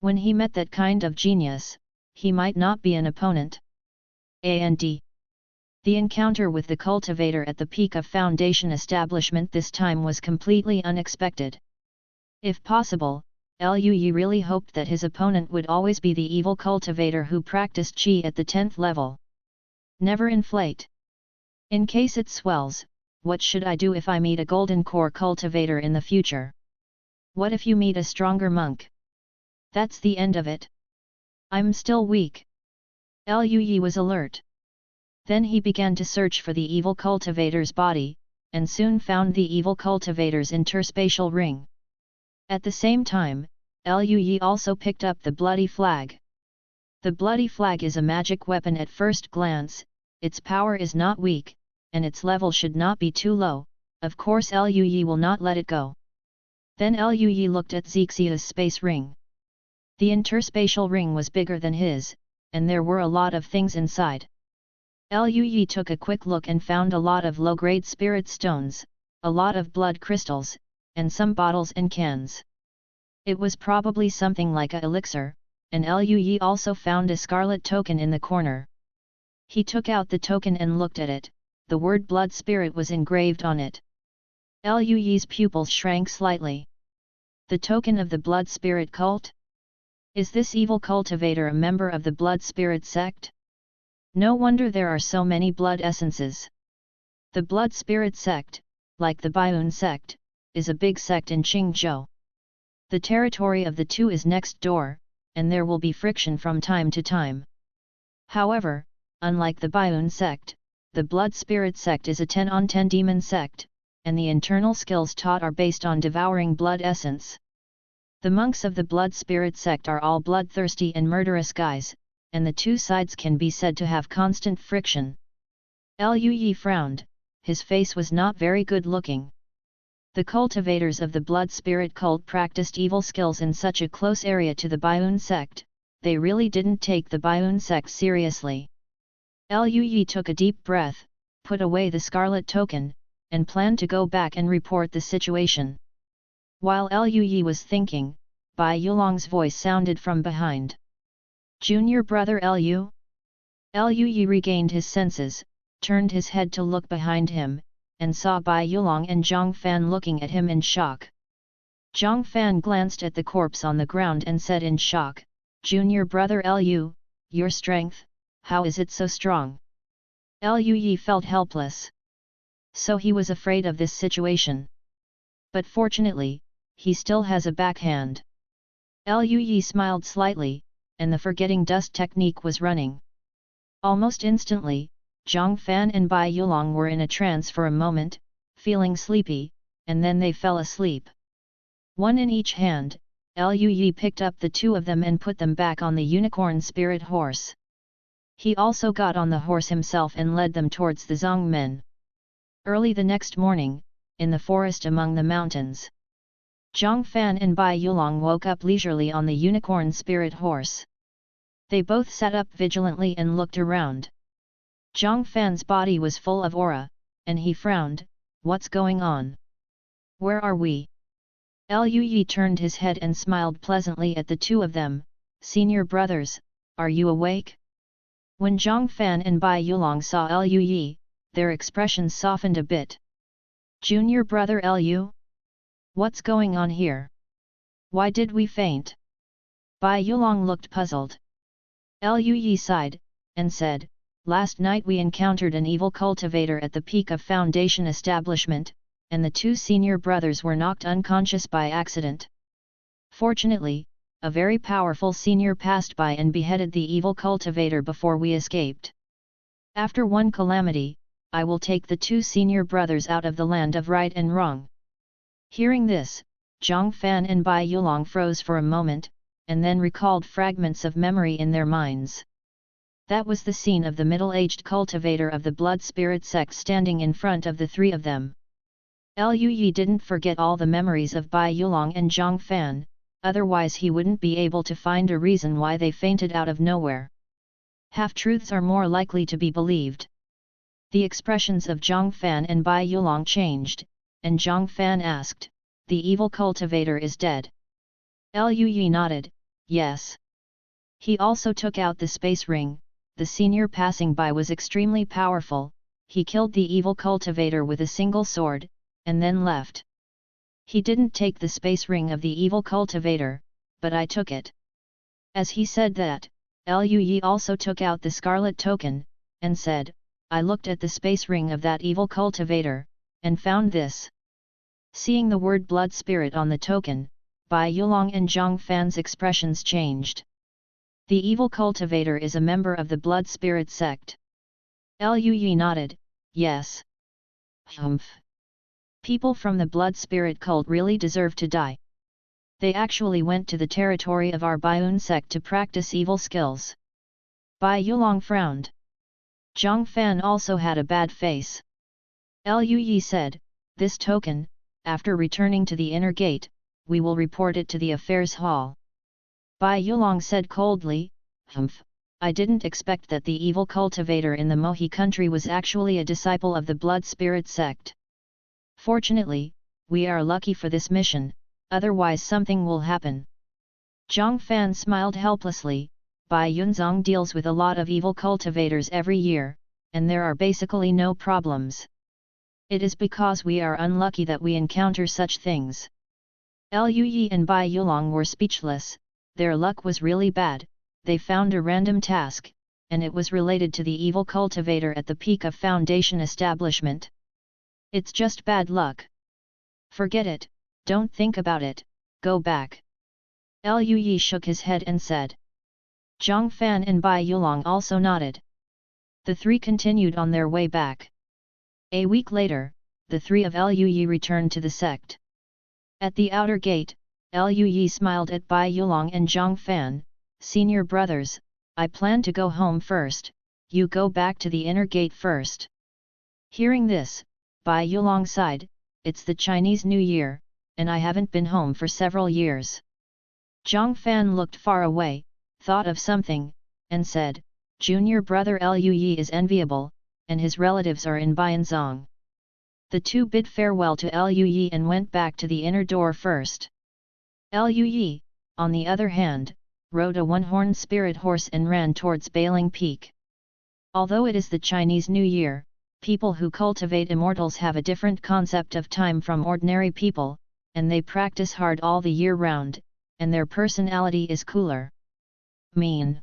When he met that kind of genius, he might not be an opponent. The encounter with the cultivator at the peak of foundation establishment this time was completely unexpected. If possible, Liu Yi really hoped that his opponent would always be the evil cultivator who practiced Qi at the 10th level. Never inflate. In case it swells, what should I do if I meet a golden core cultivator in the future? What if you meet a stronger monk? That's the end of it. I'm still weak. Liu Yi was alert. Then he began to search for the evil cultivator's body, and soon found the evil cultivator's interspatial ring. At the same time, Liu Yi also picked up the bloody flag. The bloody flag is a magic weapon at first glance, its power is not weak, and its level should not be too low. Of course Liu Yi will not let it go. Then Liu Yi looked at Zixiu's space ring. The interspatial ring was bigger than his, and there were a lot of things inside. Liu Yi took a quick look and found a lot of low-grade spirit stones, a lot of blood crystals, and some bottles and cans. It was probably something like a elixir, and Liu Yi also found a scarlet token in the corner. He took out the token and looked at it. The word blood spirit was engraved on it. Liu Yi's pupils shrank slightly. The token of the blood spirit cult? Is this evil cultivator a member of the blood spirit sect? No wonder there are so many blood essences. The blood spirit sect, like the Baiun sect, is a big sect in Qingzhou. The territory of the two is next door, and there will be friction from time to time. However, unlike the Baiun sect, the blood spirit sect is a 10-on-10 demon sect, and the internal skills taught are based on devouring blood essence. The monks of the blood spirit sect are all bloodthirsty and murderous guys, and the two sides can be said to have constant friction. Liu Yi frowned, his face was not very good looking. The cultivators of the blood spirit cult practiced evil skills in such a close area to the Baiun sect, they really didn't take the Baiun sect seriously. Liu Yi took a deep breath, put away the scarlet token, and planned to go back and report the situation. While Liu Yi was thinking, Bai Yulong's voice sounded from behind. Junior Brother Liu? Liu Yi regained his senses, turned his head to look behind him, and saw Bai Yulong and Zhang Fan looking at him in shock. Zhang Fan glanced at the corpse on the ground and said in shock, Junior Brother Liu, your strength, how is it so strong? Liu Yi felt helpless. So he was afraid of this situation. But fortunately, he still has a backhand. Liu Yi smiled slightly, and the forgetting dust technique was running. Almost instantly, Zhang Fan and Bai Yulong were in a trance for a moment, feeling sleepy, and then they fell asleep. One in each hand, Liu Yi picked up the two of them and put them back on the unicorn spirit horse. He also got on the horse himself and led them towards the Zong men. Early the next morning, in the forest among the mountains, Zhang Fan and Bai Yulong woke up leisurely on the unicorn spirit horse. They both sat up vigilantly and looked around. Zhang Fan's body was full of aura, and he frowned. What's going on? Where are we? Liu Yi turned his head and smiled pleasantly at the two of them. Senior brothers, are you awake? When Zhang Fan and Bai Yulong saw Liu Yi, their expressions softened a bit. Junior brother Liu? What's going on here? Why did we faint? Bai Yulong looked puzzled. Liu Yi sighed, and said, last night we encountered an evil cultivator at the peak of Foundation establishment, and the two senior brothers were knocked unconscious by accident. Fortunately, a very powerful senior passed by and beheaded the evil cultivator before we escaped. After one calamity, I will take the two senior brothers out of the land of right and wrong. Hearing this, Zhang Fan and Bai Yulong froze for a moment, and then recalled fragments of memory in their minds. That was the scene of the middle-aged cultivator of the blood spirit sect standing in front of the three of them. Liu Yi didn't forget all the memories of Bai Yulong and Zhang Fan, otherwise he wouldn't be able to find a reason why they fainted out of nowhere. Half-truths are more likely to be believed. The expressions of Zhang Fan and Bai Yulong changed, and Zhang Fan asked, the evil cultivator is dead? Liu Yi nodded, yes. He also took out the space ring. The senior passing by was extremely powerful. He killed the evil cultivator with a single sword, and then left. He didn't take the space ring of the evil cultivator, but I took it. As he said that, Liu Yi also took out the scarlet token, and said, I looked at the space ring of that evil cultivator, and found this. Seeing the word blood spirit on the token, Bai Yulong and Zhang Fan's expressions changed. The evil cultivator is a member of the blood spirit sect. Liu Yi nodded, yes. Humph. People from the blood spirit cult really deserve to die. They actually went to the territory of our Baiun sect to practice evil skills. Bai Yulong frowned. Zhang Fan also had a bad face. Liu Yi said, this token, after returning to the inner gate, we will report it to the affairs hall. Bai Yulong said coldly, humph, I didn't expect that the evil cultivator in the Mohi country was actually a disciple of the blood spirit sect. Fortunately, we are lucky for this mission, otherwise something will happen. Zhang Fan smiled helplessly. Bai Yunzong deals with a lot of evil cultivators every year, and there are basically no problems. It is because we are unlucky that we encounter such things. Liu Yi and Bai Yulong were speechless. Their luck was really bad. They found a random task, and it was related to the evil cultivator at the peak of Foundation establishment. It's just bad luck. Forget it, don't think about it, go back. Liu Yi shook his head and said. Zhang Fan and Bai Yulong also nodded. The three continued on their way back. A week later, the three of Liu Yi returned to the sect. At the outer gate, Liu Yi smiled at Bai Yulong and Zhang Fan, senior brothers, I plan to go home first, you go back to the inner gate first. Hearing this, Bai Yulong sighed, it's the Chinese New Year, and I haven't been home for several years. Zhang Fan looked far away, thought of something, and said, junior brother Liu Yi is enviable, and his relatives are in Baianzong. The two bid farewell to Liu Yi and went back to the inner door first. Liu Yi, on the other hand, rode a one-horned spirit horse and ran towards Bailing Peak. Although it is the Chinese New Year, people who cultivate immortals have a different concept of time from ordinary people, and they practice hard all the year round, and their personality is cooler. Mean.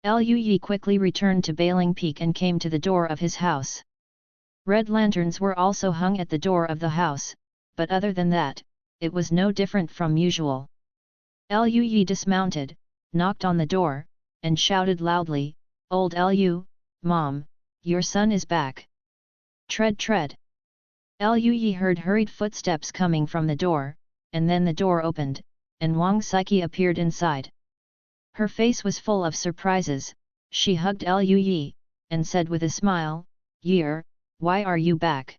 Liu Yi quickly returned to Bailing Peak and came to the door of his house. Red lanterns were also hung at the door of the house, but other than that, it was no different from usual. Lu dismounted, knocked on the door, and shouted loudly, "Old Lu, Mom, your son is back. Tread, tread." Lu heard hurried footsteps coming from the door, and then the door opened, and Wang Saiqi appeared inside. Her face was full of surprises. She hugged Lu and said with a smile, "Year, why are you back?"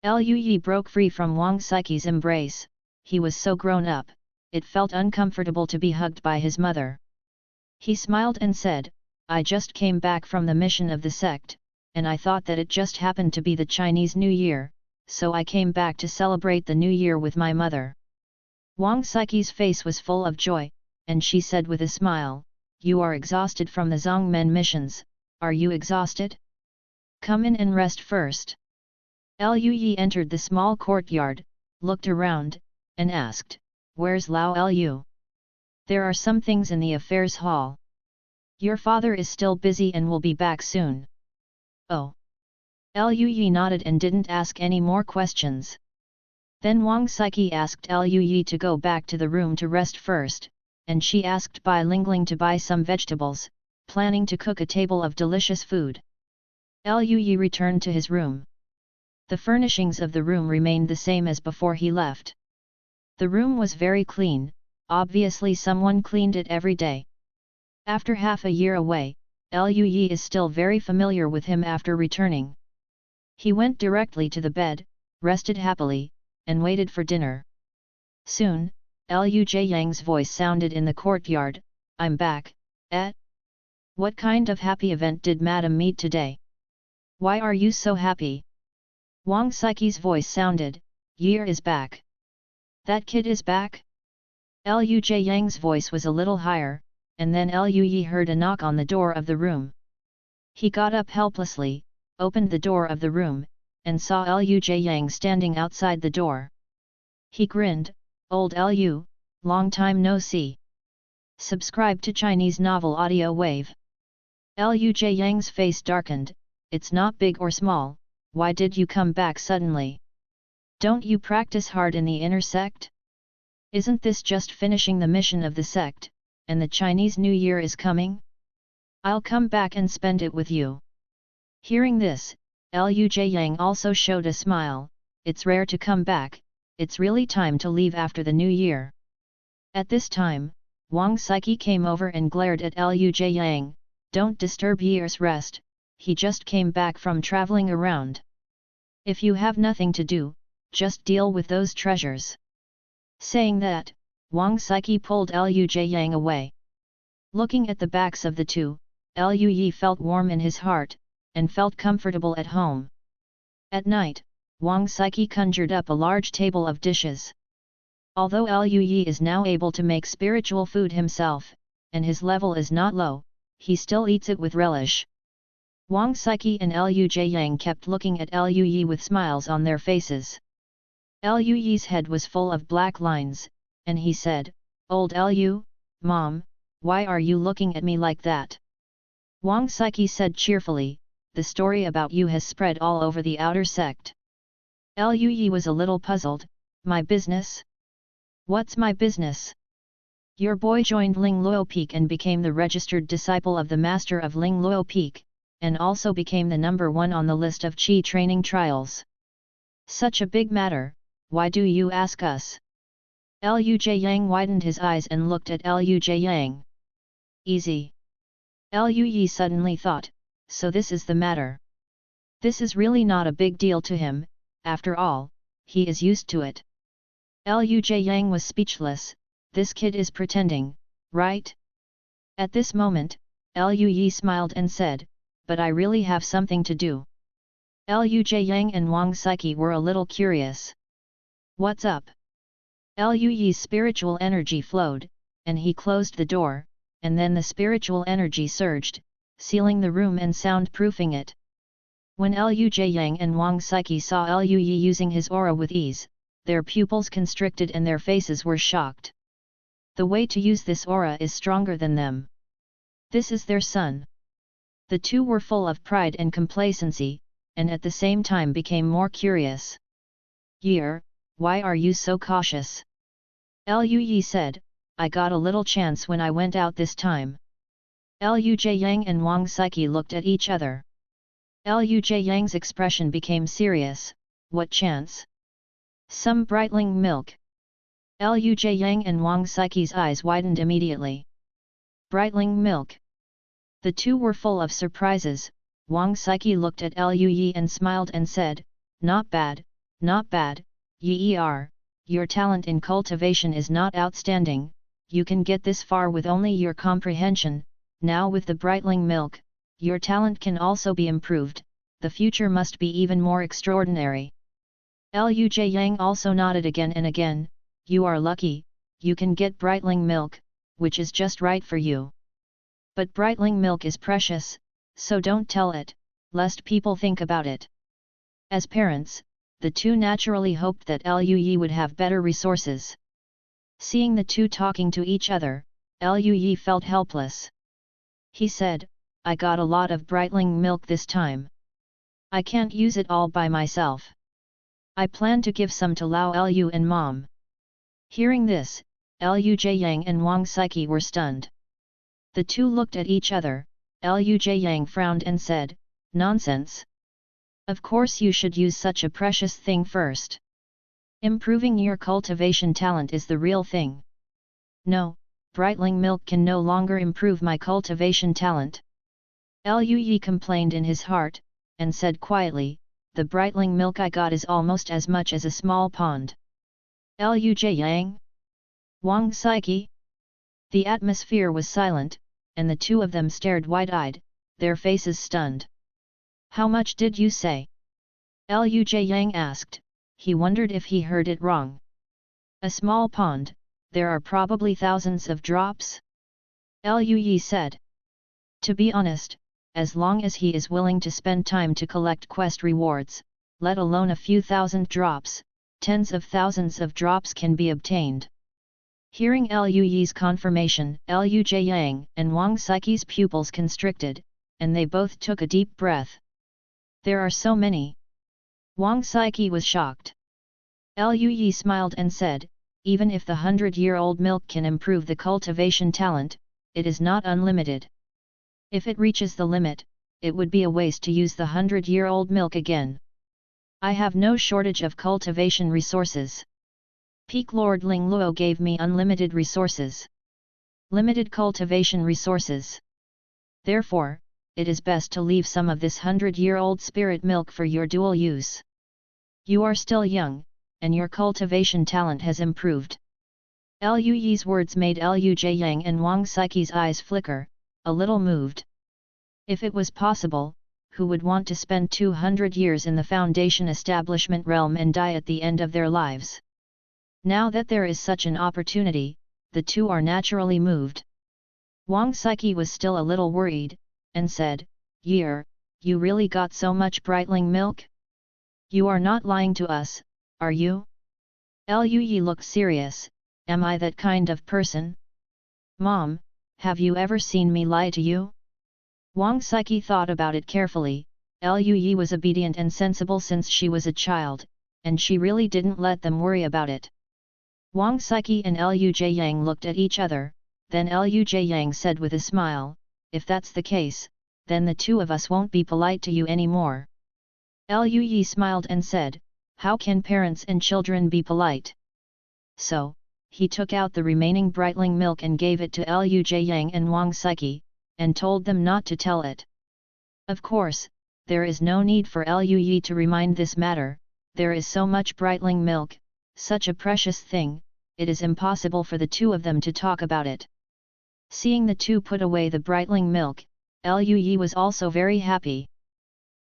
Lu broke free from Wang Saiqi's embrace. He was so grown up, it felt uncomfortable to be hugged by his mother. He smiled and said, "I just came back from the mission of the sect, and I thought that it just happened to be the Chinese New Year, so I came back to celebrate the New Year with my mother." Wang Saiqi's face was full of joy, and she said with a smile, "You are exhausted from the Zhongmen missions, are you exhausted? Come in and rest first." Lu entered the small courtyard, looked around, and asked, "Where's Lao Lu? There are some things in the affairs hall. Your father is still busy and will be back soon." "Oh." Lu nodded and didn't ask any more questions. Then Wang Saiqi asked Lu to go back to the room to rest first, and she asked Bai Lingling to buy some vegetables, planning to cook a table of delicious food. Lu returned to his room. The furnishings of the room remained the same as before he left. The room was very clean, obviously someone cleaned it every day. After half a year away, Lu is still very familiar with him after returning. He went directly to the bed, rested happily, and waited for dinner. Soon, Lu Jiayang's voice sounded in the courtyard, "I'm back, eh? What kind of happy event did Madam meet today? Why are you so happy?" Wang Saiqi's voice sounded, "Year is back. That kid is back?" Lu Jiayang's voice was a little higher, and then Lu heard a knock on the door of the room. He got up helplessly, opened the door of the room, and saw Lu Jiayang standing outside the door. He grinned, "Old Lu, long time no see. Subscribe to Chinese Novel Audio Wave." Lu Jiayang's face darkened, "It's not big or small, why did you come back suddenly? Don't you practice hard in the inner sect? Isn't this just finishing the mission of the sect, and the Chinese New Year is coming? I'll come back and spend it with you." Hearing this, Lu Jiayang also showed a smile, "It's rare to come back, it's really time to leave after the New Year." At this time, Wang Saiqi came over and glared at Lu Jiayang, "Don't disturb Year's rest, he just came back from traveling around. If you have nothing to do, just deal with those treasures." Saying that, Wang Saiqi pulled Lu Jiayang away. Looking at the backs of the two, Lu felt warm in his heart, and felt comfortable at home. At night, Wang Saiqi conjured up a large table of dishes. Although Lu is now able to make spiritual food himself, and his level is not low, he still eats it with relish. Wang Saiqi and Lu Jiayang kept looking at Lu with smiles on their faces. Lu's head was full of black lines, and he said, "Old Lu, Mom, why are you looking at me like that?" Wang Saiqi said cheerfully, "The story about you has spread all over the Outer Sect." Lu was a little puzzled, "My business? What's my business?" "Your boy joined Ling Luo Peak and became the registered disciple of the master of Ling Luo Peak, and also became the number 1 on the list of Qi training trials. Such a big matter, why do you ask us?" Lu Jiayang widened his eyes and looked at Lu Jiayang. "Easy." Lu suddenly thought, "So this is the matter. This is really not a big deal to him, after all, he is used to it." Lu Jiayang was speechless, "This kid is pretending, right?" At this moment, Lu smiled and said, "But I really have something to do." Lu Jiayang and Wang Saiqi were a little curious. "What's up?" Lu's spiritual energy flowed, and he closed the door, and then the spiritual energy surged, sealing the room and soundproofing it. When Lu Jiayang and Wang Saiqi saw Lu using his aura with ease, their pupils constricted and their faces were shocked. The way to use this aura is stronger than them. This is their son. The two were full of pride and complacency, and at the same time became more curious. Year, why are you so cautious? Lu Yi said, I got a little chance when I went out this time. Lu Jiayang and Wang Saiqi looked at each other. Lu Jiayang's expression became serious. What chance? Some brightling milk. Lu Jiayang and Wang Saiqi's eyes widened immediately. Brightling milk. The two were full of surprises. Wang Saiqi looked at Lu Yi and smiled and said, not bad, not bad, Yi-er, your talent in cultivation is not outstanding, you can get this far with only your comprehension, now with the brightling milk, your talent can also be improved, the future must be even more extraordinary. Lu Jiayang also nodded again and again, you are lucky, you can get brightling milk, which is just right for you. But brightling milk is precious, so don't tell it, lest people think about it. As parents, the two naturally hoped that Lu Yi would have better resources. Seeing the two talking to each other, Lu Yi felt helpless. He said, I got a lot of brightling milk this time. I can't use it all by myself. I plan to give some to Lao Lu and Mom. Hearing this, Lu Jiayang and Wang Saiqi were stunned. The two looked at each other. Lu Jiayang frowned and said, nonsense. Of course you should use such a precious thing first. Improving your cultivation talent is the real thing. No, brightling milk can no longer improve my cultivation talent. Lu Yi complained in his heart, and said quietly, the brightling milk I got is almost as much as a small pond. Lu Jiayang? Wang Saiqi? The atmosphere was silent, and the two of them stared wide-eyed, their faces stunned. How much did you say? Lu Jiayang asked, he wondered if he heard it wrong. A small pond, there are probably thousands of drops? Lu Yi said. To be honest, as long as he is willing to spend time to collect quest rewards, let alone a few thousand drops, tens of thousands of drops can be obtained. Hearing Lu Yi's confirmation, Lu Jiayang and Wang Saiqi's pupils constricted, and they both took a deep breath. There are so many. Wang Saiqi was shocked. Lu Yi smiled and said, even if the 100-year-old milk can improve the cultivation talent, it is not unlimited. If it reaches the limit, it would be a waste to use the 100-year-old milk again. I have no shortage of cultivation resources. Peak Lord Ling Luo gave me unlimited resources. Limited cultivation resources. Therefore, it is best to leave some of this 100-year-old spirit milk for your dual use. You are still young, and your cultivation talent has improved. Lu Yi's words made Lu Jiayang and Wang Saiqi's eyes flicker, a little moved. If it was possible, who would want to spend 200 years in the Foundation establishment realm and die at the end of their lives? Now that there is such an opportunity, the two are naturally moved. Wang Saiqi was still a little worried, and said, Year, you really got so much brightling milk? You are not lying to us, are you? Lu Yi looked serious, am I that kind of person? Mom, have you ever seen me lie to you? Wang Saiqi thought about it carefully. Lu Yi was obedient and sensible since she was a child, and she really didn't let them worry about it. Wang Saiqi and Lu Jiayang looked at each other, then Lu Jiayang said with a smile, if that's the case, then the two of us won't be polite to you anymore. Lu Yi smiled and said, how can parents and children be polite? So, he took out the remaining brightling milk and gave it to Lu Jiayang and Wang Saiqi, and told them not to tell it. Of course, there is no need for Lu Yi to remind this matter, there is so much brightling milk, such a precious thing, it is impossible for the two of them to talk about it. Seeing the two put away the brightling milk, Lu Yi was also very happy.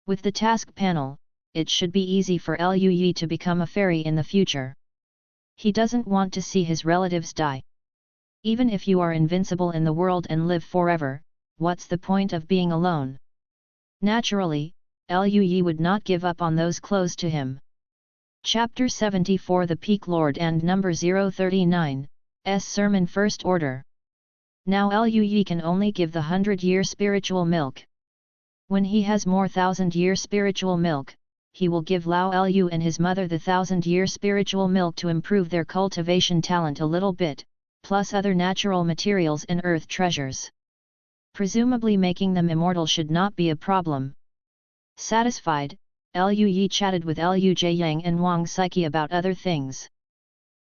With the task panel, it should be easy for Lu Yi to become a fairy in the future. He doesn't want to see his relatives die. Even if you are invincible in the world and live forever, what's the point of being alone? Naturally, Lu Yi would not give up on those close to him. Chapter 74 The Peak Lord and Number 039, S. Sermon First Order. Now Lu Yi can only give the 100-year spiritual milk. When he has more thousand-year spiritual milk, he will give Lao Lu and his mother the thousand-year spiritual milk to improve their cultivation talent a little bit, plus other natural materials and earth treasures. Presumably making them immortal should not be a problem. Satisfied, Lu Yi chatted with Lu Jiayang and Wang Saiqi about other things.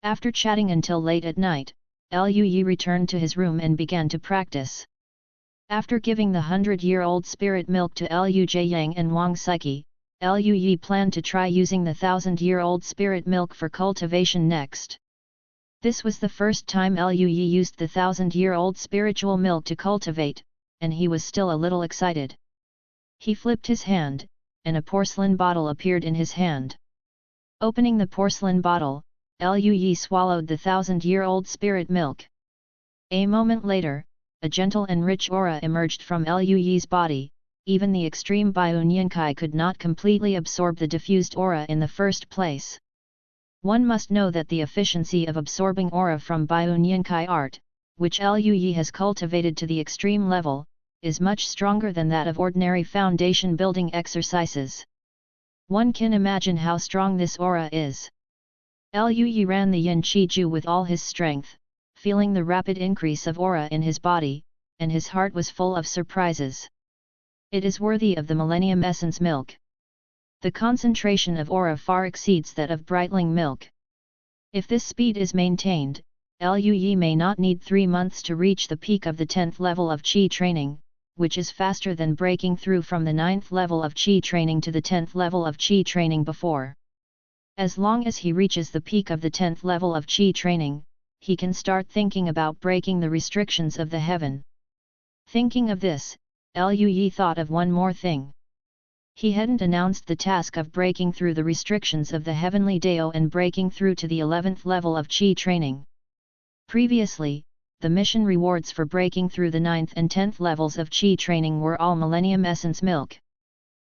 After chatting until late at night, Lu Yi returned to his room and began to practice. After giving the 100-year-old spirit milk to Lu Jiayang and Wang Saiqi, Lu Yi planned to try using the 1000-year-old spirit milk for cultivation next. This was the first time Lu Yi used the 1000-year-old spiritual milk to cultivate, and he was still a little excited. He flipped his hand, and a porcelain bottle appeared in his hand. Opening the porcelain bottle, Lu Yi swallowed the 1000-year-old spirit milk. A moment later, a gentle and rich aura emerged from Lu Yi's body. Even the extreme Biun Yinkai could not completely absorb the diffused aura in the first place. One must know that the efficiency of absorbing aura from Biun Yinkai art, which Lu Yi has cultivated to the extreme level, is much stronger than that of ordinary foundation building exercises. One can imagine how strong this aura is. Lu Yi ran the Yin Qi Ju with all his strength, feeling the rapid increase of aura in his body, and his heart was full of surprises. It is worthy of the Millennium Essence milk. The concentration of aura far exceeds that of Breitling milk. If this speed is maintained, Lu Yi may not need 3 months to reach the peak of the 10th level of Qi training, which is faster than breaking through from the 9th level of Qi training to the 10th level of Qi training before. As long as he reaches the peak of the 10th level of Qi training, he can start thinking about breaking the restrictions of the heaven. Thinking of this, Lu Yi thought of one more thing. He hadn't announced the task of breaking through the restrictions of the heavenly Dao and breaking through to the 11th level of Qi training. Previously, the mission rewards for breaking through the 9th and 10th levels of Qi training were all Millennium Essence milk.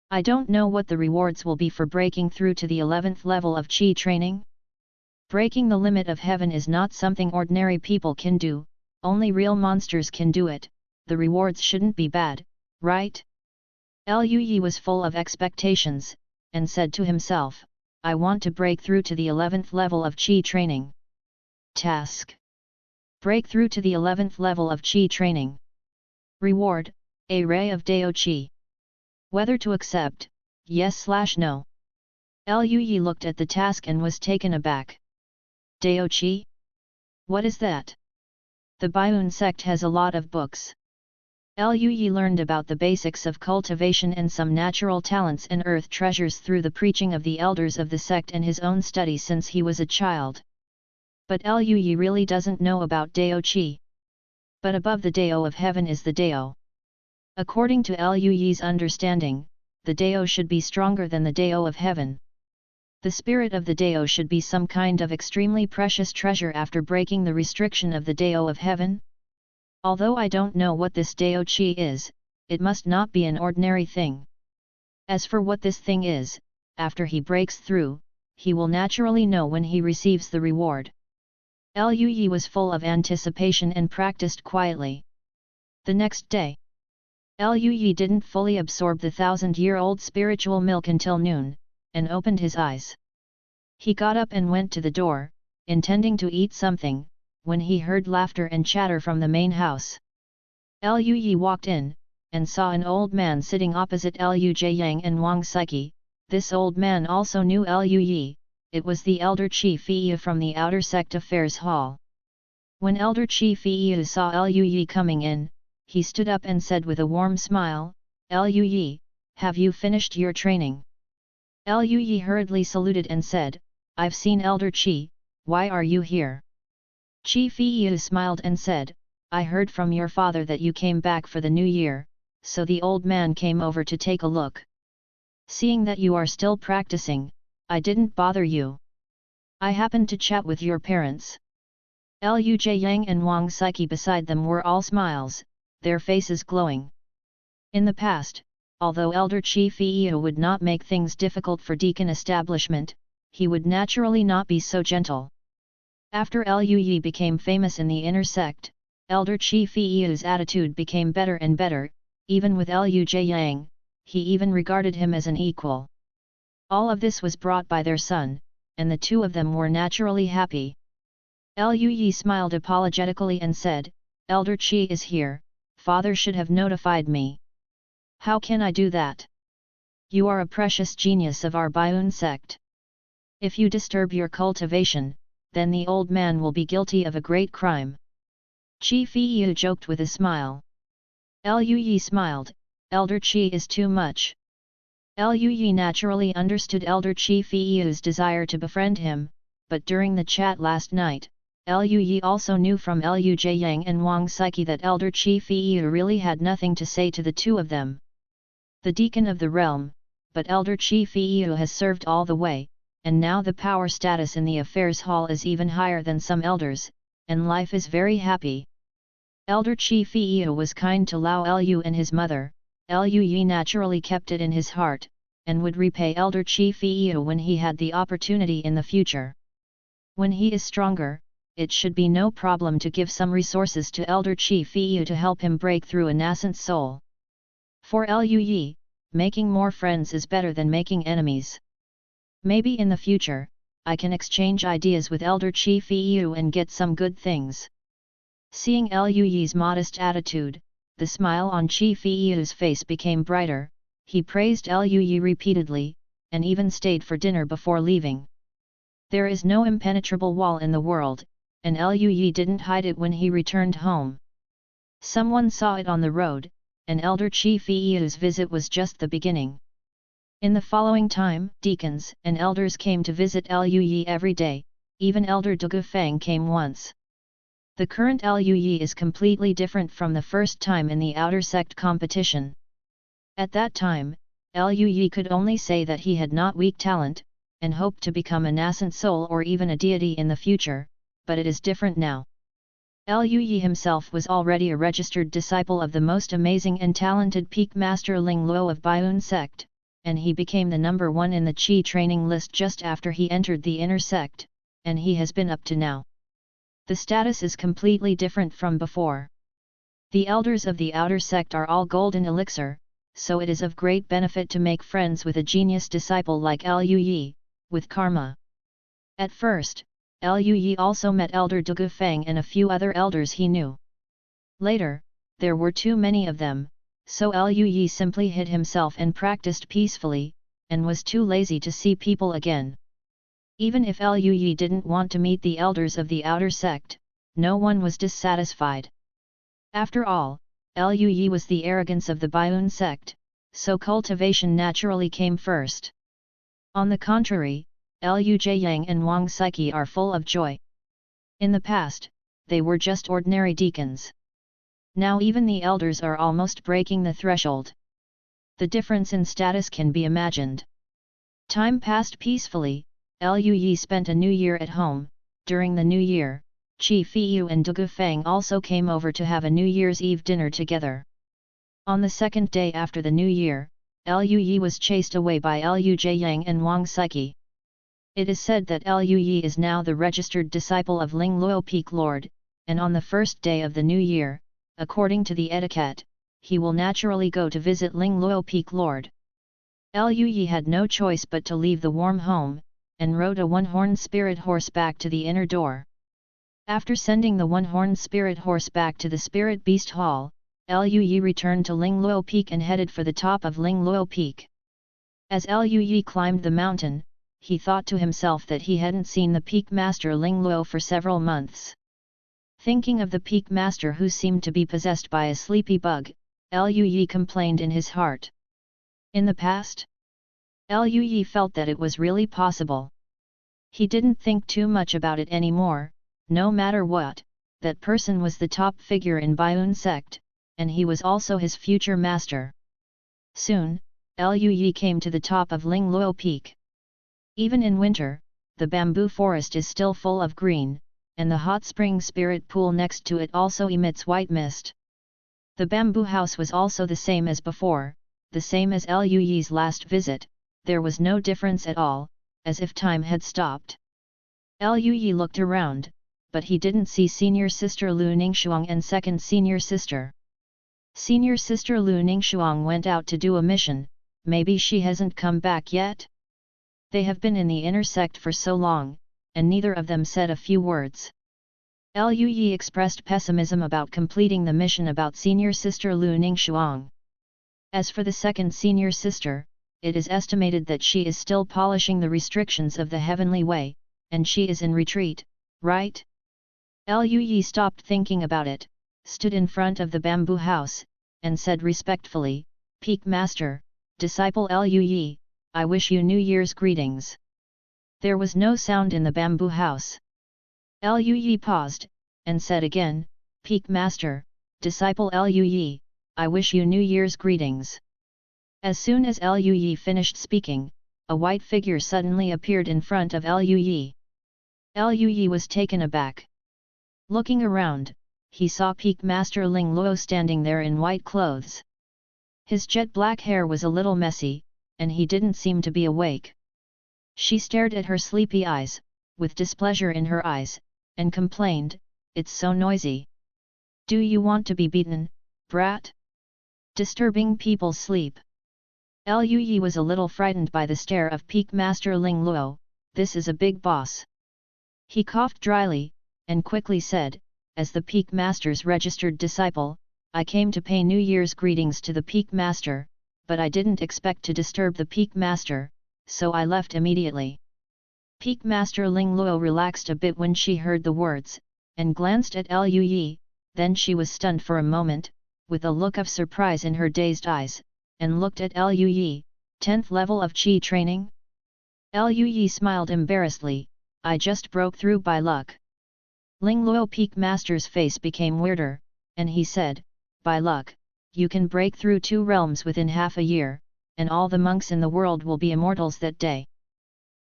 I don't know what the rewards will be for breaking through to the 11th level of Qi training. Breaking the limit of heaven is not something ordinary people can do, only real monsters can do it. The rewards shouldn't be bad, right? Lu Yi was full of expectations, and said to himself, I want to break through to the 11th level of Qi training. Task: break through to the 11th level of Qi training. Reward: a ray of Dao Qi. Whether to accept, yes/no. Lu Yi looked at the task and was taken aback. Dao Qi? What is that? The Biun sect has a lot of books. Lu Yi learned about the basics of cultivation and some natural talents and earth treasures through the preaching of the elders of the sect and his own study since he was a child. But Lu Yi really doesn't know about Dao Qi. But above the Dao of heaven is the Dao. According to Lu Yi's understanding, the Dao should be stronger than the Dao of heaven. The spirit of the Dao should be some kind of extremely precious treasure after breaking the restriction of the Dao of heaven. Although I don't know what this Dao Qi is, it must not be an ordinary thing. As for what this thing is, after he breaks through, he will naturally know when he receives the reward. Lu Yi was full of anticipation and practiced quietly. The next day, Lu Yi didn't fully absorb the 1000-year-old spiritual milk until noon, and opened his eyes. He got up and went to the door, intending to eat something, when he heard laughter and chatter from the main house. Lu Yi walked in, and saw an old man sitting opposite Lu Jiayang and Wang Saiqi. This old man also knew Lu Yi. It was the elder Qi Fiyu from the Outer Sect Affairs Hall. When elder Qi Fiyu saw Lu Yi coming in, he stood up and said with a warm smile, Lu Yi, have you finished your training? Lu Yi hurriedly saluted and said, I've seen elder Qi, why are you here? Qi Fiyu smiled and said, I heard from your father that you came back for the new year, so the old man came over to take a look. Seeing that you are still practicing, I didn't bother you. I happened to chat with your parents. Lu Jiayang and Wang Saiqi beside them were all smiles, their faces glowing. In the past, although elder Qi Fiyu would not make things difficult for deacon establishment, he would naturally not be so gentle. After Lu Yi became famous in the inner sect, elder Qi Fiyu's attitude became better and better, even with Lu Jiayang, he even regarded him as an equal. All of this was brought by their son, and the two of them were naturally happy. Lui smiled apologetically and said, "Elder Qi is here, father should have notified me. How can I do that? You are a precious genius of our Baiun sect. If you disturb your cultivation, then the old man will be guilty of a great crime." Qi Feiyu joked with a smile. Lui smiled, "Elder Qi is too much." Lui naturally understood Elder Qi Feiyu's desire to befriend him, but during the chat last night, Lui also knew from Lu Jiayang and Wang Saiqi that Elder Qi Feiyu really had nothing to say to the two of them. The deacon of the realm, but Elder Qi Feiyu has served all the way, and now the power status in the affairs hall is even higher than some elders, and life is very happy. Elder Qi Feiyu was kind to Lao Lu and his mother. Lui naturally kept it in his heart, and would repay Elder Qi Feiyu when he had the opportunity in the future. When he is stronger, it should be no problem to give some resources to Elder Qi Feiyu to help him break through a nascent soul. For Lui, making more friends is better than making enemies. Maybe in the future, I can exchange ideas with Elder Qi Feiyu and get some good things. Seeing Lui's modest attitude, the smile on Qi Feiyu's face became brighter. He praised Lui repeatedly, and even stayed for dinner before leaving. There is no impenetrable wall in the world, and Lui didn't hide it when he returned home. Someone saw it on the road, and Elder Qi Feiyu's visit was just the beginning. In the following time, deacons and elders came to visit Lui every day, even Elder Dugufeng came once. The current Lui is completely different from the first time in the Outer Sect competition. At that time, Lui could only say that he had not weak talent, and hoped to become a nascent soul or even a deity in the future, but it is different now. Lui himself was already a registered disciple of the most amazing and talented peak master Ling Luo of Baiun sect, and he became the number one in the Qi training list just after he entered the inner sect, and he has been up to now. The status is completely different from before. The elders of the outer sect are all golden elixir, so it is of great benefit to make friends with a genius disciple like Lui, with karma. At first, Lui also met Elder Dugufeng and a few other elders he knew. Later, there were too many of them, so Lui simply hid himself and practiced peacefully, and was too lazy to see people again. Even if Lui didn't want to meet the elders of the outer sect, no one was dissatisfied. After all, Lui was the arrogance of the Baiun sect, so cultivation naturally came first. On the contrary, Lu Jiayang and Wang Saiqi are full of joy. In the past, they were just ordinary deacons. Now even the elders are almost breaking the threshold. The difference in status can be imagined. Time passed peacefully. Lui spent a new year at home. During the new year, Qi Feiyu and Dugufeng also came over to have a New Year's Eve dinner together. On the second day after the new year, Lui was chased away by Lu Jiayang and Wang Saiqi. It is said that Lui is now the registered disciple of Ling Luo Peak Lord, and on the first day of the new year, according to the etiquette, he will naturally go to visit Ling Luo Peak Lord. Lui had no choice but to leave the warm home, and rode a one-horned spirit horse back to the inner door. After sending the one-horned spirit horse back to the spirit beast hall, Lui returned to Ling Luo Peak and headed for the top of Ling Luo Peak. As Lui climbed the mountain, he thought to himself that he hadn't seen the peak master Ling Luo for several months. Thinking of the peak master who seemed to be possessed by a sleepy bug, Lui complained in his heart. In the past, Lui felt that it was really possible. He didn't think too much about it anymore. No matter what, that person was the top figure in Baiun sect, and he was also his future master. Soon, Lui came to the top of Ling Luo Peak. Even in winter, the bamboo forest is still full of green, and the hot spring spirit pool next to it also emits white mist. The bamboo house was also the same as before, the same as Lui's last visit. There was no difference at all, as if time had stopped. Lui looked around, but he didn't see senior sister Lu Ningxuang and second senior sister. Senior sister Lu Ningxuang went out to do a mission, maybe she hasn't come back yet? They have been in the inner sect for so long, and neither of them said a few words. Liu Yi expressed pessimism about completing the mission about senior sister Lu Ningxuang. As for the second senior sister, it is estimated that she is still polishing the restrictions of the heavenly way, and she is in retreat, right? Liu Yi stopped thinking about it, stood in front of the bamboo house, and said respectfully, Peak Master, Disciple Liu Yi, I wish you New Year's greetings. There was no sound in the bamboo house. Liu Yi paused, and said again, Peak Master, Disciple Liu Yi, I wish you New Year's greetings. As soon as Liu Yi finished speaking, a white figure suddenly appeared in front of Liu Yi. Liu Yi was taken aback. Looking around, he saw Peak Master Ling Luo standing there in white clothes. His jet-black hair was a little messy, and he didn't seem to be awake. She stared at her sleepy eyes, with displeasure in her eyes, and complained, It's so noisy. Do you want to be beaten, brat? Disturbing people's sleep. Liu Yi was a little frightened by the stare of Peak Master Ling Luo. This is a big boss. He coughed dryly, and quickly said, as the Peak Master's registered disciple, I came to pay New Year's greetings to the Peak Master, but I didn't expect to disturb the Peak Master, so I left immediately. Peak Master Ling Luo relaxed a bit when she heard the words, and glanced at Liu Yi, then she was stunned for a moment, with a look of surprise in her dazed eyes, and looked at Liu Yi, 10th level of Qi training? Liu Yi smiled embarrassedly, I just broke through by luck. Ling Luo Peak Master's face became weirder, and he said, by luck, you can break through 2 realms within half a year, and all the monks in the world will be immortals that day.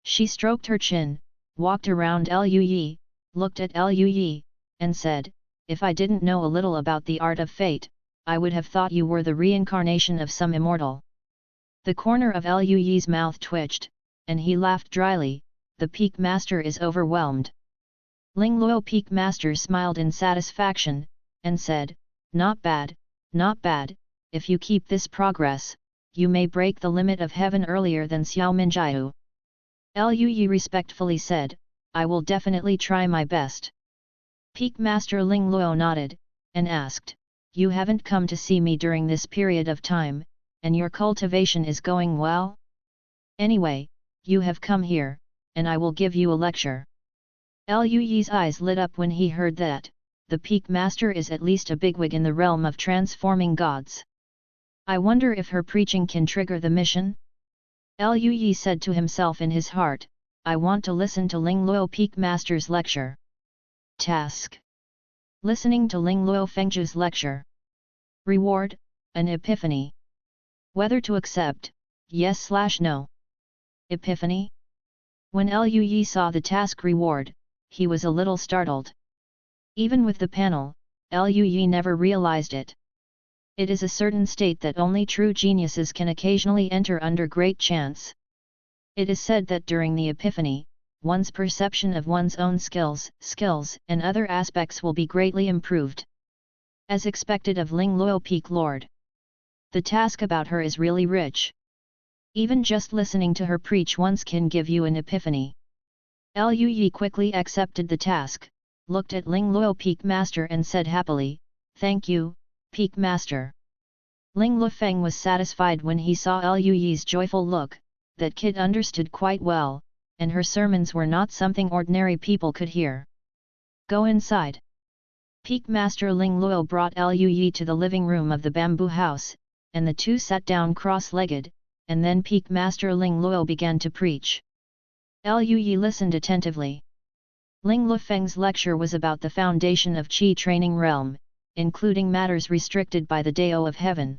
She stroked her chin, walked around Liu Yi, looked at Liu Yi, and said, if I didn't know a little about the art of fate, I would have thought you were the reincarnation of some immortal. The corner of Liu Yi's mouth twitched, and he laughed dryly, the Peak Master is overwhelmed. Ling Luo Peak Master smiled in satisfaction, and said, not bad, if you keep this progress, you may break the limit of heaven earlier than Xiao Minjiu. Liu Yi respectfully said, I will definitely try my best. Peak Master Ling Luo nodded, and asked, you haven't come to see me during this period of time, and your cultivation is going well? Anyway, you have come here, and I will give you a lecture. Liu Yi's eyes lit up when he heard that, the Peak Master is at least a bigwig in the realm of transforming gods. I wonder if her preaching can trigger the mission? Liu Yi said to himself in his heart, I want to listen to Ling Luo Peak Master's lecture. Task: listening to Ling Luo Fengzhu's lecture. Reward: an epiphany. Whether to accept, yes/no. Epiphany? When Liu Yi saw the task reward, he was a little startled. Even with the panel, Liu Yi never realized it. It is a certain state that only true geniuses can occasionally enter under great chance. It is said that during the epiphany, one's perception of one's own skills and other aspects will be greatly improved. As expected of Ling Luo Peak Lord. The task about her is really rich. Even just listening to her preach once can give you an epiphany. Liu Yi quickly accepted the task, looked at Ling Luo Peak Master and said happily, thank you, Peak Master. Ling Lufeng was satisfied when he saw Liu Yi's joyful look, that kid understood quite well, and her sermons were not something ordinary people could hear. Go inside. Peak Master Ling Luo brought Liu Yi to the living room of the bamboo house, and the two sat down cross-legged, and then Peak Master Ling Luo began to preach. Liu Yi listened attentively. Ling Lufeng's lecture was about the foundation of Qi training realm, including matters restricted by the Dao of Heaven.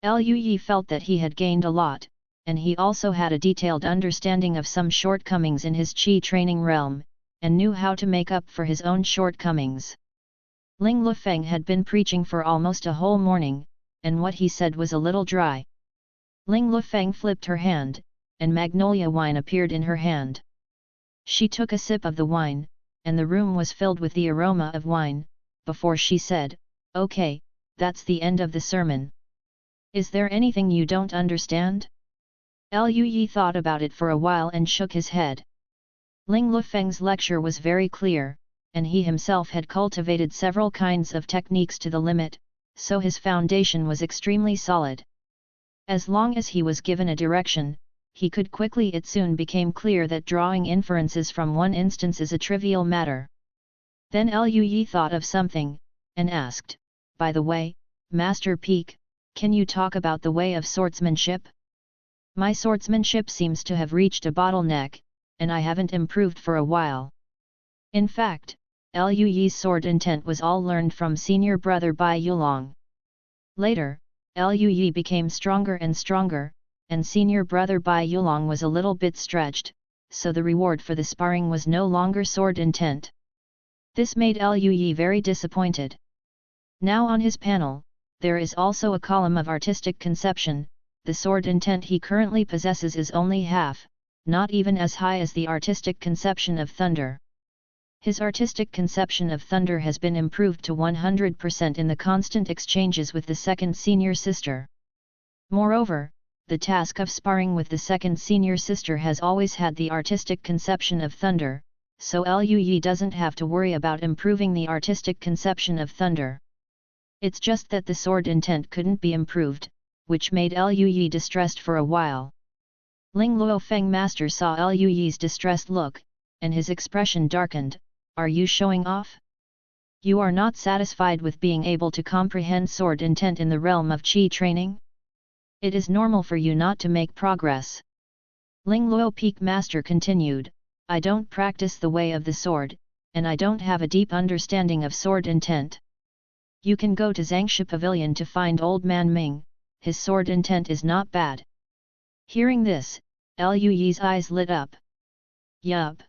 Liu Yi felt that he had gained a lot, and he also had a detailed understanding of some shortcomings in his Qi training realm, and knew how to make up for his own shortcomings. Ling Lufeng had been preaching for almost a whole morning, and what he said was a little dry. Ling Lufeng flipped her hand, and magnolia wine appeared in her hand. She took a sip of the wine, and the room was filled with the aroma of wine, before she said, okay, that's the end of the sermon. Is there anything you don't understand? Liu Yi thought about it for a while and shook his head. Ling Lufeng's lecture was very clear, and he himself had cultivated several kinds of techniques to the limit, so his foundation was extremely solid. As long as he was given a direction, he could quickly. It soon became clear that drawing inferences from one instance is a trivial matter. Then Liu Yi thought of something, and asked, "By the way, Master Peak, can you talk about the way of swordsmanship? My swordsmanship seems to have reached a bottleneck, and I haven't improved for a while." In fact, Liu Yi's sword intent was all learned from senior brother Bai Yulong. Later, Liu Yi became stronger and stronger, and senior brother Bai Yulong was a little bit stretched, so the reward for the sparring was no longer sword intent. This made Liu Yi very disappointed. Now on his panel, there is also a column of artistic conception. The sword intent he currently possesses is only half, not even as high as the artistic conception of thunder. His artistic conception of thunder has been improved to 100% in the constant exchanges with the second senior sister. Moreover, the task of sparring with the second senior sister has always had the artistic conception of thunder, so Liu Yi doesn't have to worry about improving the artistic conception of thunder. It's just that the sword intent couldn't be improved, which made Liu Yi distressed for a while. Ling Luofeng Master saw Liu Yi's distressed look, and his expression darkened. "Are you showing off? You are not satisfied with being able to comprehend sword intent in the realm of Qi training? It is normal for you not to make progress." Ling Luo Peak Master continued, "I don't practice the way of the sword, and I don't have a deep understanding of sword intent. You can go to Zhangshi Pavilion to find Old Man Ming, his sword intent is not bad." Hearing this, Liu Yi's eyes lit up. Yup.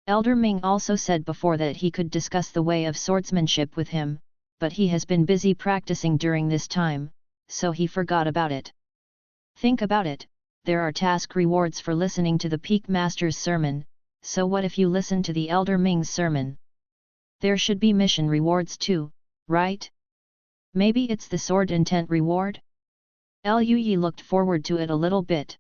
Elder Ming also said before that he could discuss the way of swordsmanship with him, but he has been busy practicing during this time, so he forgot about it. Think about it, there are task rewards for listening to the Peak Master's sermon, so what if you listen to the Elder Ming's sermon? There should be mission rewards too, right? Maybe it's the sword intent reward? Liu Yi looked forward to it a little bit.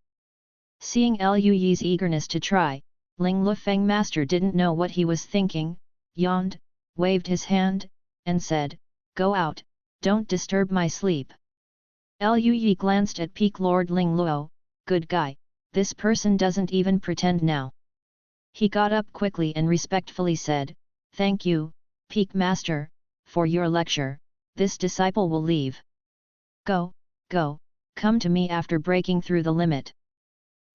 Seeing Liu Yi's eagerness to try, Ling Lufeng Master didn't know what he was thinking, yawned, waved his hand, and said, "Go out, don't disturb my sleep." Liu Yi glanced at Peak Lord Ling Luo, "Good guy, this person doesn't even pretend now." He got up quickly and respectfully said, "Thank you, Peak Master, for your lecture, this disciple will leave. Go, come to me after breaking through the limit."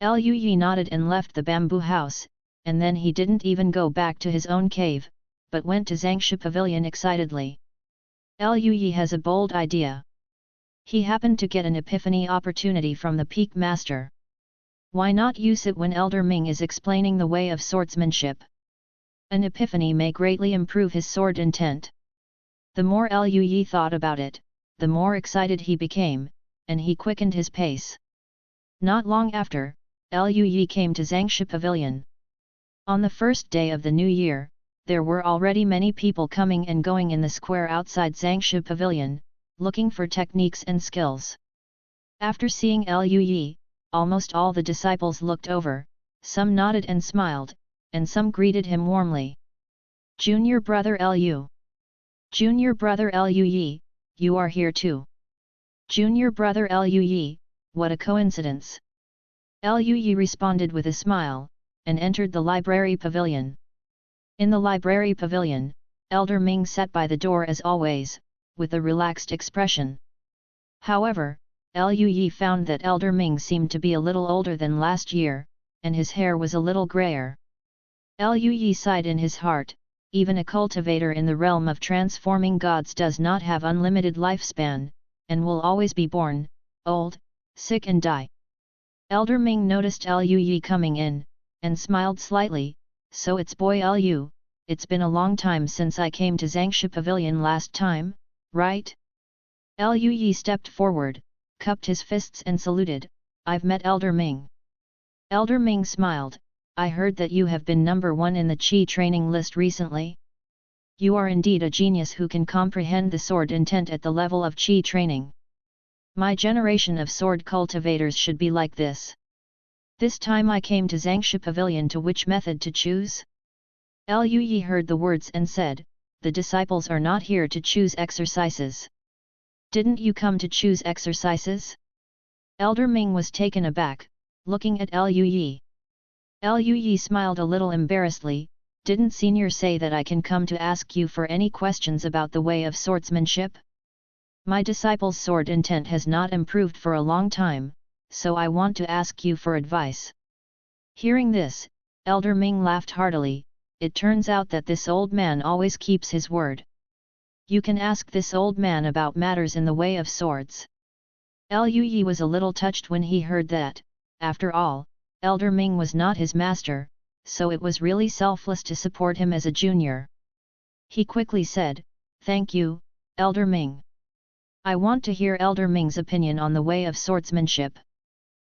Liu Yi nodded and left the bamboo house, and then he didn't even go back to his own cave, but went to Zhangshi Pavilion excitedly. Liu Yi has a bold idea. He happened to get an epiphany opportunity from the Peak Master. Why not use it when Elder Ming is explaining the way of swordsmanship? An epiphany may greatly improve his sword intent. The more Liu Yi thought about it, the more excited he became, and he quickened his pace. Not long after, Liu Yi came to Zhangshi Pavilion. On the first day of the new year, there were already many people coming and going in the square outside Zhangshi Pavilion, looking for techniques and skills. After seeing Liu Yi, almost all the disciples looked over, some nodded and smiled, and some greeted him warmly. "Junior brother Liu! Junior brother Liu Yi, you are here too! Junior brother Liu Yi, what a coincidence!" Liu Yi responded with a smile, and entered the library pavilion. In the library pavilion, Elder Ming sat by the door as always, with a relaxed expression. However, Liu Yi found that Elder Ming seemed to be a little older than last year, and his hair was a little grayer. Liu Yi sighed in his heart, even a cultivator in the realm of transforming gods does not have unlimited lifespan, and will always be born, old, sick and die. Elder Ming noticed Liu Yi coming in, and smiled slightly, "So it's boy Liu, it's been a long time since I came to Zhangshi Pavilion last time, right?" Liu Yi stepped forward, cupped his fists and saluted, "I've met Elder Ming." Elder Ming smiled, "I heard that you have been number 1 in the Qi training list recently. You are indeed a genius who can comprehend the sword intent at the level of Qi training. My generation of sword cultivators should be like this. This time I came to Zhangshi Pavilion to which method to choose? Lu Yi heard the words and said, the disciples are not here to choose exercises. Didn't you come to choose exercises? Elder Ming was taken aback, looking at Lu Yi. Lu Yi smiled a little embarrassedly. Didn't Senior say that I can come to ask you for any questions about the way of swordsmanship? My disciple's sword intent has not improved for a long time, so I want to ask you for advice. Hearing this, Elder Ming laughed heartily. It turns out that this old man always keeps his word. You can ask this old man about matters in the way of swords. Lu Yi was a little touched when he heard that. After all, Elder Ming was not his master, so it was really selfless to support him as a junior. He quickly said, thank you, Elder Ming. I want to hear Elder Ming's opinion on the way of swordsmanship.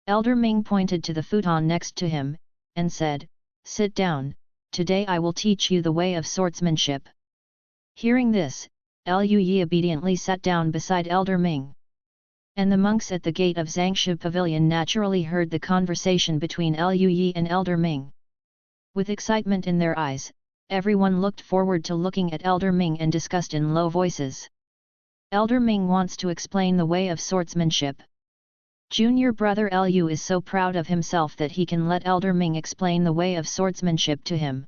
Elder Ming pointed to the futon next to him, and said, sit down, today I will teach you the way of swordsmanship. Hearing this, Lu Yi obediently sat down beside Elder Ming. And the monks at the gate of Zhangshi Pavilion naturally heard the conversation between Lu Yi and Elder Ming. With excitement in their eyes, everyone looked forward to looking at Elder Ming and discussed in low voices. Elder Ming wants to explain the way of swordsmanship. Junior brother Lu is so proud of himself that he can let Elder Ming explain the way of swordsmanship to him.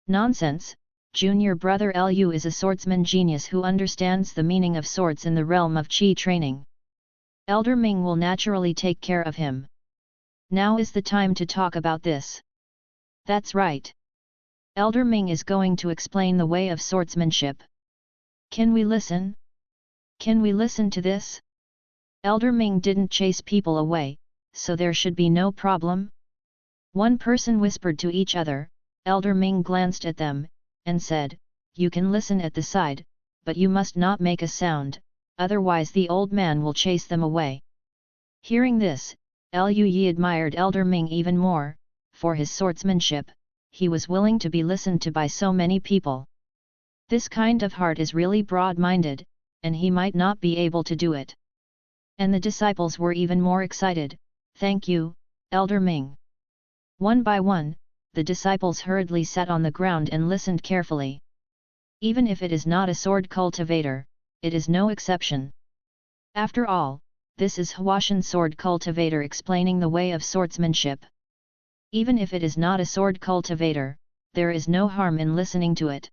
Nonsense, junior brother Lu is a swordsman genius who understands the meaning of swords in the realm of Qi training. Elder Ming will naturally take care of him. Now is the time to talk about this. That's right. Elder Ming is going to explain the way of swordsmanship. Can we listen? Can we listen to this? Elder Ming didn't chase people away, so there should be no problem. One person whispered to each other. Elder Ming glanced at them, and said, you can listen at the side, but you must not make a sound, otherwise the old man will chase them away. Hearing this, Lu Yi admired Elder Ming even more. For his swordsmanship, he was willing to be listened to by so many people. This kind of heart is really broad-minded, and he might not be able to do it. And the disciples were even more excited. Thank you, Elder Ming. One by one, the disciples hurriedly sat on the ground and listened carefully. Even if it is not a sword cultivator, it is no exception. After all, this is Huashan sword cultivator explaining the way of swordsmanship. Even if it is not a sword cultivator, there is no harm in listening to it.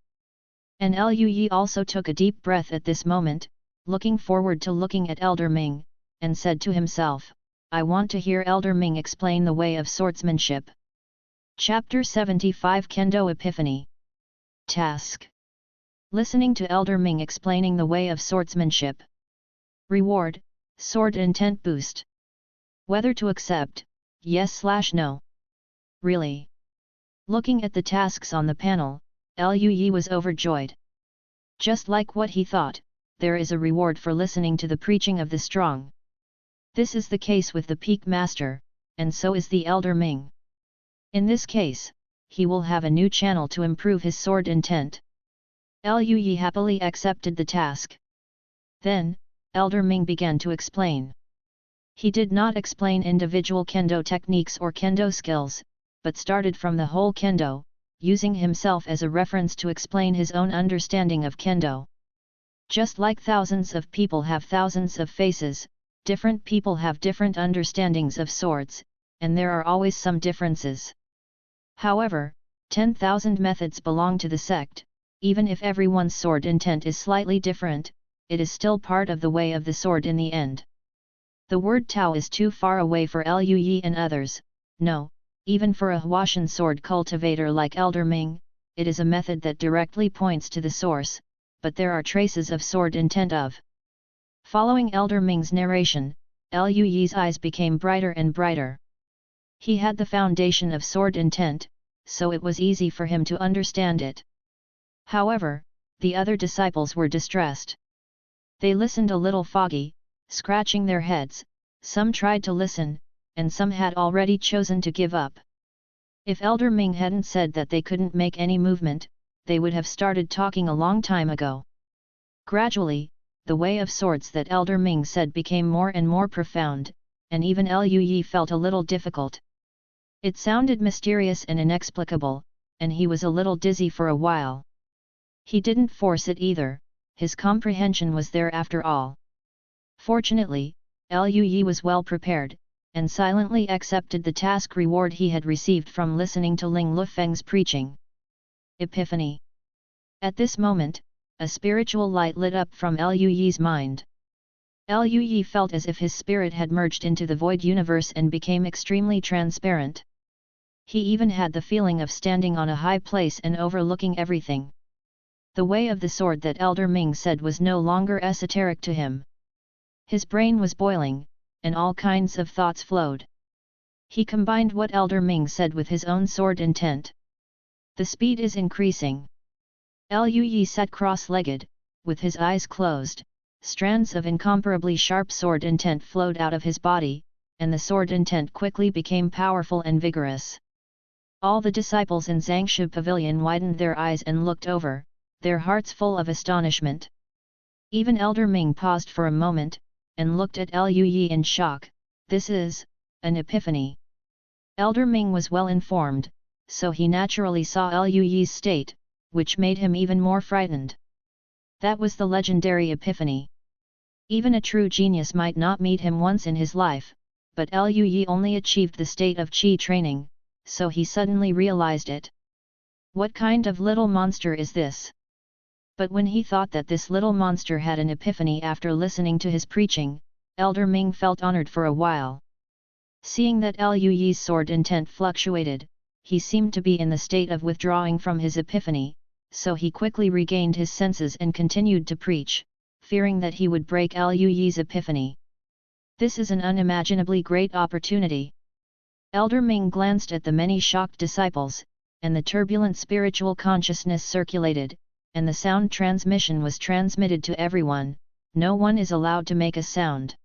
And Lu Yi also took a deep breath at this moment, looking forward to looking at Elder Ming, and said to himself, I want to hear Elder Ming explain the way of swordsmanship. Chapter 75 Kendo Epiphany. Task. Listening to Elder Ming explaining the way of swordsmanship. Reward, sword intent boost. Whether to accept, yes/no. Really? Looking at the tasks on the panel, Lu Yi was overjoyed. Just like what he thought, there is a reward for listening to the preaching of the strong. This is the case with the Peak Master, and so is the Elder Ming. In this case, he will have a new channel to improve his sword intent. Lu Yi happily accepted the task. Then, Elder Ming began to explain. He did not explain individual kendo techniques or kendo skills, but started from the whole kendo, using himself as a reference to explain his own understanding of kendo. Just like thousands of people have thousands of faces, different people have different understandings of swords, and there are always some differences. However, 10,000 methods belong to the sect. Even if everyone's sword intent is slightly different, it is still part of the way of the sword in the end. The word Tao is too far away for Lu Yi and others. No, even for a Huashan sword cultivator like Elder Ming, it is a method that directly points to the source, but there are traces of sword intent of. Following Elder Ming's narration, Lu Yi's eyes became brighter and brighter. He had the foundation of sword intent, so it was easy for him to understand it. However, the other disciples were distressed. They listened a little foggy, scratching their heads. Some tried to listen, and some had already chosen to give up. If Elder Ming hadn't said that they couldn't make any movement, they would have started talking a long time ago. Gradually, the way of swords that Elder Ming said became more and more profound, and even Liu Yi felt a little difficult. It sounded mysterious and inexplicable, and he was a little dizzy for a while. He didn't force it either, his comprehension was there after all. Fortunately, Liu Yi was well prepared, and silently accepted the task reward he had received from listening to Ling Lufeng's preaching. Epiphany. At this moment, a spiritual light lit up from Liu Yi's mind. Liu Yi felt as if his spirit had merged into the void universe and became extremely transparent. He even had the feeling of standing on a high place and overlooking everything. The way of the sword that Elder Ming said was no longer esoteric to him. His brain was boiling, and all kinds of thoughts flowed. He combined what Elder Ming said with his own sword intent. The speed is increasing. Liu Yi sat cross-legged, with his eyes closed. Strands of incomparably sharp sword intent flowed out of his body, and the sword intent quickly became powerful and vigorous. All the disciples in Zangshu Pavilion widened their eyes and looked over, their hearts full of astonishment. Even Elder Ming paused for a moment, and looked at Liu Yi in shock. This is an epiphany. Elder Ming was well informed, so he naturally saw Liu Yi's state, which made him even more frightened. That was the legendary epiphany. Even a true genius might not meet him once in his life, but Liu Yi only achieved the state of Qi training, so he suddenly realized it. What kind of little monster is this? But when he thought that this little monster had an epiphany after listening to his preaching, Elder Ming felt honored for a while. Seeing that Liu Yi's sword intent fluctuated, he seemed to be in the state of withdrawing from his epiphany, so he quickly regained his senses and continued to preach, fearing that he would break Liu Yi's epiphany. This is an unimaginably great opportunity. Elder Ming glanced at the many shocked disciples, and the turbulent spiritual consciousness circulated, and the sound transmission was transmitted to everyone. No one is allowed to make a sound.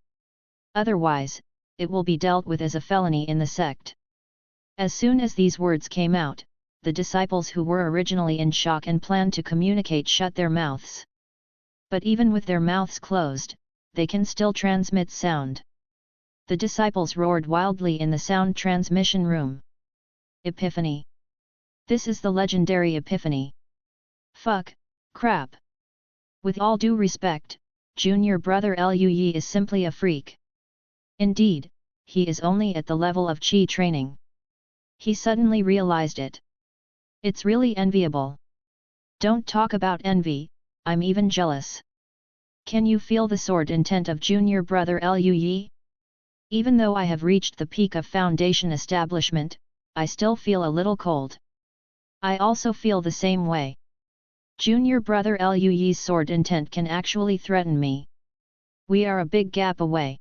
Otherwise, it will be dealt with as a felony in the sect. As soon as these words came out, the disciples who were originally in shock and planned to communicate shut their mouths. But even with their mouths closed, they can still transmit sound. The disciples roared wildly in the sound transmission room. Epiphany. This is the legendary epiphany. Fuck, crap. With all due respect, junior brother Liu Yi is simply a freak. Indeed, he is only at the level of Qi training. He suddenly realized it. It's really enviable. Don't talk about envy, I'm even jealous. Can you feel the sword intent of junior brother Liu Yi? Even though I have reached the peak of foundation establishment, I still feel a little cold. I also feel the same way. Junior brother Liu Yi's sword intent can actually threaten me. We are a big gap away.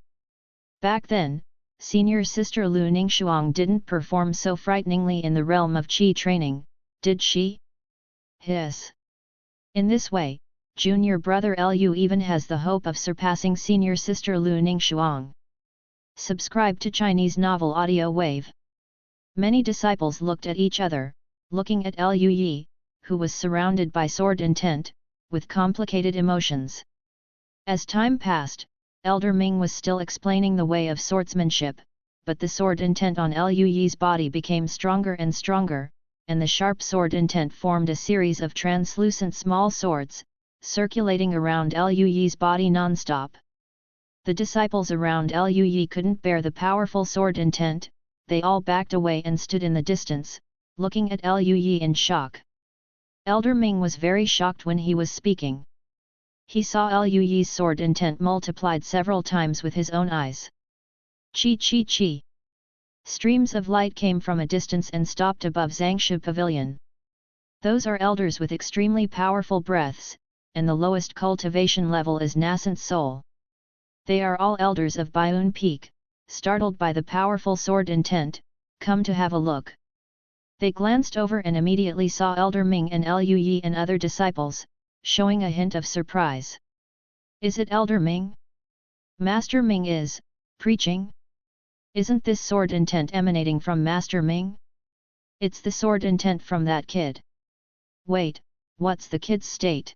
Back then, senior sister Lu Ningxuang didn't perform so frighteningly in the realm of Qi training, did she? Hiss. In this way, junior brother Liu even has the hope of surpassing senior sister Lu Ningxuang. Subscribe to Chinese Novel Audio Wave. Many disciples looked at each other, looking at Liu Yi, who was surrounded by sword intent, with complicated emotions. As time passed, Elder Ming was still explaining the way of swordsmanship, but the sword intent on Liu Yi's body became stronger and stronger, and the sharp sword intent formed a series of translucent small swords, circulating around Liu Yi's body non-stop. The disciples around Liu Yi couldn't bear the powerful sword intent, they all backed away and stood in the distance, looking at Liu Yi in shock. Elder Ming was very shocked when he was speaking. He saw Liu Yi's sword intent multiplied several times with his own eyes. Chi chi chi! Streams of light came from a distance and stopped above Zangshu Pavilion. Those are elders with extremely powerful breaths, and the lowest cultivation level is nascent soul. They are all elders of Baiun Peak, startled by the powerful sword intent, come to have a look. They glanced over and immediately saw Elder Ming and Liu Yi and other disciples, showing a hint of surprise. Is it Elder Ming? Master Ming is preaching? Isn't this sword intent emanating from Master Ming? It's the sword intent from that kid. Wait, what's the kid's state?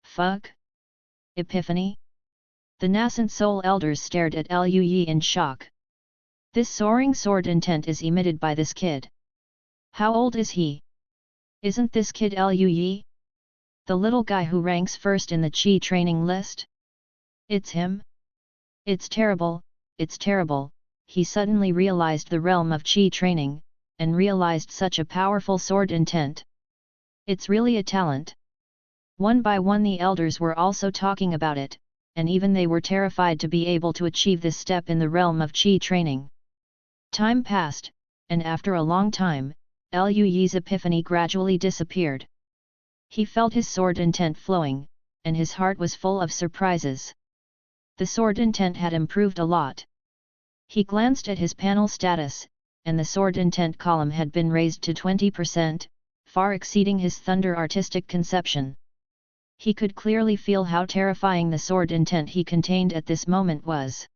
Fuck? Epiphany? The nascent soul elders stared at Liu Yi in shock. This soaring sword intent is emitted by this kid. How old is he? Isn't this kid Liu Yi? The little guy who ranks first in the Qi training list? It's him? It's terrible, he suddenly realized the realm of Qi training, and realized such a powerful sword intent. It's really a talent. One by one the elders were also talking about it, and even they were terrified to be able to achieve this step in the realm of Qi training. Time passed, and after a long time, Liu Yi's epiphany gradually disappeared. He felt his sword intent flowing, and his heart was full of surprises. The sword intent had improved a lot. He glanced at his panel status, and the sword intent column had been raised to 20%, far exceeding his thunder artistic conception. He could clearly feel how terrifying the sword intent he contained at this moment was.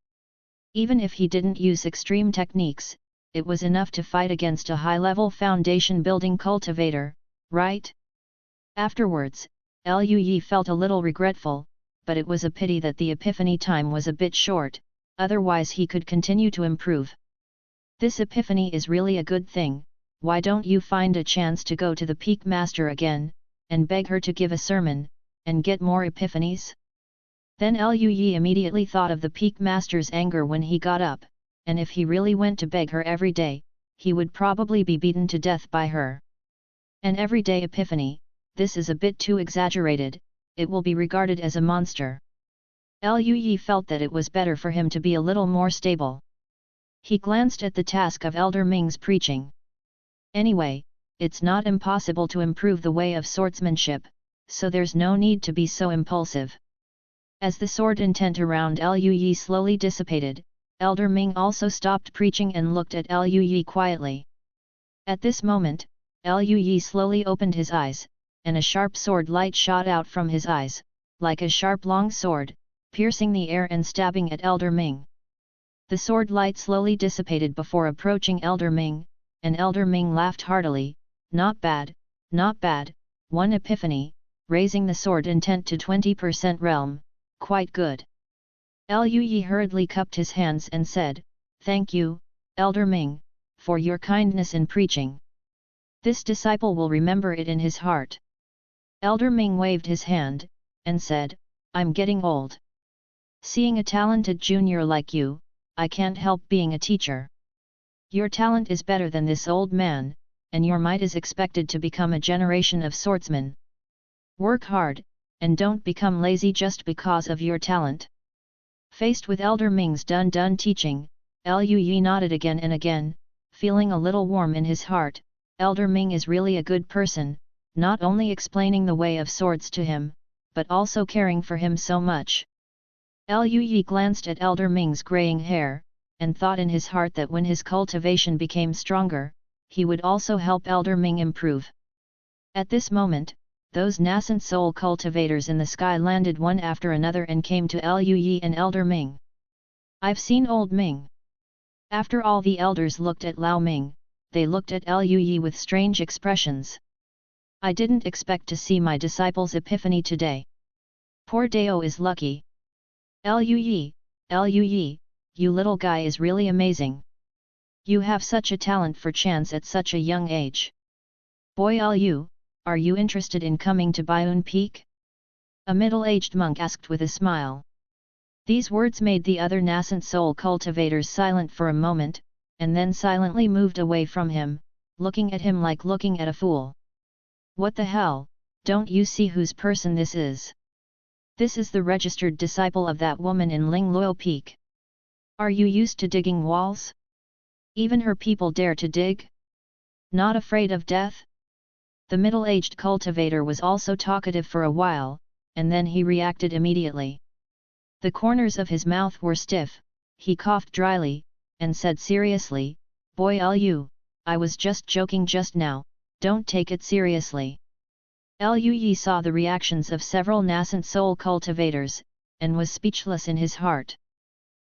Even if he didn't use extreme techniques, it was enough to fight against a high-level foundation-building cultivator, right? Afterwards, Liu Yi felt a little regretful, but it was a pity that the epiphany time was a bit short, otherwise he could continue to improve. This epiphany is really a good thing. Why don't you find a chance to go to the Peak Master again, and beg her to give a sermon, and get more epiphanies? Then Liu Yi immediately thought of the Peak Master's anger when he got up, and if he really went to beg her every day, he would probably be beaten to death by her. An everyday epiphany, this is a bit too exaggerated, it will be regarded as a monster. Liu Yi felt that it was better for him to be a little more stable. He glanced at the task of Elder Ming's preaching. Anyway, it's not impossible to improve the way of swordsmanship, so there's no need to be so impulsive. As the sword intent around Liu Yi slowly dissipated, Elder Ming also stopped preaching and looked at Liu Yi quietly. At this moment, Liu Yi slowly opened his eyes, and a sharp sword light shot out from his eyes, like a sharp long sword, piercing the air and stabbing at Elder Ming. The sword light slowly dissipated before approaching Elder Ming, and Elder Ming laughed heartily. Not bad, one epiphany, raising the sword intent to 20% realm, quite good. Liu Yi hurriedly cupped his hands and said, "Thank you, Elder Ming, for your kindness in preaching. This disciple will remember it in his heart." Elder Ming waved his hand, and said, "I'm getting old. Seeing a talented junior like you, I can't help being a teacher. Your talent is better than this old man, and your might is expected to become a generation of swordsmen. Work hard, and don't become lazy just because of your talent." Faced with Elder Ming's dun teaching, Liu Yi nodded again and again, feeling a little warm in his heart. Elder Ming is really a good person, not only explaining the way of swords to him, but also caring for him so much. Liu Yi glanced at Elder Ming's graying hair, and thought in his heart that when his cultivation became stronger, he would also help Elder Ming improve. At this moment, those nascent soul cultivators in the sky landed one after another and came to Liu Yi and Elder Ming. "I've seen old Ming." After all the elders looked at Lao Ming, they looked at Liu Yi with strange expressions. "I didn't expect to see my disciple's epiphany today. Poor Dao is lucky. Liu Yi, you little guy is really amazing. You have such a talent for chance at such a young age. Boy Liu, are you interested in coming to Baiyun Peak?" A middle-aged monk asked with a smile. These words made the other nascent soul cultivators silent for a moment, and then silently moved away from him, looking at him like looking at a fool. "What the hell, don't you see whose person this is? This is the registered disciple of that woman in Lingluo Peak. Are you used to digging walls? Even her people dare to dig? Not afraid of death?" The middle-aged cultivator was also talkative for a while, and then he reacted immediately. The corners of his mouth were stiff, he coughed dryly, and said seriously, "Boy Liu, I was just joking just now, don't take it seriously." Liu Yi saw the reactions of several nascent soul cultivators, and was speechless in his heart.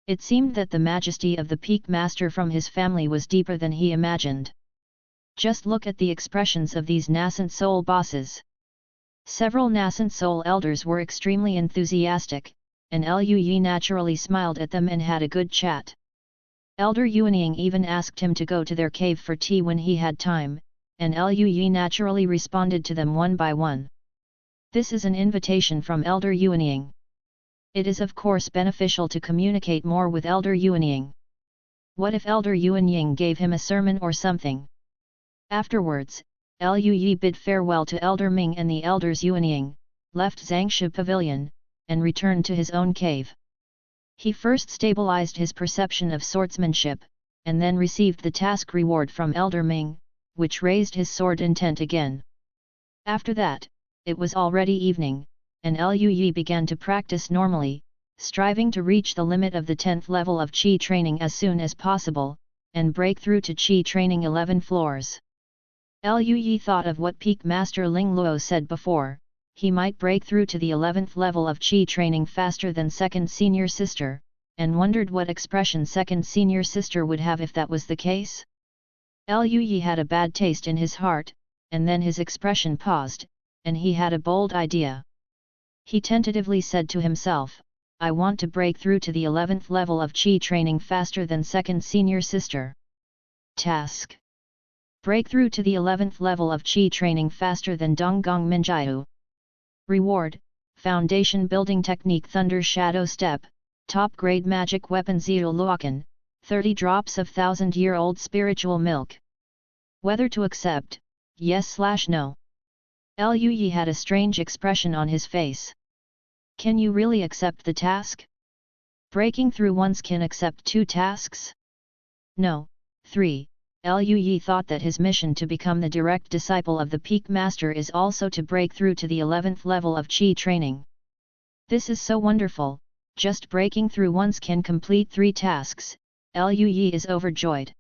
It seemed that the majesty of the Peak Master from his family was deeper than he imagined. Just look at the expressions of these nascent soul bosses. Several nascent soul elders were extremely enthusiastic, and Lui naturally smiled at them and had a good chat. Elder Yuanying even asked him to go to their cave for tea when he had time, and Lui naturally responded to them one by one. This is an invitation from Elder Yuanying. It is of course beneficial to communicate more with Elder Yuanying. What if Elder Yuanying gave him a sermon or something? Afterwards, Lui bid farewell to Elder Ming and the Elders Yuanying, left Zangshu Pavilion, and returned to his own cave. He first stabilized his perception of swordsmanship, and then received the task reward from Elder Ming, which raised his sword intent again. After that, it was already evening, and Lui began to practice normally, striving to reach the limit of the 10th level of Qi training as soon as possible, and break through to Qi training 11 floors. Lui thought of what Peak Master Ling Luo said before. He might break through to the 11th level of Qi training faster than second senior sister, and wondered what expression second senior sister would have if that was the case. Lui had a bad taste in his heart, and then his expression paused, and he had a bold idea. He tentatively said to himself, I want to break through to the 11th level of Qi training faster than second senior sister. Task: break through to the 11th level of Qi training faster than Donggong Minjiu. Reward: Foundation Building Technique Thunder Shadow Step, Top Grade Magic Weapon Zero Luokan, 30 drops of 1000-year-old spiritual milk. Whether to accept, yes/no. Lui had a strange expression on his face. Can you really accept the task? Breaking through once can accept 2 tasks? No. 3. Lui thought that his mission to become the direct disciple of the Peak Master is also to break through to the 11th level of Qi training. This is so wonderful, just breaking through once can complete 3 tasks, Lui is overjoyed.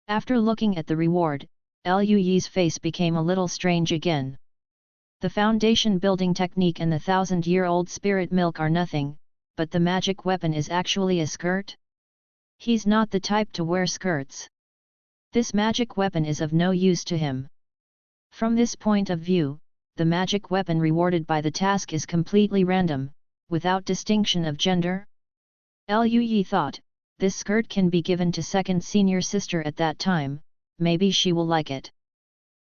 After looking at the reward, Lui's face became a little strange again. The foundation building technique and the 1000-year-old spirit milk are nothing, but the magic weapon is actually a skirt? He's not the type to wear skirts. This magic weapon is of no use to him. From this point of view, the magic weapon rewarded by the task is completely random, without distinction of gender. Lui thought, this skirt can be given to second senior sister at that time, maybe she will like it.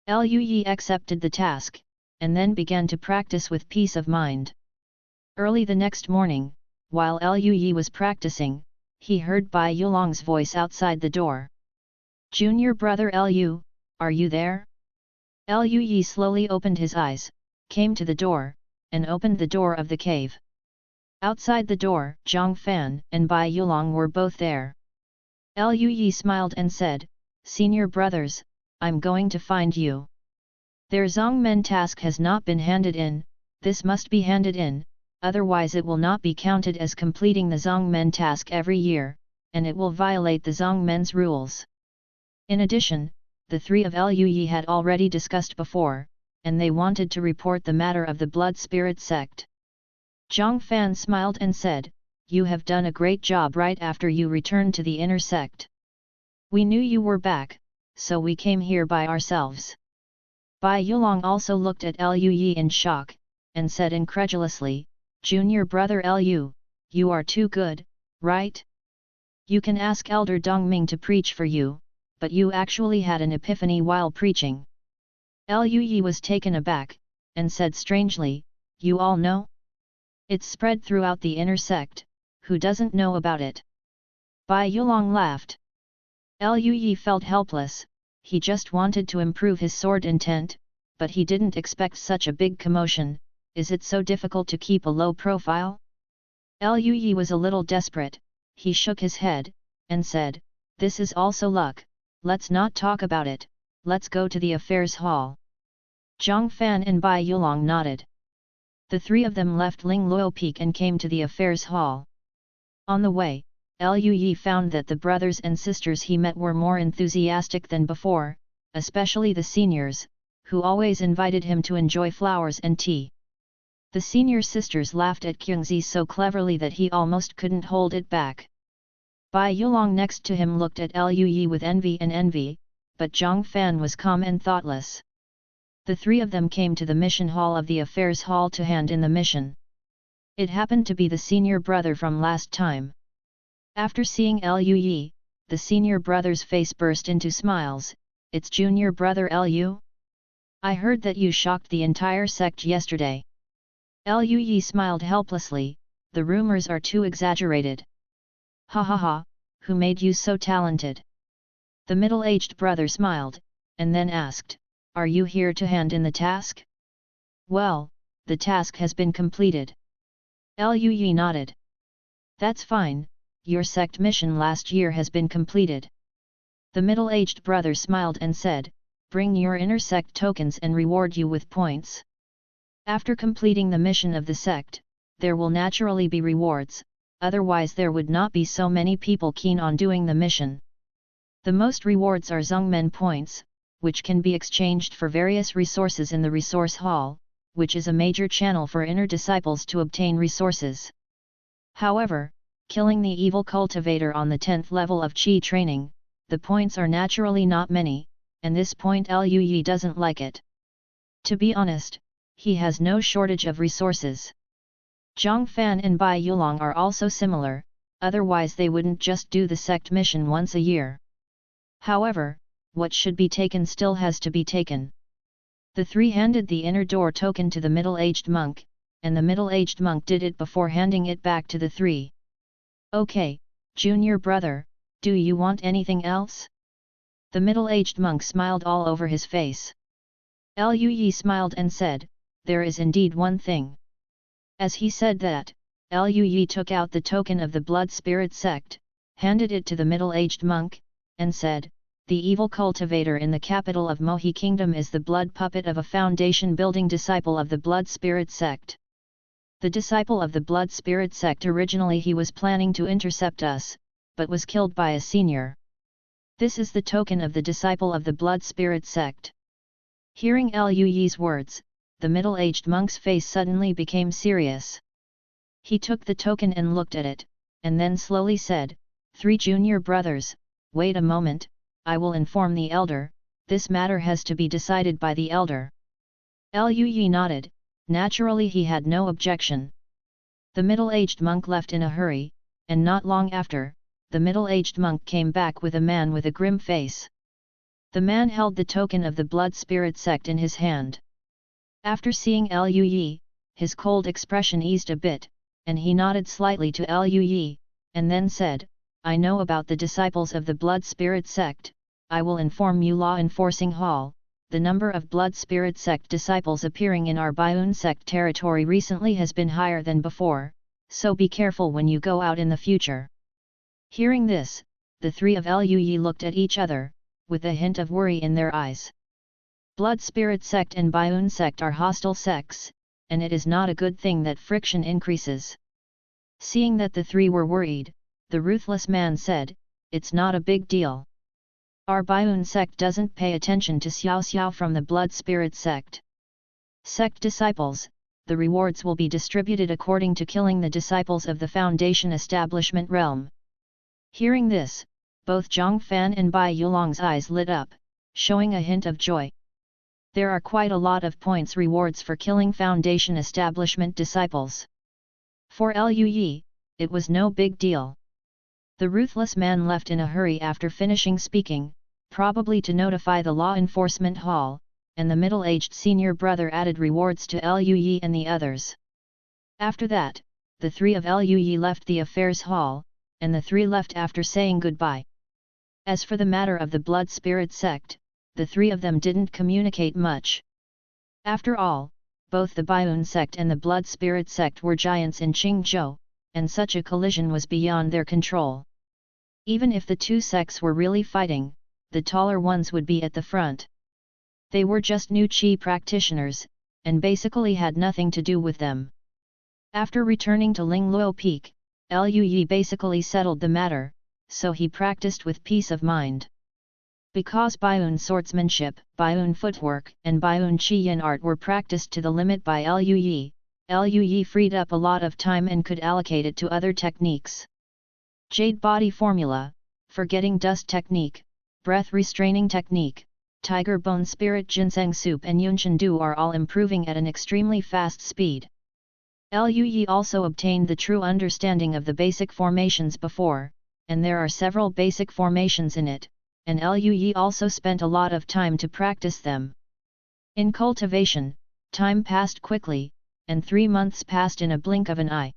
Lui accepted the task, and then began to practice with peace of mind. Early the next morning, while Lui was practicing, he heard Bai Yulong's voice outside the door. Junior brother Lu, are you there? Lui slowly opened his eyes, came to the door, and opened the door of the cave. Outside the door, Zhang Fan and Bai Yulong were both there. Lui smiled and said, Senior brothers, I'm going to find you. Their Zongmen task has not been handed in, this must be handed in, otherwise it will not be counted as completing the Zongmen task every year, and it will violate the Zongmen's rules. In addition, the 3 of Lui had already discussed before, and they wanted to report the matter of the Blood Spirit sect. Zhang Fan smiled and said, You have done a great job right after you returned to the inner sect. We knew you were back, so we came here by ourselves. Bai Yulong also looked at Lui in shock, and said incredulously, Junior brother Lu, you are too good, right? You can ask Elder Dongming to preach for you, but you actually had an epiphany while preaching. Lui was taken aback, and said strangely, You all know? It's spread throughout the inner sect, who doesn't know about it? Bai Yulong laughed. Lui felt helpless. He just wanted to improve his sword intent, but he didn't expect such a big commotion. Is it so difficult to keep a low profile? Lui was a little desperate. He shook his head, and said, This is also luck, let's not talk about it, let's go to the affairs hall. Zhang Fan and Bai Yulong nodded. The 3 of them left Ling Luo Peak and came to the affairs hall. On the way, Lui found that the brothers and sisters he met were more enthusiastic than before, especially the seniors, who always invited him to enjoy flowers and tea. The senior sisters laughed at Kyungzi so cleverly that he almost couldn't hold it back. Bai Yulong next to him looked at Lui with envy, but Zhang Fan was calm and thoughtless. The three of them came to the mission hall of the affairs hall to hand in the mission. It happened to be the senior brother from last time. After seeing Lu, the senior brother's face burst into smiles. It's junior brother Lu? I heard that you shocked the entire sect yesterday. Lu smiled helplessly, the rumors are too exaggerated. Ha ha ha, who made you so talented? The middle-aged brother smiled, and then asked, are you here to hand in the task? Well, the task has been completed. Lu nodded. That's fine, your sect mission last year has been completed. The middle-aged brother smiled and said, bring your inner sect tokens and reward you with points. After completing the mission of the sect, there will naturally be rewards, otherwise there would not be so many people keen on doing the mission. The most rewards are Zhongmen points, which can be exchanged for various resources in the resource hall, which is a major channel for inner disciples to obtain resources. However, killing the evil cultivator on the 10th level of Qi training, the points are naturally not many, and this point Lu doesn't like it. To be honest, he has no shortage of resources. Zhang Fan and Bai Yulong are also similar, otherwise they wouldn't just do the sect mission once a year. However, what should be taken still has to be taken. The three handed the inner door token to the middle-aged monk, and the middle-aged monk did it before handing it back to the three. Okay, junior brother, do you want anything else? The middle-aged monk smiled all over his face. Lu smiled and said, there is indeed one thing. As he said that, Lu took out the token of the blood spirit sect, handed it to the middle-aged monk, and said, the evil cultivator in the capital of Mohi Kingdom is the blood puppet of a foundation-building disciple of the blood spirit sect. The disciple of the blood spirit sect originally he was planning to intercept us, but was killed by a senior. This is the token of the disciple of the blood spirit sect. Hearing Lu's words, the middle-aged monk's face suddenly became serious. He took the token and looked at it, and then slowly said, three junior brothers, wait a moment, I will inform the elder, this matter has to be decided by the elder. Lu nodded, naturally he had no objection. The middle-aged monk left in a hurry, and not long after, the middle-aged monk came back with a man with a grim face. The man held the token of the blood spirit sect in his hand. After seeing Lu, his cold expression eased a bit, and he nodded slightly to Lu, and then said, I know about the disciples of the blood spirit sect, I will inform you law enforcing hall, the number of blood spirit sect disciples appearing in our Baiun sect territory recently has been higher than before, so be careful when you go out in the future. Hearing this, the three of Lu looked at each other, with a hint of worry in their eyes. Blood spirit sect and Baiun sect are hostile sects, and it is not a good thing that friction increases. Seeing that the three were worried, the ruthless man said, it's not a big deal. Our Baiun sect doesn't pay attention to Xiao Xiao from the blood spirit sect. Sect disciples, the rewards will be distributed according to killing the disciples of the Foundation establishment realm. Hearing this, both Zhang Fan and Bai Yulong's eyes lit up, showing a hint of joy. There are quite a lot of points rewards for killing Foundation establishment disciples. For Lu, it was no big deal. The ruthless man left in a hurry after finishing speaking, probably to notify the law enforcement hall, and the middle-aged senior brother added rewards to Lu and the others. After that, the three of Lu left the affairs hall, and the three left after saying goodbye. As for the matter of the blood spirit sect, the three of them didn't communicate much. After all, both the Baiun sect and the blood spirit sect were giants in Qingzhou, and such a collision was beyond their control. Even if the two sects were really fighting, the taller ones would be at the front. They were just new Qi practitioners, and basically had nothing to do with them. After returning to Lingluo Peak, Lu basically settled the matter, so he practiced with peace of mind. Because Baiun swordsmanship, Baiun footwork, and Baiun Qiyan art were practiced to the limit by Lu freed up a lot of time and could allocate it to other techniques. Jade body formula, forgetting dust technique, breath restraining technique, Tiger Bone Spirit Ginseng Soup and Yunshan Du are all improving at an extremely fast speed. Liu Yi also obtained the true understanding of the basic formations before, and there are several basic formations in it, and Liu Yi also spent a lot of time to practice them. In cultivation, time passed quickly, and 3 months passed in a blink of an eye.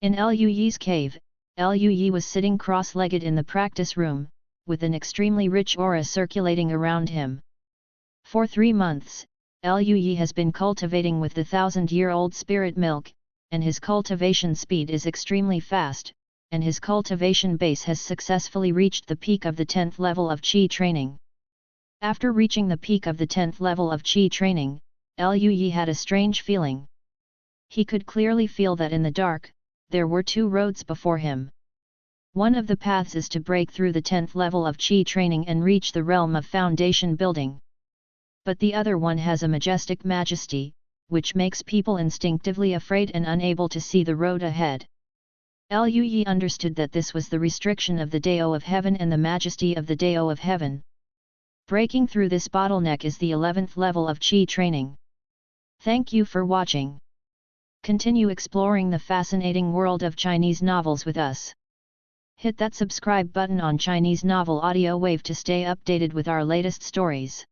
In Liu Yi's cave, Liu Yi was sitting cross-legged in the practice room, with an extremely rich aura circulating around him. For 3 months, Liu Yi has been cultivating with the 1000-year-old spirit milk, and his cultivation speed is extremely fast, and his cultivation base has successfully reached the peak of the 10th level of Qi training. After reaching the peak of the 10th level of Qi training, Liu Yi had a strange feeling. He could clearly feel that in the dark, there were 2 roads before him. One of the paths is to break through the 10th level of Qi training and reach the realm of foundation building. But the other one has a majestic majesty, which makes people instinctively afraid and unable to see the road ahead. Liu Yi understood that this was the restriction of the Dao of Heaven and the majesty of the Dao of Heaven. Breaking through this bottleneck is the 11th level of Qi training. Thank you for watching. Continue exploring the fascinating world of Chinese novels with us. Hit that subscribe button on Chinese Novel Audio Wave to stay updated with our latest stories.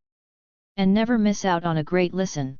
And never miss out on a great listen.